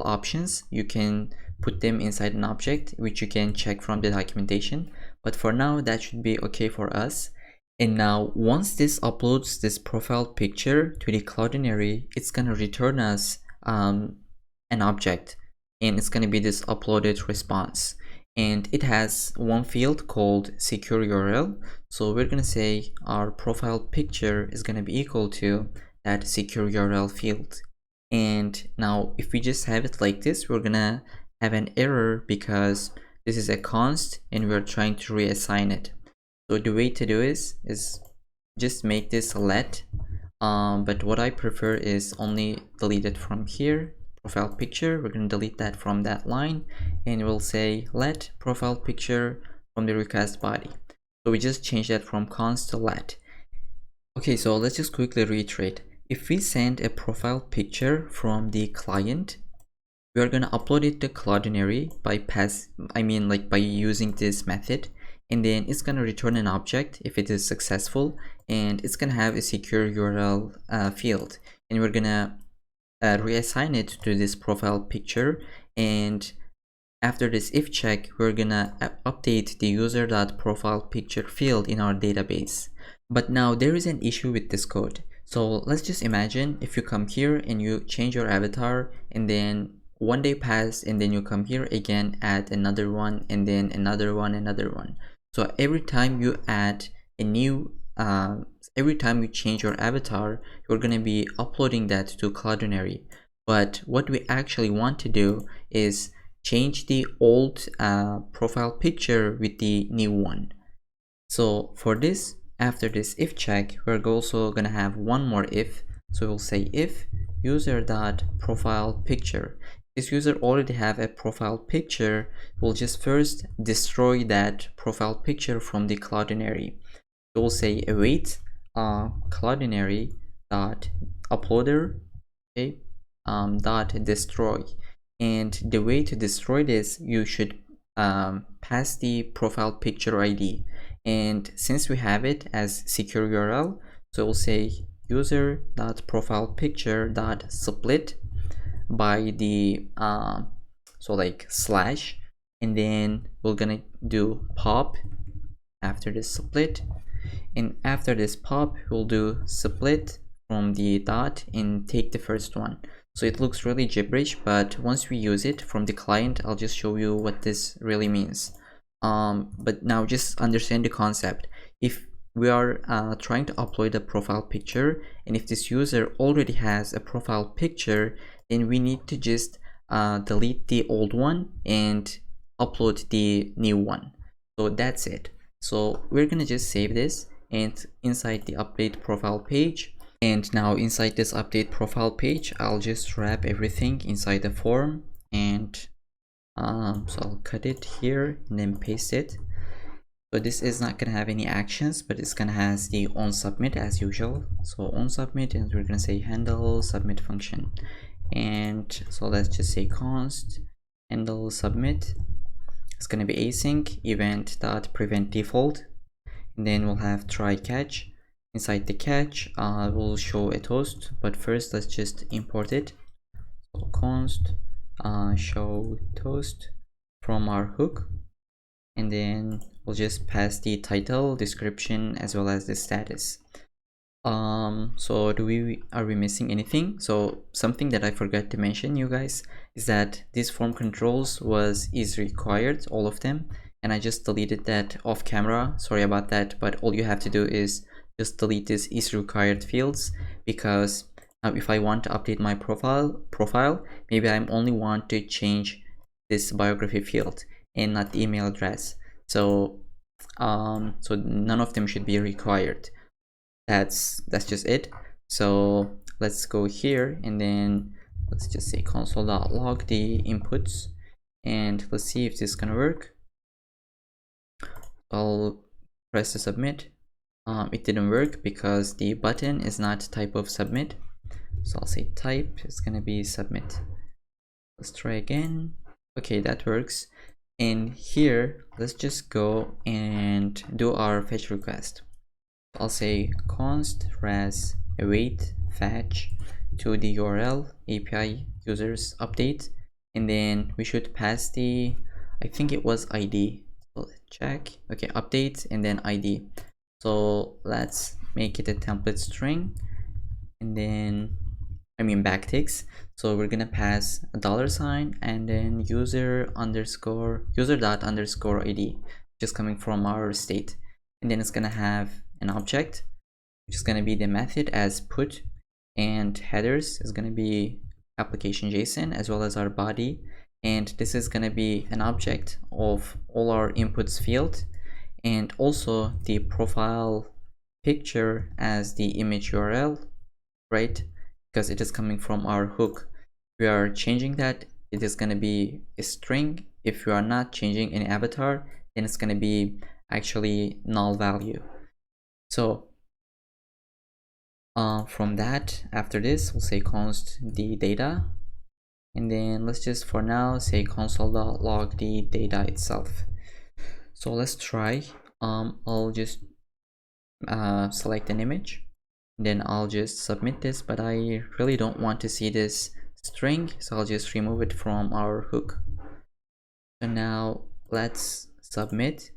options, you can put them inside an object, which you can check from the documentation. But for now, that should be okay for us. And now once this uploads this profile picture to the Cloudinary, it's gonna return us an object, and it's gonna be this uploaded response, and it has one field called secure URL. So we're gonna say our profile picture is gonna be equal to that secure URL field. And now if we just have it like this, we're gonna have an error because this is a const and we're trying to reassign it. So the way to do is just make this a let, but what I prefer is only delete it from here. Profile picture, we're going to delete that from that line, and we'll say let profile picture from the request body. So we just change that from const to let. Okay, so let's just quickly reiterate. If we send a profile picture from the client, we are going to upload it to Cloudinary by using this method, and then it's going to return an object if it is successful, and it's going to have a secure URL field, and we're going to reassign it to this profile picture. And after this if check, we're gonna update the user.profilepicture field in our database. But now there is an issue with this code. So let's just imagine if you come here and you change your avatar, and then one day passed, and then you come here again, add another one, and then another one. So every time you add a new every time you change your avatar, you're going to be uploading that to Cloudinary. But what we actually want to do is change the old profile picture with the new one. So for this, after this if check, we're also going to have one more if. So we'll say if user.profilepicture. This user already have a profile picture, we'll just first destroy that profile picture from the Cloudinary. So we'll say await Cloudinary dot uploader, okay, dot destroy. And the way to destroy this, you should pass the profile picture ID, and since we have it as secure URL, so we'll say user.profilepicture.split by the so like slash, and then we're gonna do pop after this split, and after this pop we'll do split from the dot and take the first one. So it looks really gibberish, but once we use it from the client, I'll just show you what this really means. But now just understand the concept. If we are trying to upload a profile picture, and if this user already has a profile picture, then we need to just delete the old one and upload the new one. So that's it. So we're gonna just save this, and inside the update profile page, and now inside this update profile page, I'll just wrap everything inside the form, and so I'll cut it here and then paste it. So this is not gonna have any actions, but it's gonna has the on submit as usual. So on submit, and we're gonna say handle submit function. And so let's just say const handle submit. It's gonna be async event dot prevent default, and then we'll have try catch. Inside the catch, we'll show a toast, but first let's just import it. So const show toast from our hook, and then we'll just pass the title, description, as well as the status. So are we missing anything? So something that I forgot to mention, you guys, is that this form controls is required, all of them, and I just deleted that off camera. Sorry about that, but all you have to do is just delete this is required fields, because if I want to update my profile, maybe I only want to change this biography field and not the email address. So so none of them should be required. That's just it. So let's go here, and then let's just say console.log the inputs, and let's see if this is gonna work. I'll press the submit. It didn't work because the button is not type of submit. So I'll say type is gonna be submit. Let's try again. Okay, that works. And here, let's just go and do our fetch request. I'll say const res await fetch to the URL API users update, and then we should pass the, I think it was ID. So let's check. Okay, update and then ID. So let's make it a template string, and then backticks. So we're gonna pass a $sign and then user dot underscore ID, just coming from our state, and then it's gonna have an object, which is gonna be the method as put, and headers is gonna be application JSON as well as our body, and this is gonna be an object of all our inputs field, and also the profile picture as the image URL, right? Because it is coming from our hook. We are changing that, it is going to be a string. If you are not changing any avatar, then it's going to be actually null value. So from that, after this, we'll say const the data, and then let's just for now say console.log the data itself. So let's try. I'll just select an image, then I'll just submit this, but I really don't want to see this string, so I'll just remove it from our hook. So now let's submit,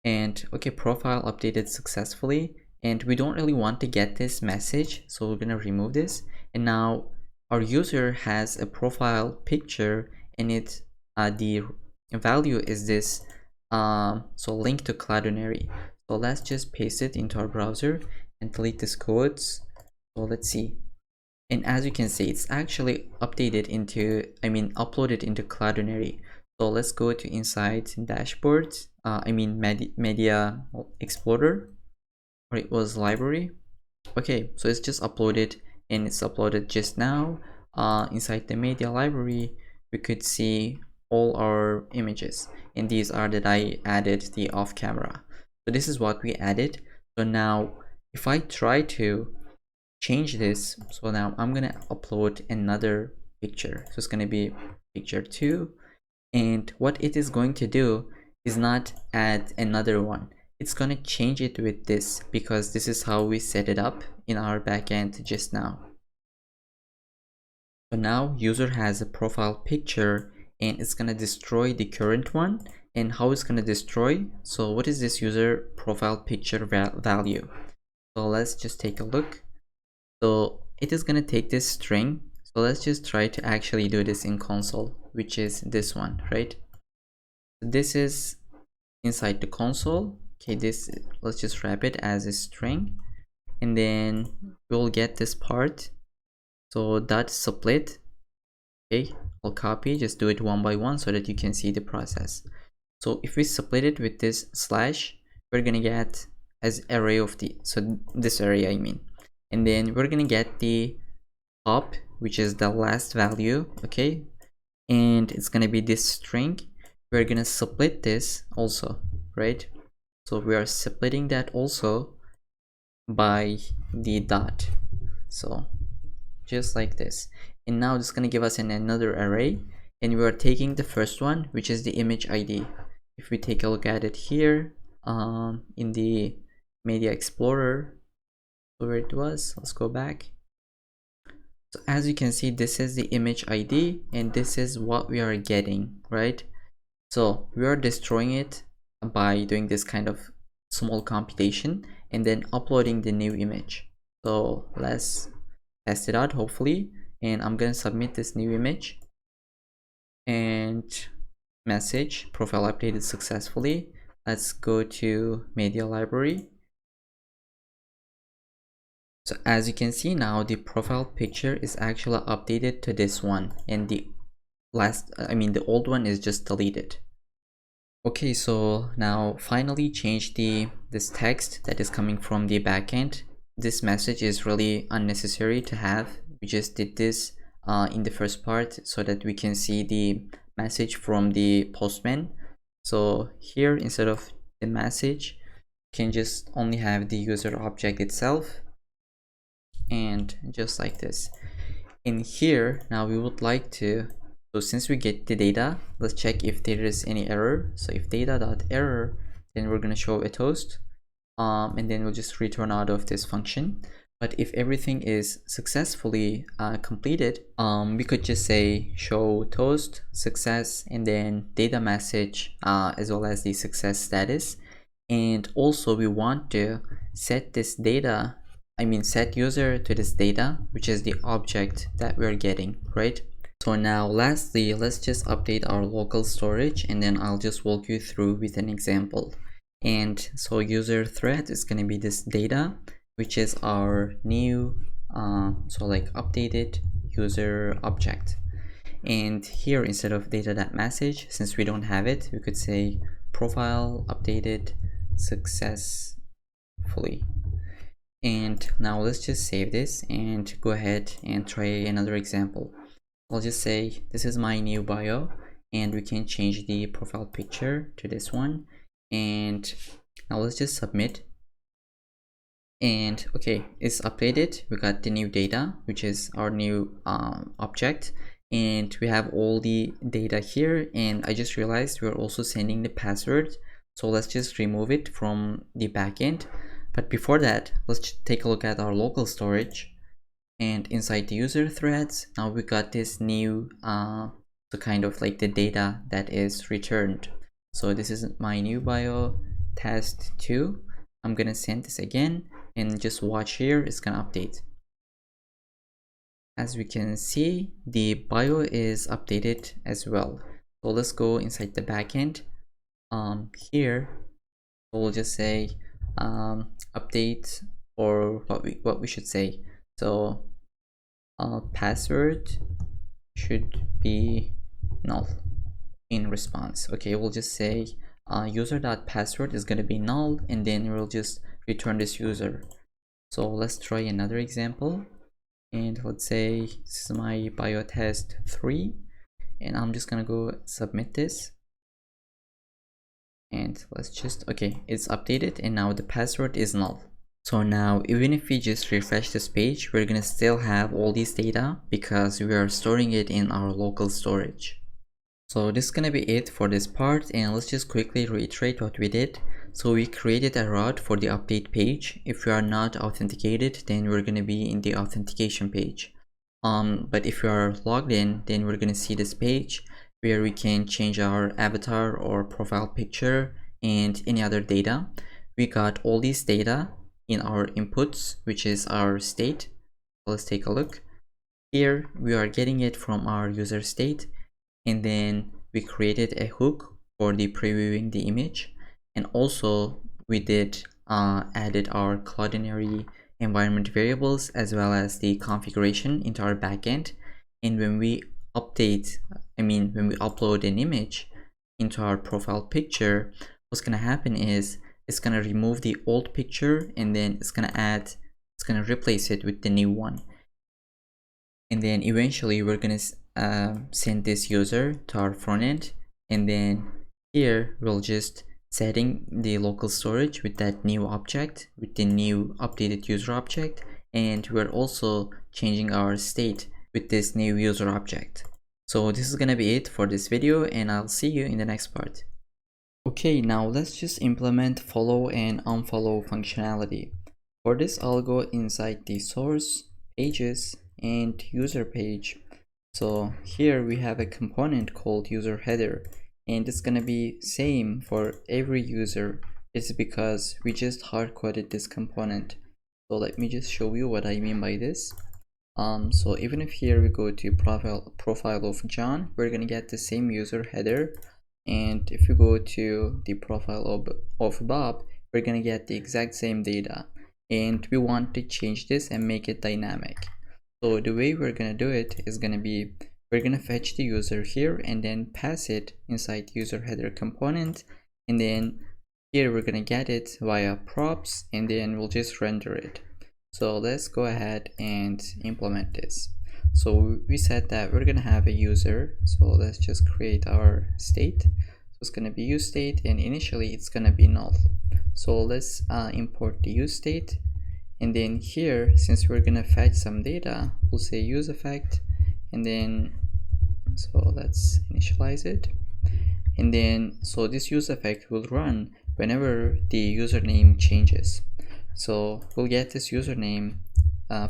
and okay, profile updated successfully, and we don't really want to get this message, so we're gonna remove this. And now our user has a profile picture, and it the value is this so link to Cloudinary. So let's just paste it into our browser and delete these codes. So let's see, and as you can see, it's actually updated into uploaded into Cloudinary. So let's go to inside dashboard, media explorer, or it was library. Okay, so it's just uploaded, and it's uploaded just now. Inside the media library, we could see all our images, and these are that I added the off camera. So this is what we added. So now if I try to change this, so now I'm gonna upload another picture, so it's gonna be picture 2, and what it is going to do is not add another one, it's gonna change it with this, because this is how we set it up in our backend just now. So now user has a profile picture, and it's gonna destroy the current one. And how it's gonna destroy, so what is this user profile picture value? So let's just take a look. So it is gonna take this string. So let's just try to actually do this in console, which is this one, right? This is inside the console. Okay, let's just wrap it as a string, and then we'll get this part. So dot split. Okay, I'll copy, just do it one by one so that you can see the process. So if we split it with this slash, we're gonna get as array of the, so this array I mean, and then we're gonna get the top, which is the last value, okay, and it's gonna be this string. We're gonna split this also, right? So we are splitting that also by the dot, so just like this. And now it's gonna give us another array, and we are taking the first one, which is the image ID. If we take a look at it here, in the media explorer, where it was, let's go back. So as you can see, this is the image ID, and this is what we are getting, right? So we are destroying it by doing this kind of small computation and then uploading the new image. So let's test it out, hopefully, and I'm gonna submit this new image and message profile updated successfully. Let's go to media library. So as you can see now, the profile picture is actually updated to this one, and the the old one is just deleted. Okay, so now finally change this text that is coming from the backend. This message is really unnecessary to have. We just did this in the first part so that we can see the message from the postman. So here, instead of the message, you can just only have the user object itself, and just like this. In here, now we would like to, so since we get the data, let's check if there is any error. So if data.error, then we're going to show a toast, and then we'll just return out of this function. But if everything is successfully completed, we could just say show toast success, and then data message, as well as the success status. And also we want to set this data, set user to this data, which is the object that we're getting, right? So now lastly, let's just update our local storage, and then I'll just walk you through with an example. And so user thread is going to be this data, which is our new updated user object. And here, instead of data.message, since we don't have it, we could say profile updated successfully. And now let's just save this and go ahead and try another example. I'll just say this is my new bio, and we can change the profile picture to this one. And now let's just submit. And okay, it's updated. We got the new data, which is our new object, and we have all the data here. And I just realized we're also sending the password, so let's just remove it from the backend. But before that, let's take a look at our local storage, and inside the user threads, now we got this new so kind of like the data that is returned. So this is my new bio test2. I'm gonna send this again, and just watch here, it's gonna update. As we can see, the bio is updated as well. So let's go inside the backend. Here we'll just say update, or what we should say. So password should be null in response. Okay, we'll just say user.password is going to be null, and then we'll just return this user. So let's try another example, and let's say this is my bio test 3, and I'm just gonna go submit this. And let's just, okay, it's updated, and now the password is null. So now even if we just refresh this page, we're gonna still have all these data because we are storing it in our local storage. So this is gonna be it for this part, and let's just quickly reiterate what we did. So we created a route for the update page. If we are not authenticated, then we're gonna be in the authentication page. But if you are logged in, then we're gonna see this page where we can change our avatar or profile picture and any other data. We got all these data in our inputs, which is our state. Let's take a look. Here we are getting it from our user state, and then we created a hook for the previewing the image, and also we did added our Cloudinary environment variables as well as the configuration into our backend. And when we update, when we upload an image, into our profile picture, what's gonna happen is it's gonna remove the old picture and then it's gonna replace it with the new one. And then eventually we're gonna send this user to our front end, and then here we'll just setting the local storage with that new object, with the new updated user object, and we're also changing our state with this new user object. So this is gonna be it for this video, and I'll see you in the next part. Okay, now let's just implement follow and unfollow functionality. For this, I'll go inside the source, pages, and user page. So here we have a component called user header, and it's gonna be same for every user. It's because we just hard-coded this component. So let me just show you what I mean by this. So even if here we go to profile of John, we're gonna get the same user header, and if you go to the profile of Bob, we're gonna get the exact same data, and we want to change this and make it dynamic. So the way we're gonna do it is gonna be, we're gonna fetch the user here and then pass it inside user header component, and then here we're gonna get it via props, and then we'll just render it. So let's go ahead and implement this. So we said that we're gonna have a user, so let's just create our state. So it's gonna be use state, and initially it's gonna be null. So let's import the use state, and then here, since we're gonna fetch some data, we'll say use effect, and then so let's initialize it, and then so this use effect will run whenever the username changes. So we'll get this username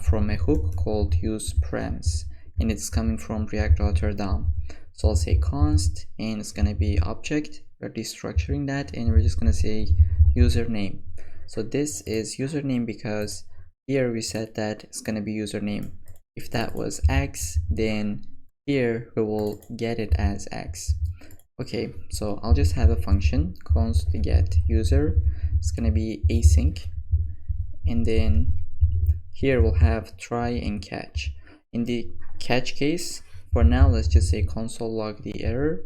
from a hook called usePrems, and it's coming from React Router DOM. So I'll say const, and it's gonna be object. We're destructuring that, and we're just gonna say username. So this is username because here we said that it's gonna be username. If that was X, then here we will get it as X. Okay, so I'll just have a function const get user. It's gonna be async, and then here we'll have try and catch. In the catch case, for now let's just say console log the error,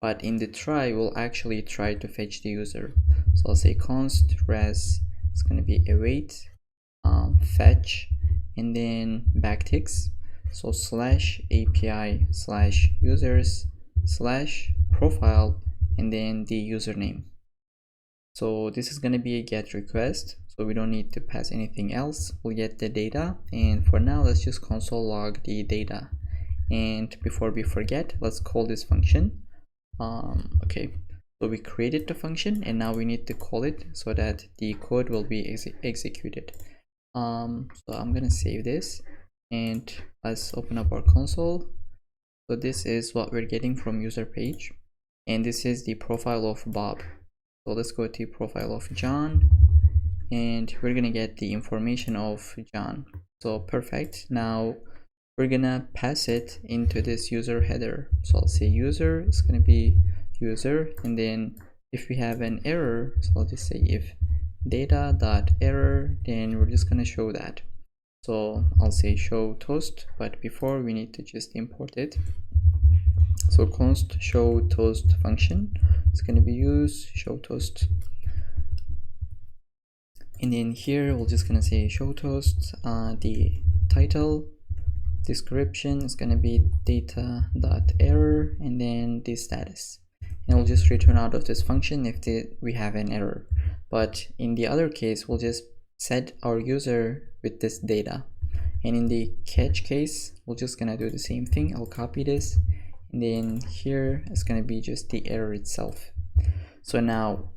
but in the try we'll actually try to fetch the user. So I'll say const res, it's going to be await fetch, and then backticks, so slash API slash users slash profile, and then the username. So this is going to be a get request, so we don't need to pass anything else. We'll get the data, and for now let's just console log the data. And before we forget, let's call this function. Okay, so we created the function, and now we need to call it so that the code will be executed. So I'm gonna save this, and let's open up our console. So this is what we're getting from user page, and this is the profile of Bob. So let's go to profile of John, and we're gonna get the information of John. So perfect. Now we're gonna pass it into this user header. So I'll say user, it's gonna be user, and then if we have an error, so I'll just say if data.error, then we're just gonna show that. So I'll say show toast, but before we need to just import it. So const show toast function, it's gonna be use show toast, and then here we're just gonna say show toast. The title description is gonna be data.error, and then the status, and we'll just return out of this function if we have an error. But in the other case, we'll just set our user with this data, and in the catch case we're just gonna do the same thing. I'll copy this, and then here it's gonna be just the error itself. So now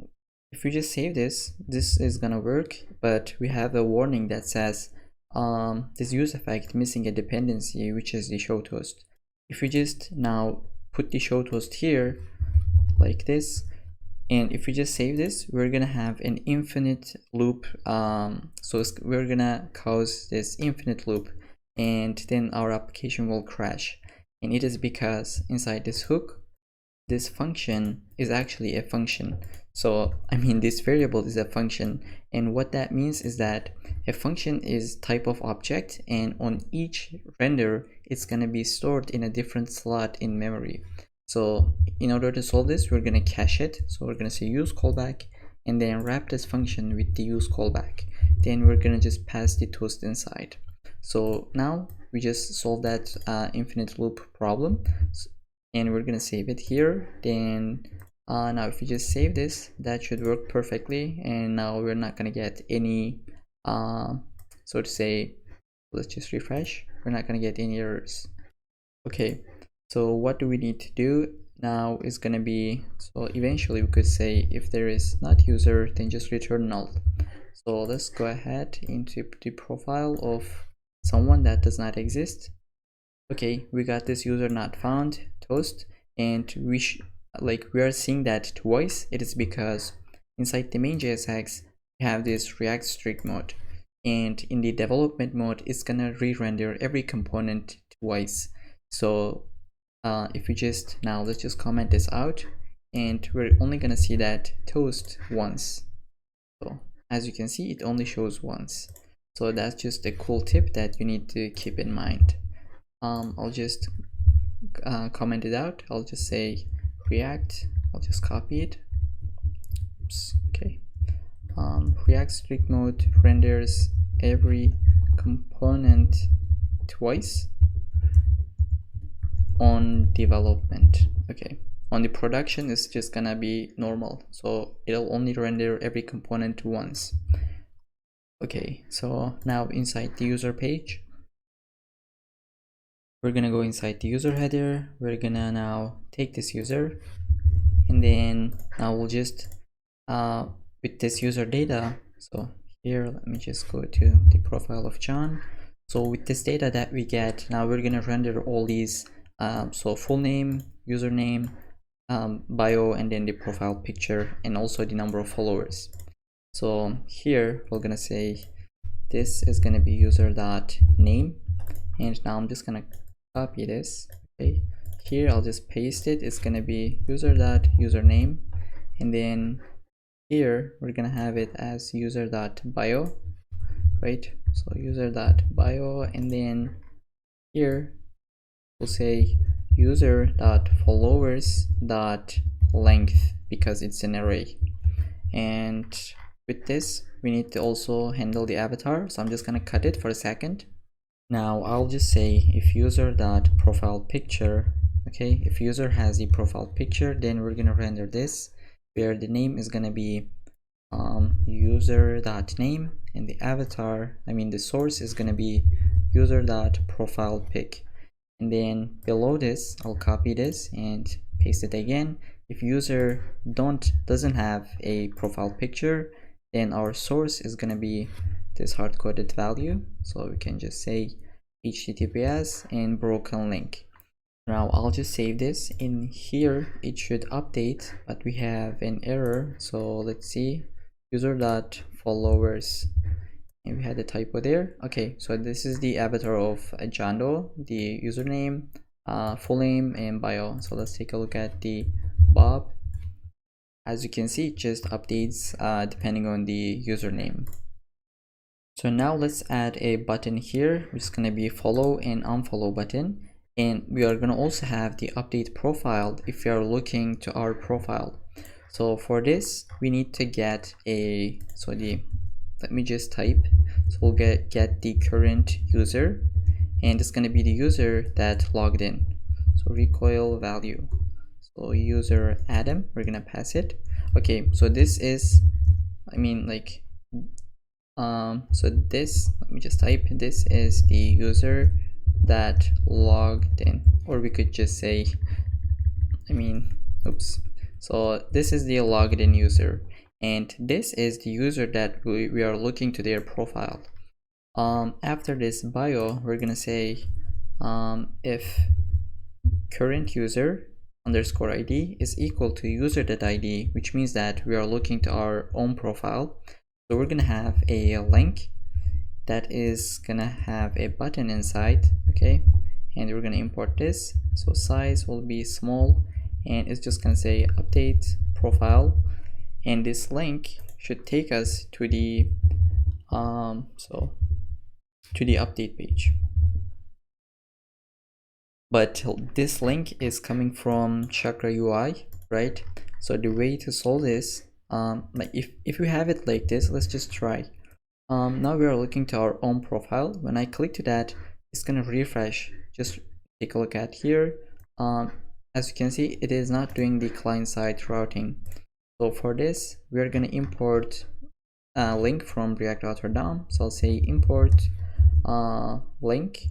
if we just save this, this is gonna work, but we have a warning that says this use effect missing a dependency, which is the show toast. If we just now put the show toast here like this, and if we just save this, we're gonna have an infinite loop. So we're gonna cause this infinite loop, and then our application will crash. And it is because inside this hook, this function is actually a function. So I mean, this variable is a function, and what that means is that a function is type of object, and on each render it's going to be stored in a different slot in memory. So in order to solve this, we're going to cache it. So we're going to say use callback and then wrap this function with the use callback. Then we're going to just pass the toast inside. So now we just solved that infinite loop problem, and we're going to save it here. Then now if you just save this, that should work perfectly, and now we're not going to get any so to say, let's just refresh, we're not going to get any errors. Okay, so what do we need to do now is going to be, so eventually we could say if there is not user, then just return null. So let's go ahead into the profile of someone that does not exist. Okay, we got this user not found toast, and we are seeing that twice. It is because inside the main JSX we have this React strict mode, and in the development mode it's gonna re-render every component twice. So if we just, now let's just comment this out, and we're only gonna see that toast once. So as you can see, it only shows once. So that's just a cool tip that you need to keep in mind. I'll just comment it out. I'll just say React, I'll just copy it. Oops, okay. React strict mode renders every component twice on development. Okay, on the production it's just gonna be normal, so it'll only render every component once. Okay, so now inside the user page, we're gonna go inside the user header. We're gonna now take this user, and then now we'll just with this user data, so here let me just go to the profile of John. So with this data that we get, now we're gonna render all these, so full name, username, bio, and then the profile picture, and also the number of followers. So here we're gonna say this is gonna be user.name, and now I'm just gonna copy this. Okay, here I'll just paste it. It's gonna be user.username, and then here we're gonna have it as user.bio, right? So user.bio, and then here we'll say user.followers.length because it's an array. And with this we need to also handle the avatar, so I'm just gonna cut it for a second. Now I'll just say if user.profile picture, okay, if user has a profile picture, then we're gonna render this where the name is gonna be user.name, and the avatar, I mean the source, is gonna be user.profile pic. And then below this I'll copy this and paste it again. If user doesn't have a profile picture, then our source is gonna be this hard-coded value, so we can just say https and broken link. Now I'll just save this. In here it should update, but we have an error, so let's see, user.followers, and we had a typo there. Okay, so this is the avatar of John Doe, the username, full name, and bio. So let's take a look at the Bob. As you can see, it just updates depending on the username. So now let's add a button here, which is going to be follow and unfollow button, and we are going to also have the update profile if you are looking to our profile. So for this we need to get a, so the, let me just type, so we'll get the current user, and it's going to be the user that logged in. So recoil value, so user Adam, we're going to pass it. Okay, so this is, I mean like, so this, let me just type, this is the user that logged in, or we could just say, I mean, oops, so this is the logged in user, and this is the user that we are looking to their profile. After this bio, we're gonna say if current user underscore id is equal to user.id, which means that we are looking to our own profile. So we're gonna have a link that is gonna have a button inside, okay, and we're gonna import this, so size will be small, and it's just gonna say update profile, and this link should take us to the to the update page. but this link is coming from Chakra UI, right? So the way to solve this, like if you have it like this, let's just try. Now we are looking to our own profile. When I click to that, it's gonna refresh. Just take a look at here. As you can see, it is not doing the client-side routing. So for this, we are gonna import a link from React Author DOM. So I'll say import link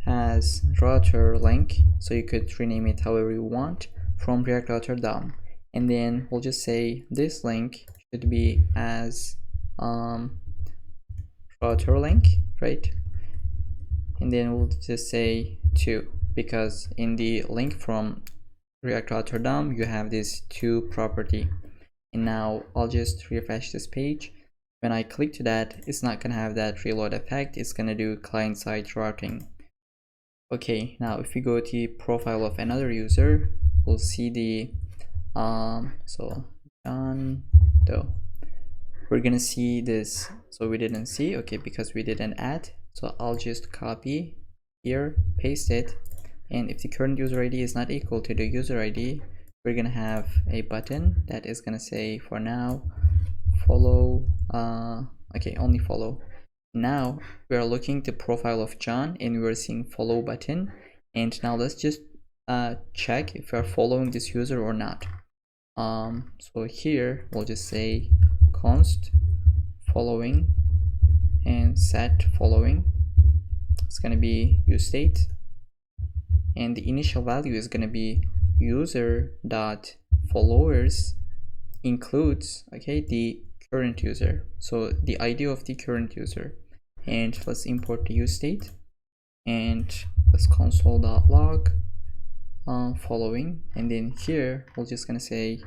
as router link. So you could rename it however you want from React Author DOM. And then we'll just say this link should be as router link, right? And then we'll just say 2, because in the link from React Author DOM you have this 2 property. And now I'll just refresh this page. When I click to that, it's not gonna have that reload effect. It's gonna do client-side routing. Okay, now if we go to the profile of another user, we'll see the so done though. We're gonna see this. So we didn't see, okay, because we didn't add. So I'll just copy here, paste it, and if the current user ID is not equal to the user ID, we're gonna have a button that is gonna say for now follow, okay, only follow. Now we are looking the profile of John and we're seeing follow button, and now let's just check if we are following this user or not. So here we'll just say const following and set following. It's going to be useState, and the initial value is going to be user dot followers includes, okay, the current user, so the ID of the current user. And let's import the useState, and let's console.log following, and then here we're just gonna say,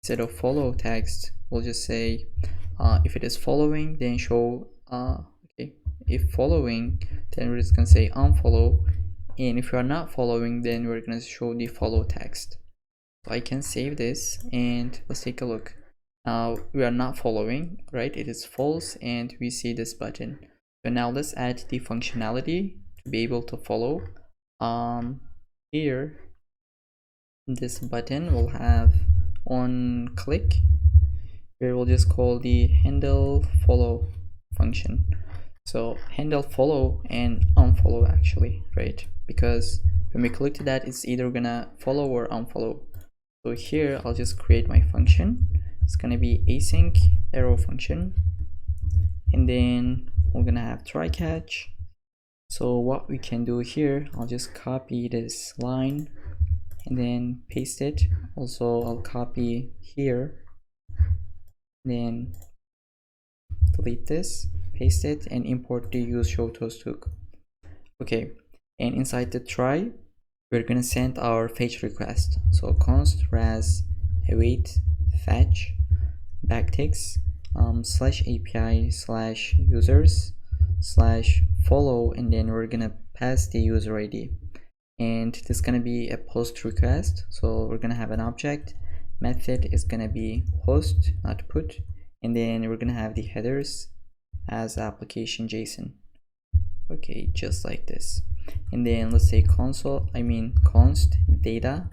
instead of follow text, we'll just say if it is following, then show okay, if following, then we're just gonna say unfollow, and if you are not following, then we're gonna show the follow text. So I can save this and let's take a look. Now we are not following, right? It is false, and we see this button. So now let's add the functionality to be able to follow. Here this button will have on click, where we'll just call the handle follow function. So handle follow and unfollow actually, right? Because when we click to that, it's either gonna follow or unfollow. So here I'll just create my function. It's gonna be async arrow function, and then we're gonna have try catch. So what we can do here, I'll just copy this line and then paste it. Also I'll copy here, then delete this, paste it, and import the use show toast hook. Okay, and inside the try, we're gonna send our fetch request. So const res await fetch backticks /API /users /follow, and then we're gonna pass the user ID, and this is gonna be a post request. So we're gonna have an object method is gonna be post, not put, and then we're gonna have the headers as application JSON. Okay, just like this. And then let's say const data,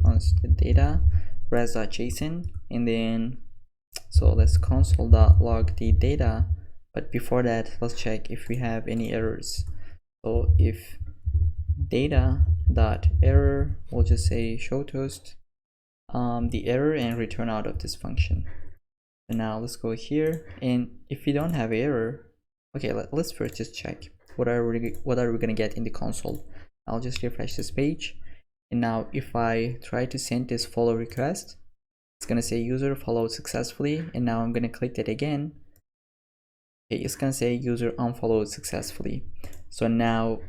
const data res.json, and then so let's console.log the data, but before that let's check if we have any errors. So if data.error, we'll just say show toast the error and return out of this function. So now let's go here, and if we don't have error, okay, let's first just check what are we gonna get in the console. I'll just refresh this page, and now if I try to send this follow request, it's gonna say user followed successfully, and now I'm gonna click it again. Okay, it's gonna say user unfollowed successfully. So now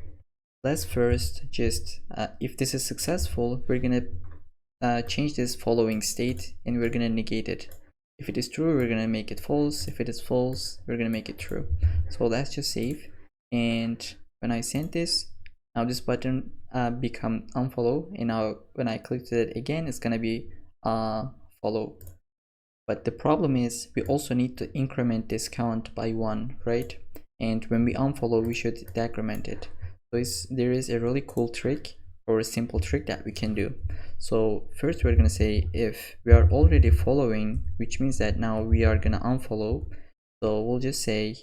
let's first just if this is successful, we're gonna change this following state, and we're gonna negate it. If it is true, we're gonna make it false. If it is false, we're gonna make it true. So let's just save, and when I send this, now this button become unfollow, and now when I click it again, it's gonna be follow. But the problem is we also need to increment this count by 1, right? And when we unfollow, we should decrement it. So there is a really cool trick or a simple trick that we can do. So first we're gonna say if we are already following, which means that now we are gonna unfollow. So we'll just say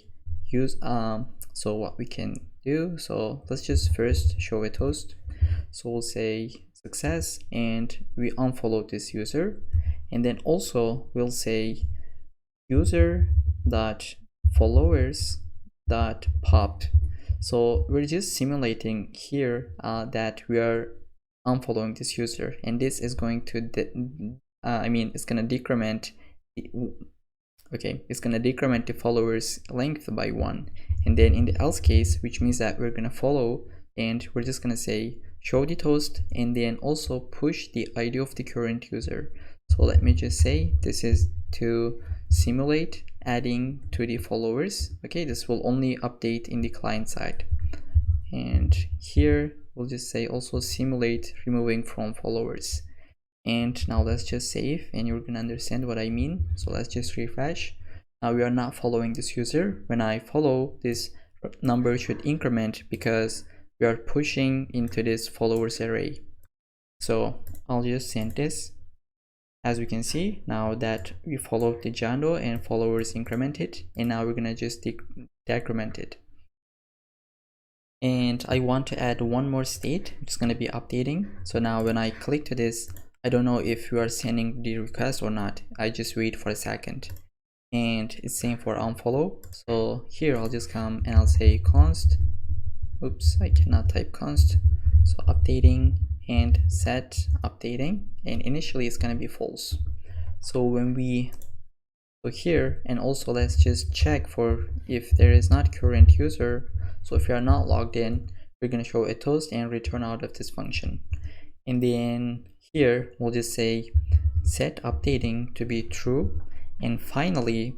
use so what we can do, so let's just first show a toast. So we'll say success and we unfollow this user, and then also we'll say user dot followers dot pop. So we're just simulating here that we are unfollowing this user, and this is going to it's going to decrement it's going to decrement the followers length by 1. And then in the else case, which means that we're going to follow, and we're just going to say show the toast and then also push the ID of the current user. So let me just say this is to simulate adding to the followers. Okay, this will only update in the client side, and here we'll just say also simulate removing from followers. And now let's just save and you're gonna understand what I mean. So let's just refresh. Now we are not following this user. When I follow, this number should increment because we are pushing into this followers array. So I'll just send this. As we can see, now that we followed the Jando and followers incremented, and now we're gonna just decrement it. And I want to add one more state, which is gonna be updating. So now when I click to this, I don't know if you are sending the request or not. I just wait for a second. And it's same for unfollow. So here I'll just come and I'll say const. Oops, I cannot type const. So updating and set updating. And initially it's gonna be false. So when so here, and also let's just check for if there is not current user. So if you are not logged in, we're gonna show a toast and return out of this function. And then here we'll just say set updating to be true, and finally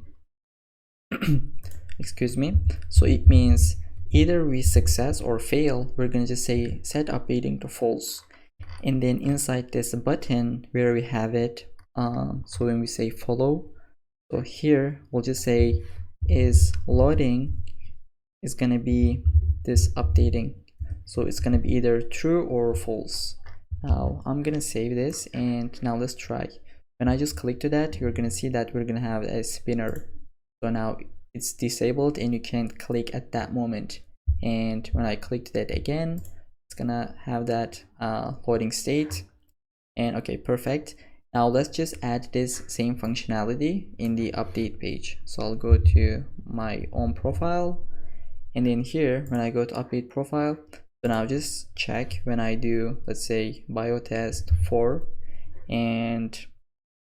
excuse me, so it means either we success or fail. We're gonna just say set updating to false, and then inside this button where we have it, so when we say follow, so here we'll just say is loading is gonna be this updating, so it's gonna be either true or false. Now I'm gonna save this, and now let's try. When I just click to that, you're gonna see that we're gonna have a spinner. So now it's disabled and you can't click at that moment. And when I click to that again, it's gonna have that loading state. And okay, perfect. Now let's just add this same functionality in the update page. So I'll go to my own profile, and then here when I go to update profile, so now just check when I do, let's say biotest 4, and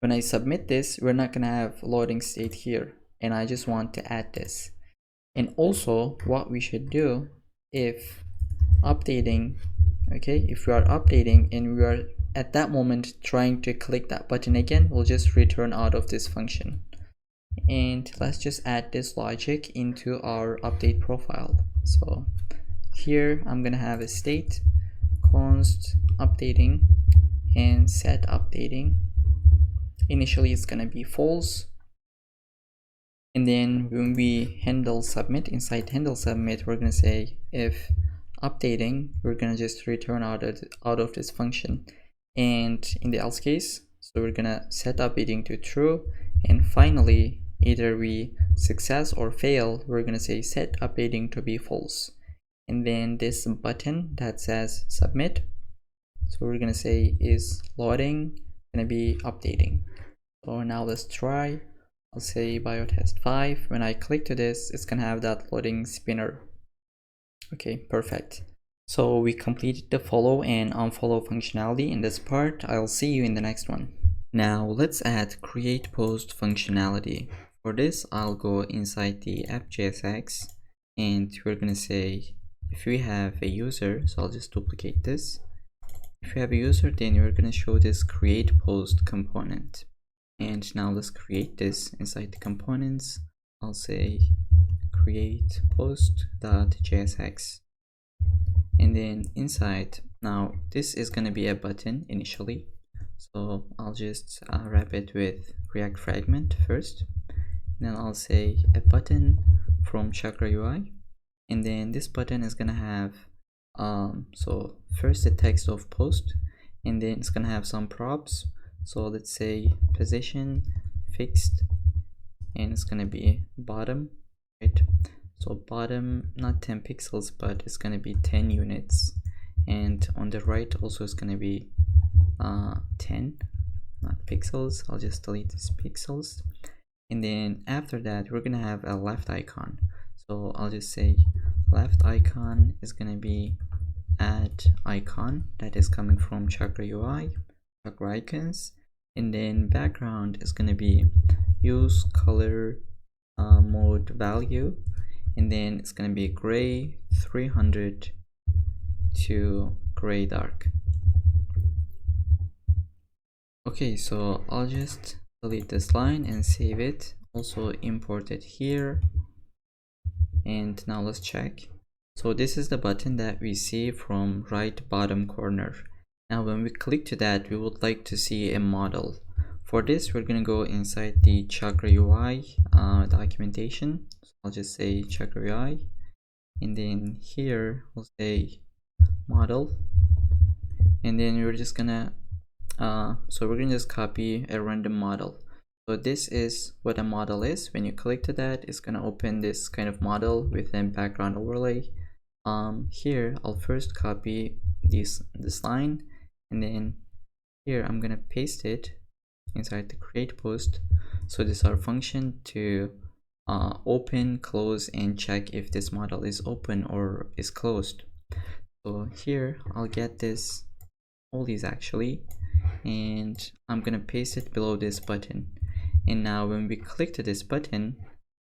when I submit this, we're not gonna have loading state here, and I just want to add this. And also what we should do, if updating, okay, if we are updating and we are at that moment trying to click that button again, we'll just return out of this function. And let's just add this logic into our update profile. So here I'm gonna have a state const updating and set updating. Initially it's gonna be false, and then when we handle submit, inside handle submit, we're gonna say if updating, we're gonna just return out of this function. And in the else case, so we're gonna set updating to true, and finally either we success or fail, we're gonna say set updating to be false. And then this button that says submit, so we're gonna say is loading, gonna be updating. So now let's try. I'll say biotest 5. When I click to this, it's gonna have that loading spinner. Okay, perfect. So we completed the follow and unfollow functionality in this part. I'll see you in the next one. Now let's add create post functionality. For this, I'll go inside the app.jsx, and we're gonna say if we have a user, so I'll just duplicate this. If you have a user, then you're gonna show this create post component. And now let's create this inside the components. I'll say create post.jsx, and then inside, now this is gonna be a button initially, so I'll just wrap it with React fragment first. Then I'll say a button from Chakra UI, and then this button is gonna have So first the text of post, and then it's gonna have some props. So let's say position fixed, and it's gonna be bottom, right? So bottom, not 10 pixels, but it's gonna be 10 units, and on the right also is gonna be 10, not pixels. I'll just delete this pixels. And then after that we're gonna have a left icon, so I'll just say left icon is gonna be add icon, that is coming from Chakra UI, Chakra icons. And then background is gonna be use color mode value, and then it's gonna be gray 300 to gray dark. Okay, so I'll just delete this line and save it, also import it here. And now let's check. So this is the button that we see from right bottom corner. Now when we click to that, we would like to see a model. For this, we're gonna go inside the Chakra UI documentation. So I'll just say Chakra UI, and then here we'll say model, and then we're just gonna so we're gonna just copy a random model. So this is what a model is. When you click to that, it's gonna open this kind of model with a background overlay. Here I'll first copy this line, and then here I'm gonna paste it inside the create post. So this is our function to open, close, and check if this model is open or is closed. So here I'll get this, all these actually, and I'm gonna paste it below this button. And now when we click to this button,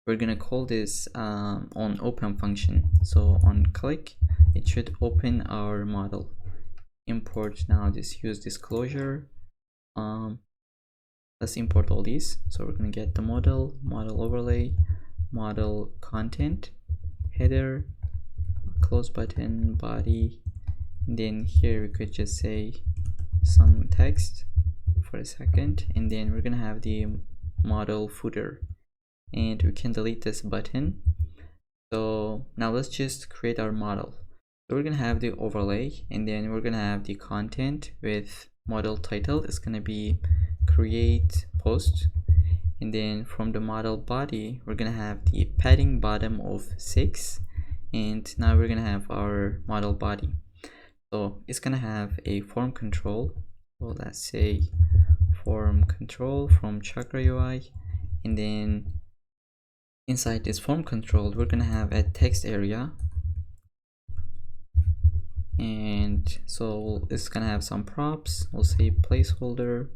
we're gonna call this on open function. So on click, it should open our model. Import now this use disclosure. Let's import all these. So we're gonna get the model overlay, model content, header, close button, body, and then here we could just say some text for a second, and then we're gonna have the model footer, and we can delete this button. So now let's just create our model. So we're gonna have the overlay, and then we're gonna have the content with model title. It's gonna be create post, and then from the model body we're gonna have the padding bottom of 6, and now we're gonna have our model body. So it's gonna have a form control. So let's say form control from Chakra UI, and then inside this form control we're gonna have a text area, and so it's gonna have some props. We'll say placeholder.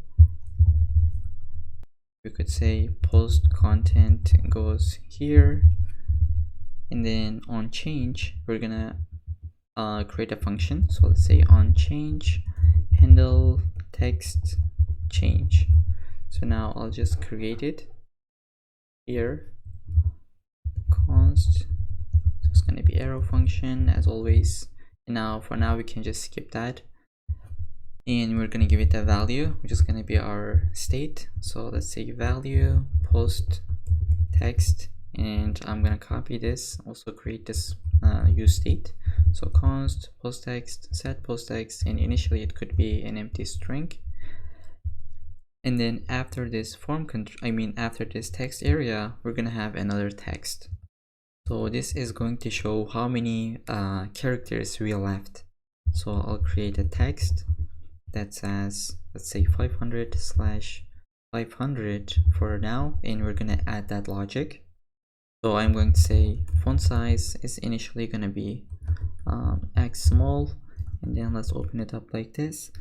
We could say post content goes here, and then on change we're gonna create a function. So let's say on change handle text change. So now I'll just create it here, const, so it's gonna be arrow function as always. And now for now we can just skip that, and we're gonna give it a value which is gonna be our state. So let's say value post text, and I'm gonna copy this, also create this use state. So const post text, set post text, and initially it could be an empty string. And then after this form after this text area, we're gonna have another text. So this is going to show how many characters we left. So I'll create a text that says, let's say 500/500 for now, and we're gonna add that logic. So I'm going to say font size is initially gonna be X small, and then let's open it up like this.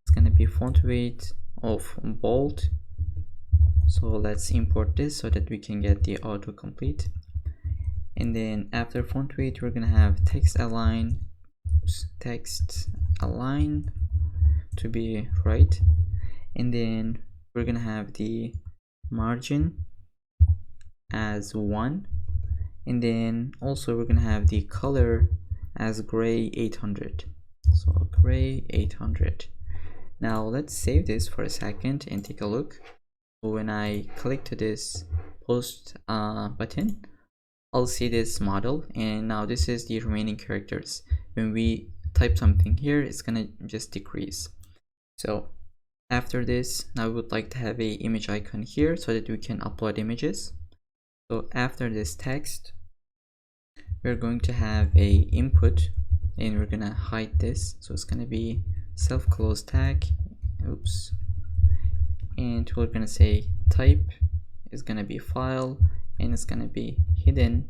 It's gonna be font weight of bold. So let's import this so that we can get the autocomplete. And then after font weight we're gonna have text align to be right, and then we're gonna have the margin as 1, and then also we're gonna have the color as gray 800. So gray 800. Now let's save this for a second and take a look. So when I click to this post button, I'll see this model, and now this is the remaining characters. When we type something here, it's gonna just decrease. So after this, now we would like to have a image icon here so that we can upload images. So after this text, we're going to have a input, and we're gonna hide this. So it's gonna be self-close tag, oops, and we're gonna say type is gonna be file, and it's gonna be hidden.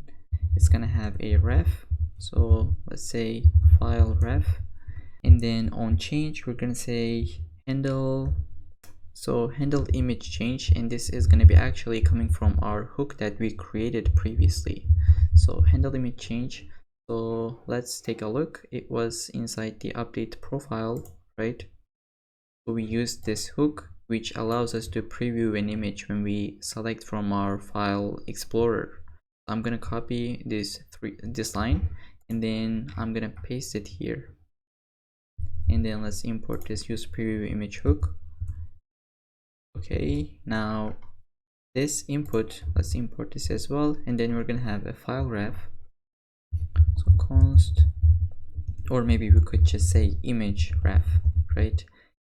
It's gonna have a ref, so let's say file ref, and then on change we're gonna say handle, so handle image change, and this is gonna be actually coming from our hook that we created previously. So handle image change, so let's take a look. It was inside the update profile, right? So we used this hook which allows us to preview an image when we select from our file explorer. I'm gonna copy this line, and then I'm gonna paste it here, and then let's import this use preview image hook. Okay, now this input, let's import this as well, and then we're gonna have a file ref, so const, or maybe we could just say image ref, right?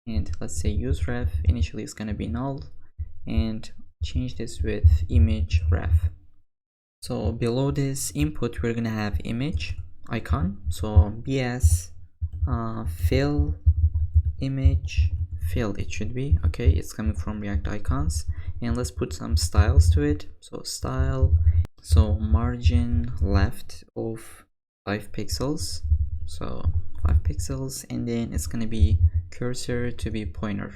And let's say use ref, initially it's gonna be null, and change this with image ref. So below this input we're gonna have image icon, so bs fill image fill, it should be okay, it's coming from React icons. And let's put some styles to it, so style, so margin left of 5 pixels, so 5 pixels, and then it's gonna be cursor to be pointer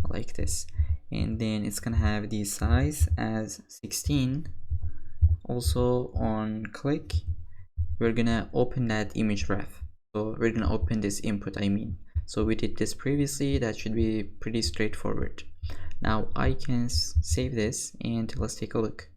like this, and then it's gonna have the size as 16. Also on click we're gonna open that image ref, so we're gonna open this input, I mean. So we did this previously, that should be pretty straightforward. Now I can save this and let's take a look.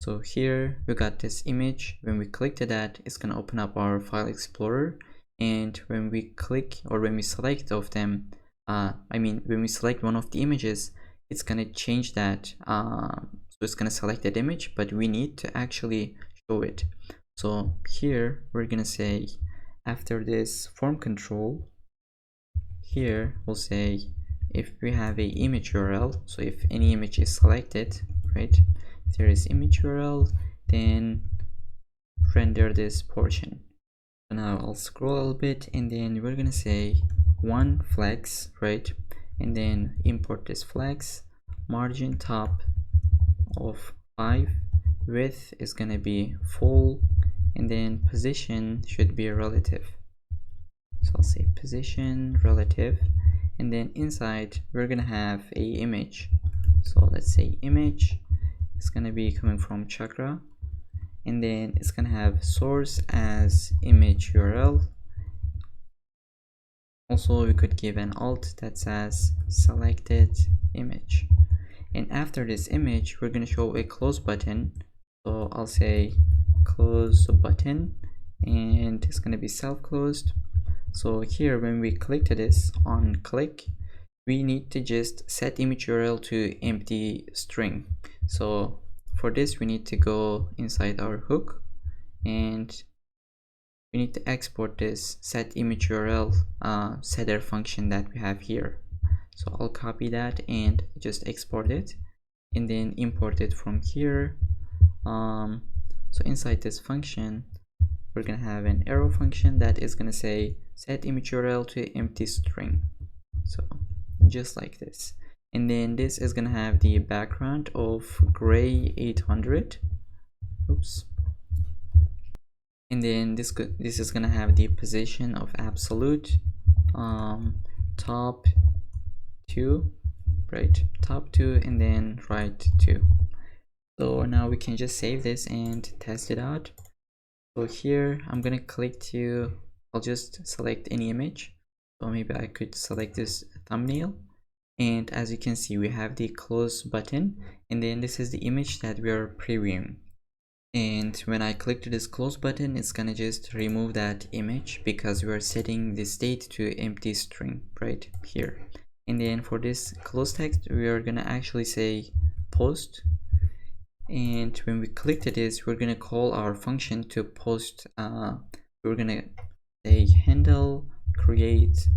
So here we got this image. When we click to that, it's gonna open up our file explorer, and when we click, or when we select of them, when we select one of the images, it's gonna change that, so it's gonna select that image, but we need to actually show it. So here we're gonna say, after this form control, here we'll say if we have a image URL, so if any image is selected, right, if there is image URL, then render this portion. So now I'll scroll a little bit, and then we're gonna say one flex, right, and then import this flex, margin top of 5, width is gonna be full, and then position should be relative. So I'll say position relative, and then inside we're gonna have a image, so let's say image, it's gonna be coming from Chakra, and then it's gonna have source as image URL. Also we could give an alt that says selected image, and after this image we're gonna show a close button, so I'll say close button, and it's gonna be self-closed. So here when we click to this, on click, we need to just set image URL to empty string. So for this we need to go inside our hook, and we need to export this set image URL setter function that we have here. So I'll copy that and just export it, and then import it from here. So inside this function we're gonna have an arrow function that is gonna say set image URL to empty string, so just like this. And then this is gonna have the background of gray 800, oops, and then this is gonna have the position of absolute, top 2, right, top 2, and then right 2. So now we can just save this and test it out. So here I'm gonna click to, I'll just select any image, so maybe I could select this thumbnail, and as you can see we have the close button, and then this is the image that we are previewing. And when I click to this close button, it's gonna just remove that image because we are setting the state to empty string right here. And then for this close text we are gonna actually say post, and when we click to this we're gonna call our function to post, we're gonna say handle create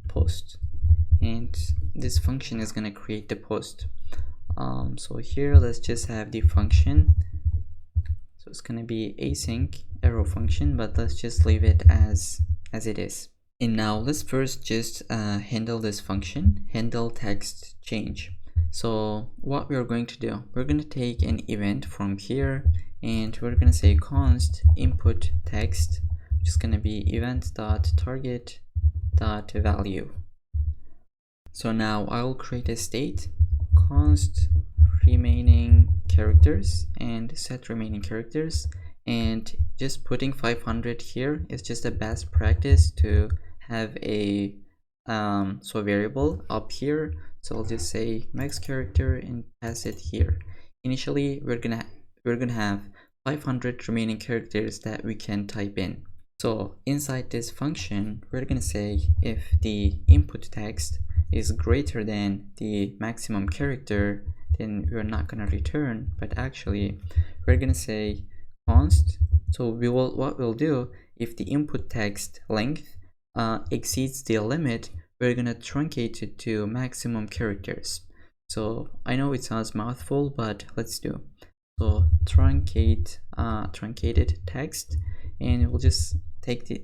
post, and this function is going to create the post. So here let's just have the function, so it's going to be async arrow function, but let's just leave it as it is. And now let's first just handle this function, handle text change. So what we're going to do, we're going to take an event from here, and we're going to say const input text, which is going to be event.target.value. So now I'll create a state, const remaining characters, and set remaining characters, and just putting 500 here is just a best practice to have a variable up here. So I'll just say max character and pass it here. Initially we're gonna have 500 remaining characters that we can type in. So inside this function we're gonna say if the input text is greater than the maximum character, then we're not gonna return, but actually we're gonna say const. So what we'll do, if the input text length exceeds the limit, we're gonna truncate it to maximum characters. So I know it sounds mouthful, but let's do. So truncated text, and we'll just take the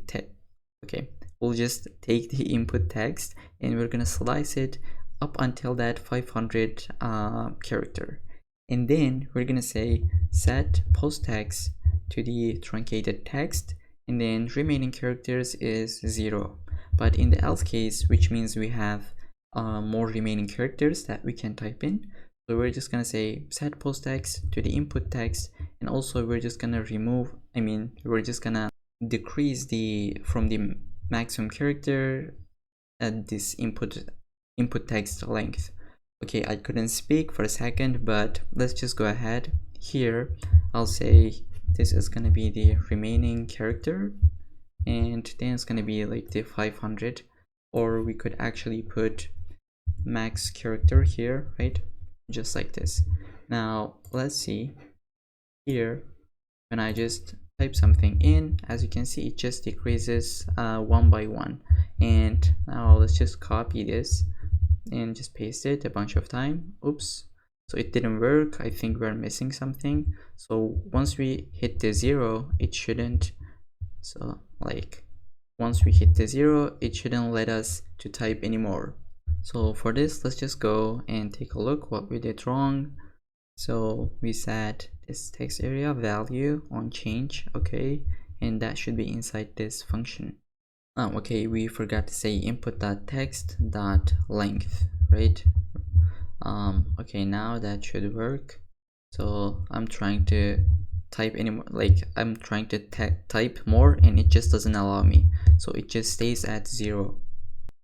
we'll just take the input text and we're gonna slice it up until that 500 character, and then we're gonna say set post text to the truncated text, and then remaining characters is 0. But in the else case, which means we have more remaining characters that we can type in, so we're just gonna say set post text to the input text, and also we're just gonna we're just gonna decrease from the maximum character at this input text length. Okay, I couldn't speak for a second, but let's just go ahead. Here I'll say this is gonna be the remaining character, and then it's gonna be like the 500, or we could actually put max character here, right? Just like this. Now let's see here, when I just type something in, as you can see it just decreases one by one. And now let's just copy this and just paste it a bunch of time. Oops, so it didn't work. I think we're missing something. So once we hit the 0, it shouldn't, so like once we hit the 0, it shouldn't let us to type anymore. So for this, let's just go and take a look what we did wrong. So we set this text area value on change, okay, and that should be inside this function. Okay, we forgot to say input.text.length, right? Okay, now that should work. So I'm trying to type I'm trying to type more, and it just doesn't allow me, so it just stays at 0.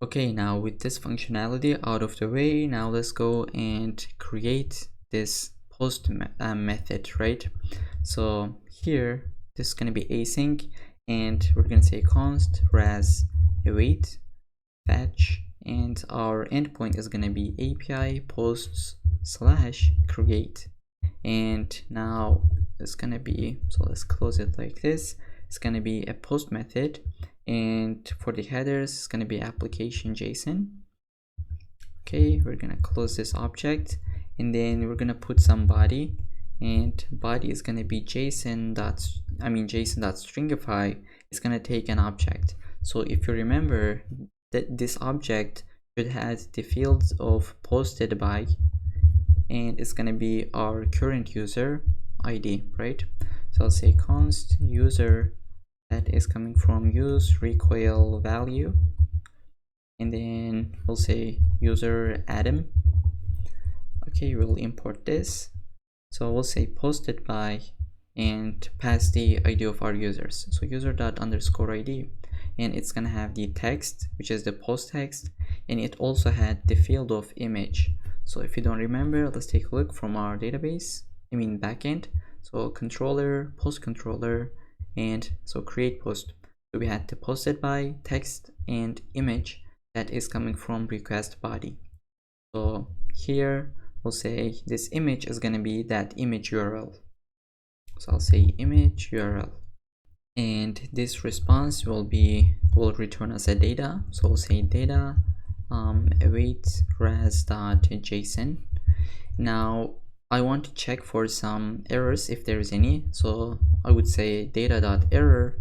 Okay, now with this functionality out of the way, now let's go and create this post method, right? So here this is going to be async, and we're going to say const res await fetch, and our endpoint is going to be API posts / create. And now it's going to be, so let's close it like this, it's going to be a post method, and for the headers it's going to be application JSON. Okay, we're going to close this object, and then we're going to put some body, and body is going to be JSON.stringify. It's going to take an object. So if you remember that this object should have the fields of posted by, and it's going to be our current user ID, right? So I'll say const user, that is coming from use recoil value, and then we'll say user Adam. Okay, we'll import this. So we'll say posted by and pass the ID of our users. So user._ID, and it's gonna have the text, which is the post text, and it also had the field of image. So if you don't remember, let's take a look from our database, backend. So controller, post controller, and so create post. So we had the posted by, text, and image that is coming from request body. So here we'll say this image is going to be that image URL. So I'll say image URL. and this response will return as a data. So we'll say data await res.json. Now I want to check for some errors if there is any, so I would say data.error,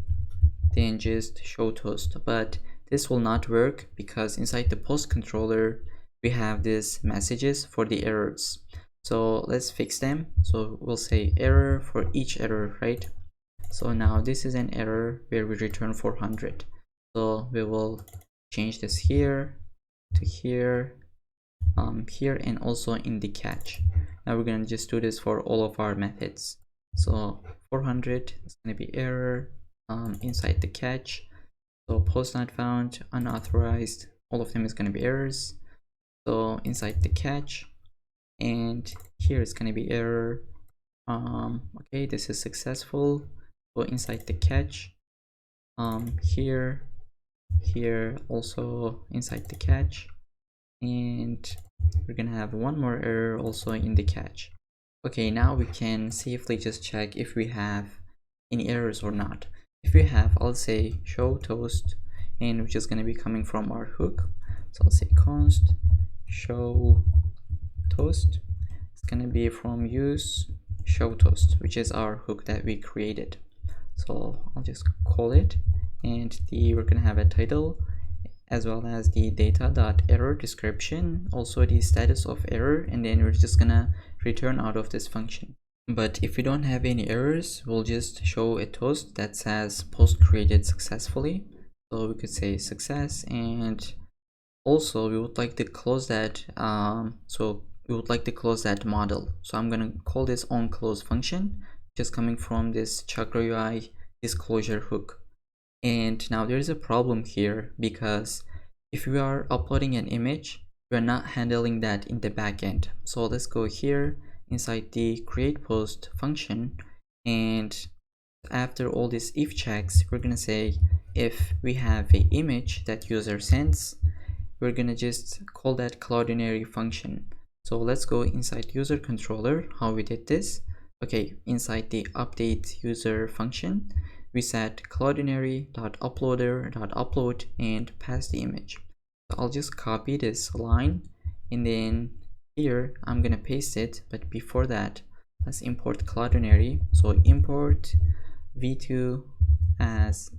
then just show toast. But this will not work because inside the post controller we have these messages for the errors. So let's fix them. So we'll say error for each error, right? So now this is an error where we return 400. So we will change this here to here, here, and also in the catch. Now we're gonna just do this for all of our methods. So 400 is gonna be error inside the catch. So post not found, unauthorized, all of them is gonna be errors. So inside the catch, and here is gonna be error. Okay, this is successful. So inside the catch, here, also inside the catch, and we're gonna have one more error also in the catch. Okay, now we can safely just check if we have any errors or not. If we have, I'll say show toast, and which is gonna be coming from our hook. So I'll say const show toast. It's gonna be from use show toast, which is our hook that we created. So I'll just call it, and we're gonna have a title as well as the data.error description, also the status of error, and then we're just gonna return out of this function. But if we don't have any errors, we'll just show a toast that says post created successfully. So we could say success, and also we would like to close that model. So I'm gonna call this onClose function, just coming from this Chakra UI disclosure hook. And now there's a problem here, because if we are uploading an image, we're not handling that in the backend. So let's go here inside the create post function, and after all these if checks, we're gonna say if we have an image that user sends, we're gonna just call that Cloudinary function. So let's go inside user controller, how we did this. Okay, inside the update user function, we set cloudinary.uploader.upload and pass the image. So I'll just copy this line, and then here I'm gonna paste it, but before that let's import Cloudinary. So import v2 as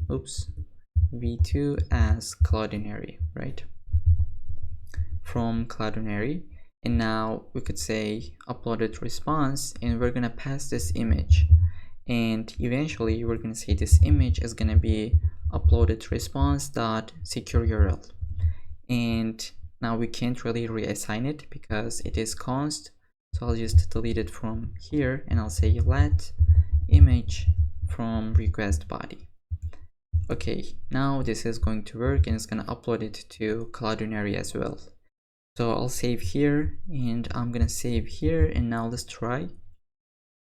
Cloudinary, right, from Cloudinary. And now we could say uploaded response, and we're gonna pass this image, and eventually we're gonna say this image is gonna be uploaded response.secureURL. And now we can't really reassign it because it is const, so I'll just delete it from here, and I'll say let image from request body. Okay, now this is going to work, and it's gonna upload it to Cloudinary as well. So I'll save here, and I'm gonna save here, and now let's try.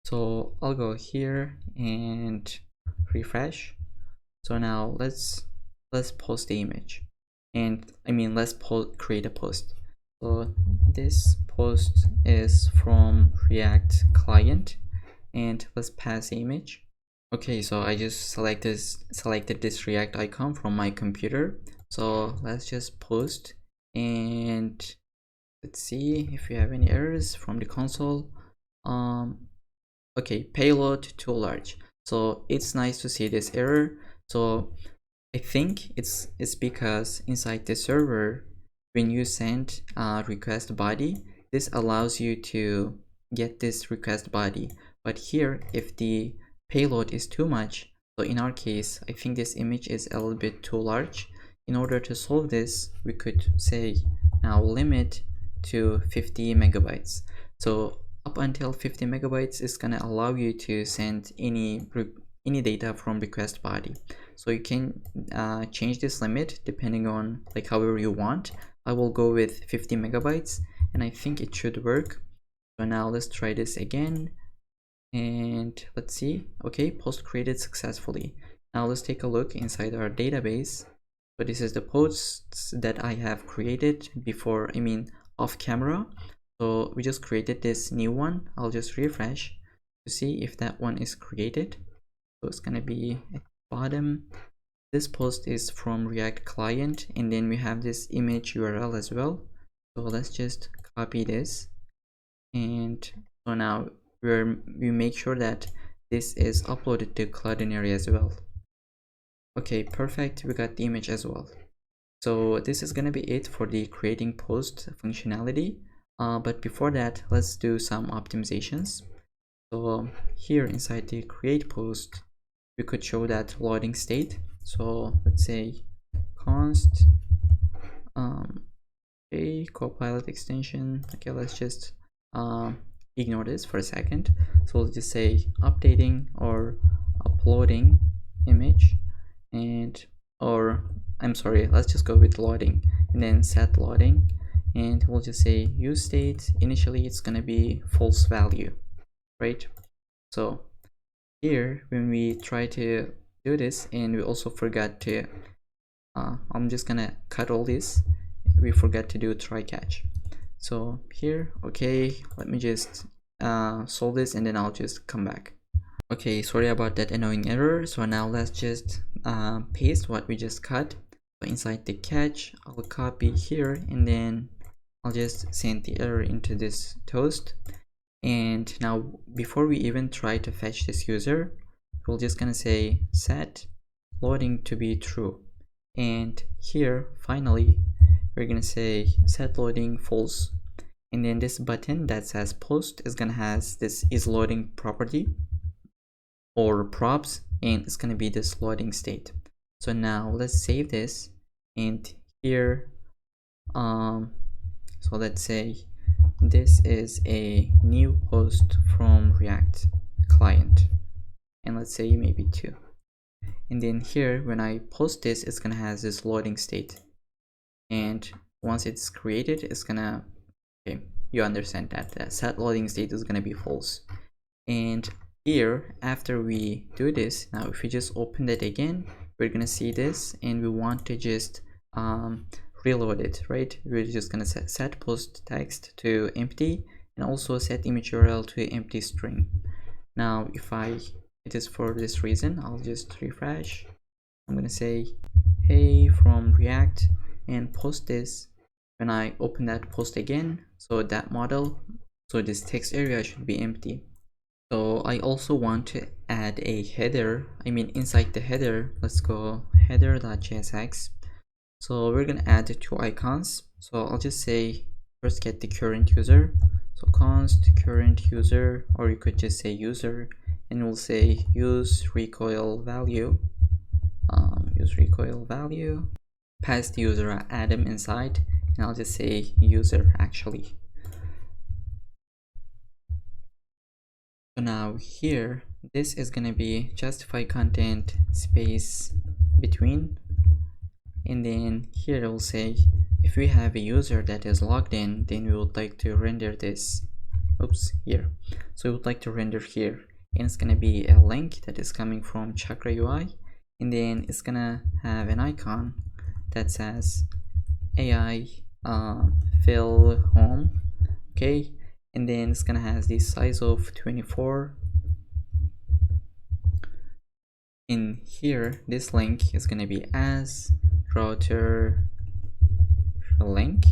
So I'll go here and refresh. So now let's post the image, and let's create a post. So this post is from React client, and let's pass the image. Okay, so I just selected this React icon from my computer. So let's just post, and let's see if we have any errors from the console. Okay, payload too large. So it's nice to see this error. So I think it's because inside the server, when you send a request body, this allows you to get this request body. But here, if the payload is too much, so in our case, I think this image is a little bit too large. In order to solve this, we could say now limit to 50 megabytes. So up until 50 megabytes is gonna allow you to send any data from request body. So you can change this limit depending on like however you want. I will go with 50 megabytes, and I think it should work. So now let's try this again, and let's see. Okay, post created successfully. Now let's take a look inside our database. So this is the posts that I have created before, off camera. So we just created this new one. I'll just refresh to see if that one is created. So it's gonna be bottom. This post is from React client, and then we have this image URL as well. So let's just copy this, and so now we make sure that this is uploaded to Cloudinary as well. Okay, perfect, we got the image as well. So this is gonna be it for the creating post functionality, but before that, let's do some optimizations. So here inside the create post, we could show that loading state. So let's say const a copilot extension. Okay, let's just ignore this for a second. So we'll just say updating or uploading image, and or I'm sorry, let's just go with loading and then set loading, and we'll just say use state. Initially it's gonna be false value, right? So here when we try to do this, and we also forgot to I'm just gonna cut all this, we forgot to do try catch. So here, okay, let me just solve this and then I'll just come back. Okay, sorry about that annoying error. So now let's just paste what we just cut. So inside the catch, I'll copy here, and then I'll just send the error into this toast. And now before we even try to fetch this user, we're just gonna say set loading to be true, and here finally we're gonna say set loading false, and then this button that says post is gonna has this is loading property or props, and it's gonna be this loading state. So now let's save this, and here so let's say this is a new post from React client, and let's say maybe 2, and then here when I post this, it's gonna have this loading state, and once it's created, it's gonna, okay, you understand that the set loading state is gonna be false. And here after we do this, now if we just open it again, we're gonna see this, and we want to just reload it, right? We're just gonna set post text to empty, and also set image URL to empty string. Now if it is for this reason, I'll just refresh. I'm gonna say hey from React and post this. When I open that post again, so that model, so this text area should be empty. So I also want to add a header. I mean, inside the header, let's go header.jsx. So we're gonna add 2 icons. So I'll just say first get the current user. So const current user, or you could just say user, and we'll say use recoil value. Use recoil value. Pass the user Adam inside, and I'll just say user actually. So now here, this is gonna be justify content space between, and then here it will say if we have a user that is logged in, then we would like to render this, oops, here. So we would like to render here, and it's gonna be a link that is coming from Chakra UI, and then it's gonna have an icon that says AI fill home, okay, and then it's gonna have the size of 24. In here, this link is gonna be as router link,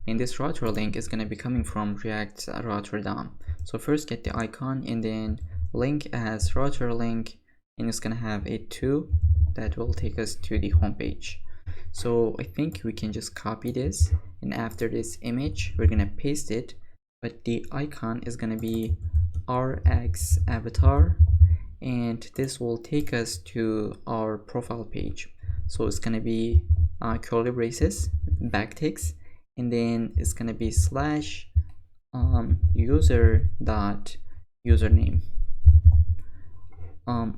and this router link is gonna be coming from React router DOM. So first get the icon, and then link as router link, and it's gonna have a 2 that will take us to the home page. So I think we can just copy this, and after this image we're gonna paste it, but the icon is gonna be RX avatar, and this will take us to our profile page. So it's gonna be curly braces, backticks, and then it's gonna be slash user dot username.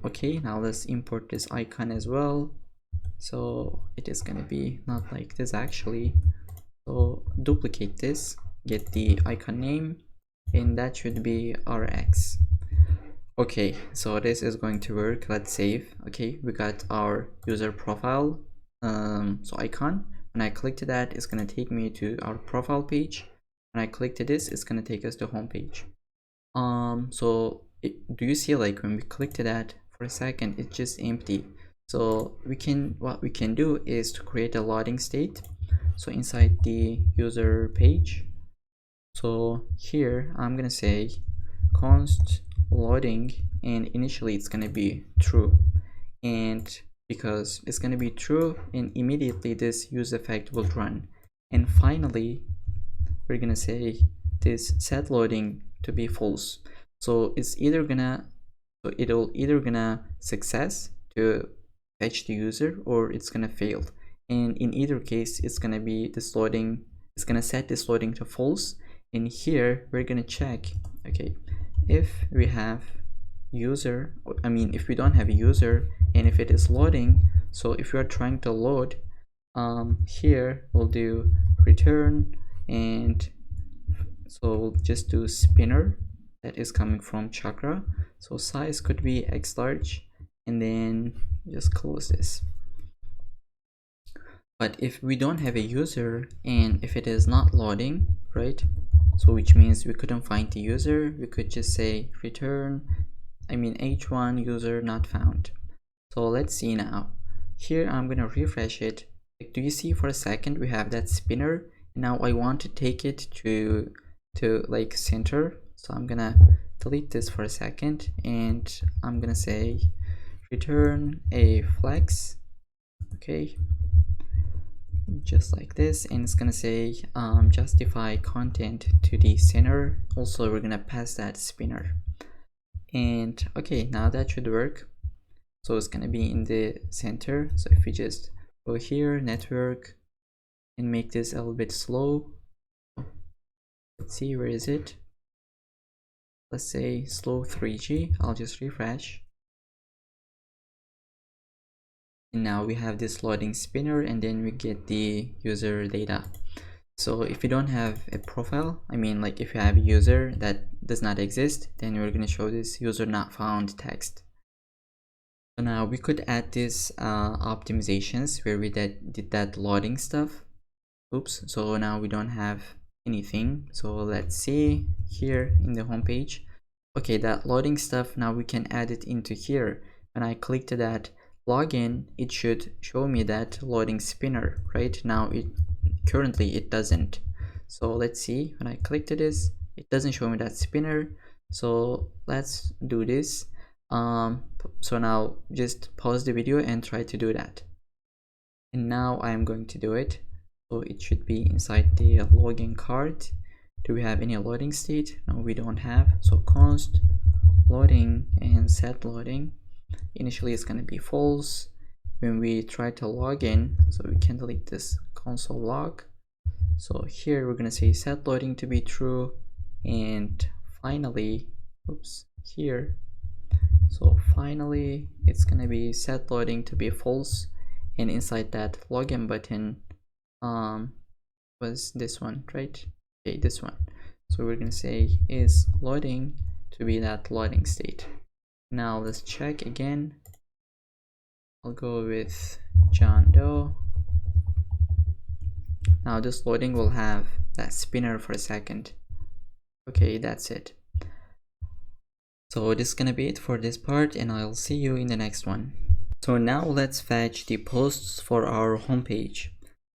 Okay, now let's import this icon as well. So it is gonna be not like this actually. So duplicate this, get the icon name, and that should be RX. Okay, so this is going to work. Let's save. Okay, we got our user profile so icon. When I click to that, it's gonna take me to our profile page. When I click to this, it's gonna take us to home page. So do you see, like when we click to that for a second, it's just empty. So what we can do is to create a loading state. So inside the user page, so here I'm gonna say const loading, and initially it's gonna be true, and because it's gonna be true, and immediately this use effect will run. And finally we're gonna say this set loading to be false. So it'll either gonna success to fetch the user, or it's gonna fail. And in either case, it's gonna be this loading, it's gonna set this loading to false. And here we're gonna check, okay, if we have user, if we don't have a user, and if it is loading. So if you are trying to load, here we'll do return, and so we'll just do spinner that is coming from chakra. So size could be x large, and then just close this. But if we don't have a user, and if it is not loading, right, so which means we couldn't find the user, we could just say return h1 user not found. So let's see now. Here I'm gonna refresh it. Do you see for a second we have that spinner? Now I want to take it to like center, so I'm gonna delete this for a second, and I'm gonna say return a flex, okay, just like this, and it's gonna say justify content to the center. Also we're gonna pass that spinner, and okay, now that should work. So it's gonna be in the center. So if we just go here, network, and make this a little bit slow, let's see, where is it? Let's say slow 3G. I'll just refresh, and now we have this loading spinner, and then we get the user data. So if you don't have a profile, like if you have a user that does not exist, then we're going to show this user not found text. So now we could add this optimizations where we did that loading stuff. Oops, so now we don't have anything. So let's see here in the home page. Okay, that loading stuff, now we can add it into here. When I click to that login, it should show me that loading spinner. Right now currently it doesn't. So let's see, when I click to this, it doesn't show me that spinner. So let's do this. So now just pause the video and try to do that. And now I am going to do it. So it should be inside the login card. Do we have any loading state? No, we don't have. So const loading and set loading. Initially it's going to be false. When we try to log in, so we can delete this console log. So here we're going to say set loading to be true, and finally, oops, here, so finally it's going to be set loading to be false, and inside that login button was this one, right? Okay, this one. So we're going to say is loading to be that loading state. Now let's check again. I'll go with John Doe. Now this loading will have that spinner for a second. Okay, that's it. So this is gonna be it for this part, and I'll see you in the next one. So now let's fetch the posts for our homepage.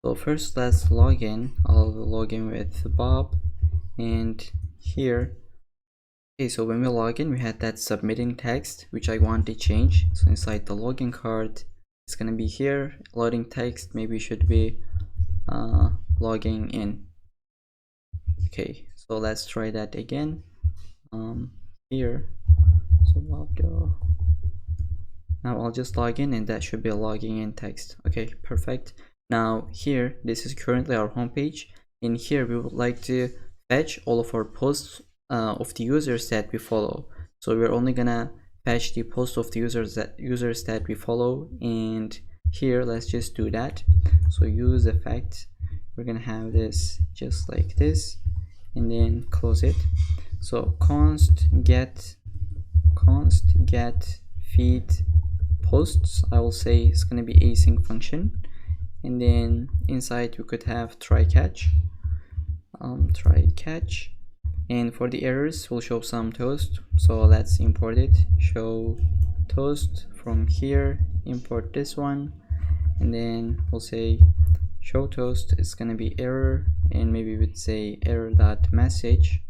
So first let's log in. I'll log in with Bob, and here, okay, so when we log in, we had that submitting text which I want to change. So inside the login card, it's gonna be here, loading text, maybe should be logging in. Okay, so let's try that again. Here, so now I'll just log in, and that should be a logging in text. Okay, perfect. Now here, this is currently our homepage. In here, we would like to fetch all of our posts of the users that we follow. So we're only gonna fetch the post of the users that we follow, and here let's just do that. So use effect, we're gonna have this just like this, and then close it. So const get feed posts, I will say it's gonna be async function, and then inside we could have try catch, and for the errors we'll show some toast. So let's import it, show toast from here, import this one, and then we'll say show toast is gonna be error, and maybe we'd say error.message.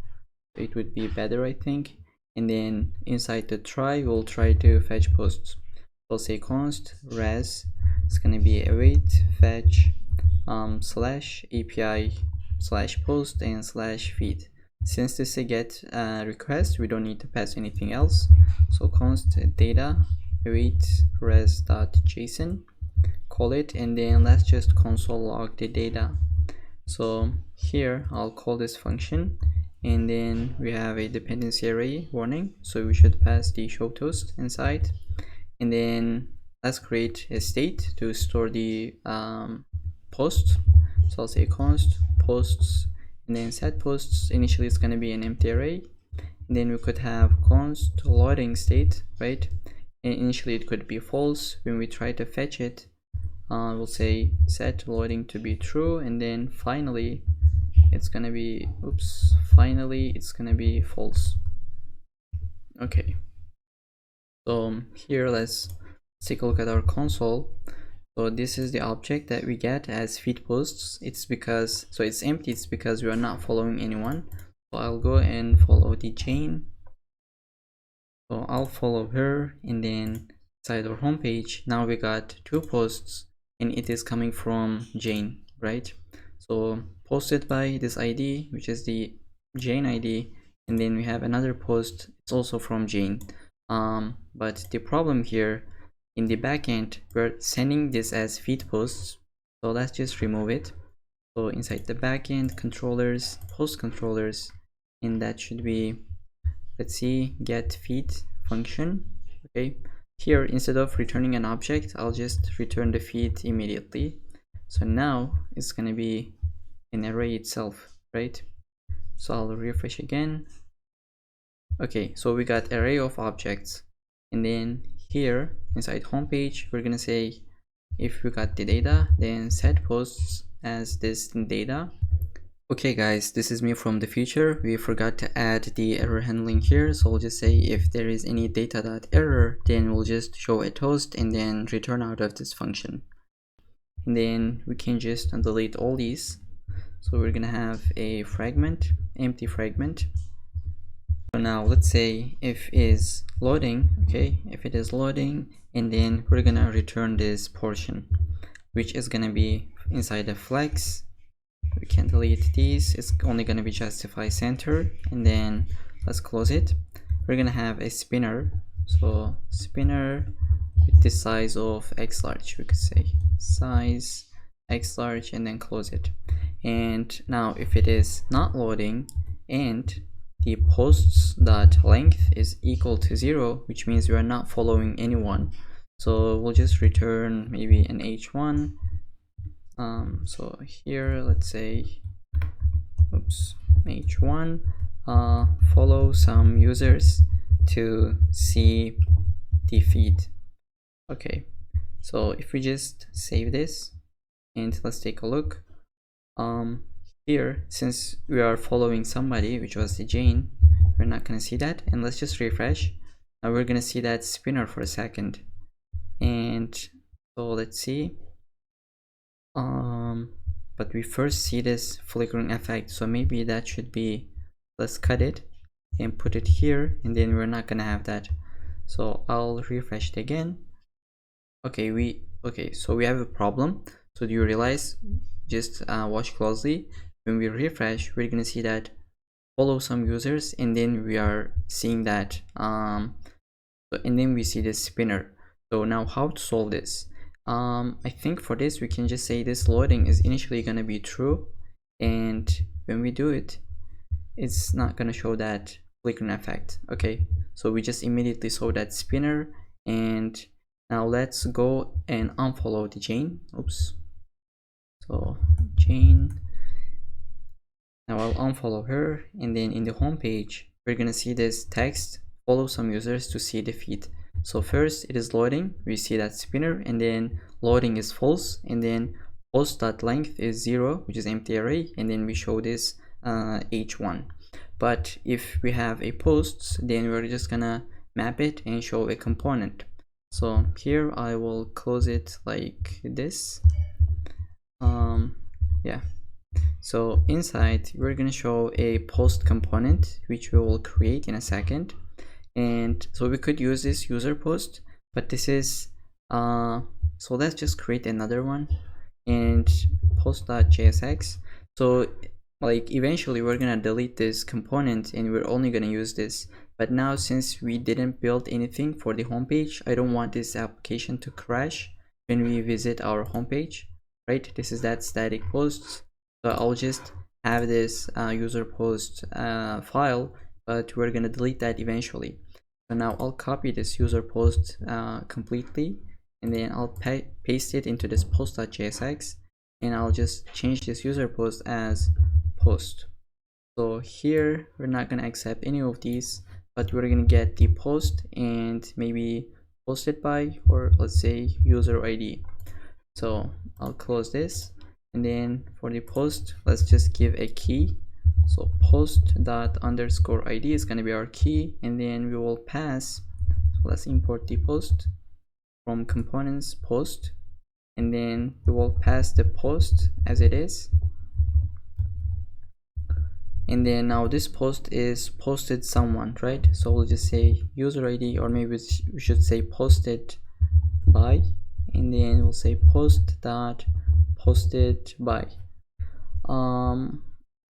It would be better, I think. And then inside the try, we'll try to fetch posts. We'll say const res, it's gonna be await fetch slash API slash post and slash feed. Since this is a get request, we don't need to pass anything else. So const data await res.json, call it, and then let's just console log the data. So here I'll call this function, and then we have a dependency array warning, so we should pass the show toast inside. And then let's create a state to store the post. So I'll say const posts, and then set posts. Initially it's going to be an empty array, and then we could have const loading state, right? And initially it could be false. When we try to fetch it, we'll say set loading to be true, and then finally it's gonna be false. Okay, so here let's take a look at our console. So this is the object that we get as feed posts. It's because, so it's empty, it's because we are not following anyone. So I'll go and follow the Jane. So I'll follow her, and then inside our homepage now we got 2 posts, and it is coming from Jane, right? So posted by this ID, which is the Jane ID, and then we have another post, it's also from Jane. But the problem here, in the backend we're sending this as feed posts, so let's just remove it. So inside the backend controllers, post controllers, and that should be, let's see, get feed function. Okay, here instead of returning an object, I'll just return the feed immediately. So now it's gonna be an array itself, right? So I'll refresh again. Okay, so we got array of objects, and then here inside homepage we're gonna say if we got the data, then set posts as this data. Okay guys, this is me from the future. We forgot to add the error handling here, so we'll just say if there is any data.error, then we'll just show a toast and then return out of this function. And then we can just delete all these. So we're gonna have a fragment, empty fragment. So now let's say if is loading, okay, if it is loading, and then we're gonna return this portion, which is gonna be inside the flex. We can delete these, it's only gonna be justify center, and then let's close it. We're gonna have a spinner, so spinner with the size of x large, we could say size x large, and then close it. And now if it is not loading and the posts dot length is equal to 0, which means we are not following anyone, so we'll just return maybe an h1. So here let's say h1 follow some users to see the feed. Okay, so if we just save this and let's take a look, here since we are following somebody, which was the Jane, we're not gonna see that. And let's just refresh. Now we're gonna see that spinner for a second, and so let's see, but we first see this flickering effect, so maybe that should be, let's cut it and put it here, and then we're not gonna have that. So I'll refresh it again. Okay, so we have a problem. So do you realize, just watch closely, when we refresh we're gonna see that follow some users, and then we are seeing that and then we see this spinner. So now how to solve this? I think for this we can just say this loading is initially gonna be true, and when we do it, it's not gonna show that flickering effect. Okay, so we just immediately saw that spinner, and now let's go and unfollow the Jane. Oops. So Jane, now I'll unfollow her, and then in the home page we're gonna see this text, follow some users to see the feed. So first it is loading, we see that spinner, and then loading is false, and then post.length is 0, which is empty array, and then we show this h1. But if we have a posts, then we're just gonna map it and show a component. So here I will close it like this. Yeah, so inside we're going to show a post component which we will create in a second. And so we could use this user post, but this is so let's just create another one and post.jsx. So like eventually we're gonna delete this component and we're only gonna use this, but now since we didn't build anything for the homepage, I don't want this application to crash when we visit our homepage, right? This is that static posts, so I'll just have this user post file, but we're gonna delete that eventually. So now I'll copy this user post completely, and then I'll paste it into this post.jsx, and I'll just change this user post as post. So here we're not going to accept any of these, but we're going to get the post and maybe posted by, or let's say user ID. So I'll close this, and then for the post let's just give a key. So post._id is going to be our key, and then we will pass, so let's import the post from components post, and then we will pass the post as it is. And then now this post is posted someone, right? So we'll just say user ID, or maybe we should say posted by, and then we'll say post.posted by.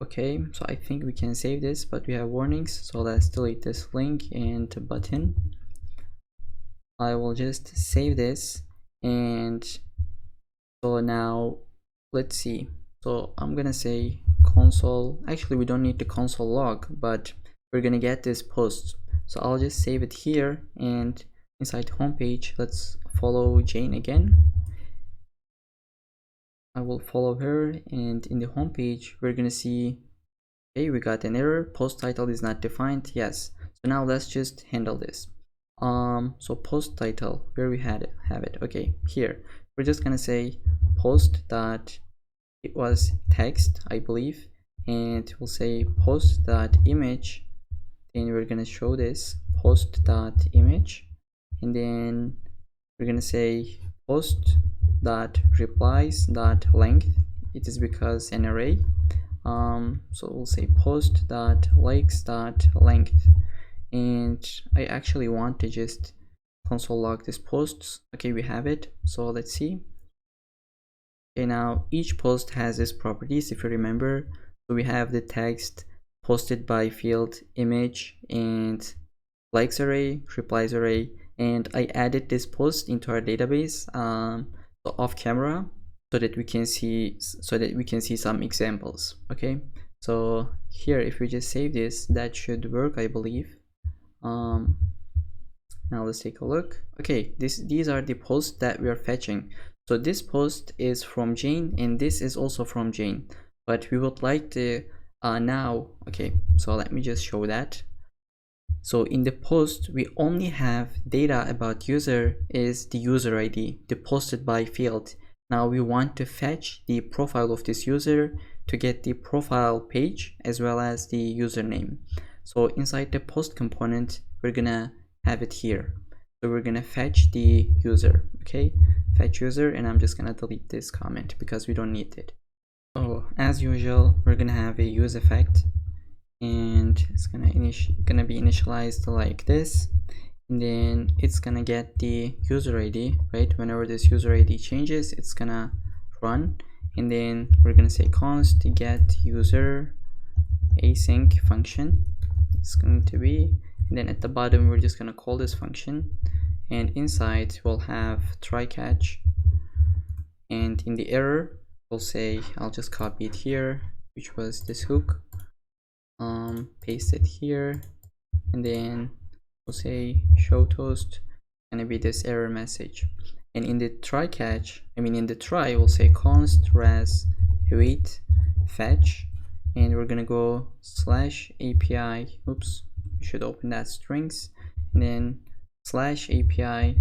Okay, so I think we can save this, but we have warnings, so let's delete this link and button. I will just save this, and so now let's see. So I'm gonna say console, actually we don't need the console log, but we're gonna get this post, so I'll just save it here, and inside homepage let's follow Jane again. I will follow her, and in the homepage we're gonna see, okay, we got an error, post title is not defined. Yes, so now let's just handle this. So post title, where we have it, okay, here we're just gonna say post dot, it was text I believe, and we'll say post dot image, and we're gonna show this post dot image, and then we're gonna say post dot replies dot length, it is because an array. So we'll say post dot likes dot length, and I actually want to just console log this posts. Okay, we have it, so let's see. Okay, now each post has its properties, if you remember. So we have the text, posted by field, image, and likes array, replies array, and I added this post into our database so off camera, so that we can see some examples. Okay, so here if we just save this, that should work, I believe. Now let's take a look. Okay, these are the posts that we are fetching. So this post is from Jane, and this is also from Jane, but we would like to now, okay, so let me just show that. So in the post we only have data about user is the user ID, the posted by field. Now we want to fetch the profile of this user to get the profile page as well as the username. So inside the post component we're gonna have it here. So we're gonna fetch the user, okay, fetch user, and I'm just gonna delete this comment because we don't need it. So as usual we're gonna have a use effect, and it's gonna be initialized like this, and then it's gonna get the user ID, right? Whenever this user ID changes, it's gonna run, and then we're gonna say const get user async function. It's going to be, and then at the bottom we're just gonna call this function, and inside we'll have try catch, and in the error we'll say, I'll just copy it here, which was this hook, paste it here, and then we'll say show toast, gonna be this error message. And in the try catch, in the try, we'll say const res await fetch, and we're gonna go /API, oops, we should open that strings, and then /API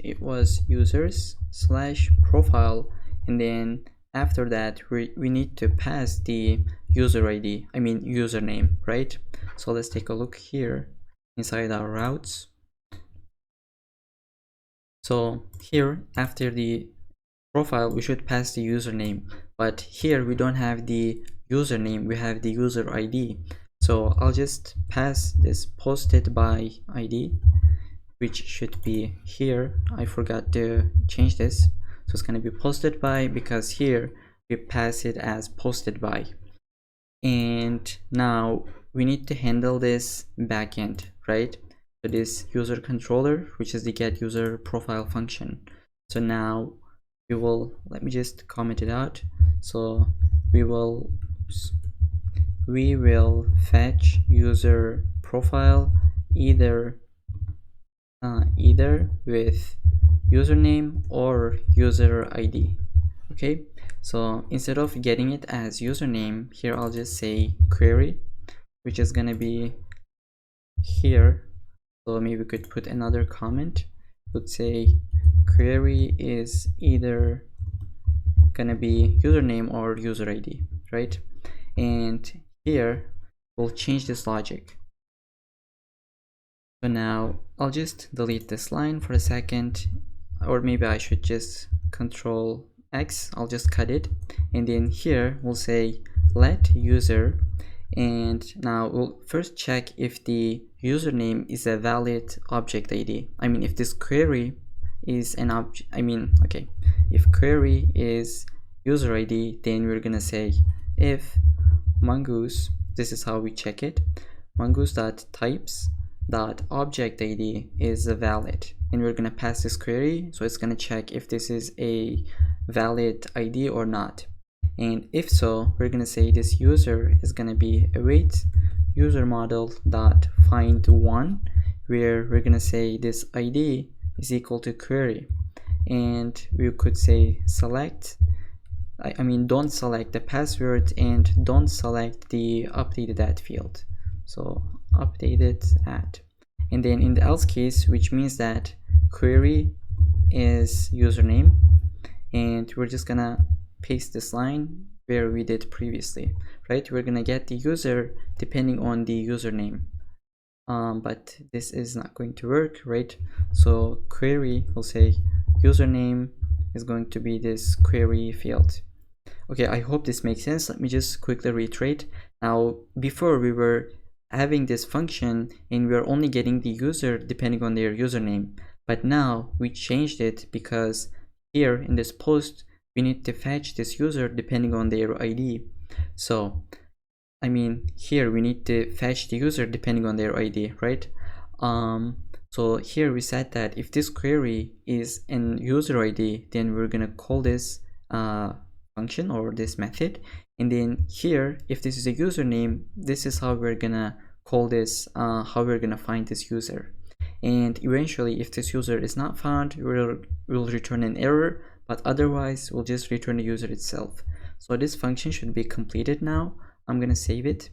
/ it was users / profile, and then after that we need to pass the user ID, username, right? So let's take a look here inside our routes. So here after the profile we should pass the username, but here we don't have the username, we have the user ID. So I'll just pass this posted by ID, which should be here. I forgot to change this, so it's going to be posted by, because here we pass it as posted by. And now we need to handle this backend, right? So this user controller, which is the get user profile function. So now we will, let me just comment it out. So we will fetch user profile either with username or user ID. Okay, so instead of getting it as username, here I'll just say query, which is gonna be here. So maybe we could put another comment, would say query is either gonna be username or user ID, right? And here we'll change this logic. So now I'll just delete this line for a second, or maybe I should just Control X, I'll just cut it, and then here we'll say let user, and now we'll first check if the username is a valid object ID. I mean, if this query is an object, if query is user ID, then we're gonna say if mongoose, this is how we check it, mongoose.types.object ID is valid, and we're gonna pass this query, so it's gonna check if this is a valid ID or not. And if so, we're gonna say this user is gonna be await user model dot find one, where we're gonna say this ID is equal to query, and we could say select, don't select the password and don't select the updated at field. So updated at, and then in the else case, which means that query is username, and we're just gonna paste this line where we did previously, right? We're gonna get the user depending on the username, but this is not going to work, right? So query will say username is going to be this query field. Okay, I hope this makes sense. Let me just quickly reiterate. Now, before we were having this function and we are only getting the user depending on their username, but now we changed it because here in this post we need to fetch this user depending on their ID. So here we need to fetch the user depending on their ID, right? So here we said that if this query is an user ID, then we're gonna call this function or this method, and then here if this is a username, this is how we're gonna call this, how we're gonna find this user. And eventually if this user is not found, we'll return an error, but otherwise we'll just return the user itself. So this function should be completed now. I'm gonna save it,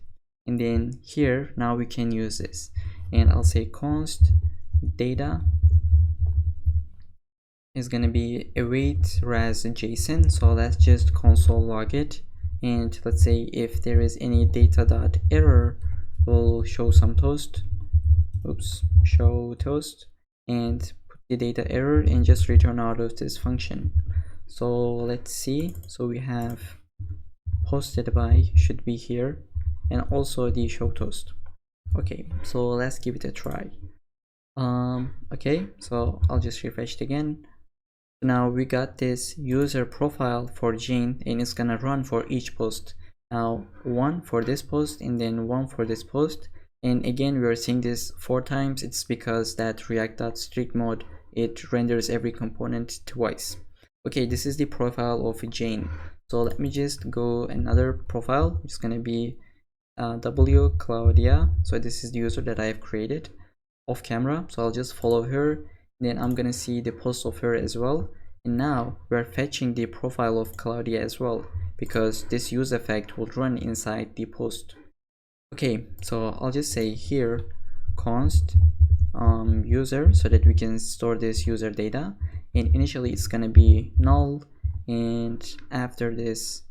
and then here now we can use this, and I'll say const data is gonna be await res JSON. So let's just console log it, and let's say if there is any data.error, we'll show some toast, show toast, and put the data error and just return out of this function. So let's see, so we have posted by should be here, and also the show toast. Okay, so let's give it a try. Okay, so I'll just refresh it again. Now we got this user profile for Jane, and it's gonna run for each post. Now one for this post and then one for this post, and again we are seeing this 4 times. It's because that React.strict mode, it renders every component twice. Okay, this is the profile of Jane. So let me just go another profile, which is gonna be W Claudia. So this is the user that I have created off camera, so I'll just follow her, then I'm gonna see the post of her as well. And now we're fetching the profile of Claudia as well, because this use effect will run inside the post. Okay, so I'll just say here const user, so that we can store this user data, and initially it's gonna be null, and after this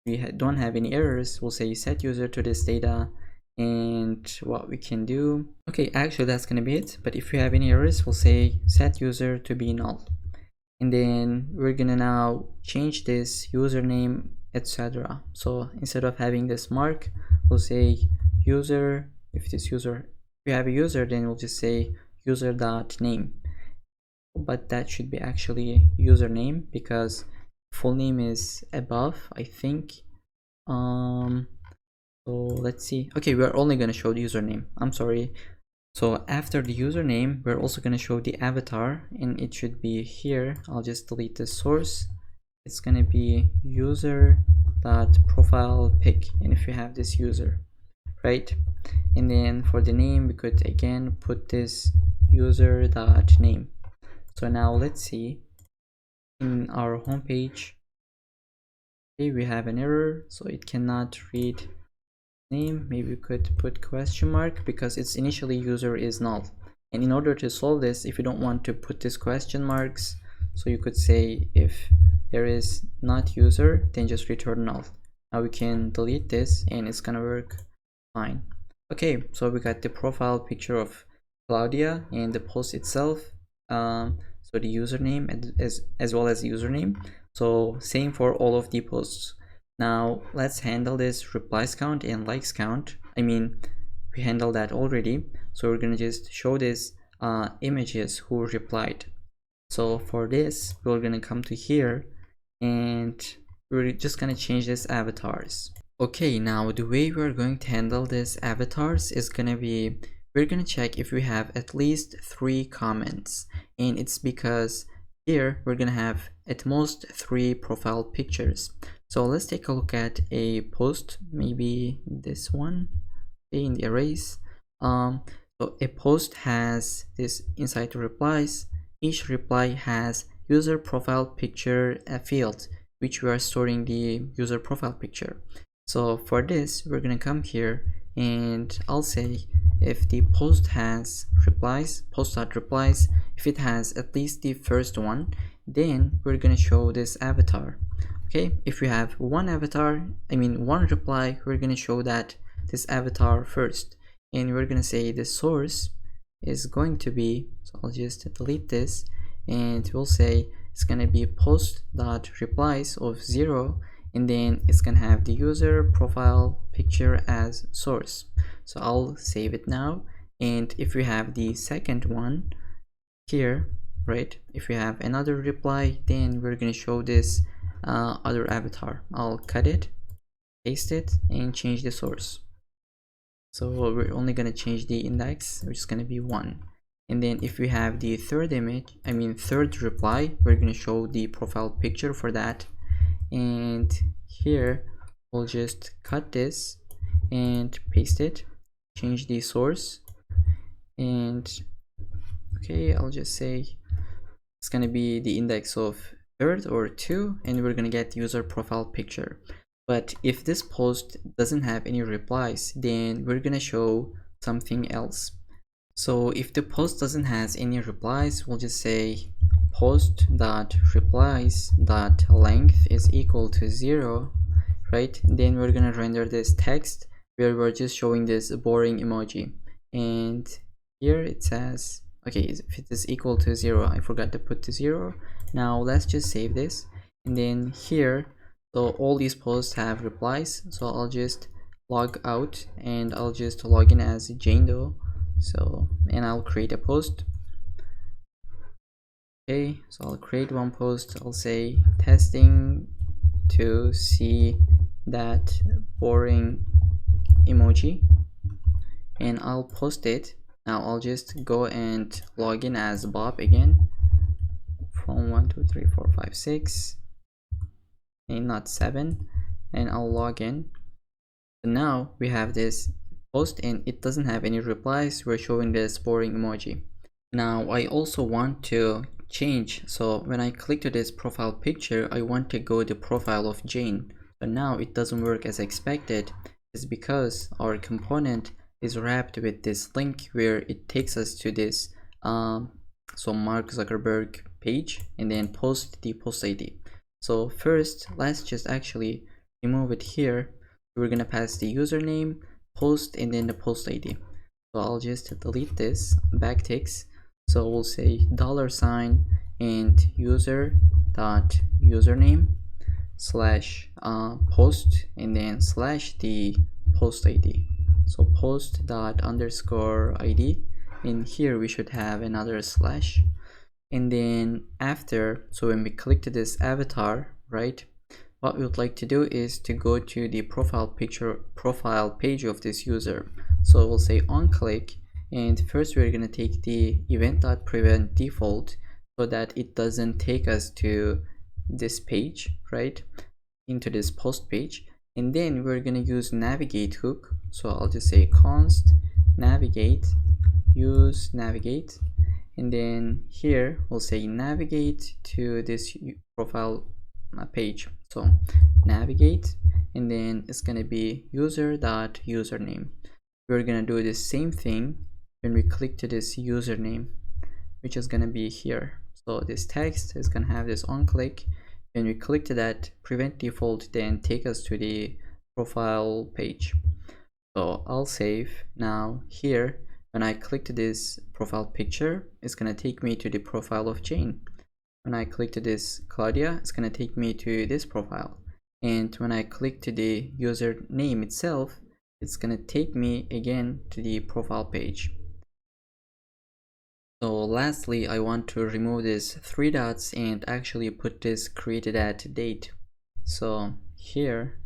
we don't have any errors, we'll say set user to this data, And what we can do, okay, actually that's gonna be it. But if we have any errors, we'll say set user to be null, and then we're gonna now change this username, etc. So instead of having this mark, we'll say user. If we have a user, then we'll just say user.name, but that should be actually username because full name is above, I think. So let's see. Okay, we're only going to show the username. I'm sorry. So after the username, we're also going to show the avatar, and it should be here. I'll just delete the source. It's going to be user.profile pic, and if you have this user, right? And then for the name, we could again put this user.name. So now let's see in our home page. Okay, we have an error, so it cannot read name. Maybe we could put question mark because its initially user is null. And in order to solve this, if you don't want to put this question marks, so you could say if there is not user, then just return null. Now we can delete this and it's gonna work fine. Okay, so we got the profile picture of Claudia and the post itself. So the username as well as the username. So same for all of the posts. Now let's handle this replies count and likes count. I mean, we handled that already. So we're gonna just show this images who replied. So for this, we're gonna come to here and we're just gonna change this avatars. Okay, now the way we're going to handle this avatars is gonna be, we're gonna check if we have at least 3 comments, and it's because here we're gonna have at most 3 profile pictures. So let's take a look at a post, maybe this one, okay, in the arrays. So a post has this inside the replies. Each reply has user profile picture field, which we are storing the user profile picture. So for this, we're gonna come here and I'll say if the post has replies, post.replies, if it has at least the first one, then we're gonna show this avatar. Okay, if we have one reply, we're gonna show that this avatar first, and we're gonna say the source is going to be, so I'll just delete this, and we'll say it's gonna be post.replies of 0, and then it's gonna have the user profile picture as source. So I'll save it now, and if we have the second one here, right, if we have another reply, then we're gonna show this other avatar. I'll cut it, paste it, and change the source. So we're only gonna change the index, which is gonna be 1. And then if we have the third reply, we're gonna show the profile picture for that. And here we'll just cut this and paste it, change the source, and okay, I'll just say it's gonna be the index of third or 2, and we're gonna get user profile picture. But if this post doesn't have any replies, then we're gonna show something else. So if the post doesn't has any replies, we'll just say post.replies.length is equal to 0, right? Then we're gonna render this text where we're just showing this boring emoji, and here it says, okay, if it is equal to 0, I forgot to put to 0. Now let's just save this, and then here, so all these posts have replies, so I'll just log out and I'll just log in as Jane Doe. So, and I'll create a post. Okay, so I'll create one post. I'll say testing to see that boring emoji, and I'll post it. Now I'll just go and log in as Bob again, from 1 2 3 4 5 6 and not 7, and I'll log in. So now we have this post and it doesn't have any replies. We're showing this boring emoji. Now I also want to change, so when I click to this profile picture, I want to go the profile of Jane, but now it doesn't work as expected. It's because our component is wrapped with this link where it takes us to this so Mark Zuckerberg page, and then post the post ID. So first, let's just actually remove it here. We're gonna pass the username, post and then the post ID. So I'll just delete this backticks. So we'll say $ and user dot username slash post and then slash the post ID. So post dot underscore ID, and here we should have another slash. And then after, so when we click to this avatar, right, what we would like to do is to go to the profile page of this user. So we'll say on click, and first we're going to take the event.prevent default so that it doesn't take us to this page, right, into this post page. And then we're going to use navigate hook. So I'll just say const navigate, use navigate, and then here we'll say navigate to this profile page. So navigate, and then it's going to be user.username. We're going to do the same thing when we click to this username, which is going to be here. So this text is going to have this on click. When we click to that prevent default, then take us to the profile page. So I'll save. Now here, when I click to this profile picture, it's going to take me to the profile of Jane. When I click to this Claudia, it's going to take me to this profile. And when I click to the user name itself, it's going to take me again to the profile page. So lastly, I want to remove this 3 dots and actually put this created at date. So here,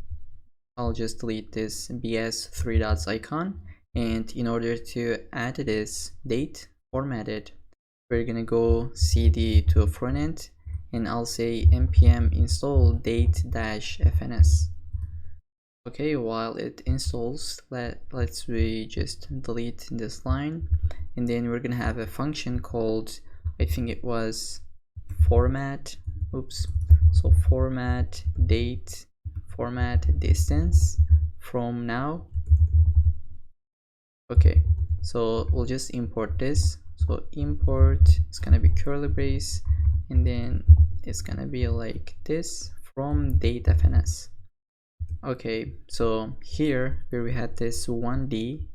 I'll just delete this BS 3 dots icon. And in order to add this date formatted, we're gonna go cd to frontend, and I'll say npm install date-fns. Okay, while it installs, let's just delete this line, and then we're gonna have a function called, I think it was format, so format date, format distance from now. Okay, so we'll just import this. So import, it's gonna be curly brace, and then it's gonna be like this from date-fns. Okay, so here where we had this 1D,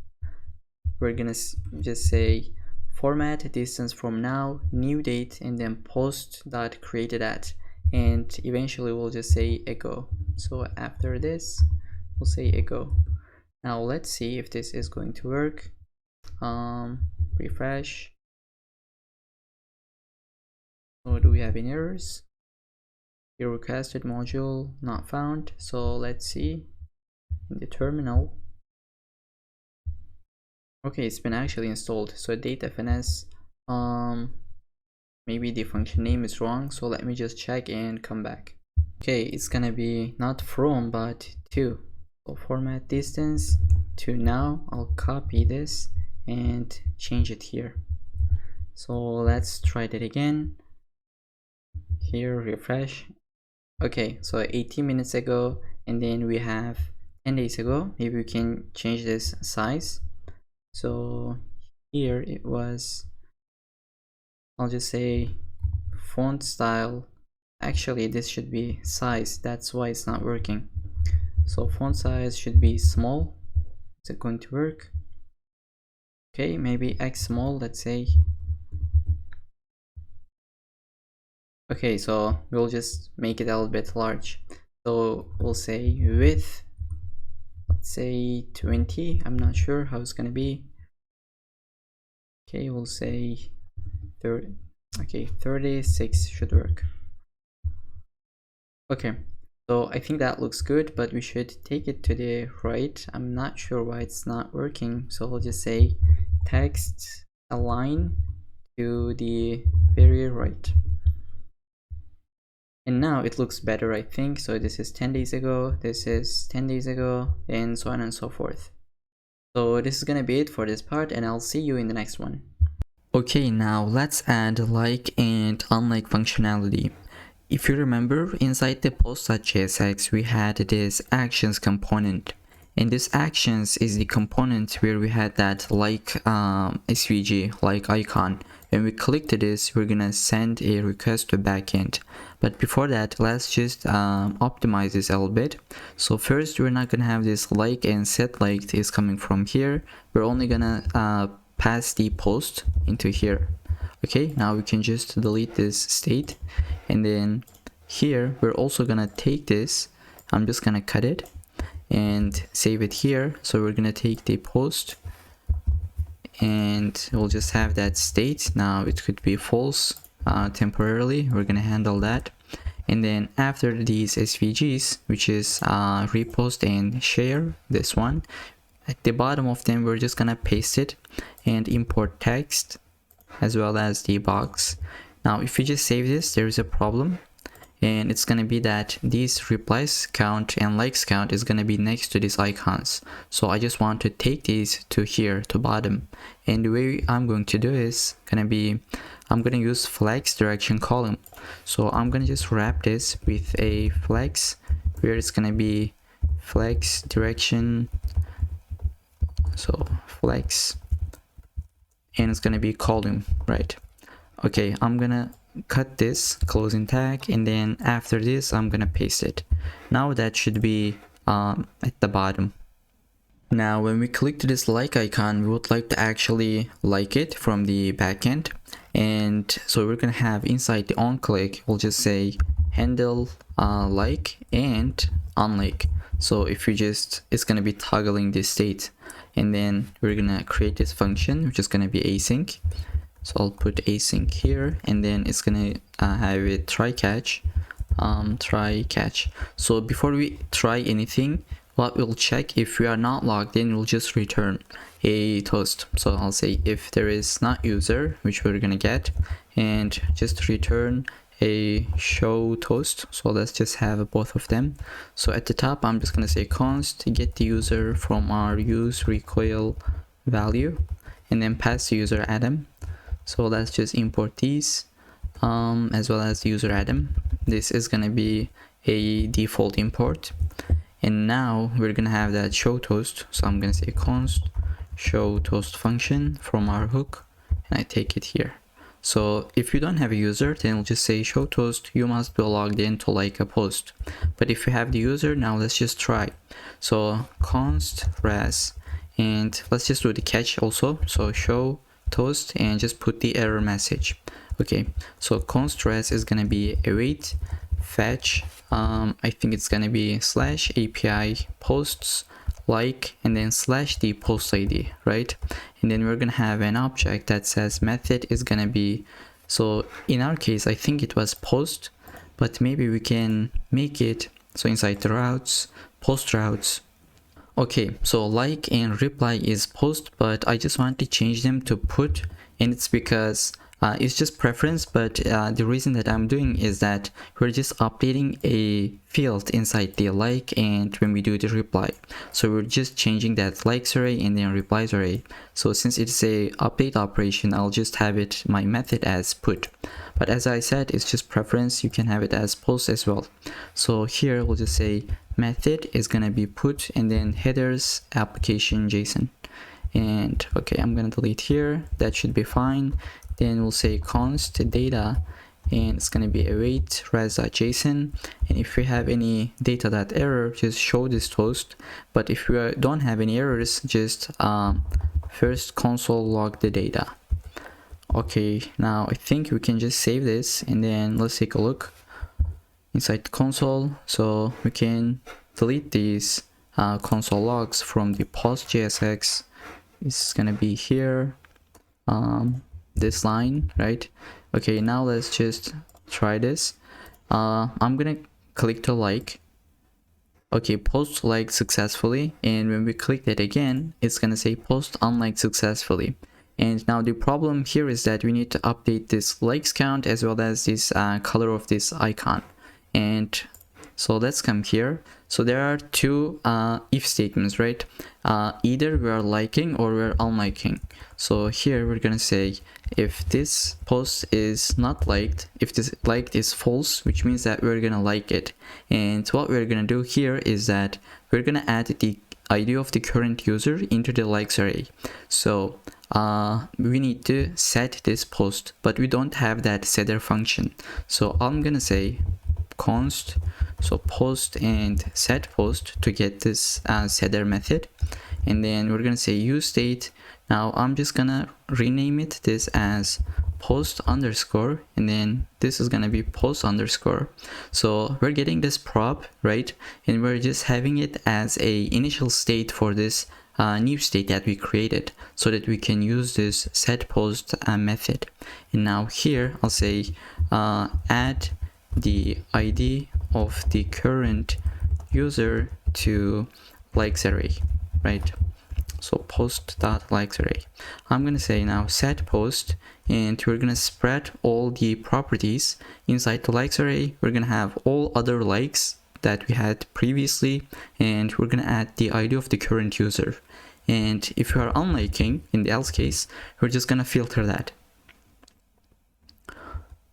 we're gonna just say format distance from now, new date, and then post dot created at, and eventually we'll just say echo. So after this, we'll say echo. Now let's see if this is going to work. Refresh. So do we have any errors? Your requested module not found. So let's see in the terminal. Okay, it's been actually installed. So date-fns, maybe the function name is wrong. So let me just check and come back. Okay, it's gonna be not from but to. So format distance to now. I'll copy this and change it here. So let's try that again. Here, refresh. Okay, so 18 minutes ago, and then we have 10 days ago. Maybe we can change this size. So here it was, I'll just say font style. Actually, this should be size. That's why it's not working. So font size should be small. Is it going to work? Okay, maybe X small, let's say. Okay, so we'll just make it a little bit large. So we'll say width, let's say 20. I'm not sure how it's gonna be. Okay, we'll say 30. Okay, 36 should work. Okay, so I think that looks good, but we should take it to the right. I'm not sure why it's not working. So I'll just say text align to the very right. And now it looks better, I think. So this is 10 days ago, this is 10 days ago, and so on and so forth. So this is gonna be it for this part, and I'll see you in the next one. Okay, now let's add like and unlike functionality. If you remember, inside the post.jsx we had this actions component, And this actions is the component where we had that like SVG, like icon. When we click to this, we're gonna send a request to backend. But before that, let's just optimize this a little bit. So first, we're not gonna have this like and set like is coming from here. We're only gonna pass the post into here. Okay, now we can just delete this state, and then here we're also gonna take this. I'm just gonna cut it and save it here. So we're gonna take the post and we'll just have that state. Now it could be false temporarily. We're gonna handle that. And then after these SVGs, which is repost and share, this one, at the bottom of them, we're just gonna paste it and import text as well as the box. Now if you just save this, there is a problem. And it's gonna be that these replies count and likes count is gonna be next to these icons. So I just want to take these to here, to bottom. And the way I'm going to do is gonna be, I'm gonna use flex direction column. So I'm gonna just wrap this with a flex where it's gonna be flex direction. So flex, and it's gonna be column, right? Okay, I'm gonna cut this closing tag, and then after this I'm gonna paste it. Now that should be at the bottom. Now when we click to this like icon, we would like to actually like it from the backend, and so we're gonna have inside the on click, we'll just say handle like and unlike. So if you just, it's gonna be toggling this state, and then we're gonna create this function which is gonna be async. So I'll put async here, and then it's gonna have it try catch. So before we try anything, what we'll check, if we are not logged in, we'll just return a toast. So I'll say if there is not user, which we're gonna get, and just return a show toast. So let's just have both of them. So at the top, I'm just gonna say const get the user from our use recoil value, and then pass the user Adam. So let's just import these as well as the user Adam. This is gonna be a default import. And now we're gonna have that show toast. So I'm gonna say const show toast function from our hook, and I take it here. So if you don't have a user, then we'll just say show toast, you must be logged in to like a post. But if you have the user, now let's just try. So const res, and let's just do the catch also. So show toast and just put the error message. Okay, so const res is gonna be await fetch, I think it's gonna be slash API posts like, and then slash the post ID, right? And then we're gonna have an object that says method is gonna be, so in our case I think it was post, but maybe we can make it so inside the routes, post routes. Okay, so like and reply is post, but I just want to change them to put, and it's because it's just preference, but the reason that I'm doing is that we're just updating a field inside the like and when we do the reply. So we're just changing that likes array and then replies array. So since it's a update operation, I'll just have it, my method, as put. But as I said, it's just preference, you can have it as post as well. So here we'll just say method is gonna be put, and then headers application JSON. And okay, I'm gonna delete here, that should be fine. Then we'll say const data, and it's gonna be await res.json, and if we have any data.error, just show this toast. But if we don't have any errors, just first console log the data. Okay, now I think we can just save this, and then let's take a look inside the console. So we can delete these console logs from the post.jsx. It's gonna be here, this line, right? Okay, now let's just try this. I'm gonna click to like. Okay, post like successfully, and when we click that again, it's gonna say post unlike successfully. And now the problem here is that we need to update this likes count as well as this color of this icon. And so let's come here. So there are two if statements, right? Either we are liking or we're unliking. So here we're gonna say if this post is not liked, if this liked is false, which means that we're gonna like it. And what we're gonna do here is that we're gonna add the ID of the current user into the likes array. So we need to set this post, but we don't have that setter function. So I'm gonna say const post and set post to get this setter method, and then we're gonna say use state. Now I'm just gonna rename it this as post underscore, and then this is gonna be post underscore. So we're getting this prop, right, and we're just having it as a initial state for this new state that we created, so that we can use this set post method. And now here I'll say add the ID of the current user to likes array, right? So post.likes array. I'm gonna say now set post, and we're gonna spread all the properties inside the likes array. We're gonna have all other likes that we had previously, and we're gonna add the ID of the current user. And if you are unliking, in the else case, we're just gonna filter that.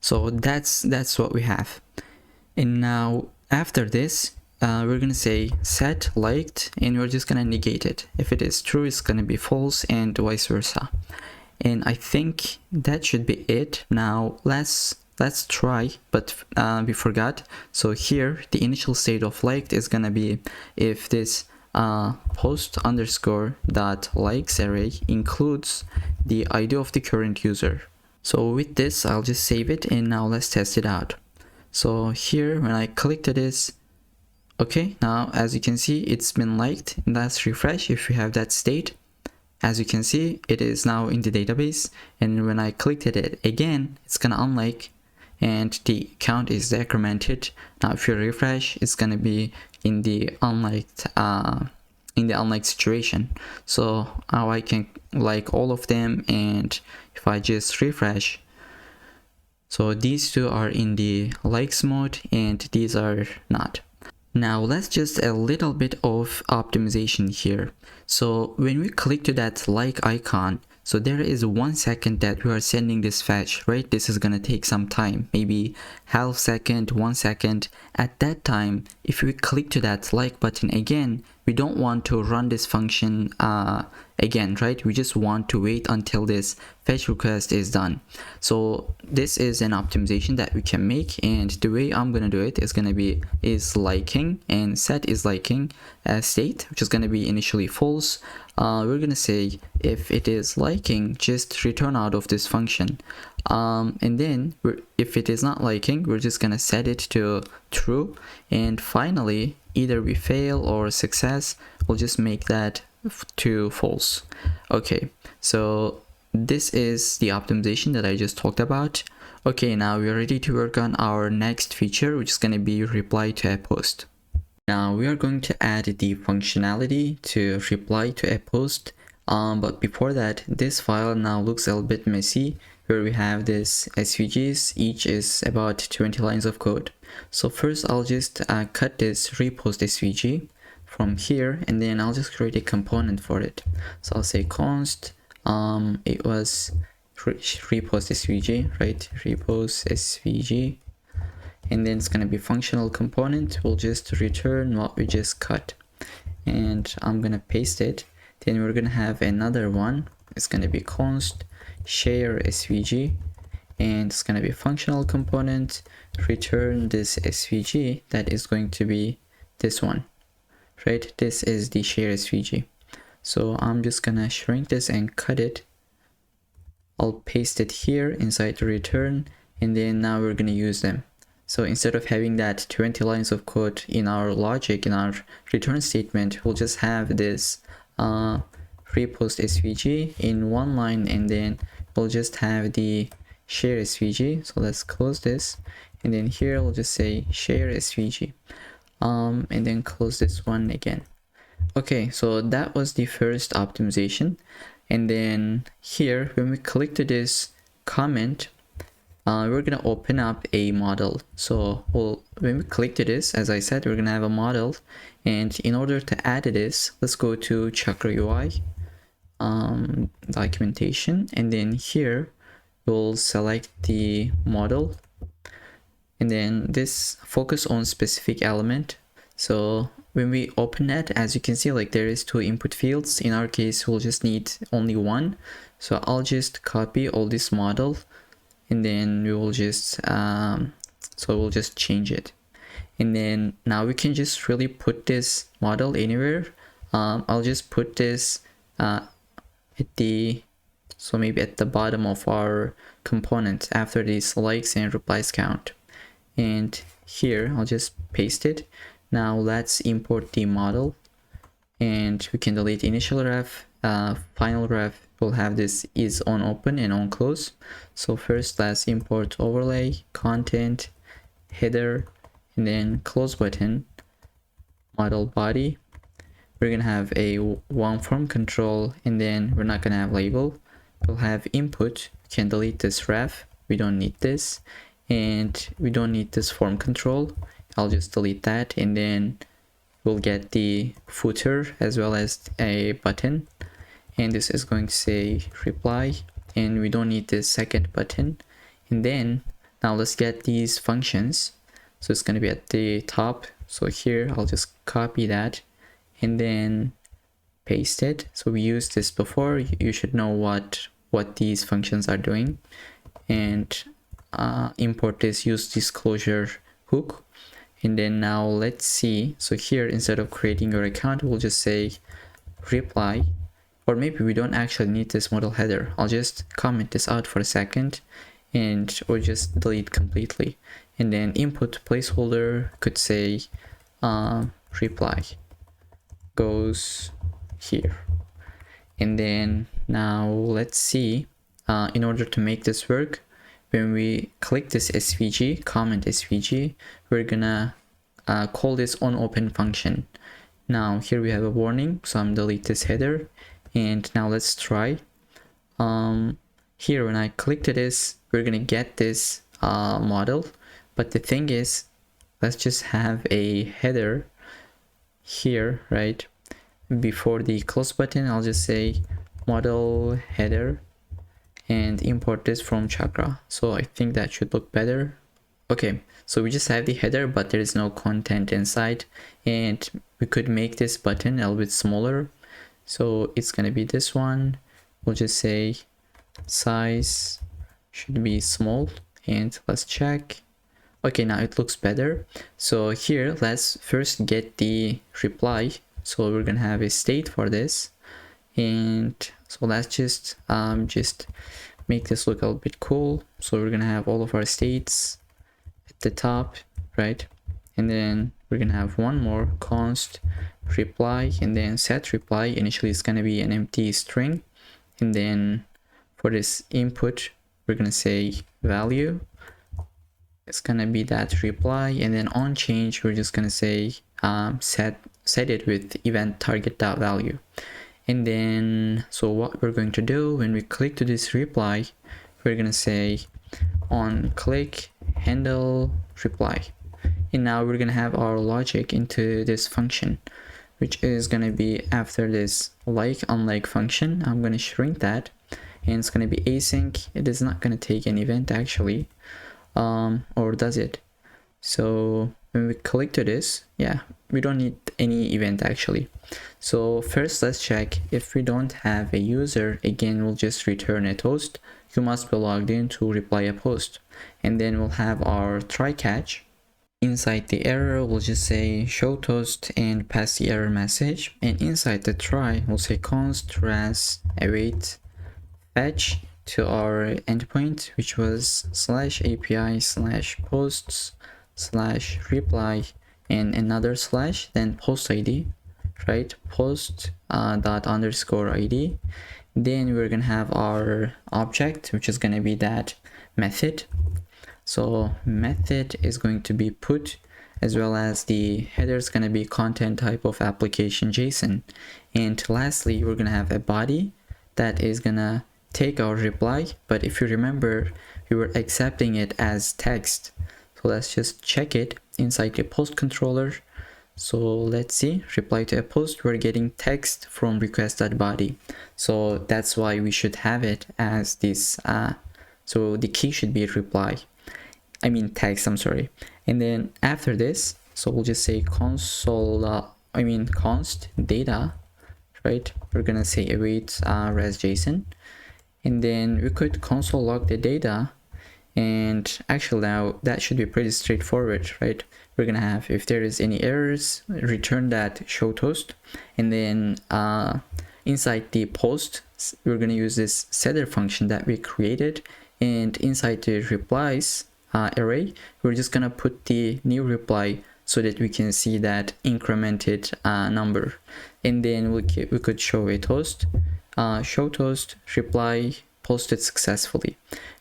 So that's what we have. And now after this, we're gonna say set liked, and we're just gonna negate it. If it is true, it's gonna be false, and vice versa. And I think that should be it. Now let's try, but we forgot. So here the initial state of liked is gonna be if this post underscore dot likes array includes the ID of the current user. So with this, I'll just save it, and now let's test it out. So here when I click to this, okay, now as you can see it's been liked. Let's refresh if we have that state. As you can see, it is now in the database, and when I clicked it again, it's gonna unlike, and the count is decremented. Now if you refresh, it's gonna be in the unliked situation. So now I can like all of them, and if I just refresh, so these two are in the likes mode and these are not. Now let's just a little bit of optimization here. So when we click to that like icon, so there is 1 second that we are sending this fetch, right? This is gonna take some time, maybe half second, 1 second. At that time, if we click to that like button again, we don't want to run this function again, right? We just want to wait until this fetch request is done. So this is an optimization that we can make, and the way I'm gonna do it is gonna be is liking, and set is liking state, which is gonna be initially false. We're gonna say if it is liking, just return out of this function, and then if it is not liking, we're just gonna set it to true, and finally either we fail or success, we'll just make that to false. Okay, so this is the optimization that I just talked about. Okay, now we're ready to work on our next feature, which is going to be reply to a post. Now we are going to add the functionality to reply to a post, but before that, this file now looks a little bit messy, where we have this SVGs, each is about 20 lines of code. So first I'll just cut this repost SVG from here, and then I'll just create a component for it. So I'll say const, it was repost SVG, right? Repost SVG, and then it's gonna be functional component. We'll just return what we just cut, and I'm gonna paste it. Then we're gonna have another one. It's gonna be const share SVG, and it's gonna be functional component. Return this SVG that is going to be this one, right? This is the share SVG. So I'm just gonna shrink this and cut it. I'll paste it here inside the return, and then now we're gonna use them. So instead of having that 20 lines of code in our logic, in our return statement, we'll just have this repost SVG in one line, and then we'll just have the share SVG. So let's close this, and then here we'll just say share SVG, and then close this one again. Okay, so that was the first optimization. And then here, when we click to this comment, we're gonna open up a model. So when we click to this, as I said, we're gonna have a model, and in order to add this, let's go to Chakra UI documentation, and then here we'll select the model, and then this focus on specific element. So when we open that, as you can see, like there is 2 input fields. In our case, we'll just need only 1. So I'll just copy all this model, and then we will just so we'll just change it. And then now we can just really put this model anywhere. I'll just put this at the, so maybe at the bottom of our component after these likes and replies count. And here I'll just paste it. Now let's import the model, and we can delete initial ref. Final ref will have this is on open and on close. So first let's import overlay, content, header, and then close button, model body. We're gonna have a one form control, and then we're not gonna have label. We'll have input. We can delete this ref, we don't need this, and we don't need this form control. I'll just delete that, and then we'll get the footer as well as a button, and this is going to say reply, and we don't need this second button. And then now let's get these functions. So it's going to be at the top. So here I'll just copy that and then paste it. So we used this before. You should know what these functions are doing, and import this use disclosure hook. And then now let's see. So here, instead of creating your account, we'll just say reply, or maybe we don't actually need this model header. I'll just comment this out for a second, and or just delete completely. And then input placeholder could say reply goes here. And then now let's see, in order to make this work, when we click this SVG, comment SVG, we're gonna call this onOpen function. Now here we have a warning, so I'm delete this header. And now let's try. Here when I click to this, we're gonna get this model. But the thing is, let's just have a header here, right? Before the close button, I'll just say model header and import this from Chakra. So I think that should look better. Okay, so we just have the header, but there is no content inside, and we could make this button a little bit smaller. So it's gonna be this one. We'll just say size should be small, and let's check. Okay, now it looks better. So here, let's first get the reply. So we're gonna have a state for this, and so let's just make this look a little bit cool. So we're gonna have all of our states at the top, right? And then we're gonna have one more const reply, and then set reply. Initially it's gonna be an empty string, and then for this input we're gonna say value. It's gonna be that reply, and then on change we're just gonna say set it with event target.value. And then so what we're going to do when we click to this reply, we're gonna say on click handle reply. And now we're gonna have our logic into this function, which is gonna be after this like unlike function. I'm gonna shrink that, and it's gonna be async. It is not gonna take an event actually, or does it? So when we click to this, yeah, we don't need any event actually. So first let's check if we don't have a user. Again, we'll just return a toast. You must be logged in to reply a post. And then we'll have our try catch. Inside the error, we'll just say show toast and pass the error message. And inside the try, we'll say const res await fetch to our endpoint, which was /API/posts/reply and another slash, then post ID, right? Post dot underscore ID. Then we're gonna have our object, which is gonna be that method. So method is going to be put, as well as the header is gonna be content type of application JSON. And lastly, we're gonna have a body that is gonna take our reply, but if you remember, we were accepting it as text. So let's just check it inside the post controller. So let's see, reply to a post, we're getting text from request.body. So that's why we should have it as this. So the key should be reply. I mean text, I'm sorry. And then after this, so we'll just say console const data, right? We're gonna say await res JSON, and then we could console log the data. And actually now that should be pretty straightforward, right? We're gonna have, if there is any errors, return that show toast, and then inside the post we're gonna use this setter function that we created, and inside the replies array we're just gonna put the new reply so that we can see that incremented number. And then we could show a toast, show toast reply posted successfully.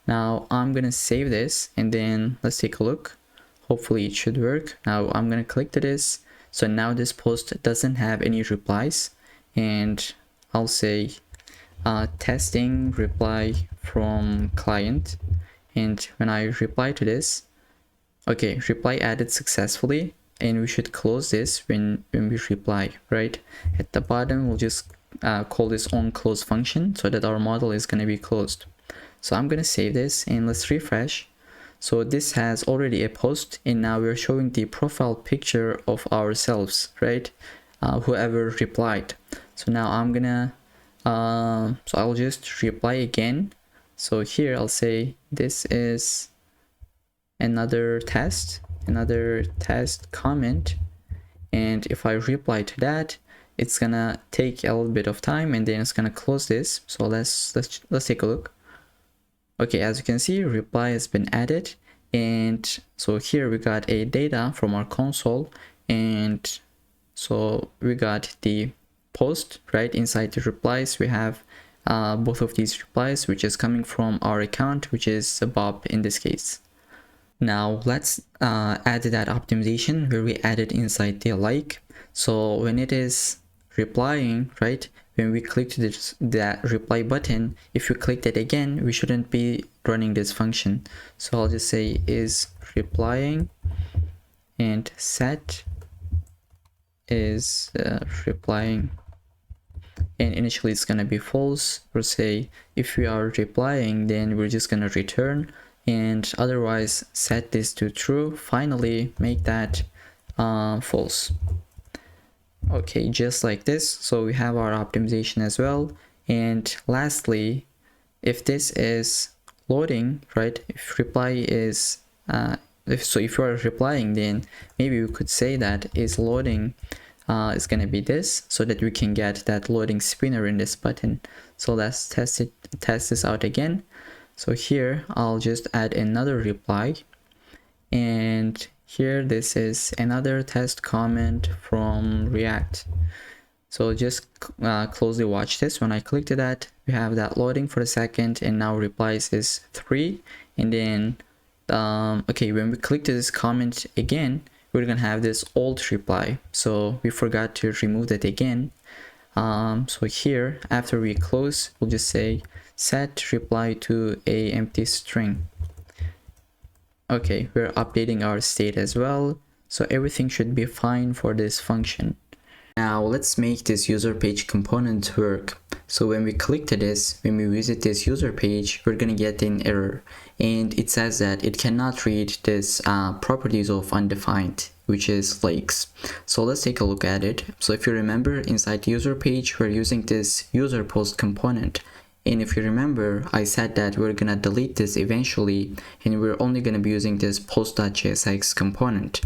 Now I'm gonna save this, and then let's take a look. Hopefully it should work. Now I'm gonna click to this. So now this post doesn't have any replies, and I'll say testing reply from client, and when I reply to this, okay, reply added successfully, and we should close this when we reply, right? At the bottom we'll just call this onClose function so that our model is going to be closed. So I'm going to save this, and let's refresh. So this has already a post, and now we're showing the profile picture of ourselves, right? Whoever replied. So now I'm gonna so I'll just reply again. So here I'll say this is another test comment, and if I reply to that, it's gonna take a little bit of time, and then it's gonna close this. So let's take a look. Okay, as you can see, reply has been added, and so here we got a data from our console, and so we got the post, right? Inside the replies we have both of these replies, which is coming from our account, which is Bob in this case. Now let's add that optimization where we added inside the like. So when it is replying, right, when we click to that reply button, if you click that again, we shouldn't be running this function. So I'll just say is replying, and set is replying, and initially it's gonna be false. We'll say if we are replying, then we're just gonna return, and otherwise set this to true. Finally make that false. Okay, just like this. So we have our optimization as well. And lastly, if this is loading, right, if reply is if you are replying, then maybe we could say that is loading is gonna be this, so that we can get that loading spinner in this button. So let's test this out again. So here I'll just add another reply, and here this is another test comment from React. So just closely watch this. When I click to that, we have that loading for a second, and now replies is 3. And then okay, when we click to this comment again, we're gonna have this old reply, so we forgot to remove that again. So here after we close, we'll just say set reply to a empty string. Okay, we're updating our state as well, so everything should be fine for this function. Now let's make this user page component work. So when we click to this, when we visit this user page, we're gonna get an error, and it says that it cannot read this properties of undefined, which is lakes. So let's take a look at it. So if you remember, inside the user page, we're using this user post component. And if you remember, I said that we're gonna delete this eventually, and we're only gonna be using this post.jsx component.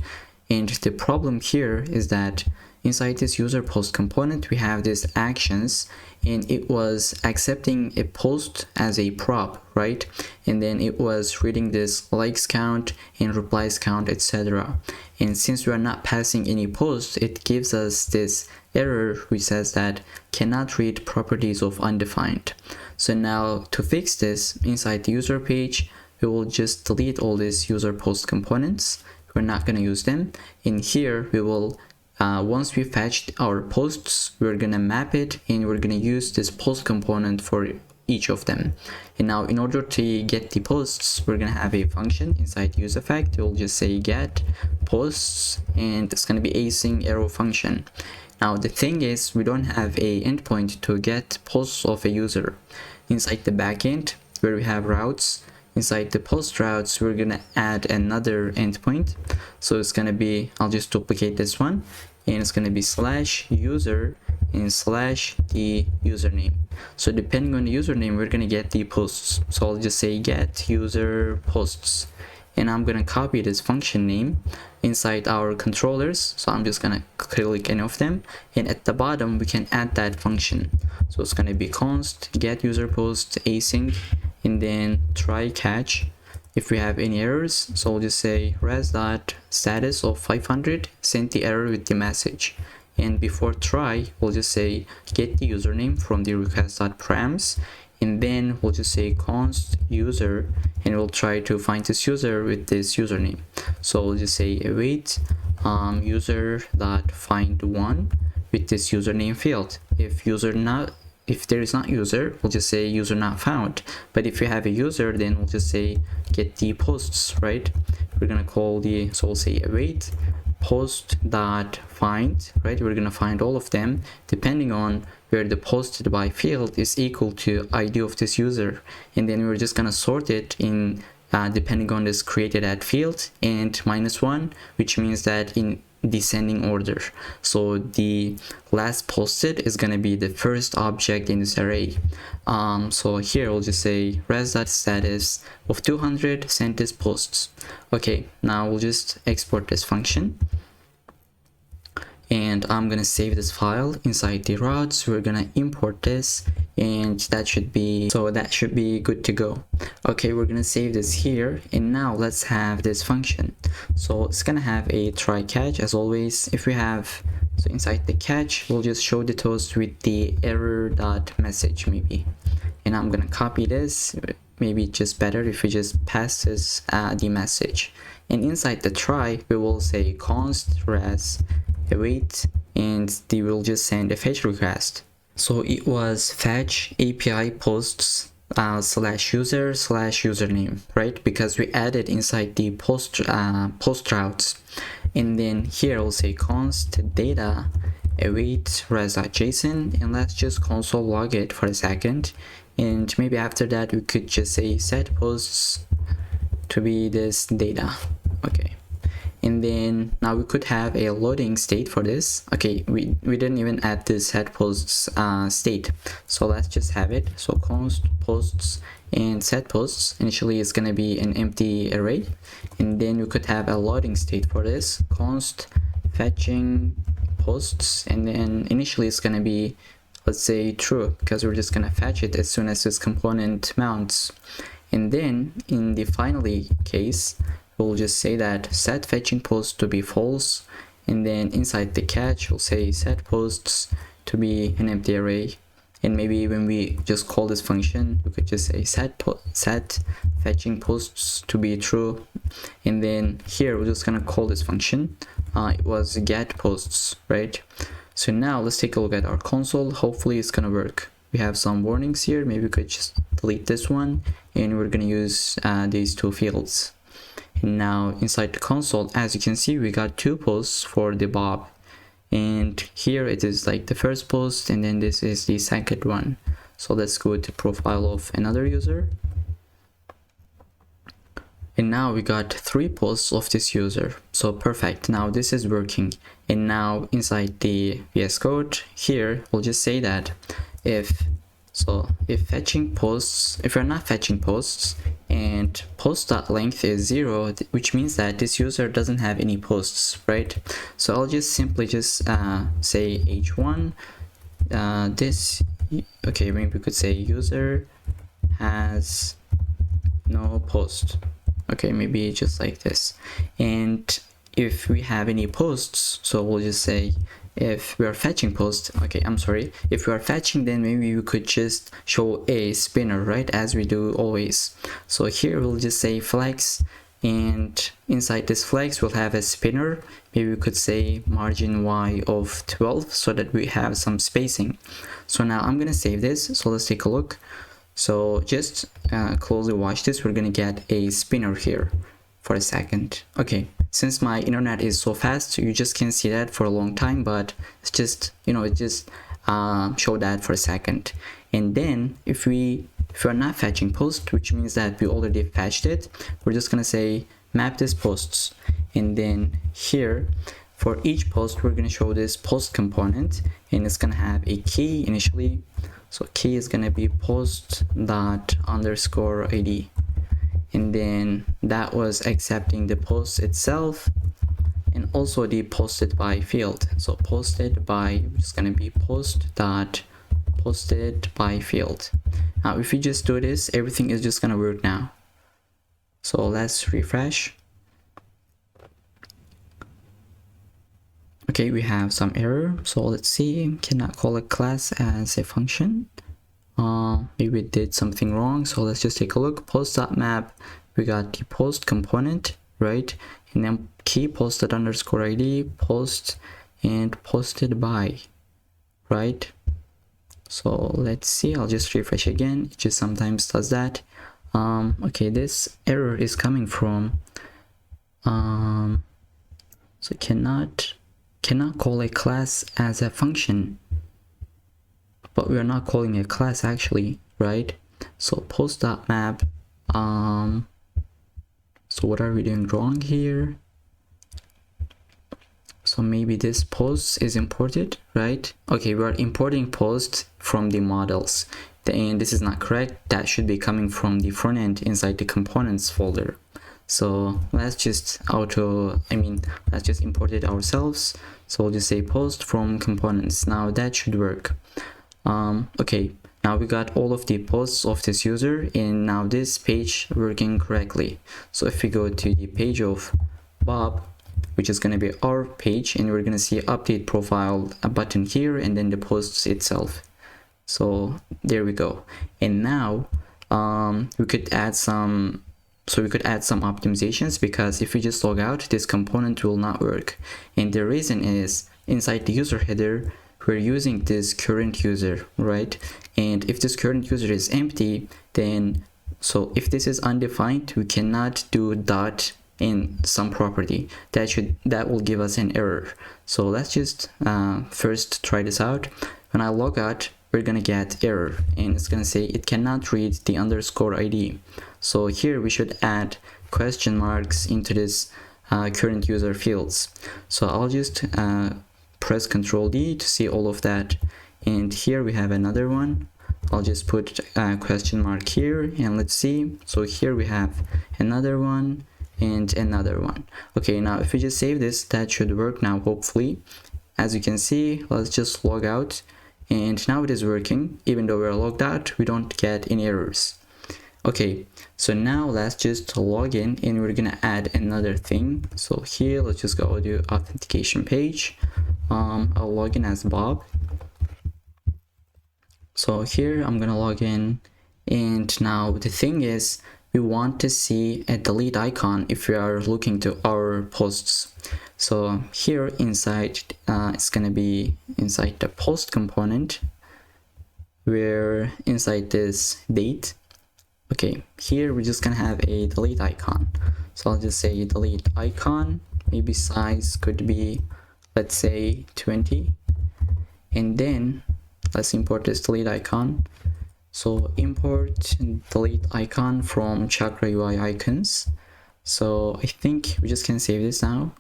And the problem here is that inside this user post component, we have this actions, and it was accepting a post as a prop, right? And then it was reading this likes count and replies count, etc. And since we are not passing any posts, it gives us this error which says that cannot read properties of undefined. So now to fix this, inside the user page, we will just delete all these user post components. We're not going to use them. In here, we will once we fetched our posts, we're gonna map it, and we're gonna use this post component for each of them. And now in order to get the posts, we're gonna have a function inside use effect. We'll just say get posts, and it's gonna be async arrow function. Now the thing is, we don't have a endpoint to get posts of a user. Inside the backend, where we have routes, inside the post routes, we're gonna add another endpoint. So it's gonna be, I'll just duplicate this one, and it's going to be slash user and slash the username. So depending on the username, we're going to get the posts. So I'll just say get user posts, and I'm going to copy this function name inside our controllers. So I'm just going to click any of them, and at the bottom we can add that function. So it's going to be const get user post async, and then try catch if we have any errors. So we'll just say res.status of 500 sent the error with the message, and before try we'll just say get the username from the request.params, and then we'll just say const user, and we'll try to find this user with this username. So we'll just say await user.find one with this username field. If there is not user, we'll just say user not found. But if you have a user, then we'll just say get the posts, right? We're gonna call so we'll say await post dot find, right? We're gonna find all of them depending on where the posted by field is equal to ID of this user, and then we're just gonna sort it in depending on this created at field and -1, which means that in descending order. So the last posted is going to be the first object in this array. So here we'll just say res.status of 200 sent this posts. Okay, now we'll just export this function, and I'm gonna save this file inside the routes. We're gonna import this, and that should be good to go. Okay, we're gonna save this here, and now let's have this function. So it's gonna have a try catch as always. If we have, so inside the catch we'll just show the toast with the error.message maybe, and I'm gonna copy this. Maybe just better if we just pass this the message, and inside the try we will say const res await, and they will just send a fetch request. So it was fetch API posts slash user slash username, right? Because we added inside the post routes, and then here I'll say const data await res.json, and let's just console log it for a second, and maybe after that we could just say set posts to be this data. Okay. And then now we could have a loading state for this. Okay, we didn't even add this set posts state, so let's just have it. So const posts and set posts, initially it's going to be an empty array, and then we could have a loading state for this, const fetching posts, and then initially it's going to be, let's say, true, because we're just going to fetch it as soon as this component mounts. And then in the finally case, we'll just say that set fetching posts to be false, and then inside the catch we'll say set posts to be an empty array, and maybe when we just call this function we could just say set fetching posts to be true, and then here we're just gonna call this function it was get posts, right? So now let's take a look at our console. Hopefully it's gonna work. We have some warnings here. Maybe we could just delete this one, and we're gonna use these two fields. And now inside the console, as you can see, we got two posts for the Bob, and here it is like the first post, and then this is the second one. So let's go to profile of another user, and now we got 3 posts of this user. So perfect, now this is working. And now inside the VS Code here, we'll just say that if fetching posts, if you're not fetching posts and post.length is 0, which means that this user doesn't have any posts, right? So I'll just simply just say h1 okay, maybe we could say user has no post. Okay, maybe just like this. And if we have any posts, so we'll just say if we are fetching posts, okay, I'm sorry, if we are fetching, then maybe we could just show a spinner, right, as we do always. So here we'll just say flex, and inside this flex we'll have a spinner. Maybe we could say margin y of 12 so that we have some spacing. So now I'm gonna save this, so let's take a look. So just closely watch this. We're gonna get a spinner here for a second. Okay, since my internet is so fast, you just can't see that for a long time, but it's just, it just show that for a second. And then if we're not fetching post, which means that we already fetched it, we're just gonna say map this posts, and then here for each post, we're going to show this post component, and it's going to have a key initially. So key is going to be post dot underscore ID, and then that was accepting the post itself and also the posted by field. So posted by is going to be post dot posted by field. Now if we just do this, everything is just going to work now. So let's refresh. Okay, we have some error. So let's see, cannot call a class as a function. Maybe we did something wrong. So let's just take a look. Post.map, we got the post component, right? And then key posted underscore ID, post, and posted by, right? So let's see, I'll just refresh again. It just sometimes does that. Okay, this error is coming from so cannot call a class as a function, but we are not calling a class actually, right? So post.map, so what are we doing wrong here? So maybe this post is imported, right? Okay, we are importing post from the models, and this is not correct. That should be coming from the front end inside the components folder. So let's just let's just import it ourselves. So we'll just say post from components. Now that should work. Okay, now we got all of the posts of this user, and now this page working correctly. So if we go to the page of Bob, which is going to be our page, and we're going to see update profile button here, and then the posts itself. So there we go. And now we could add some optimizations, because if we just log out, this component will not work. And the reason is, inside the user header, we're using this current user, right? And if this current user is empty, then so if this is undefined, we cannot do dot in some property. That will give us an error. So let's just first try this out. When I log out, we're gonna get error, and it's gonna say it cannot read the underscore ID. So here we should add question marks into this current user fields. So I'll just press Ctrl D to see all of that. And here we have another one. I'll just put a question mark here, and let's see. So here we have another one and another one. Okay, now if we just save this, that should work now, hopefully. As you can see, let's just log out, and now it is working. Even though we're logged out, we don't get any errors. Okay, so now let's just log in, and we're gonna add another thing. So here, let's just go to authentication page. I'll log in as Bob. So here I'm gonna log in, and now the thing is, we want to see a delete icon if we are looking to our posts. So here inside, it's gonna be inside the post component, where inside this date. Okay, here we're just gonna have a delete icon. So I'll just say delete icon, maybe size could be, let's say 20, and then let's import this delete icon. So import delete icon from Chakra UI icons. So I think we just can save this now.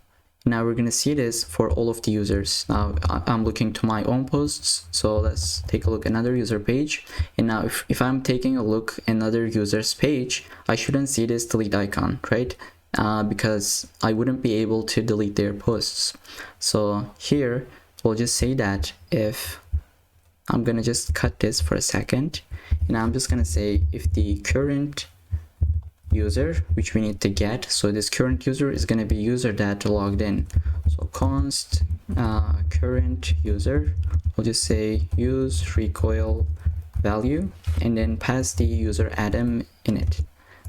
Now we're gonna see this for all of the users. Now I'm looking to my own posts. So let's take a look another user page. And now if I'm taking a look another user's page, I shouldn't see this delete icon, right? Because I wouldn't be able to delete their posts. So here we'll just say that if I'm gonna just cut this for a second, and I'm just gonna say if the current user, which we need to get, so this current user is gonna be user that logged in. So const current user, we'll just say use recoil value, and then pass the user Adam in it.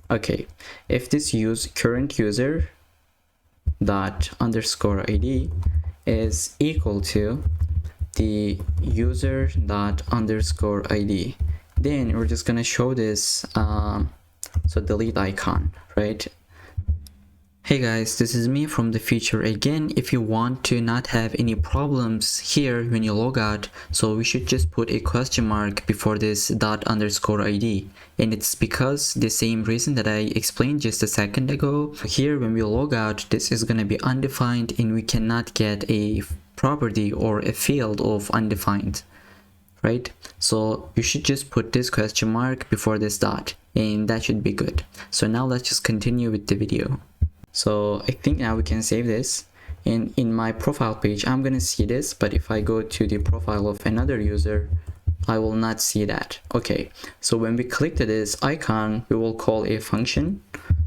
Okay, if this current user dot underscore ID is equal to the user dot underscore ID, then we're just gonna show this so delete icon, right? Hey guys, this is me from the future again. If you want to not have any problems here when you log out, so we should just put a question mark before this ._id. And it's because the same reason that I explained just a second ago. Here when we log out, this is going to be undefined and we cannot get a property or a field of undefined, right? So you should just put this question mark before this dot and that should be good. So now let's just continue with the video. So I think now we can save this, and in my profile page I'm gonna see this, but if I go to the profile of another user I will not see that. Okay, so when we click to this icon we will call a function.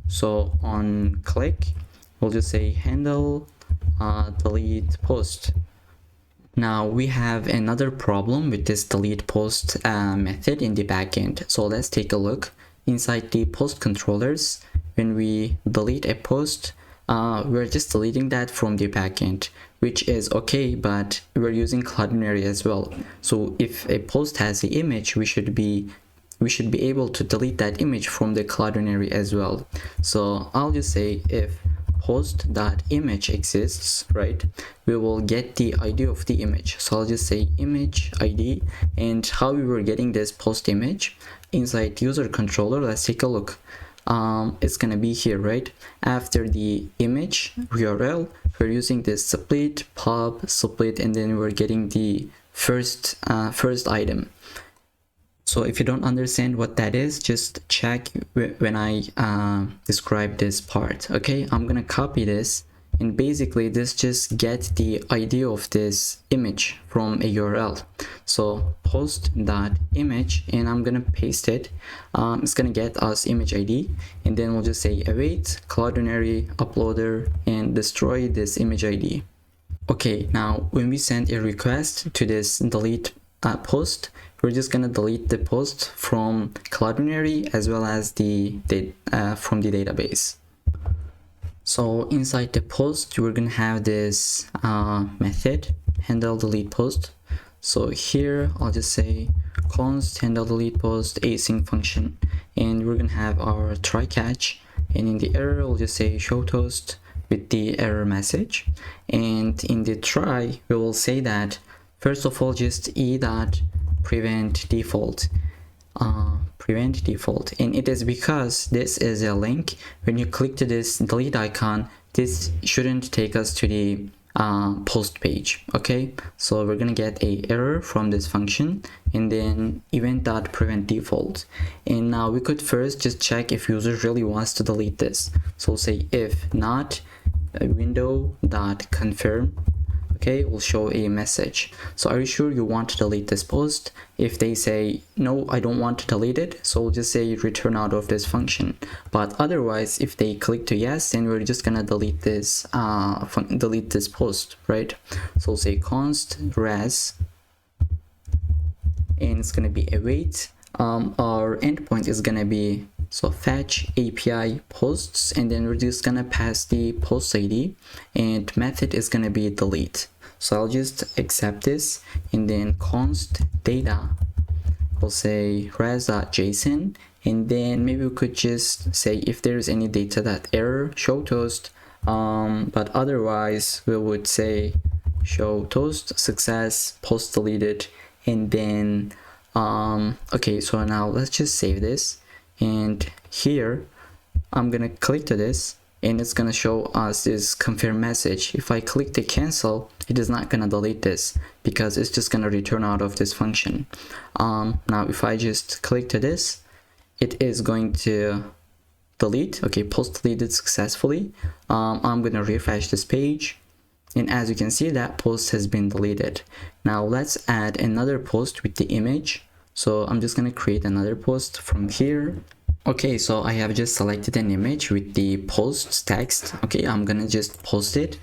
So on click we'll just say handle delete post. Now we have another problem with this delete post method in the backend. So let's take a look. Inside the post controllers, when we delete a post, we're just deleting that from the backend, which is okay, but we're using Cloudinary as well. So if a post has the image, we should be able to delete that image from the Cloudinary as well. So I'll just say if post.image exists, right, we will get the ID of the image. So I'll just say image ID, and how we were getting this post image inside user controller, let's take a look. It's gonna be here, right? After the image URL, we're using this split pub split, and then we're getting the first item. So if you don't understand what that is, just check when I describe this part. Okay, I'm gonna copy this, and basically this just gets the ID of this image from a URL. So post.image, and I'm gonna paste it. It's gonna get us image ID, and then we'll just say await Cloudinary uploader and destroy this image ID. Okay, now when we send a request to this delete post, we're just gonna delete the post from Cloudinary as well as from the database. So inside the post, we're gonna have this method handle delete post. So here I'll just say const handle delete post async function, and we're gonna have our try catch, and in the error we'll just say show toast with the error message, and in the try we will say that first of all just prevent default, and it is because this is a link. When you click to this delete icon, this shouldn't take us to the post page. Okay, so we're gonna get a error from this function, and then event.prevent default. And now we could first just check if user really wants to delete this. So we'll say if not, window.confirm, okay, will show a message. So are you sure you want to delete this post? If they say no, I don't want to delete it, so we'll just say return out of this function. But otherwise, if they click to yes, then we're just gonna delete this post, right? So we'll say const res, and it's gonna be await. Our endpoint is gonna be so fetch API posts, and then we're just gonna pass the post ID, and method is gonna be delete. So I'll just accept this, and then const data, we'll say res.json, and then maybe we could just say if there's any data that error show toast, but otherwise we would say show toast success post deleted, and then okay, so now let's just save this, and here I'm gonna click to this, and it's gonna show us this confirm message. If I click to cancel, it is not gonna delete this because it's just gonna return out of this function. Now if I just click to this, it is going to delete. Okay, post deleted successfully. I'm gonna refresh this page, and as you can see, that post has been deleted. Now let's add another post with the image. So I'm just gonna create another post from here. Okay, so I have just selected an image with the post text. Okay, I'm gonna just post it.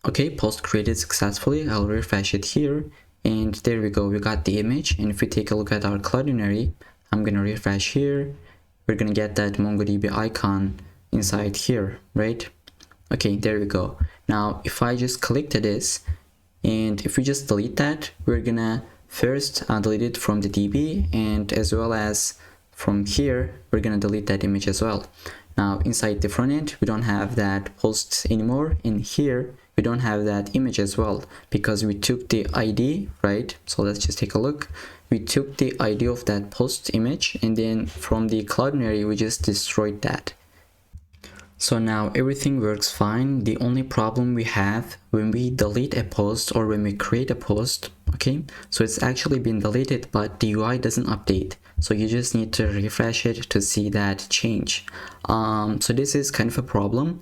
Okay, post created successfully. I'll refresh it here, and there we go, we got the image. And if we take a look at our Cloudinary, I'm gonna refresh here, we're gonna get that MongoDB icon inside here, right? Okay, there we go. Now if I just click to this, and if we just delete that, we're gonna first delete it from the DB, and as well as from here we're gonna delete that image as well. Now inside the front end, we don't have that post anymore, and here we don't have that image as well because we took the ID, right? So let's just take a look. We took the ID of that post image, and then from the Cloudinary we just destroyed that. So now everything works fine. The only problem we have when we delete a post or when we create a post, okay, so it's actually been deleted but the UI doesn't update, so you just need to refresh it to see that change. So this is kind of a problem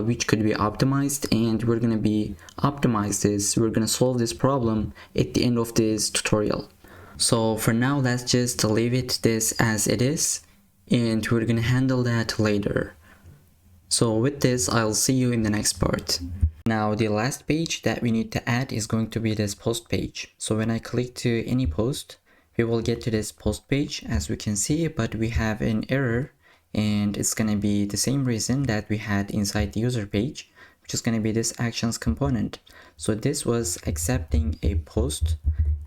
which could be optimized, and we're gonna we're gonna solve this problem at the end of this tutorial. So for now, let's just leave it this as it is, and we're gonna handle that later. So with this, I'll see you in the next part. Now the last page that we need to add is going to be this post page. So when I click to any post, we will get to this post page as we can see, but we have an error, and it's going to be the same reason that we had inside the user page, which is going to be this actions component. So this was accepting a post,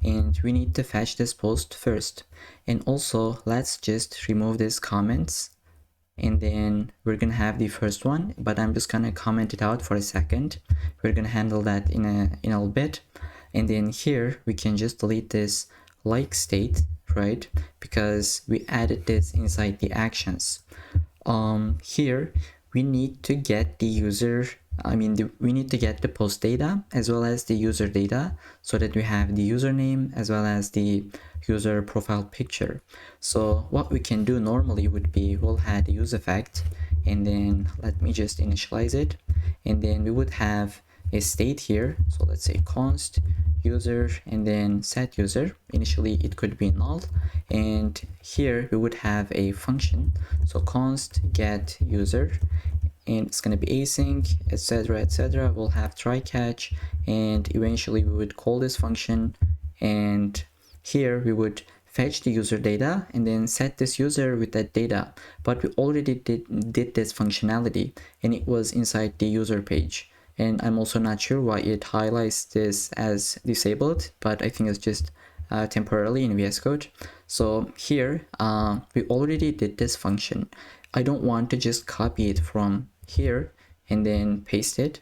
and we need to fetch this post first. And also let's just remove these comments, and then we're gonna have the first one, but I'm just gonna comment it out for a second. We're gonna handle that in a little bit. And then here we can just delete this like state, right? Because we added this inside the actions. Here we need to get the user, we need to get the post data as well as the user data, so that we have the username as well as the user profile picture. So what we can do normally would be, we'll add the use effect, and then let me just initialize it, and then we would have a state here. So let's say const user and then set user. Initially it could be null, and here we would have a function, so const get user, and it's going to be async, etc, etc. We'll have try catch, and eventually we would call this function, and here we would fetch the user data and then set this user with that data. But we already did this functionality, and it was inside the user page, and I'm also not sure why it highlights this as disabled, but I think it's just temporarily in VS Code. So here we already did this function. I don't want to just copy it from here and then paste it.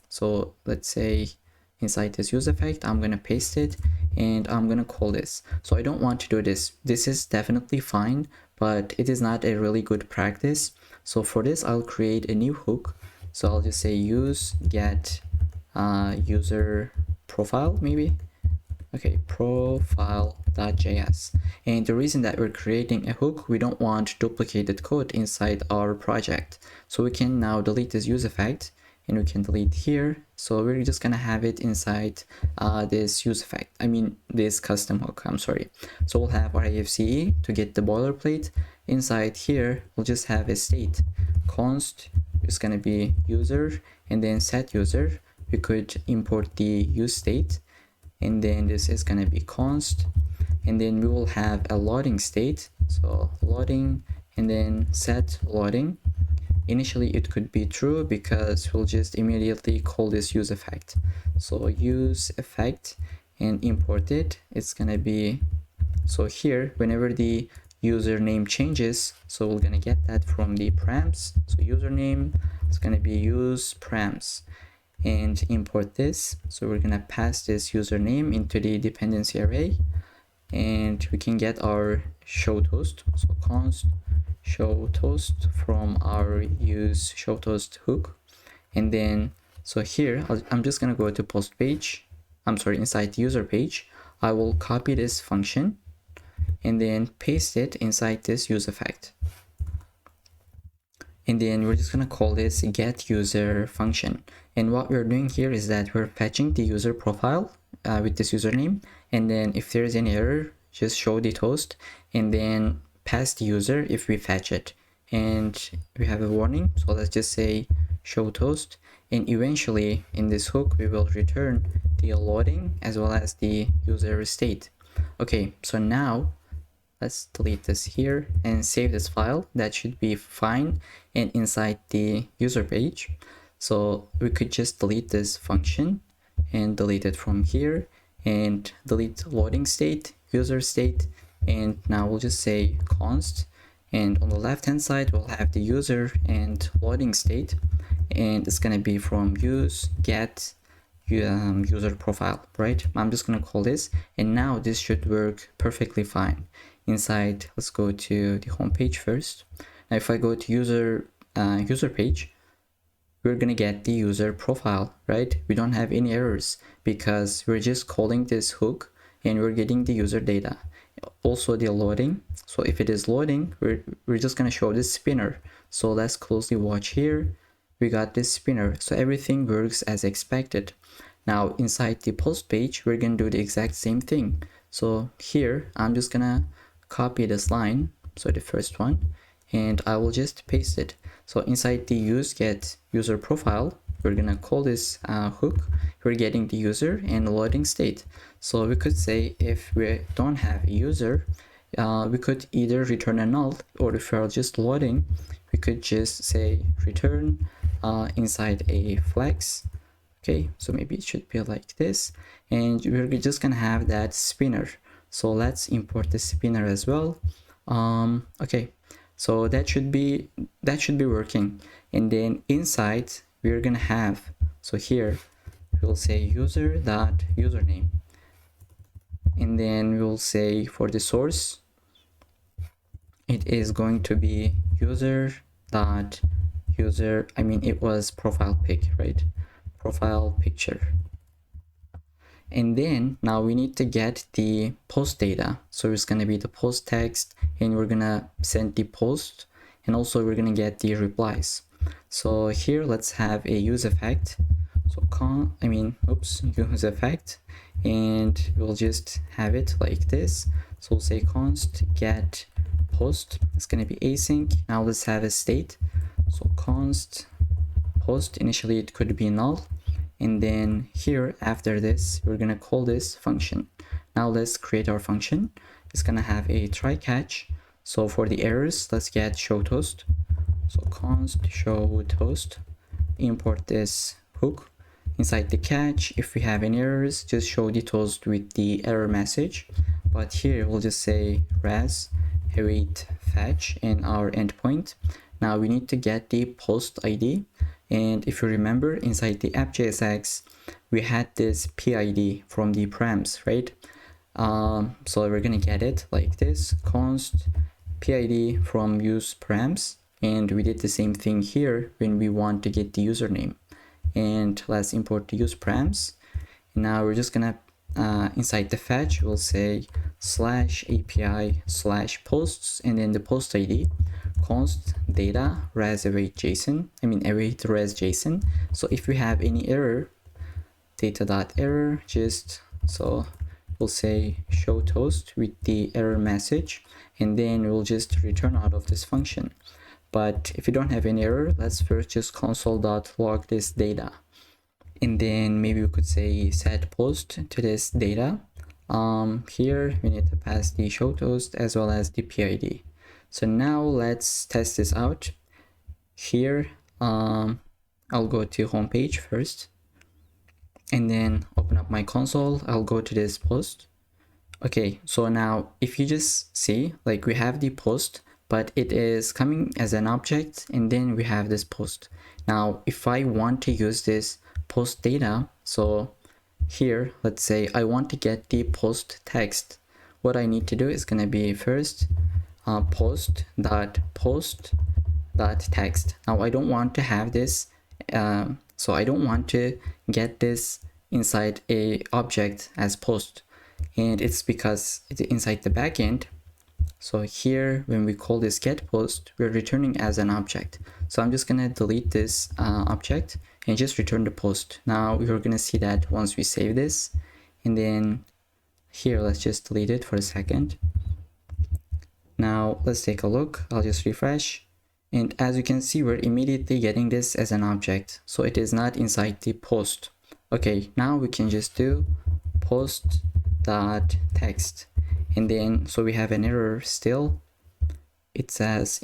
So let's say inside this use effect, I'm gonna paste it and I'm gonna call this. So I don't want to do this. This is definitely fine, but it is not a really good practice. So for this, I'll create a new hook. So I'll just say use get user profile, maybe. Okay, profile.js. And the reason that we're creating a hook, we don't want duplicated code inside our project. So we can now delete this use effect, and we can delete here. So we're just gonna have it inside this use effect, this custom hook, I'm sorry. So we'll have our IFCE to get the boilerplate. Inside here, we'll just have a state. Const is gonna be user, and then set user. We could import the use state, and then this is going to be const, and then we will have a loading state. So loading and then set loading. Initially it could be true because we'll just immediately call this use effect. So use effect and import it. It's going to be, so here whenever the username changes, so we're going to get that from the params. So username is going to be use params, and import this. So we're gonna pass this username into the dependency array, and we can get our show toast. So const show toast from our use show toast hook. And then so here I'm just gonna go to post page, inside the user page. I will copy this function and then paste it inside this use effect. And then we're just gonna call this get user function. And what we're doing here is that we're fetching the user profile with this username, and then if there's any error, just show the toast, and then pass the user if we fetch it. And we have a warning, so let's just say show toast, and eventually in this hook we will return the loading as well as the user state. Okay, so now let's delete this here and save this file. That should be fine and inside the user page. So we could just delete this function and delete it from here, and delete loading state, user state, and now we'll just say const and on the left hand side we'll have the user and loading state, and it's gonna be from use get user profile, right? I'm just gonna call this, and now this should work perfectly fine. Inside, let's go to the home page first. Now if I go to user page, we're gonna get the user profile, right? We don't have any errors because we're just calling this hook and we're getting the user data. Also the loading, so if it is loading, we're just gonna show this spinner. So let's closely watch here. We got this spinner, so everything works as expected. Now inside the post page, we're gonna do the exact same thing. So here I'm just gonna copy this line, so the first one, and I will just paste it. So inside the use get user profile, we're gonna call this hook. We're getting the user and the loading state. So we could say if we don't have a user, we could either return a null, or if we're just loading, we could just say return inside a flex. Okay, so maybe it should be like this, and we're just gonna have that spinner. So let's import the spinner as well. Okay, so that should be working. And then inside we're gonna have, so here we'll say user.username, and then we'll say for the source it is going to be user.user, I mean it was profile pic, right? Profile picture. And then now we need to get the post data. So it's going to be the post text, and we're going to send the post, and also we're going to get the replies. So here let's have a use effect. So use effect, and we'll just have it like this. So we'll say const get post. It's going to be async. Now let's have a state. So const post, initially it could be null, and then here after this we're gonna call this function. Now let's create our function. It's gonna have a try catch. So for the errors, let's get show toast. So const show toast, import this hook. Inside the catch, if we have any errors, just show the toast with the error message. But here we'll just say res await fetch in our endpoint. Now we need to get the post ID. And if you remember, inside the app.jsx, we had this PID from the params, right? So we're gonna get it like this, const PID from use params, and we did the same thing here when we want to get the username. And let's import the use params. Now we're just gonna inside the fetch, we'll say /API/posts, and then the post ID const data res await JSON, await res JSON. So if we have any error, data.error, so we'll say show toast with the error message, and then we'll just return out of this function. But if you don't have any error, let's first just console.log this data, and then maybe we could say set post to this data. Here we need to pass the show toast as well as the PID. So now let's test this out. Here I'll go to home page first, and then open up my console. I'll go to this post. Okay, so now if you just see, like, we have the post, but it is coming as an object, and then we have this post. Now if I want to use this post data, so here let's say I want to get the post text, what I need to do is going to be first post.text. Now I don't want to have this, so I don't want to get this inside a object as post, and it's because it's inside the backend. So here when we call this get post, we're returning as an object. So I'm just gonna delete this object and just return the post. Now we're gonna see that once we save this, and then here let's just delete it for a second. Now let's take a look. I'll just refresh, and as you can see, we're immediately getting this as an object, so it is not inside the post. Okay, now we can just do post.text, and then so we have an error still. It says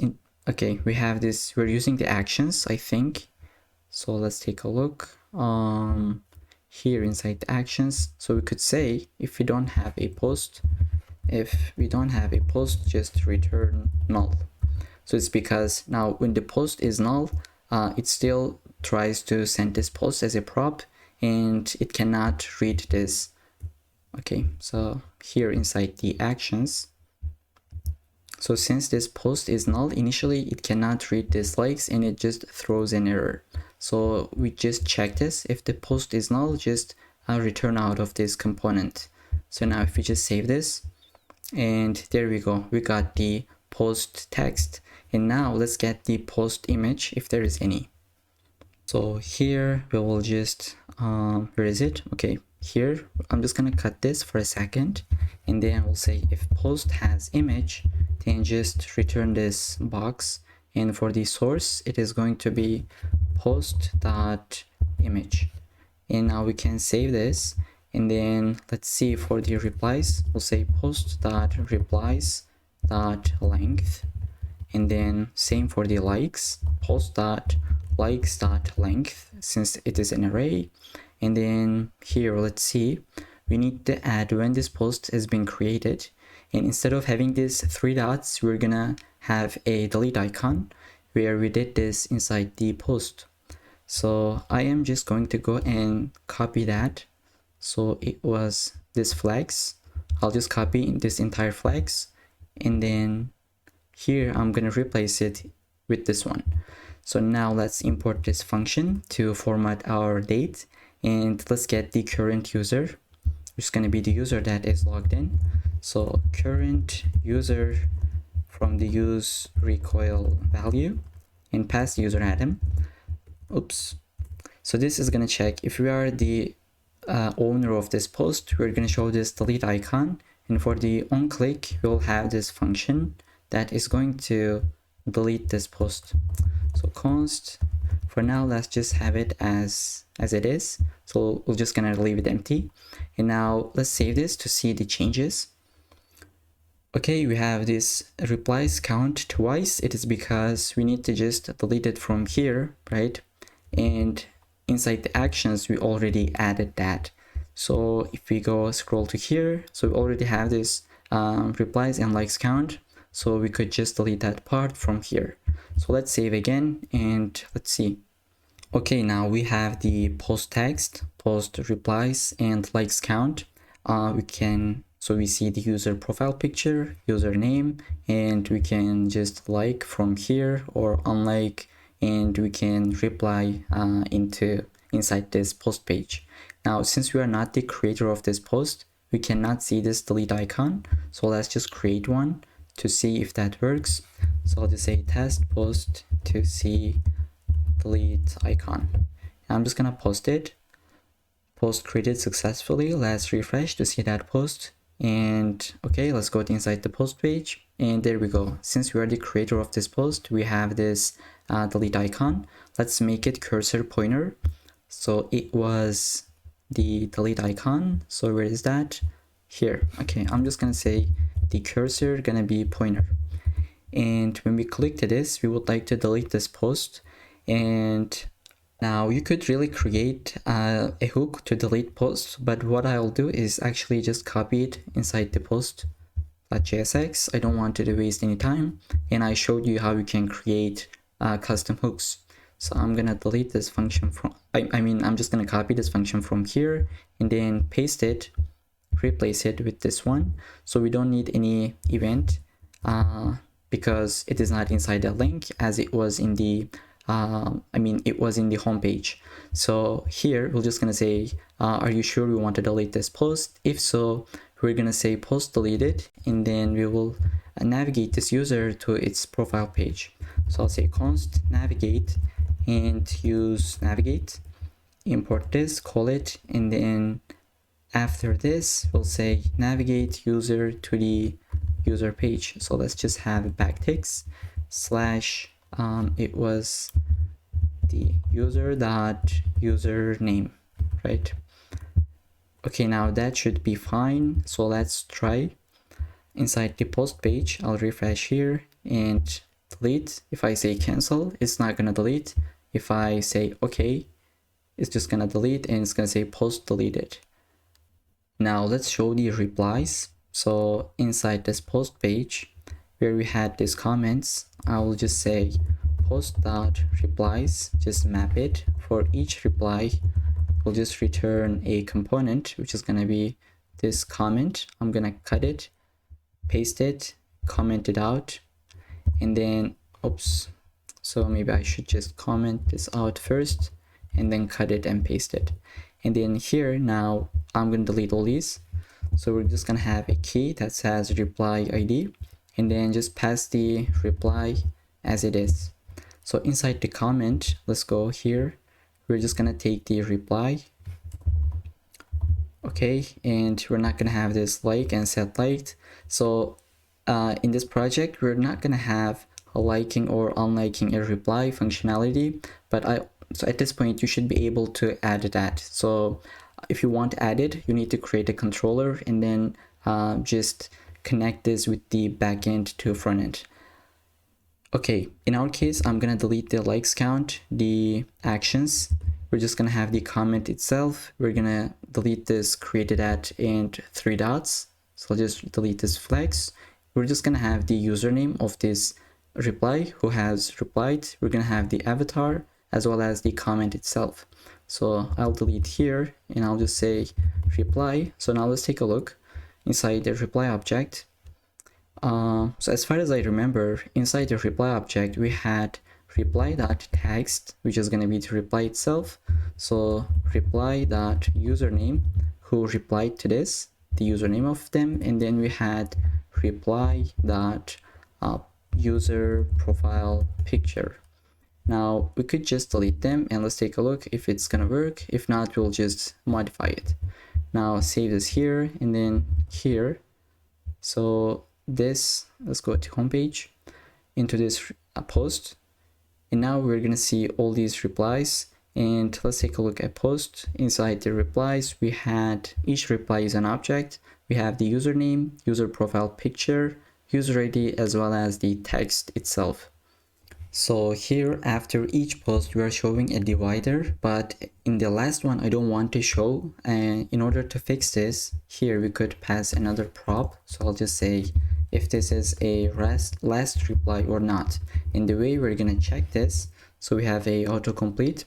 okay, we have this, we're using the actions, I think. So let's take a look here inside the actions. So we could say if we don't have a post, just return null. So it's because now when the post is null, it still tries to send this post as a prop and it cannot read this. Okay, so here inside the actions, so since this post is null, initially it cannot read this likes and it just throws an error. So we just check this. If the post is null, just return out of this component. So now if we just save this, and there we go, we got the post text. And now let's get the post image if there is any. So here we will just where is it? Okay, here I'm just gonna cut this for a second, and then we'll say if post has image, then just return this box, and for the source it is going to be post.image. And now we can save this, and then let's see for the replies, we'll say post.replies.length, and then same for the likes, post.likes.length, since it is an array. And then here, let's see, we need to add when this post has been created, and instead of having these 3 dots, we're gonna have a delete icon where we did this inside the post. So I am just going to go and copy that. So it was this flags, I'll just copy this entire flags, and then here I'm gonna replace it with this one. So now let's import this function to format our date, and let's get the current user, which is gonna be the user that is logged in. So current user from the use recoil value, and pass the user Adam. Oops. So this is gonna check if we are the owner of this post, we're gonna show this delete icon, and for the on click we'll have this function that is going to delete this post. So const, for now let's just have it as it is, so we're just gonna leave it empty. And now let's save this to see the changes. Okay, we have this replies count twice. It is because we need to just delete it from here, right? And inside the actions we already added that. So if we go scroll to here, so we already have this replies and likes count, so we could just delete that part from here. So let's save again and let's see. Okay, now we have the post text, post replies and likes count. So we see the user profile picture, username, and we can just like from here or unlike, and we can reply inside this post page. Now, since we are not the creator of this post, we cannot see this delete icon. So let's just create one to see if that works. So I'll just say test post to see delete icon. I'm just gonna post it. Post created successfully. Let's refresh to see that post. And okay, let's go inside the post page, and there we go. Since we are the creator of this post, we have this delete icon. Let's make it cursor pointer. So it was the delete icon. So where is that? Here. Okay, I'm just gonna say the cursor gonna be pointer. And when we click to this, we would like to delete this post. And now you could really create a hook to delete posts, but what I'll do is actually just copy it inside the post.jsx. I don't want to waste any time, and I showed you how you can create custom hooks. So I'm gonna delete this function from, I'm just gonna copy this function from here and then paste it, replace it with this one. So we don't need any event because it is not inside the link as it was in the it was in the home page. So here we're just gonna say, are you sure we want to delete this post? If so, we're gonna say post deleted, and then we will navigate this user to its profile page. So I'll say const navigate and use navigate, import this, call it, and then after this we'll say navigate user to the user page. So let's just have backticks slash it was the username, right? Okay, now that should be fine. So let's try inside the post page. I'll refresh here and delete. If I say cancel, it's not gonna delete. If I say okay, it's just gonna delete, and it's gonna say post deleted. Now let's show the replies. So inside this post page, where we had these comments, I will just say post.replies, just map it. For each reply, we'll just return a component, which is going to be this comment. I'm going to cut it, paste it, comment it out, and then, oops, so maybe I should just comment this out first and then cut it and paste it. And then here, now I'm going to delete all these. So we're just going to have a key that says reply ID, and then just pass the reply as it is. So inside the comment, let's go here. We're just going to take the reply. Okay, and we're not going to have this like and set liked. So in this project, we're not going to have a liking or unliking a reply functionality, but so at this point you should be able to add that. So if you want to add it, you need to create a controller and then just connect this with the backend to frontend. Okay, in our case, I'm gonna delete the likes count, the actions. We're just gonna have the comment itself. We're gonna delete this created at and 3 dots. So I'll just delete this flex. We're just gonna have the username of this reply who has replied. We're gonna have the avatar as well as the comment itself. So I'll delete here and I'll just say reply. So now let's take a look inside the reply object. So as far as I remember, inside the reply object, we had reply.text, which is going to be the reply itself. So reply.username, who replied to this, the username of them, and then we had reply.user profile picture. Now we could just delete them and let's take a look if it's gonna work. If not, we'll just modify it. Now save this here and then here. So this, let's go to homepage, into this post, and now we're gonna see all these replies. And let's take a look at post. Inside the replies, we had each reply is an object. We have the username, user profile picture, user ID, as well as the text itself. So here after each post we are showing a divider, but in the last one I don't want to show, and in order to fix this, here we could pass another prop. So I'll just say if this is a last reply or not. And the way we're gonna check this, so we have a autocomplete,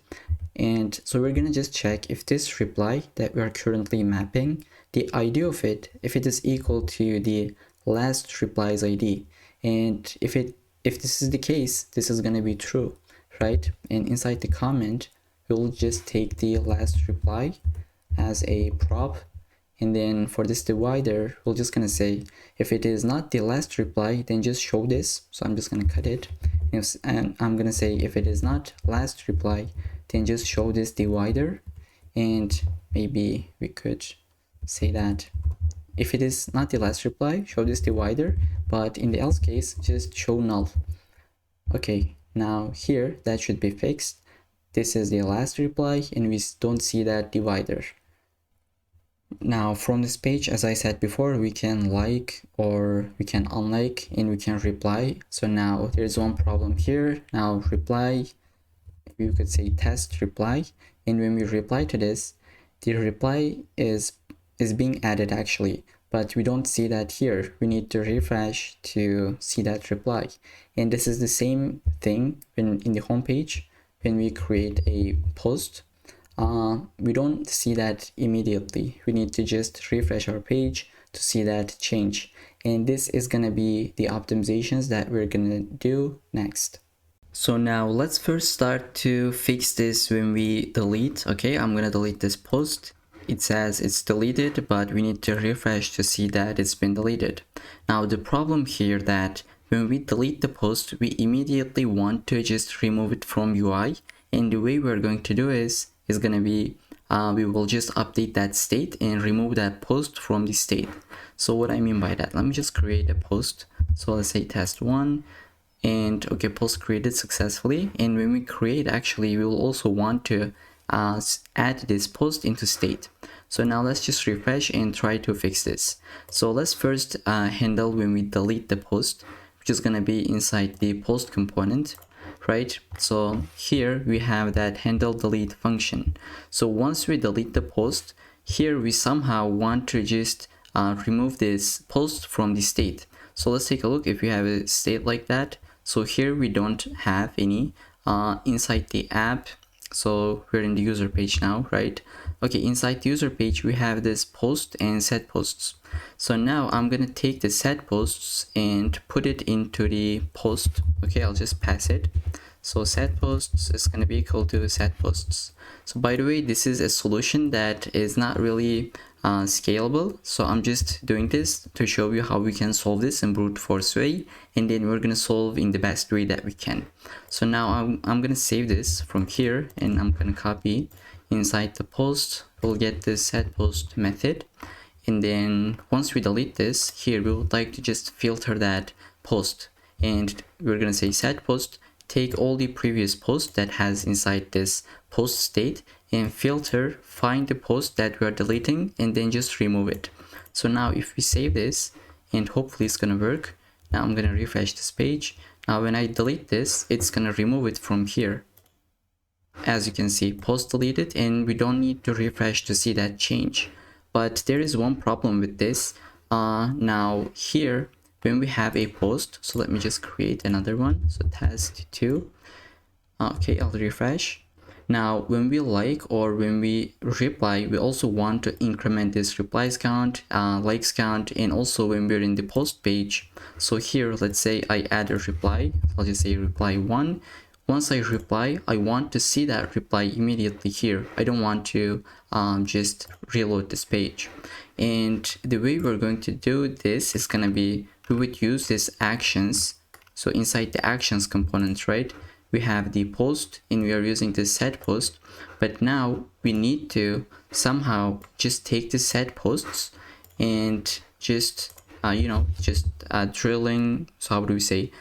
and so we're gonna just check if this reply that we are currently mapping, the ID of it, if it is equal to the last reply's ID, and if this is the case, this is going to be true, right? And inside the comment, we'll just take the last reply as a prop. And then for this divider, we're just going to say, if it is not the last reply, then just show this. So I'm just going to cut it. And I'm going to say, if it is not last reply, then just show this divider. And maybe we could say that if it is not the last reply, show this divider, but in the else case, just show null. Okay, now here, that should be fixed. This is the last reply, and we don't see that divider. Now, from this page, as I said before, we can like or we can unlike, and we can reply. So now there's one problem here. Now reply, we could say test reply, and when we reply to this, the reply is being added actually, but we don't see that here. We need to refresh to see that reply. And this is the same thing when in the home page, when we create a post, we don't see that immediately. We need to just refresh our page to see that change. And this is gonna be the optimizations that we're gonna do next. So now let's first start to fix this when we delete. Okay, I'm gonna delete this post. It says it's deleted, but we need to refresh to see that it's been deleted. Now the problem here that when we delete the post, we immediately want to just remove it from UI. And the way we're going to do is gonna be, we will just update that state and remove that post from the state. So what I mean by that, let me just create a post. So let's say test 1. And okay, post created successfully. And when we create, actually, we will also want to add this post into state. So now let's just refresh and try to fix this. So let's first handle when we delete the post, which is gonna be inside the post component, right? So here we have that handle delete function. So once we delete the post, here we somehow want to just remove this post from the state. So let's take a look if you have a state like that. So here we don't have any inside the app. So we're in the user page now, right? Okay, inside the user page we have this post and set posts. So now I'm gonna take the set posts and put it into the post. Okay, I'll just pass it. So set posts is going to be equal to set posts. So by the way, this is a solution that is not really scalable. So I'm just doing this to show you how we can solve this in brute force way, and then we're going to solve in the best way that we can. So now I'm going to save this from here, and I'm going to copy inside the post. We'll get the set post method, and then once we delete this here, we would like to just filter that post, and we're going to say set post, take all the previous posts that has inside this post state and filter, find the post that we are deleting, and then just remove it. So now if we save this, and hopefully it's gonna work. Now I'm gonna refresh this page. Now when I delete this, it's gonna remove it from here. As you can see, post deleted, and we don't need to refresh to see that change. But there is one problem with this. Now here, when we have a post, so let me just create another one. So task 2. Okay, I'll refresh. Now when we like or when we reply, we also want to increment this replies count, likes count, and also when we're in the post page. So here, let's say I add a reply. I'll just say reply 1. Once I reply, I want to see that reply immediately here. I don't want to just reload this page. And the way we're going to do this is going to be, we would use this actions. So inside the actions component, right, we have the post and we are using the set post. But now we need to somehow just take the set posts and just, drilling. So how do we say?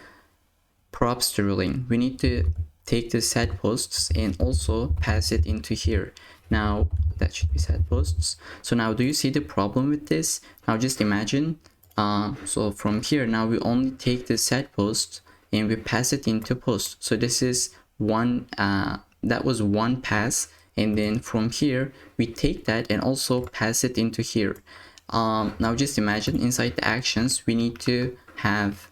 Props drilling. We need to take the set posts and also pass it into here. Now that should be set posts. So now do you see the problem with this? Now just imagine, so from here now we only take the set post and we pass it into post. So this is one, that was one pass, and then from here we take that and also pass it into here. Now just imagine inside the actions we need to have,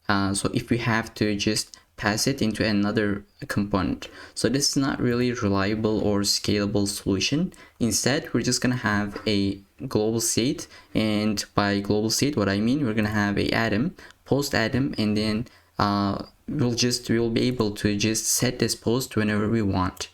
so if we have to just pass it into another component, so this is not really reliable or scalable solution. Instead, we're just gonna have a global state, and by global state what I mean, we're gonna have a atom, post atom, and then we'll be able to just set this post whenever we want.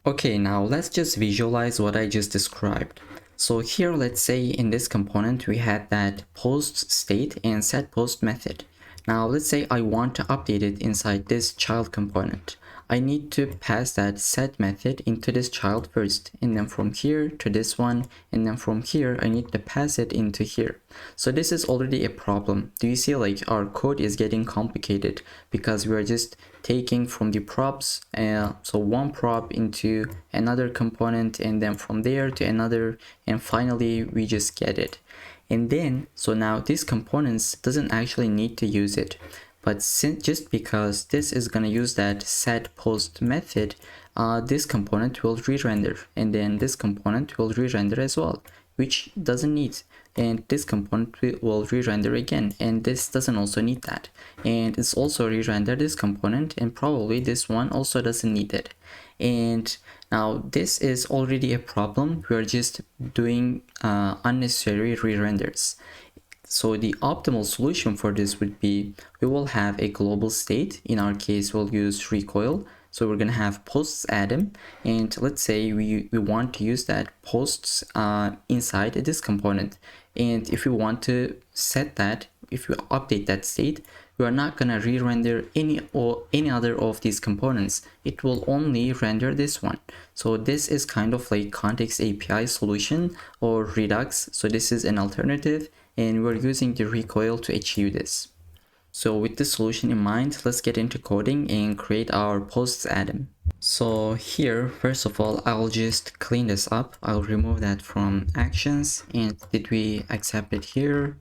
Okay, now let's just visualize what I just described. So here, let's say in this component we had that post state and set post method. Now let's say I want to update it inside this child component. I need to pass that set method into this child first, and then from here to this one, and then from here I need to pass it into here. So this is already a problem. Do you see, like, our code is getting complicated because we are just taking from the props, so one prop into another component, and then from there to another, and finally we just get it. And then, so now these components doesn't actually need to use it, but just because this is going to use that set post method, this component will re-render, and then this component will re-render as well, which doesn't need, and this component will re-render again, and this doesn't also need that, and it's also re-render this component, and probably this one also doesn't need it. And now this is already a problem. We are just doing unnecessary re-renders. So the optimal solution for this would be, we will have a global state. In our case, we'll use recoil. So we're going to have posts atom, and let's say we want to use that posts inside this component. And if we want to set that, if we update that state, we are not going to re-render any other of these components. It will only render this one. So this is kind of like context API solution or Redux. So this is an alternative, and we're using the recoil to achieve this. So with this solution in mind, let's get into coding and create our posts atom. So here, first of all, I'll just clean this up. I'll remove that from actions. And did we accept it here?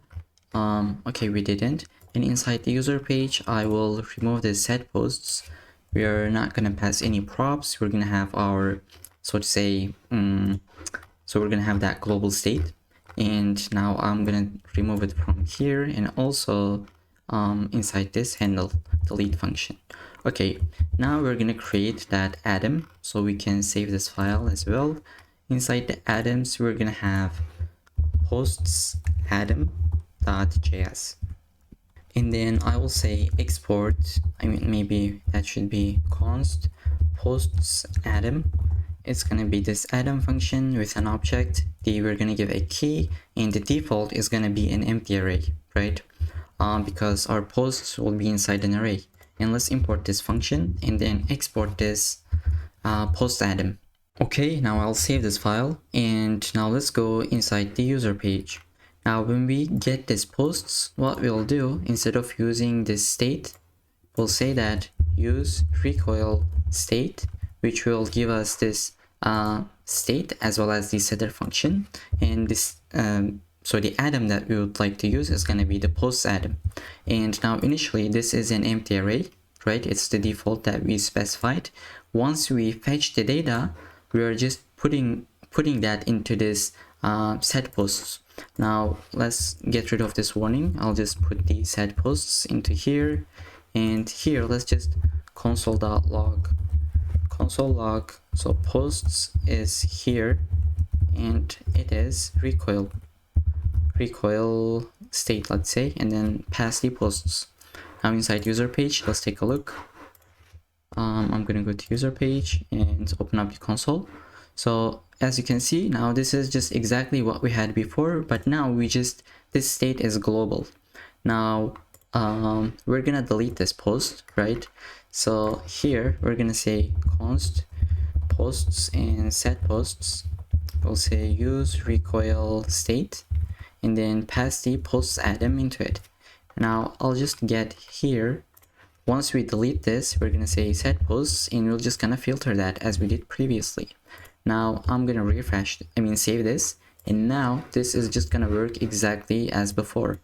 Okay, we didn't. And inside the user page, I will remove the set posts. We are not gonna pass any props. We're gonna have our, so to say, so we're gonna have that global state. And now I'm gonna remove it from here, and also inside this handle delete function. Okay, now we're gonna create that atom so we can save this file as well. Inside the atoms, we're gonna have posts atom.js. And then I will say export, maybe that should be const posts atom. It's gonna be this atom function with an object. We're gonna give a key, and the default is gonna be an empty array, right? Because our posts will be inside an array. And let's import this function and then export this post atom. Okay, now I'll save this file, and now let's go inside the user page. Now when we get these posts, what we'll do, instead of using this state, we'll say that use recoil state, which will give us this state as well as the setter function. And this so the atom that we would like to use is going to be the post atom. And now initially this is an empty array, right? It's the default that we specified. Once we fetch the data, we are just putting that into this set posts. Now let's get rid of this warning. I'll just put the set posts into here, and here let's just console.log so posts is here, and it is recoil state, let's say, and then pass the posts. Now inside user page, let's take a look. I'm gonna go to user page and open up the console. So as you can see, now this is just exactly what we had before, but now this state is global. Now we're gonna delete this post, right? So here we're gonna say const posts and set posts. We'll say use recoil state and then pass the posts atom into it. Now I'll just get here. Once we delete this, we're gonna say set posts, and we're just gonna filter that as we did previously. Now I'm gonna save this, and now this is just gonna work exactly as before.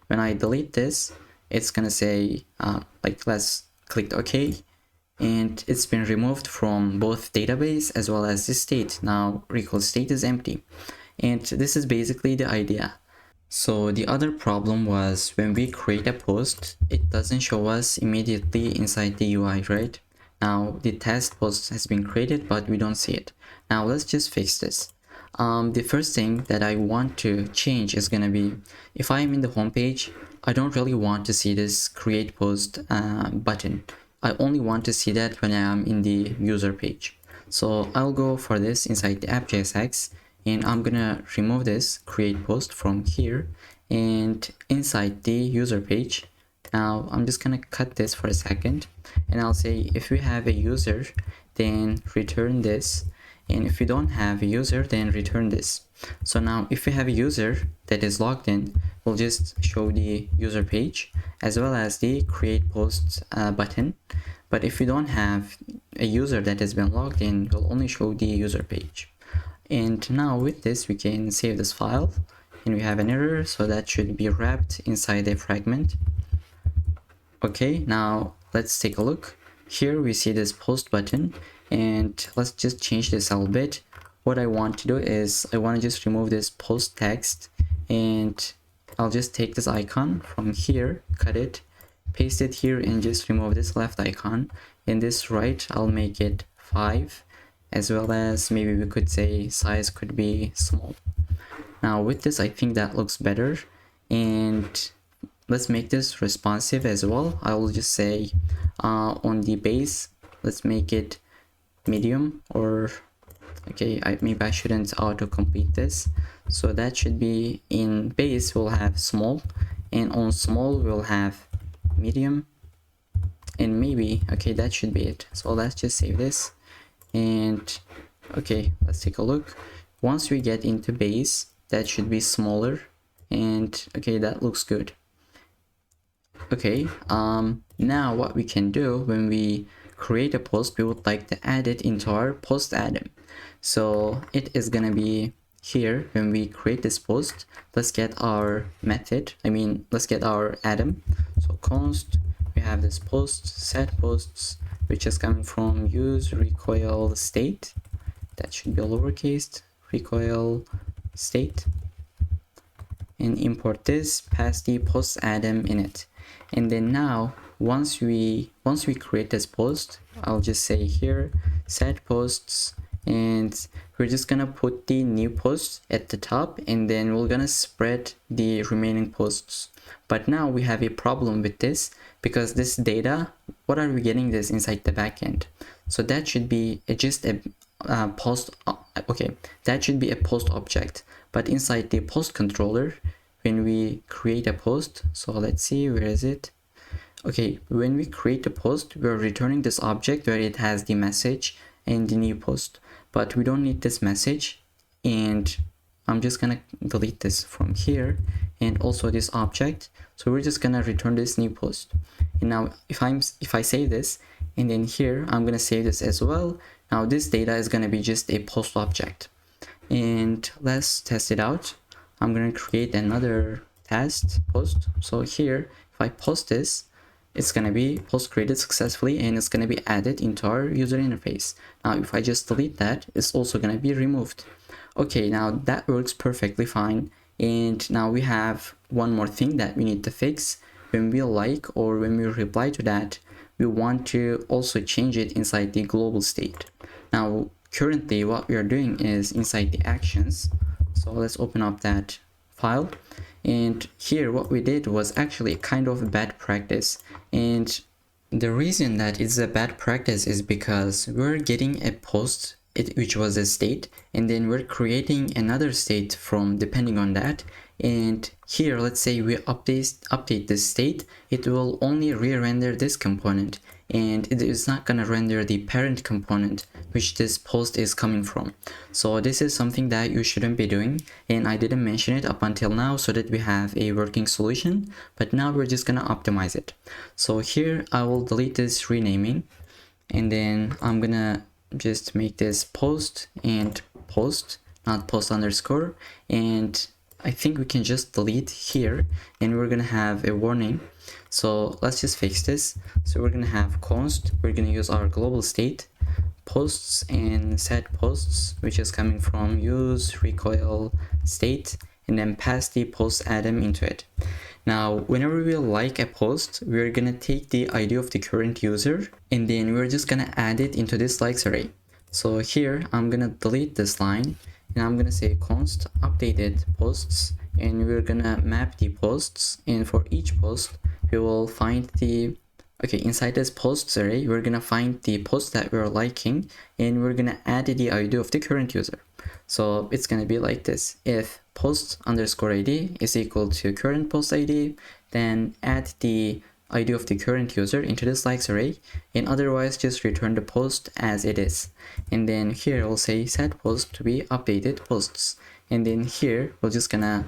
When I delete this, it's gonna say let's click OK, and it's been removed from both database as well as the state. Now recoil state is empty, and this is basically the idea. So the other problem was when we create a post, it doesn't show us immediately inside the UI, right? Now the test post has been created, but we don't see it. Now let's just fix this. The first thing that I want to change is gonna be, if I am in the home page, I don't really want to see this create post button. I only want to see that when I am in the user page. So I'll go for this inside the app.jsx, and I'm gonna remove this create post from here and inside the user page. Now I'm just gonna cut this for a second, and I'll say if we have a user, then return this, and if we don't have a user, then return this. So now if we have a user that is logged in, we'll just show the user page as well as the create post button. But if we don't have a user that has been logged in, we'll only show the user page. And now with this, we can save this file, and we have an error, so that should be wrapped inside a fragment. Okay, now let's take a look. Here we see this post button, and let's just change this a little bit. What I want to do is I want to just remove this post text, and I'll just take this icon from here, cut it, paste it here, and just remove this left icon. In this right, I'll make it 5, as well as maybe we could say size could be small. Now with this, I think that looks better, and let's make this responsive as well. I will just say on the base, let's make it medium, or okay, maybe I shouldn't autocomplete this. So that should be in base we'll have small, and on small we'll have medium, and maybe okay, that should be it. So let's just save this, and okay, let's take a look. Once we get into base, that should be smaller, and okay, that looks good. Okay, now what we can do when we create a post, we would like to add it into our post atom. So it is gonna be here when we create this post. Let's get our method, let's get our atom. So const, we have this post set posts, which is coming from use recoil state. That should be a lowercase, recoil state, and import this, pass the post atom in it. And then now once we create this post, I'll just say here set posts, and we're just gonna put the new post at the top, and then we're gonna spread the remaining posts. But now we have a problem with this, because this data, what are we getting this inside the backend? So that should be just a post, okay, that should be a post object. But inside the post controller, when we create a post, so let's see, where is it? Okay, when we create a post, we're returning this object where it has the message and the new post, but we don't need this message, and I'm just gonna delete this from here, and also this object. So we're just gonna return this new post. And now if I save this, and then here I'm gonna save this as well. Now this data is gonna be just a post object, and let's test it out. I'm gonna create another test post. So here, if I post this, it's gonna be post created successfully, and it's gonna be added into our user interface. Now if I just delete that, it's also gonna be removed. Okay, now that works perfectly fine. And now we have one more thing that we need to fix. When we like, or when we reply to that, we want to also change it inside the global state. Now currently what we are doing is inside the actions. So let's open up that file, and here what we did was actually kind of a bad practice. And the reason that it's a bad practice is because we're getting a post which was a state, and then we're creating another state from depending on that. And here, let's say we update this state, it will only re-render this component, and it is not gonna render the parent component which this post is coming from. So this is something that you shouldn't be doing, and I didn't mention it up until now so that we have a working solution, but now we're just gonna optimize it. So here I will delete this renaming, and then I'm gonna just make this post and post, not post underscore, and I think we can just delete here, and we're gonna have a warning. So let's just fix this. So we're gonna have const, we're gonna use our global state posts and set posts, which is coming from use recoil state, and then pass the post atom into it. Now whenever we like a post, we're gonna take the ID of the current user, and then we're just gonna add it into this likes array. So here I'm gonna delete this line, and I'm gonna say const updated posts, and we're gonna map the posts, and for each post we will find the, okay, inside this posts array we're gonna find the post that we're liking, and we're gonna add the ID of the current user. So it's gonna be like this: if post underscore ID is equal to current post ID, then add the ID of the current user into this likes array, and otherwise just return the post as it is. And then here we'll say set post to be updated posts, and then here we're just gonna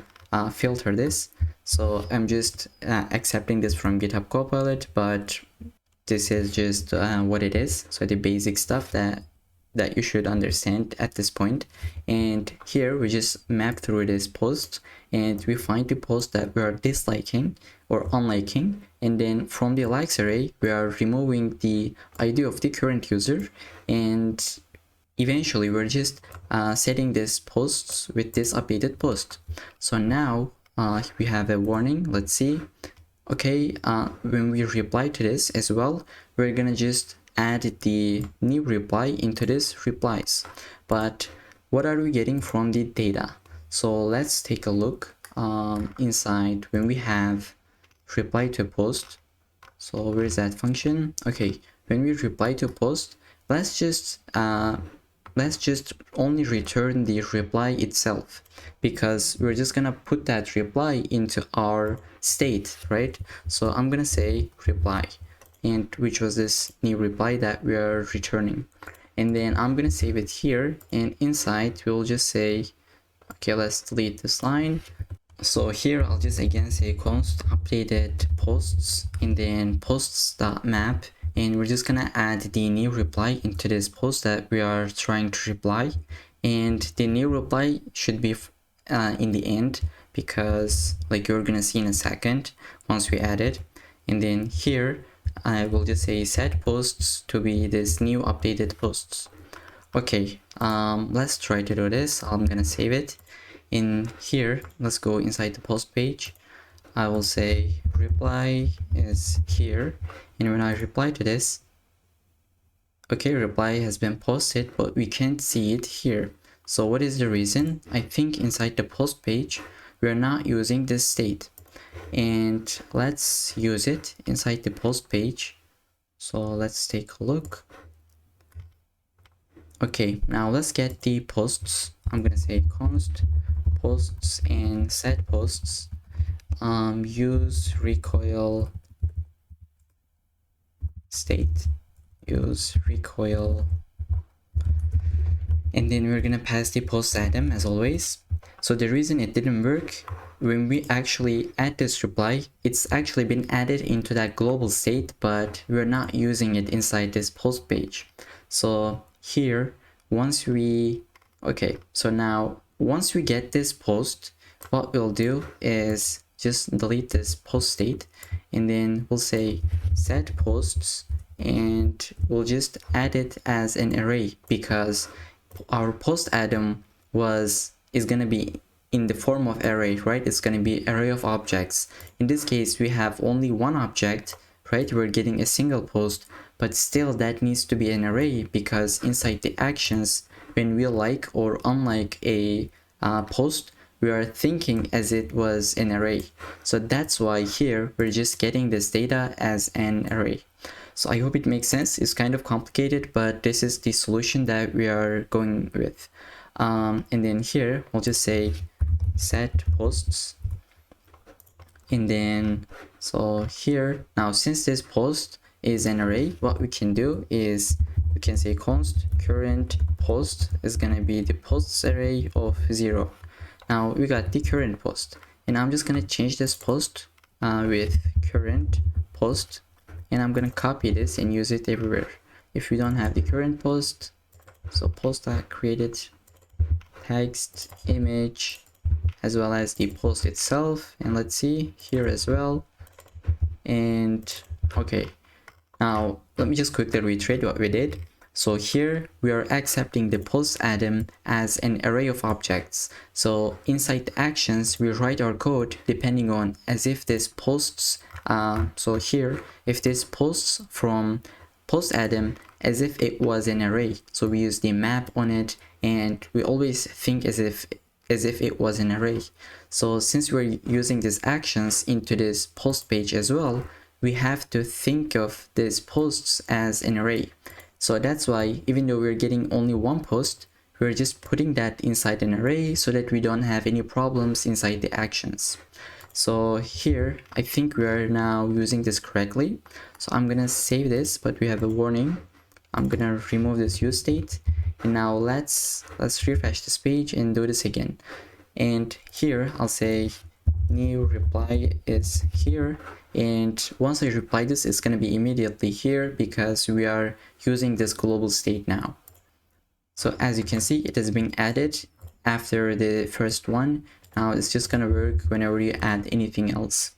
filter this. So I'm just accepting this from GitHub Copilot, but this is just what it is. So the basic stuff that you should understand at this point. And here we just map through this post, and we find the post that we are disliking or unliking, and then from the likes array we are removing the ID of the current user, and eventually we're just setting this posts with this updated post. So now we have a warning. Let's see. Okay, when we reply to this as well, we're gonna just add the new reply into this replies. But what are we getting from the data? So let's take a look inside when we have reply to post. So where is that function? Okay, when we reply to post, let's just only return the reply itself, because we're just gonna put that reply into our state, right? So I'm gonna say reply, and which was this new reply that we are returning, and then I'm gonna save it here, and inside we'll just say, okay, let's delete this line. So here I'll just again say const updated posts, and then posts.map, and we're just gonna add the new reply into this post that we are trying to reply, and the new reply should be in the end, because like you're gonna see in a second once we add it. And then here I will just say set posts to be this new updated posts. Okay, let's try to do this. I'm gonna save it. In here, let's go inside the post page. I will say reply is here, and when I reply to this, okay, reply has been posted, but we can't see it here. So what is the reason? I think inside the post page we are not using this state, and let's use it inside the post page. So let's take a look. Okay, now let's get the posts. I'm gonna say const posts and set posts. Use recoil state, use recoil, and then we're gonna pass the post item as always. So the reason it didn't work, when we actually add this reply, it's actually been added into that global state, but we're not using it inside this post page. So here, once we get this post, what we'll do is just delete this post state, and then we'll say set posts, and we'll just add it as an array because our post item is gonna be in the form of array, right? It's gonna be array of objects. In this case, we have only one object, right? We're getting a single post, but still that needs to be an array because inside the actions, when we like or unlike a post, we are thinking as it was an array. So that's why here we're just getting this data as an array. So I hope it makes sense. It's kind of complicated, but this is the solution that we are going with. And then here we'll just say set posts, and then so here now, since this post is an array, what we can do is we can say const current post is gonna be the posts array of 0. Now we got the current post, and I'm just gonna change this post with current post, and I'm gonna copy this and use it everywhere. If we don't have the current post, so post that created text image as well as the post itself, and let's see here as well. And okay, now let me just quickly reiterate what we did. So here we are accepting the post item as an array of objects. So inside the actions, we write our code depending on as if this posts. So here, if this posts from post item as if it was an array. So we use the map on it, and we always think as if it was an array. So since we're using these actions into this post page as well, we have to think of these posts as an array. So that's why even though we're getting only one post, we're just putting that inside an array so that we don't have any problems inside the actions. So here, I think we are now using this correctly. So I'm gonna save this, but we have a warning. I'm gonna remove this use state. And now let's refresh this page and do this again. And here I'll say new reply is here, and once I reply this, it's going to be immediately here because we are using this global state now. So as you can see, it has been added after the first one. Now it's just going to work whenever you add anything else.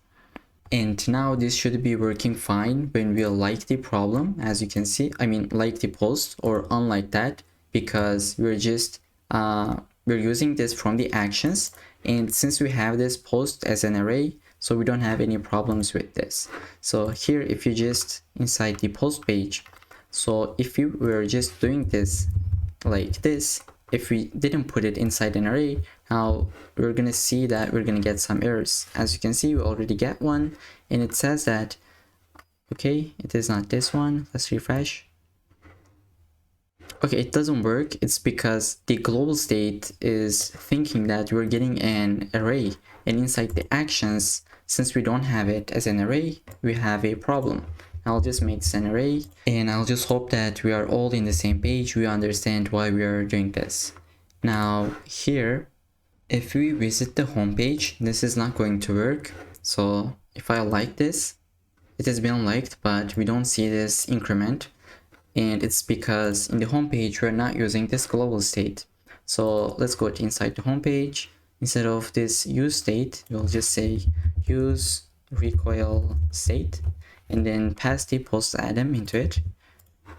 And now this should be working fine when we like the problem, as you can see. I mean, like the post or unlike that, because we're just we're using this from the actions, and since we have this post as an array, so we don't have any problems with this. So here, if you just inside the post page, so if you were just doing this like this, if we didn't put it inside an array, now we're gonna see that we're gonna get some errors. As you can see, we already get one, and it says that, okay, it is not this one. Let's refresh. Okay, it doesn't work. It's because the global state is thinking that we're getting an array, and inside the actions, since we don't have it as an array, we have a problem. I'll just make this an array, and I'll just hope that we are all in the same page. We understand why we are doing this. Now here, if we visit the home page, this is not going to work. So if I like this, it has been liked, but we don't see this increment. And it's because in the home page, we're not using this global state. So let's go to inside the home page. Instead of this use state, we'll just say use recoil state, and then pass the post item into it.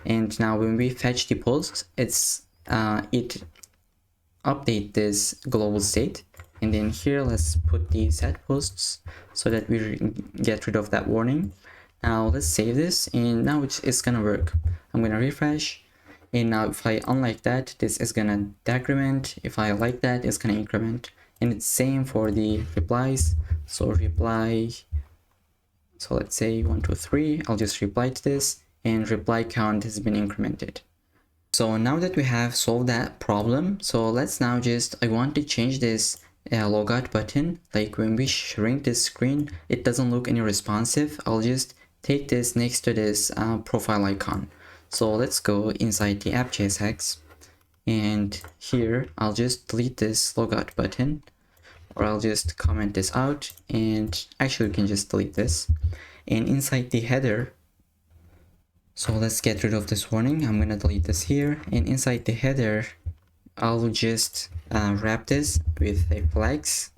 And now when we fetch the post, it update this global state. And then here, let's put the set posts so that we get rid of that warning. Now let's save this, and now it's gonna work. I'm gonna refresh, and now if I unlike that, this is gonna decrement. If I like that, it's gonna increment. And it's same for the replies. So reply, so let's say 1 2 3. I'll just reply to this, and reply count has been incremented. So now that we have solved that problem, so let's now just, I want to change this logout button. Like when we shrink this screen, it doesn't look any responsive. I'll just take this next to this profile icon. So let's go inside the app.jsx, and here I'll just delete this logout button, or I'll just comment this out, and actually we can just delete this. And inside the header, so let's get rid of this warning. I'm gonna delete this here, and inside the header I'll just wrap this with a flags,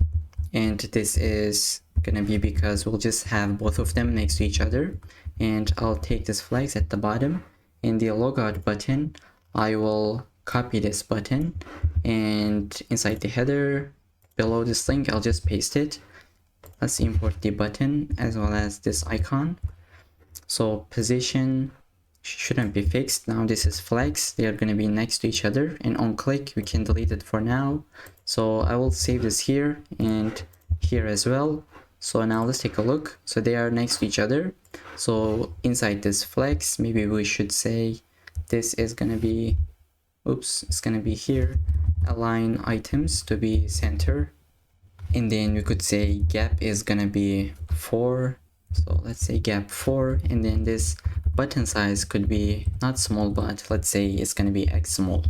and this is gonna be because we'll just have both of them next to each other. And I'll take this flags at the bottom, and the logout button, I will copy this button, and inside the header below this link I'll just paste it. Let's import the button as well as this icon. So position shouldn't be fixed. Now this is flags, they are going to be next to each other, and on click we can delete it for now. So I will save this here and here as well. So now let's take a look. So they are next to each other. So inside this flags, maybe we should say this is going to be, oops, it's going to be here, align items to be center, and then we could say gap is going to be 4. So let's say gap 4, and then this button size could be not small, but let's say it's gonna be X small.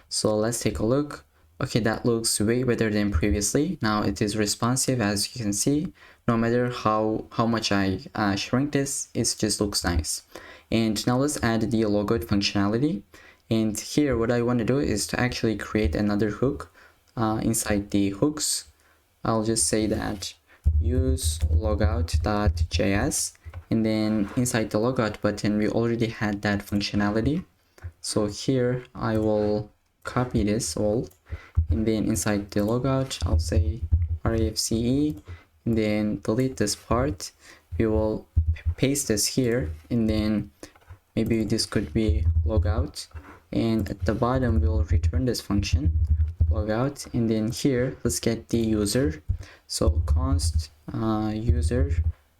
So let's take a look. Okay, that looks way better than previously. Now it is responsive, as you can see. No matter how much I shrink this, it just looks nice. And now let's add the logout functionality. And here what I want to do is to actually create another hook. Inside the hooks, I'll just say that use logout.js, and then inside the logout button we already had that functionality. So here I will copy this all, and then inside the logout I'll say rfce, and then delete this part. We will paste this here, and then maybe this could be logout, and at the bottom we'll return this function logout, and then here let's get the user. So const user,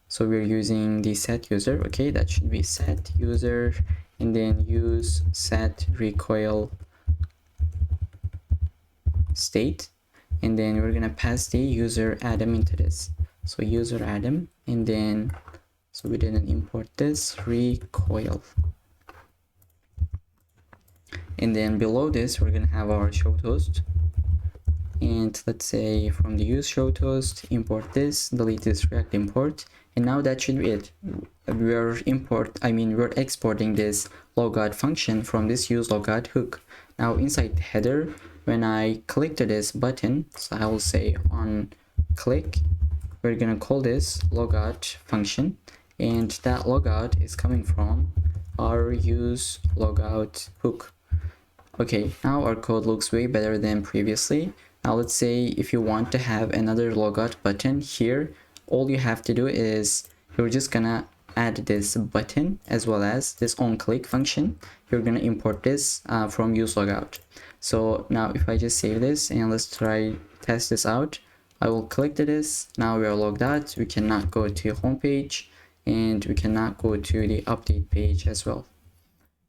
so we're using the set user. Okay, that should be set user, and then use set recoil state, and then we're gonna pass the user Adam into this. So user Adam, and then so we didn't import this recoil, and then below this we're gonna have our show toast. And let's say from the use show toast, import this, delete this React import, and now that should be it. We're exporting this logout function from this use logout hook. Now inside the header, when I click to this button, so I will say on click, we're gonna call this logout function, and that logout is coming from our use logout hook. Okay, now our code looks way better than previously. Now let's say if you want to have another logout button here, all you have to do is you're just gonna add this button as well as this on click function. You're gonna import this from use logout. So now if I just save this and let's try test this out, I will click to this. Now we are logged out. We cannot go to home page, and we cannot go to the update page as well.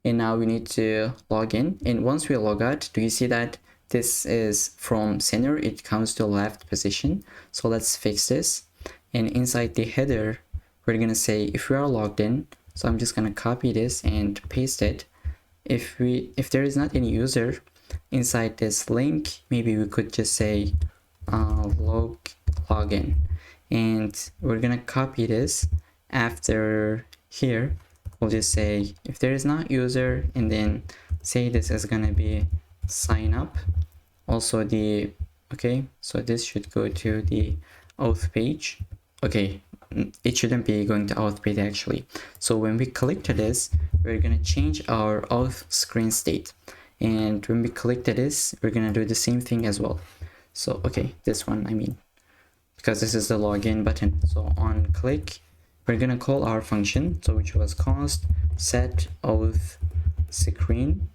And now we need to log in, and once we log out, do you see that this is from center, it comes to left position? So let's fix this, and inside the header we're gonna say if we are logged in. So I'm just gonna copy this and paste it. If there is not any user inside this link, maybe we could just say login, and we're gonna copy this. After here we'll just say if there is not user, and then say this is gonna be sign up. Also the, okay, so this should go to the auth page. Okay, it shouldn't be going to auth page actually. So when we click to this, we're gonna change our auth screen state, and when we click to this, we're gonna do the same thing as well. So okay, this one I mean, because this is the login button. So on click, we're gonna call our function, so which was const set auth screen,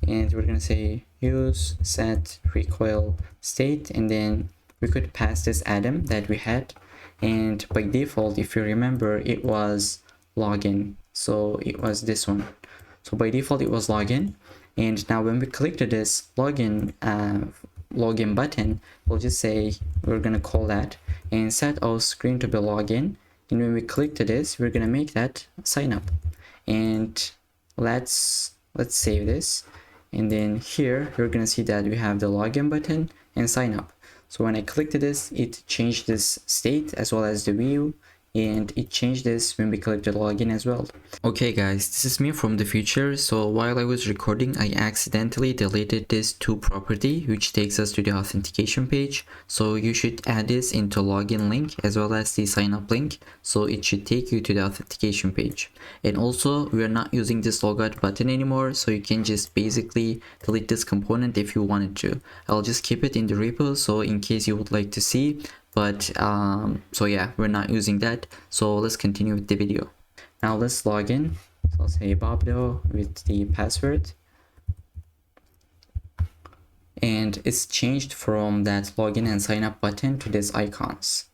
and we're gonna say use set recoil state, and then we could pass this atom that we had, and by default, if you remember, it was login, so it was this one. So by default it was login, and now when we click to this login button, we'll just say we're gonna call that and set our screen to be login, and when we click to this, we're gonna make that sign up. And let's save this, and then here you're gonna see that we have the login button and sign up. So when I click to this, it changed this state as well as the view, and it changed this when we click the login as well. Okay guys, this is me from the future. So while I was recording, I accidentally deleted this to property, which takes us to the authentication page. So you should add this into login link as well as the sign up link, so it should take you to the authentication page. And also, we are not using this logout button anymore, so you can just basically delete this component if you wanted to. I'll just keep it in the repo, so in case you would like to see. But so yeah, we're not using that. So let's continue with the video. Now let's log in. So I'll say Bobdo with the password, and it's changed from that login and sign up button to these icons.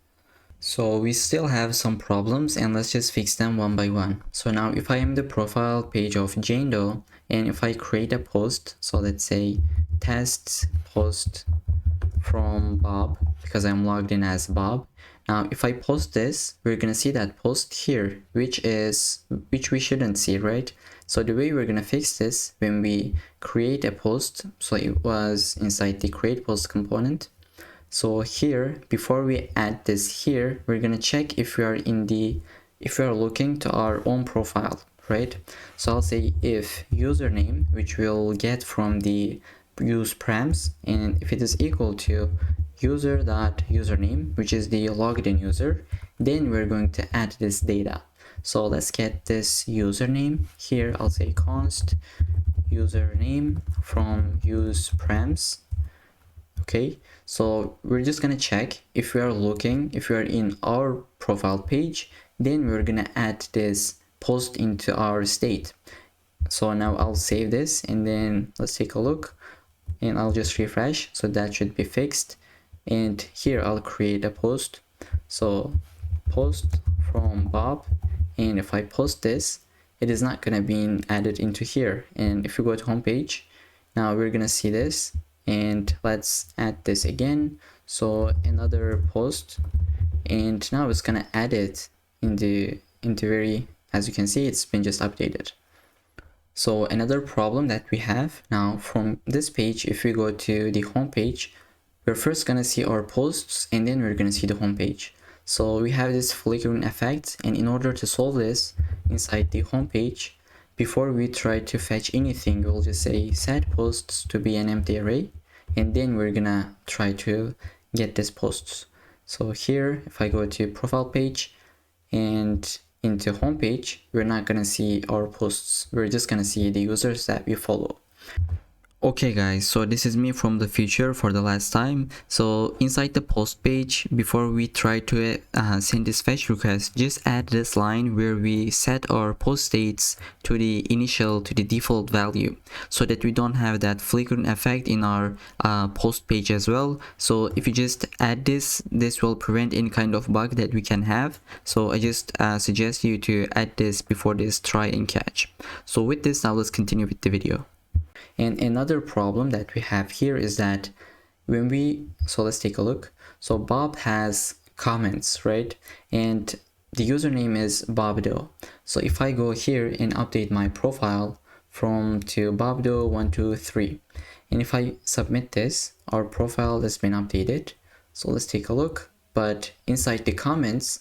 So we still have some problems, and let's just fix them one by one. So now if I am the profile page of JWT, and if I create a post, so let's say test post from Bob, because I'm logged in as Bob. Now if I post this, we're gonna see that post here, which we shouldn't see, right? So the way we're gonna fix this, when we create a post, so it was inside the create post component. So here, before we add this here, we're gonna check if we are looking to our own profile, right? So I'll say if username, which we'll get from the use params, and if it is equal to user.username, which is the logged in user, then we're going to add this data. So let's get this username here. I'll say const username from use params. Okay, so we're just gonna check if we are in our profile page, then we're gonna add this post into our state. So now I'll save this, and then let's take a look, and I'll just refresh, so that should be fixed. And here I'll create a post, so post from Bob, and if I post this, it is not gonna be added into here. And if you go to home page, now we're gonna see this, and let's add this again, so another post, and now it's gonna add it into as you can see, it's been just updated. So another problem that we have now from this page, if we go to the home page, we're first gonna see our posts, and then we're gonna see the home page. So we have this flickering effect, and in order to solve this inside the home page, before we try to fetch anything, we'll just say set posts to be an empty array, and then we're gonna try to get this posts. So here, if I go to profile page and into home page, we're not gonna see our posts, we're just gonna see the users that we follow. Okay guys, so this is me from the future for the last time. So inside the post page, before we try to send this fetch request, just add this line where we set our post states to the default value, so that we don't have that flickering effect in our post page as well. So if you just add this will prevent any kind of bug that we can have. So I just suggest you to add this before this try and catch. So with this, now let's continue with the video. And another problem that we have here is that so let's take a look. So Bob has comments, right? And the username is Bobdo. So if I go here and update my profile to Bobdo123, and if I submit this, our profile has been updated. So let's take a look. But inside the comments,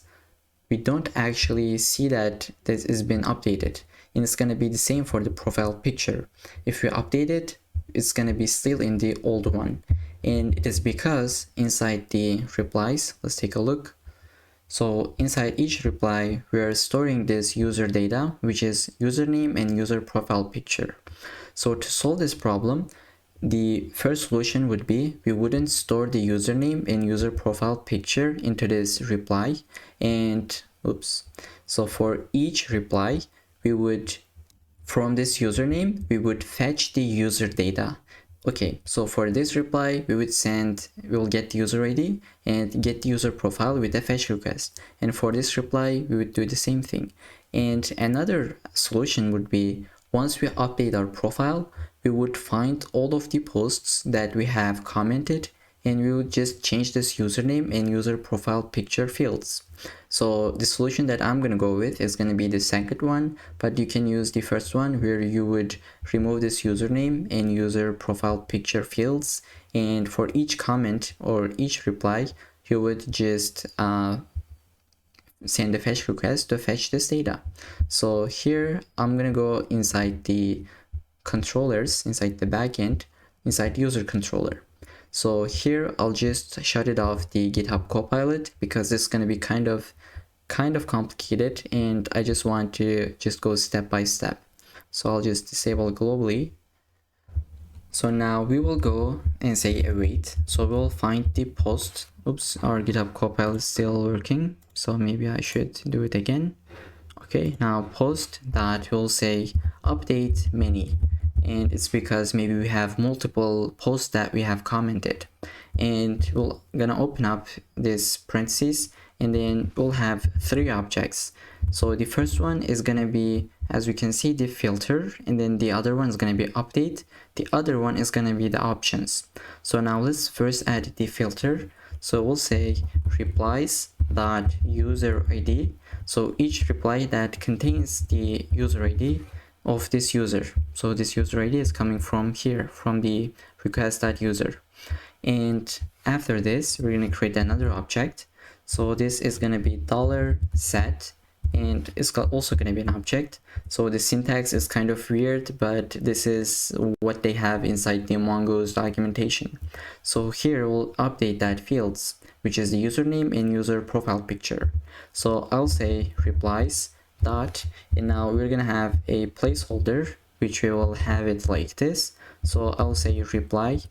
we don't actually see that this has been updated. And it's going to be the same for the profile picture. If we update it, it's going to be still in the old one. And it is because inside the replies, let's take a look. So inside each reply, we are storing this user data, which is username and user profile picture. So to solve this problem, the first solution would be we wouldn't store the username and user profile picture into this reply, and so for each reply we would, from this username, we would fetch the user data. Okay, so for this reply, we'll get the user ID and get the user profile with a fetch request. And for this reply, we would do the same thing. And another solution would be, once we update our profile, we would find all of the posts that we have commented, and we would just change this username and user profile picture fields. So the solution that I'm going to go with is going to be the second one, but you can use the first one, where you would remove this username and user profile picture fields, and for each comment or each reply you would just send a fetch request to fetch this data. So here I'm going to go inside the controllers, inside the backend, inside user controller. So here I'll just shut it off the GitHub Copilot, because this is going to be kind of complicated and I just want to just go step by step. So I'll just disable globally. So now we will go and say await. So we'll find the post. Our GitHub Copilot is still working, so maybe I should do it again. Okay, now post that will say update many, and it's because maybe we have multiple posts that we have commented, and we're gonna open up this parentheses, and then we'll have three objects. So the first one is gonna be, as we can see, the filter, and then the other one is gonna be update, the other one is gonna be the options. So now let's first add the filter. So we'll say replies dot user ID. So each reply that contains the user ID of this user. So this user ID is coming from here, from the request.user. And after this, we're going to create another object. So this is going to be $set, and it's also going to be an object. So the syntax is kind of weird, but this is what they have inside the Mongo's documentation. So here we'll update that fields, which is the username and user profile picture. So I'll say replies dot, and now we're gonna have a placeholder, which we will have it like this. So I'll say reply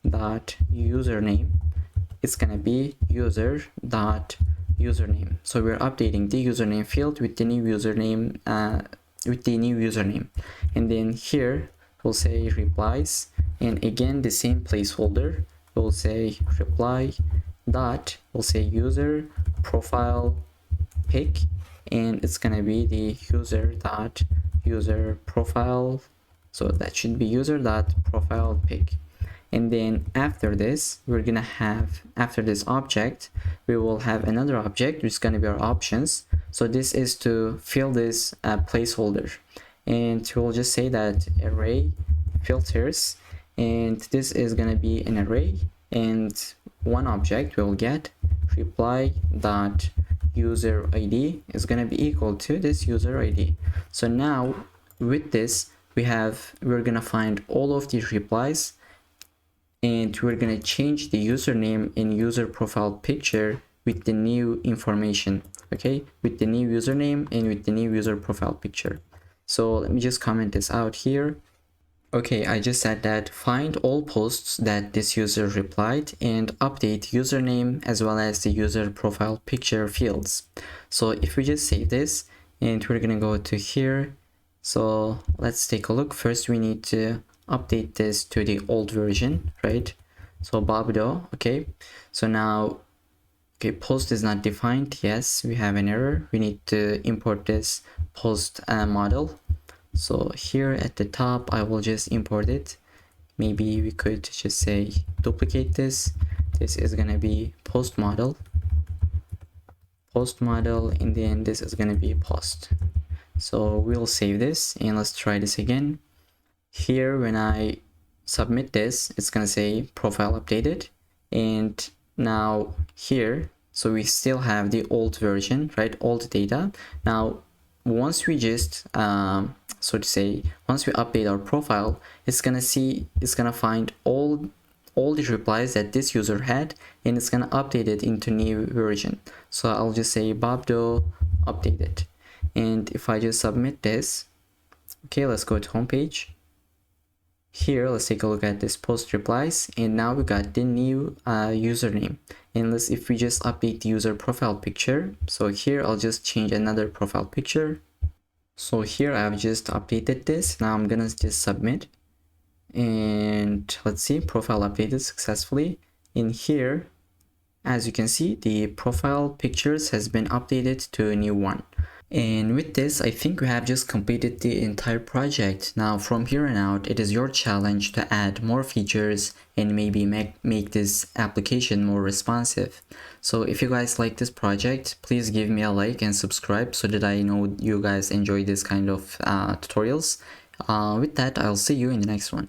dot username. It's gonna be user dot username. So we're updating the username field with the new username, and then here we'll say replies, and again the same placeholder. We'll say reply dot, we'll say user profile pic, and it's gonna be the user dot user profile. So that should be user dot profile pic. And then after this, we're gonna have, after this object, we will have another object which is gonna be our options. So this is to fill this placeholder, and we'll just say that array filters, and this is gonna be an array, and one object will get reply dot user ID is gonna be equal to this user ID. So now with this, we're gonna find all of the replies, and we're gonna change the username and user profile picture with the new information. Okay, with the new username and with the new user profile picture. So let me just comment this out here. Okay, I just said that find all posts that this user replied and update username as well as the user profile picture fields. So if we just save this, and we're gonna go to here. So let's take a look. First we need to update this to the old version, right? So Babdo, okay. So now, okay, post is not defined. Yes, we have an error. We need to import this post model. So here at the top, I will just import it. Maybe we could just say duplicate this. This is gonna be post model, and then this is gonna be post. So we'll save this and let's try this again. Here, when I submit this, it's gonna say profile updated, and now here, so we still have the old version, right? Old data. Now, once we just so to say, once we update our profile, it's gonna find all the replies that this user had, and it's gonna update it into new version. So I'll just say Babdo updated, and if I just submit this, okay, let's go to homepage. Here, let's take a look at this post replies, and now we got the new username. And if we just update the user profile picture, so here I'll just change another profile picture. So here I've just updated this. Now I'm gonna just submit, and let's see, profile updated successfully. In here, as you can see, the profile pictures has been updated to a new one. And with this, I think we have just completed the entire project. Now from here on out, it is your challenge to add more features and maybe make this application more responsive. So if you guys like this project, please give me a like and subscribe so that I know you guys enjoy this kind of tutorials. With that, I'll see you in the next one.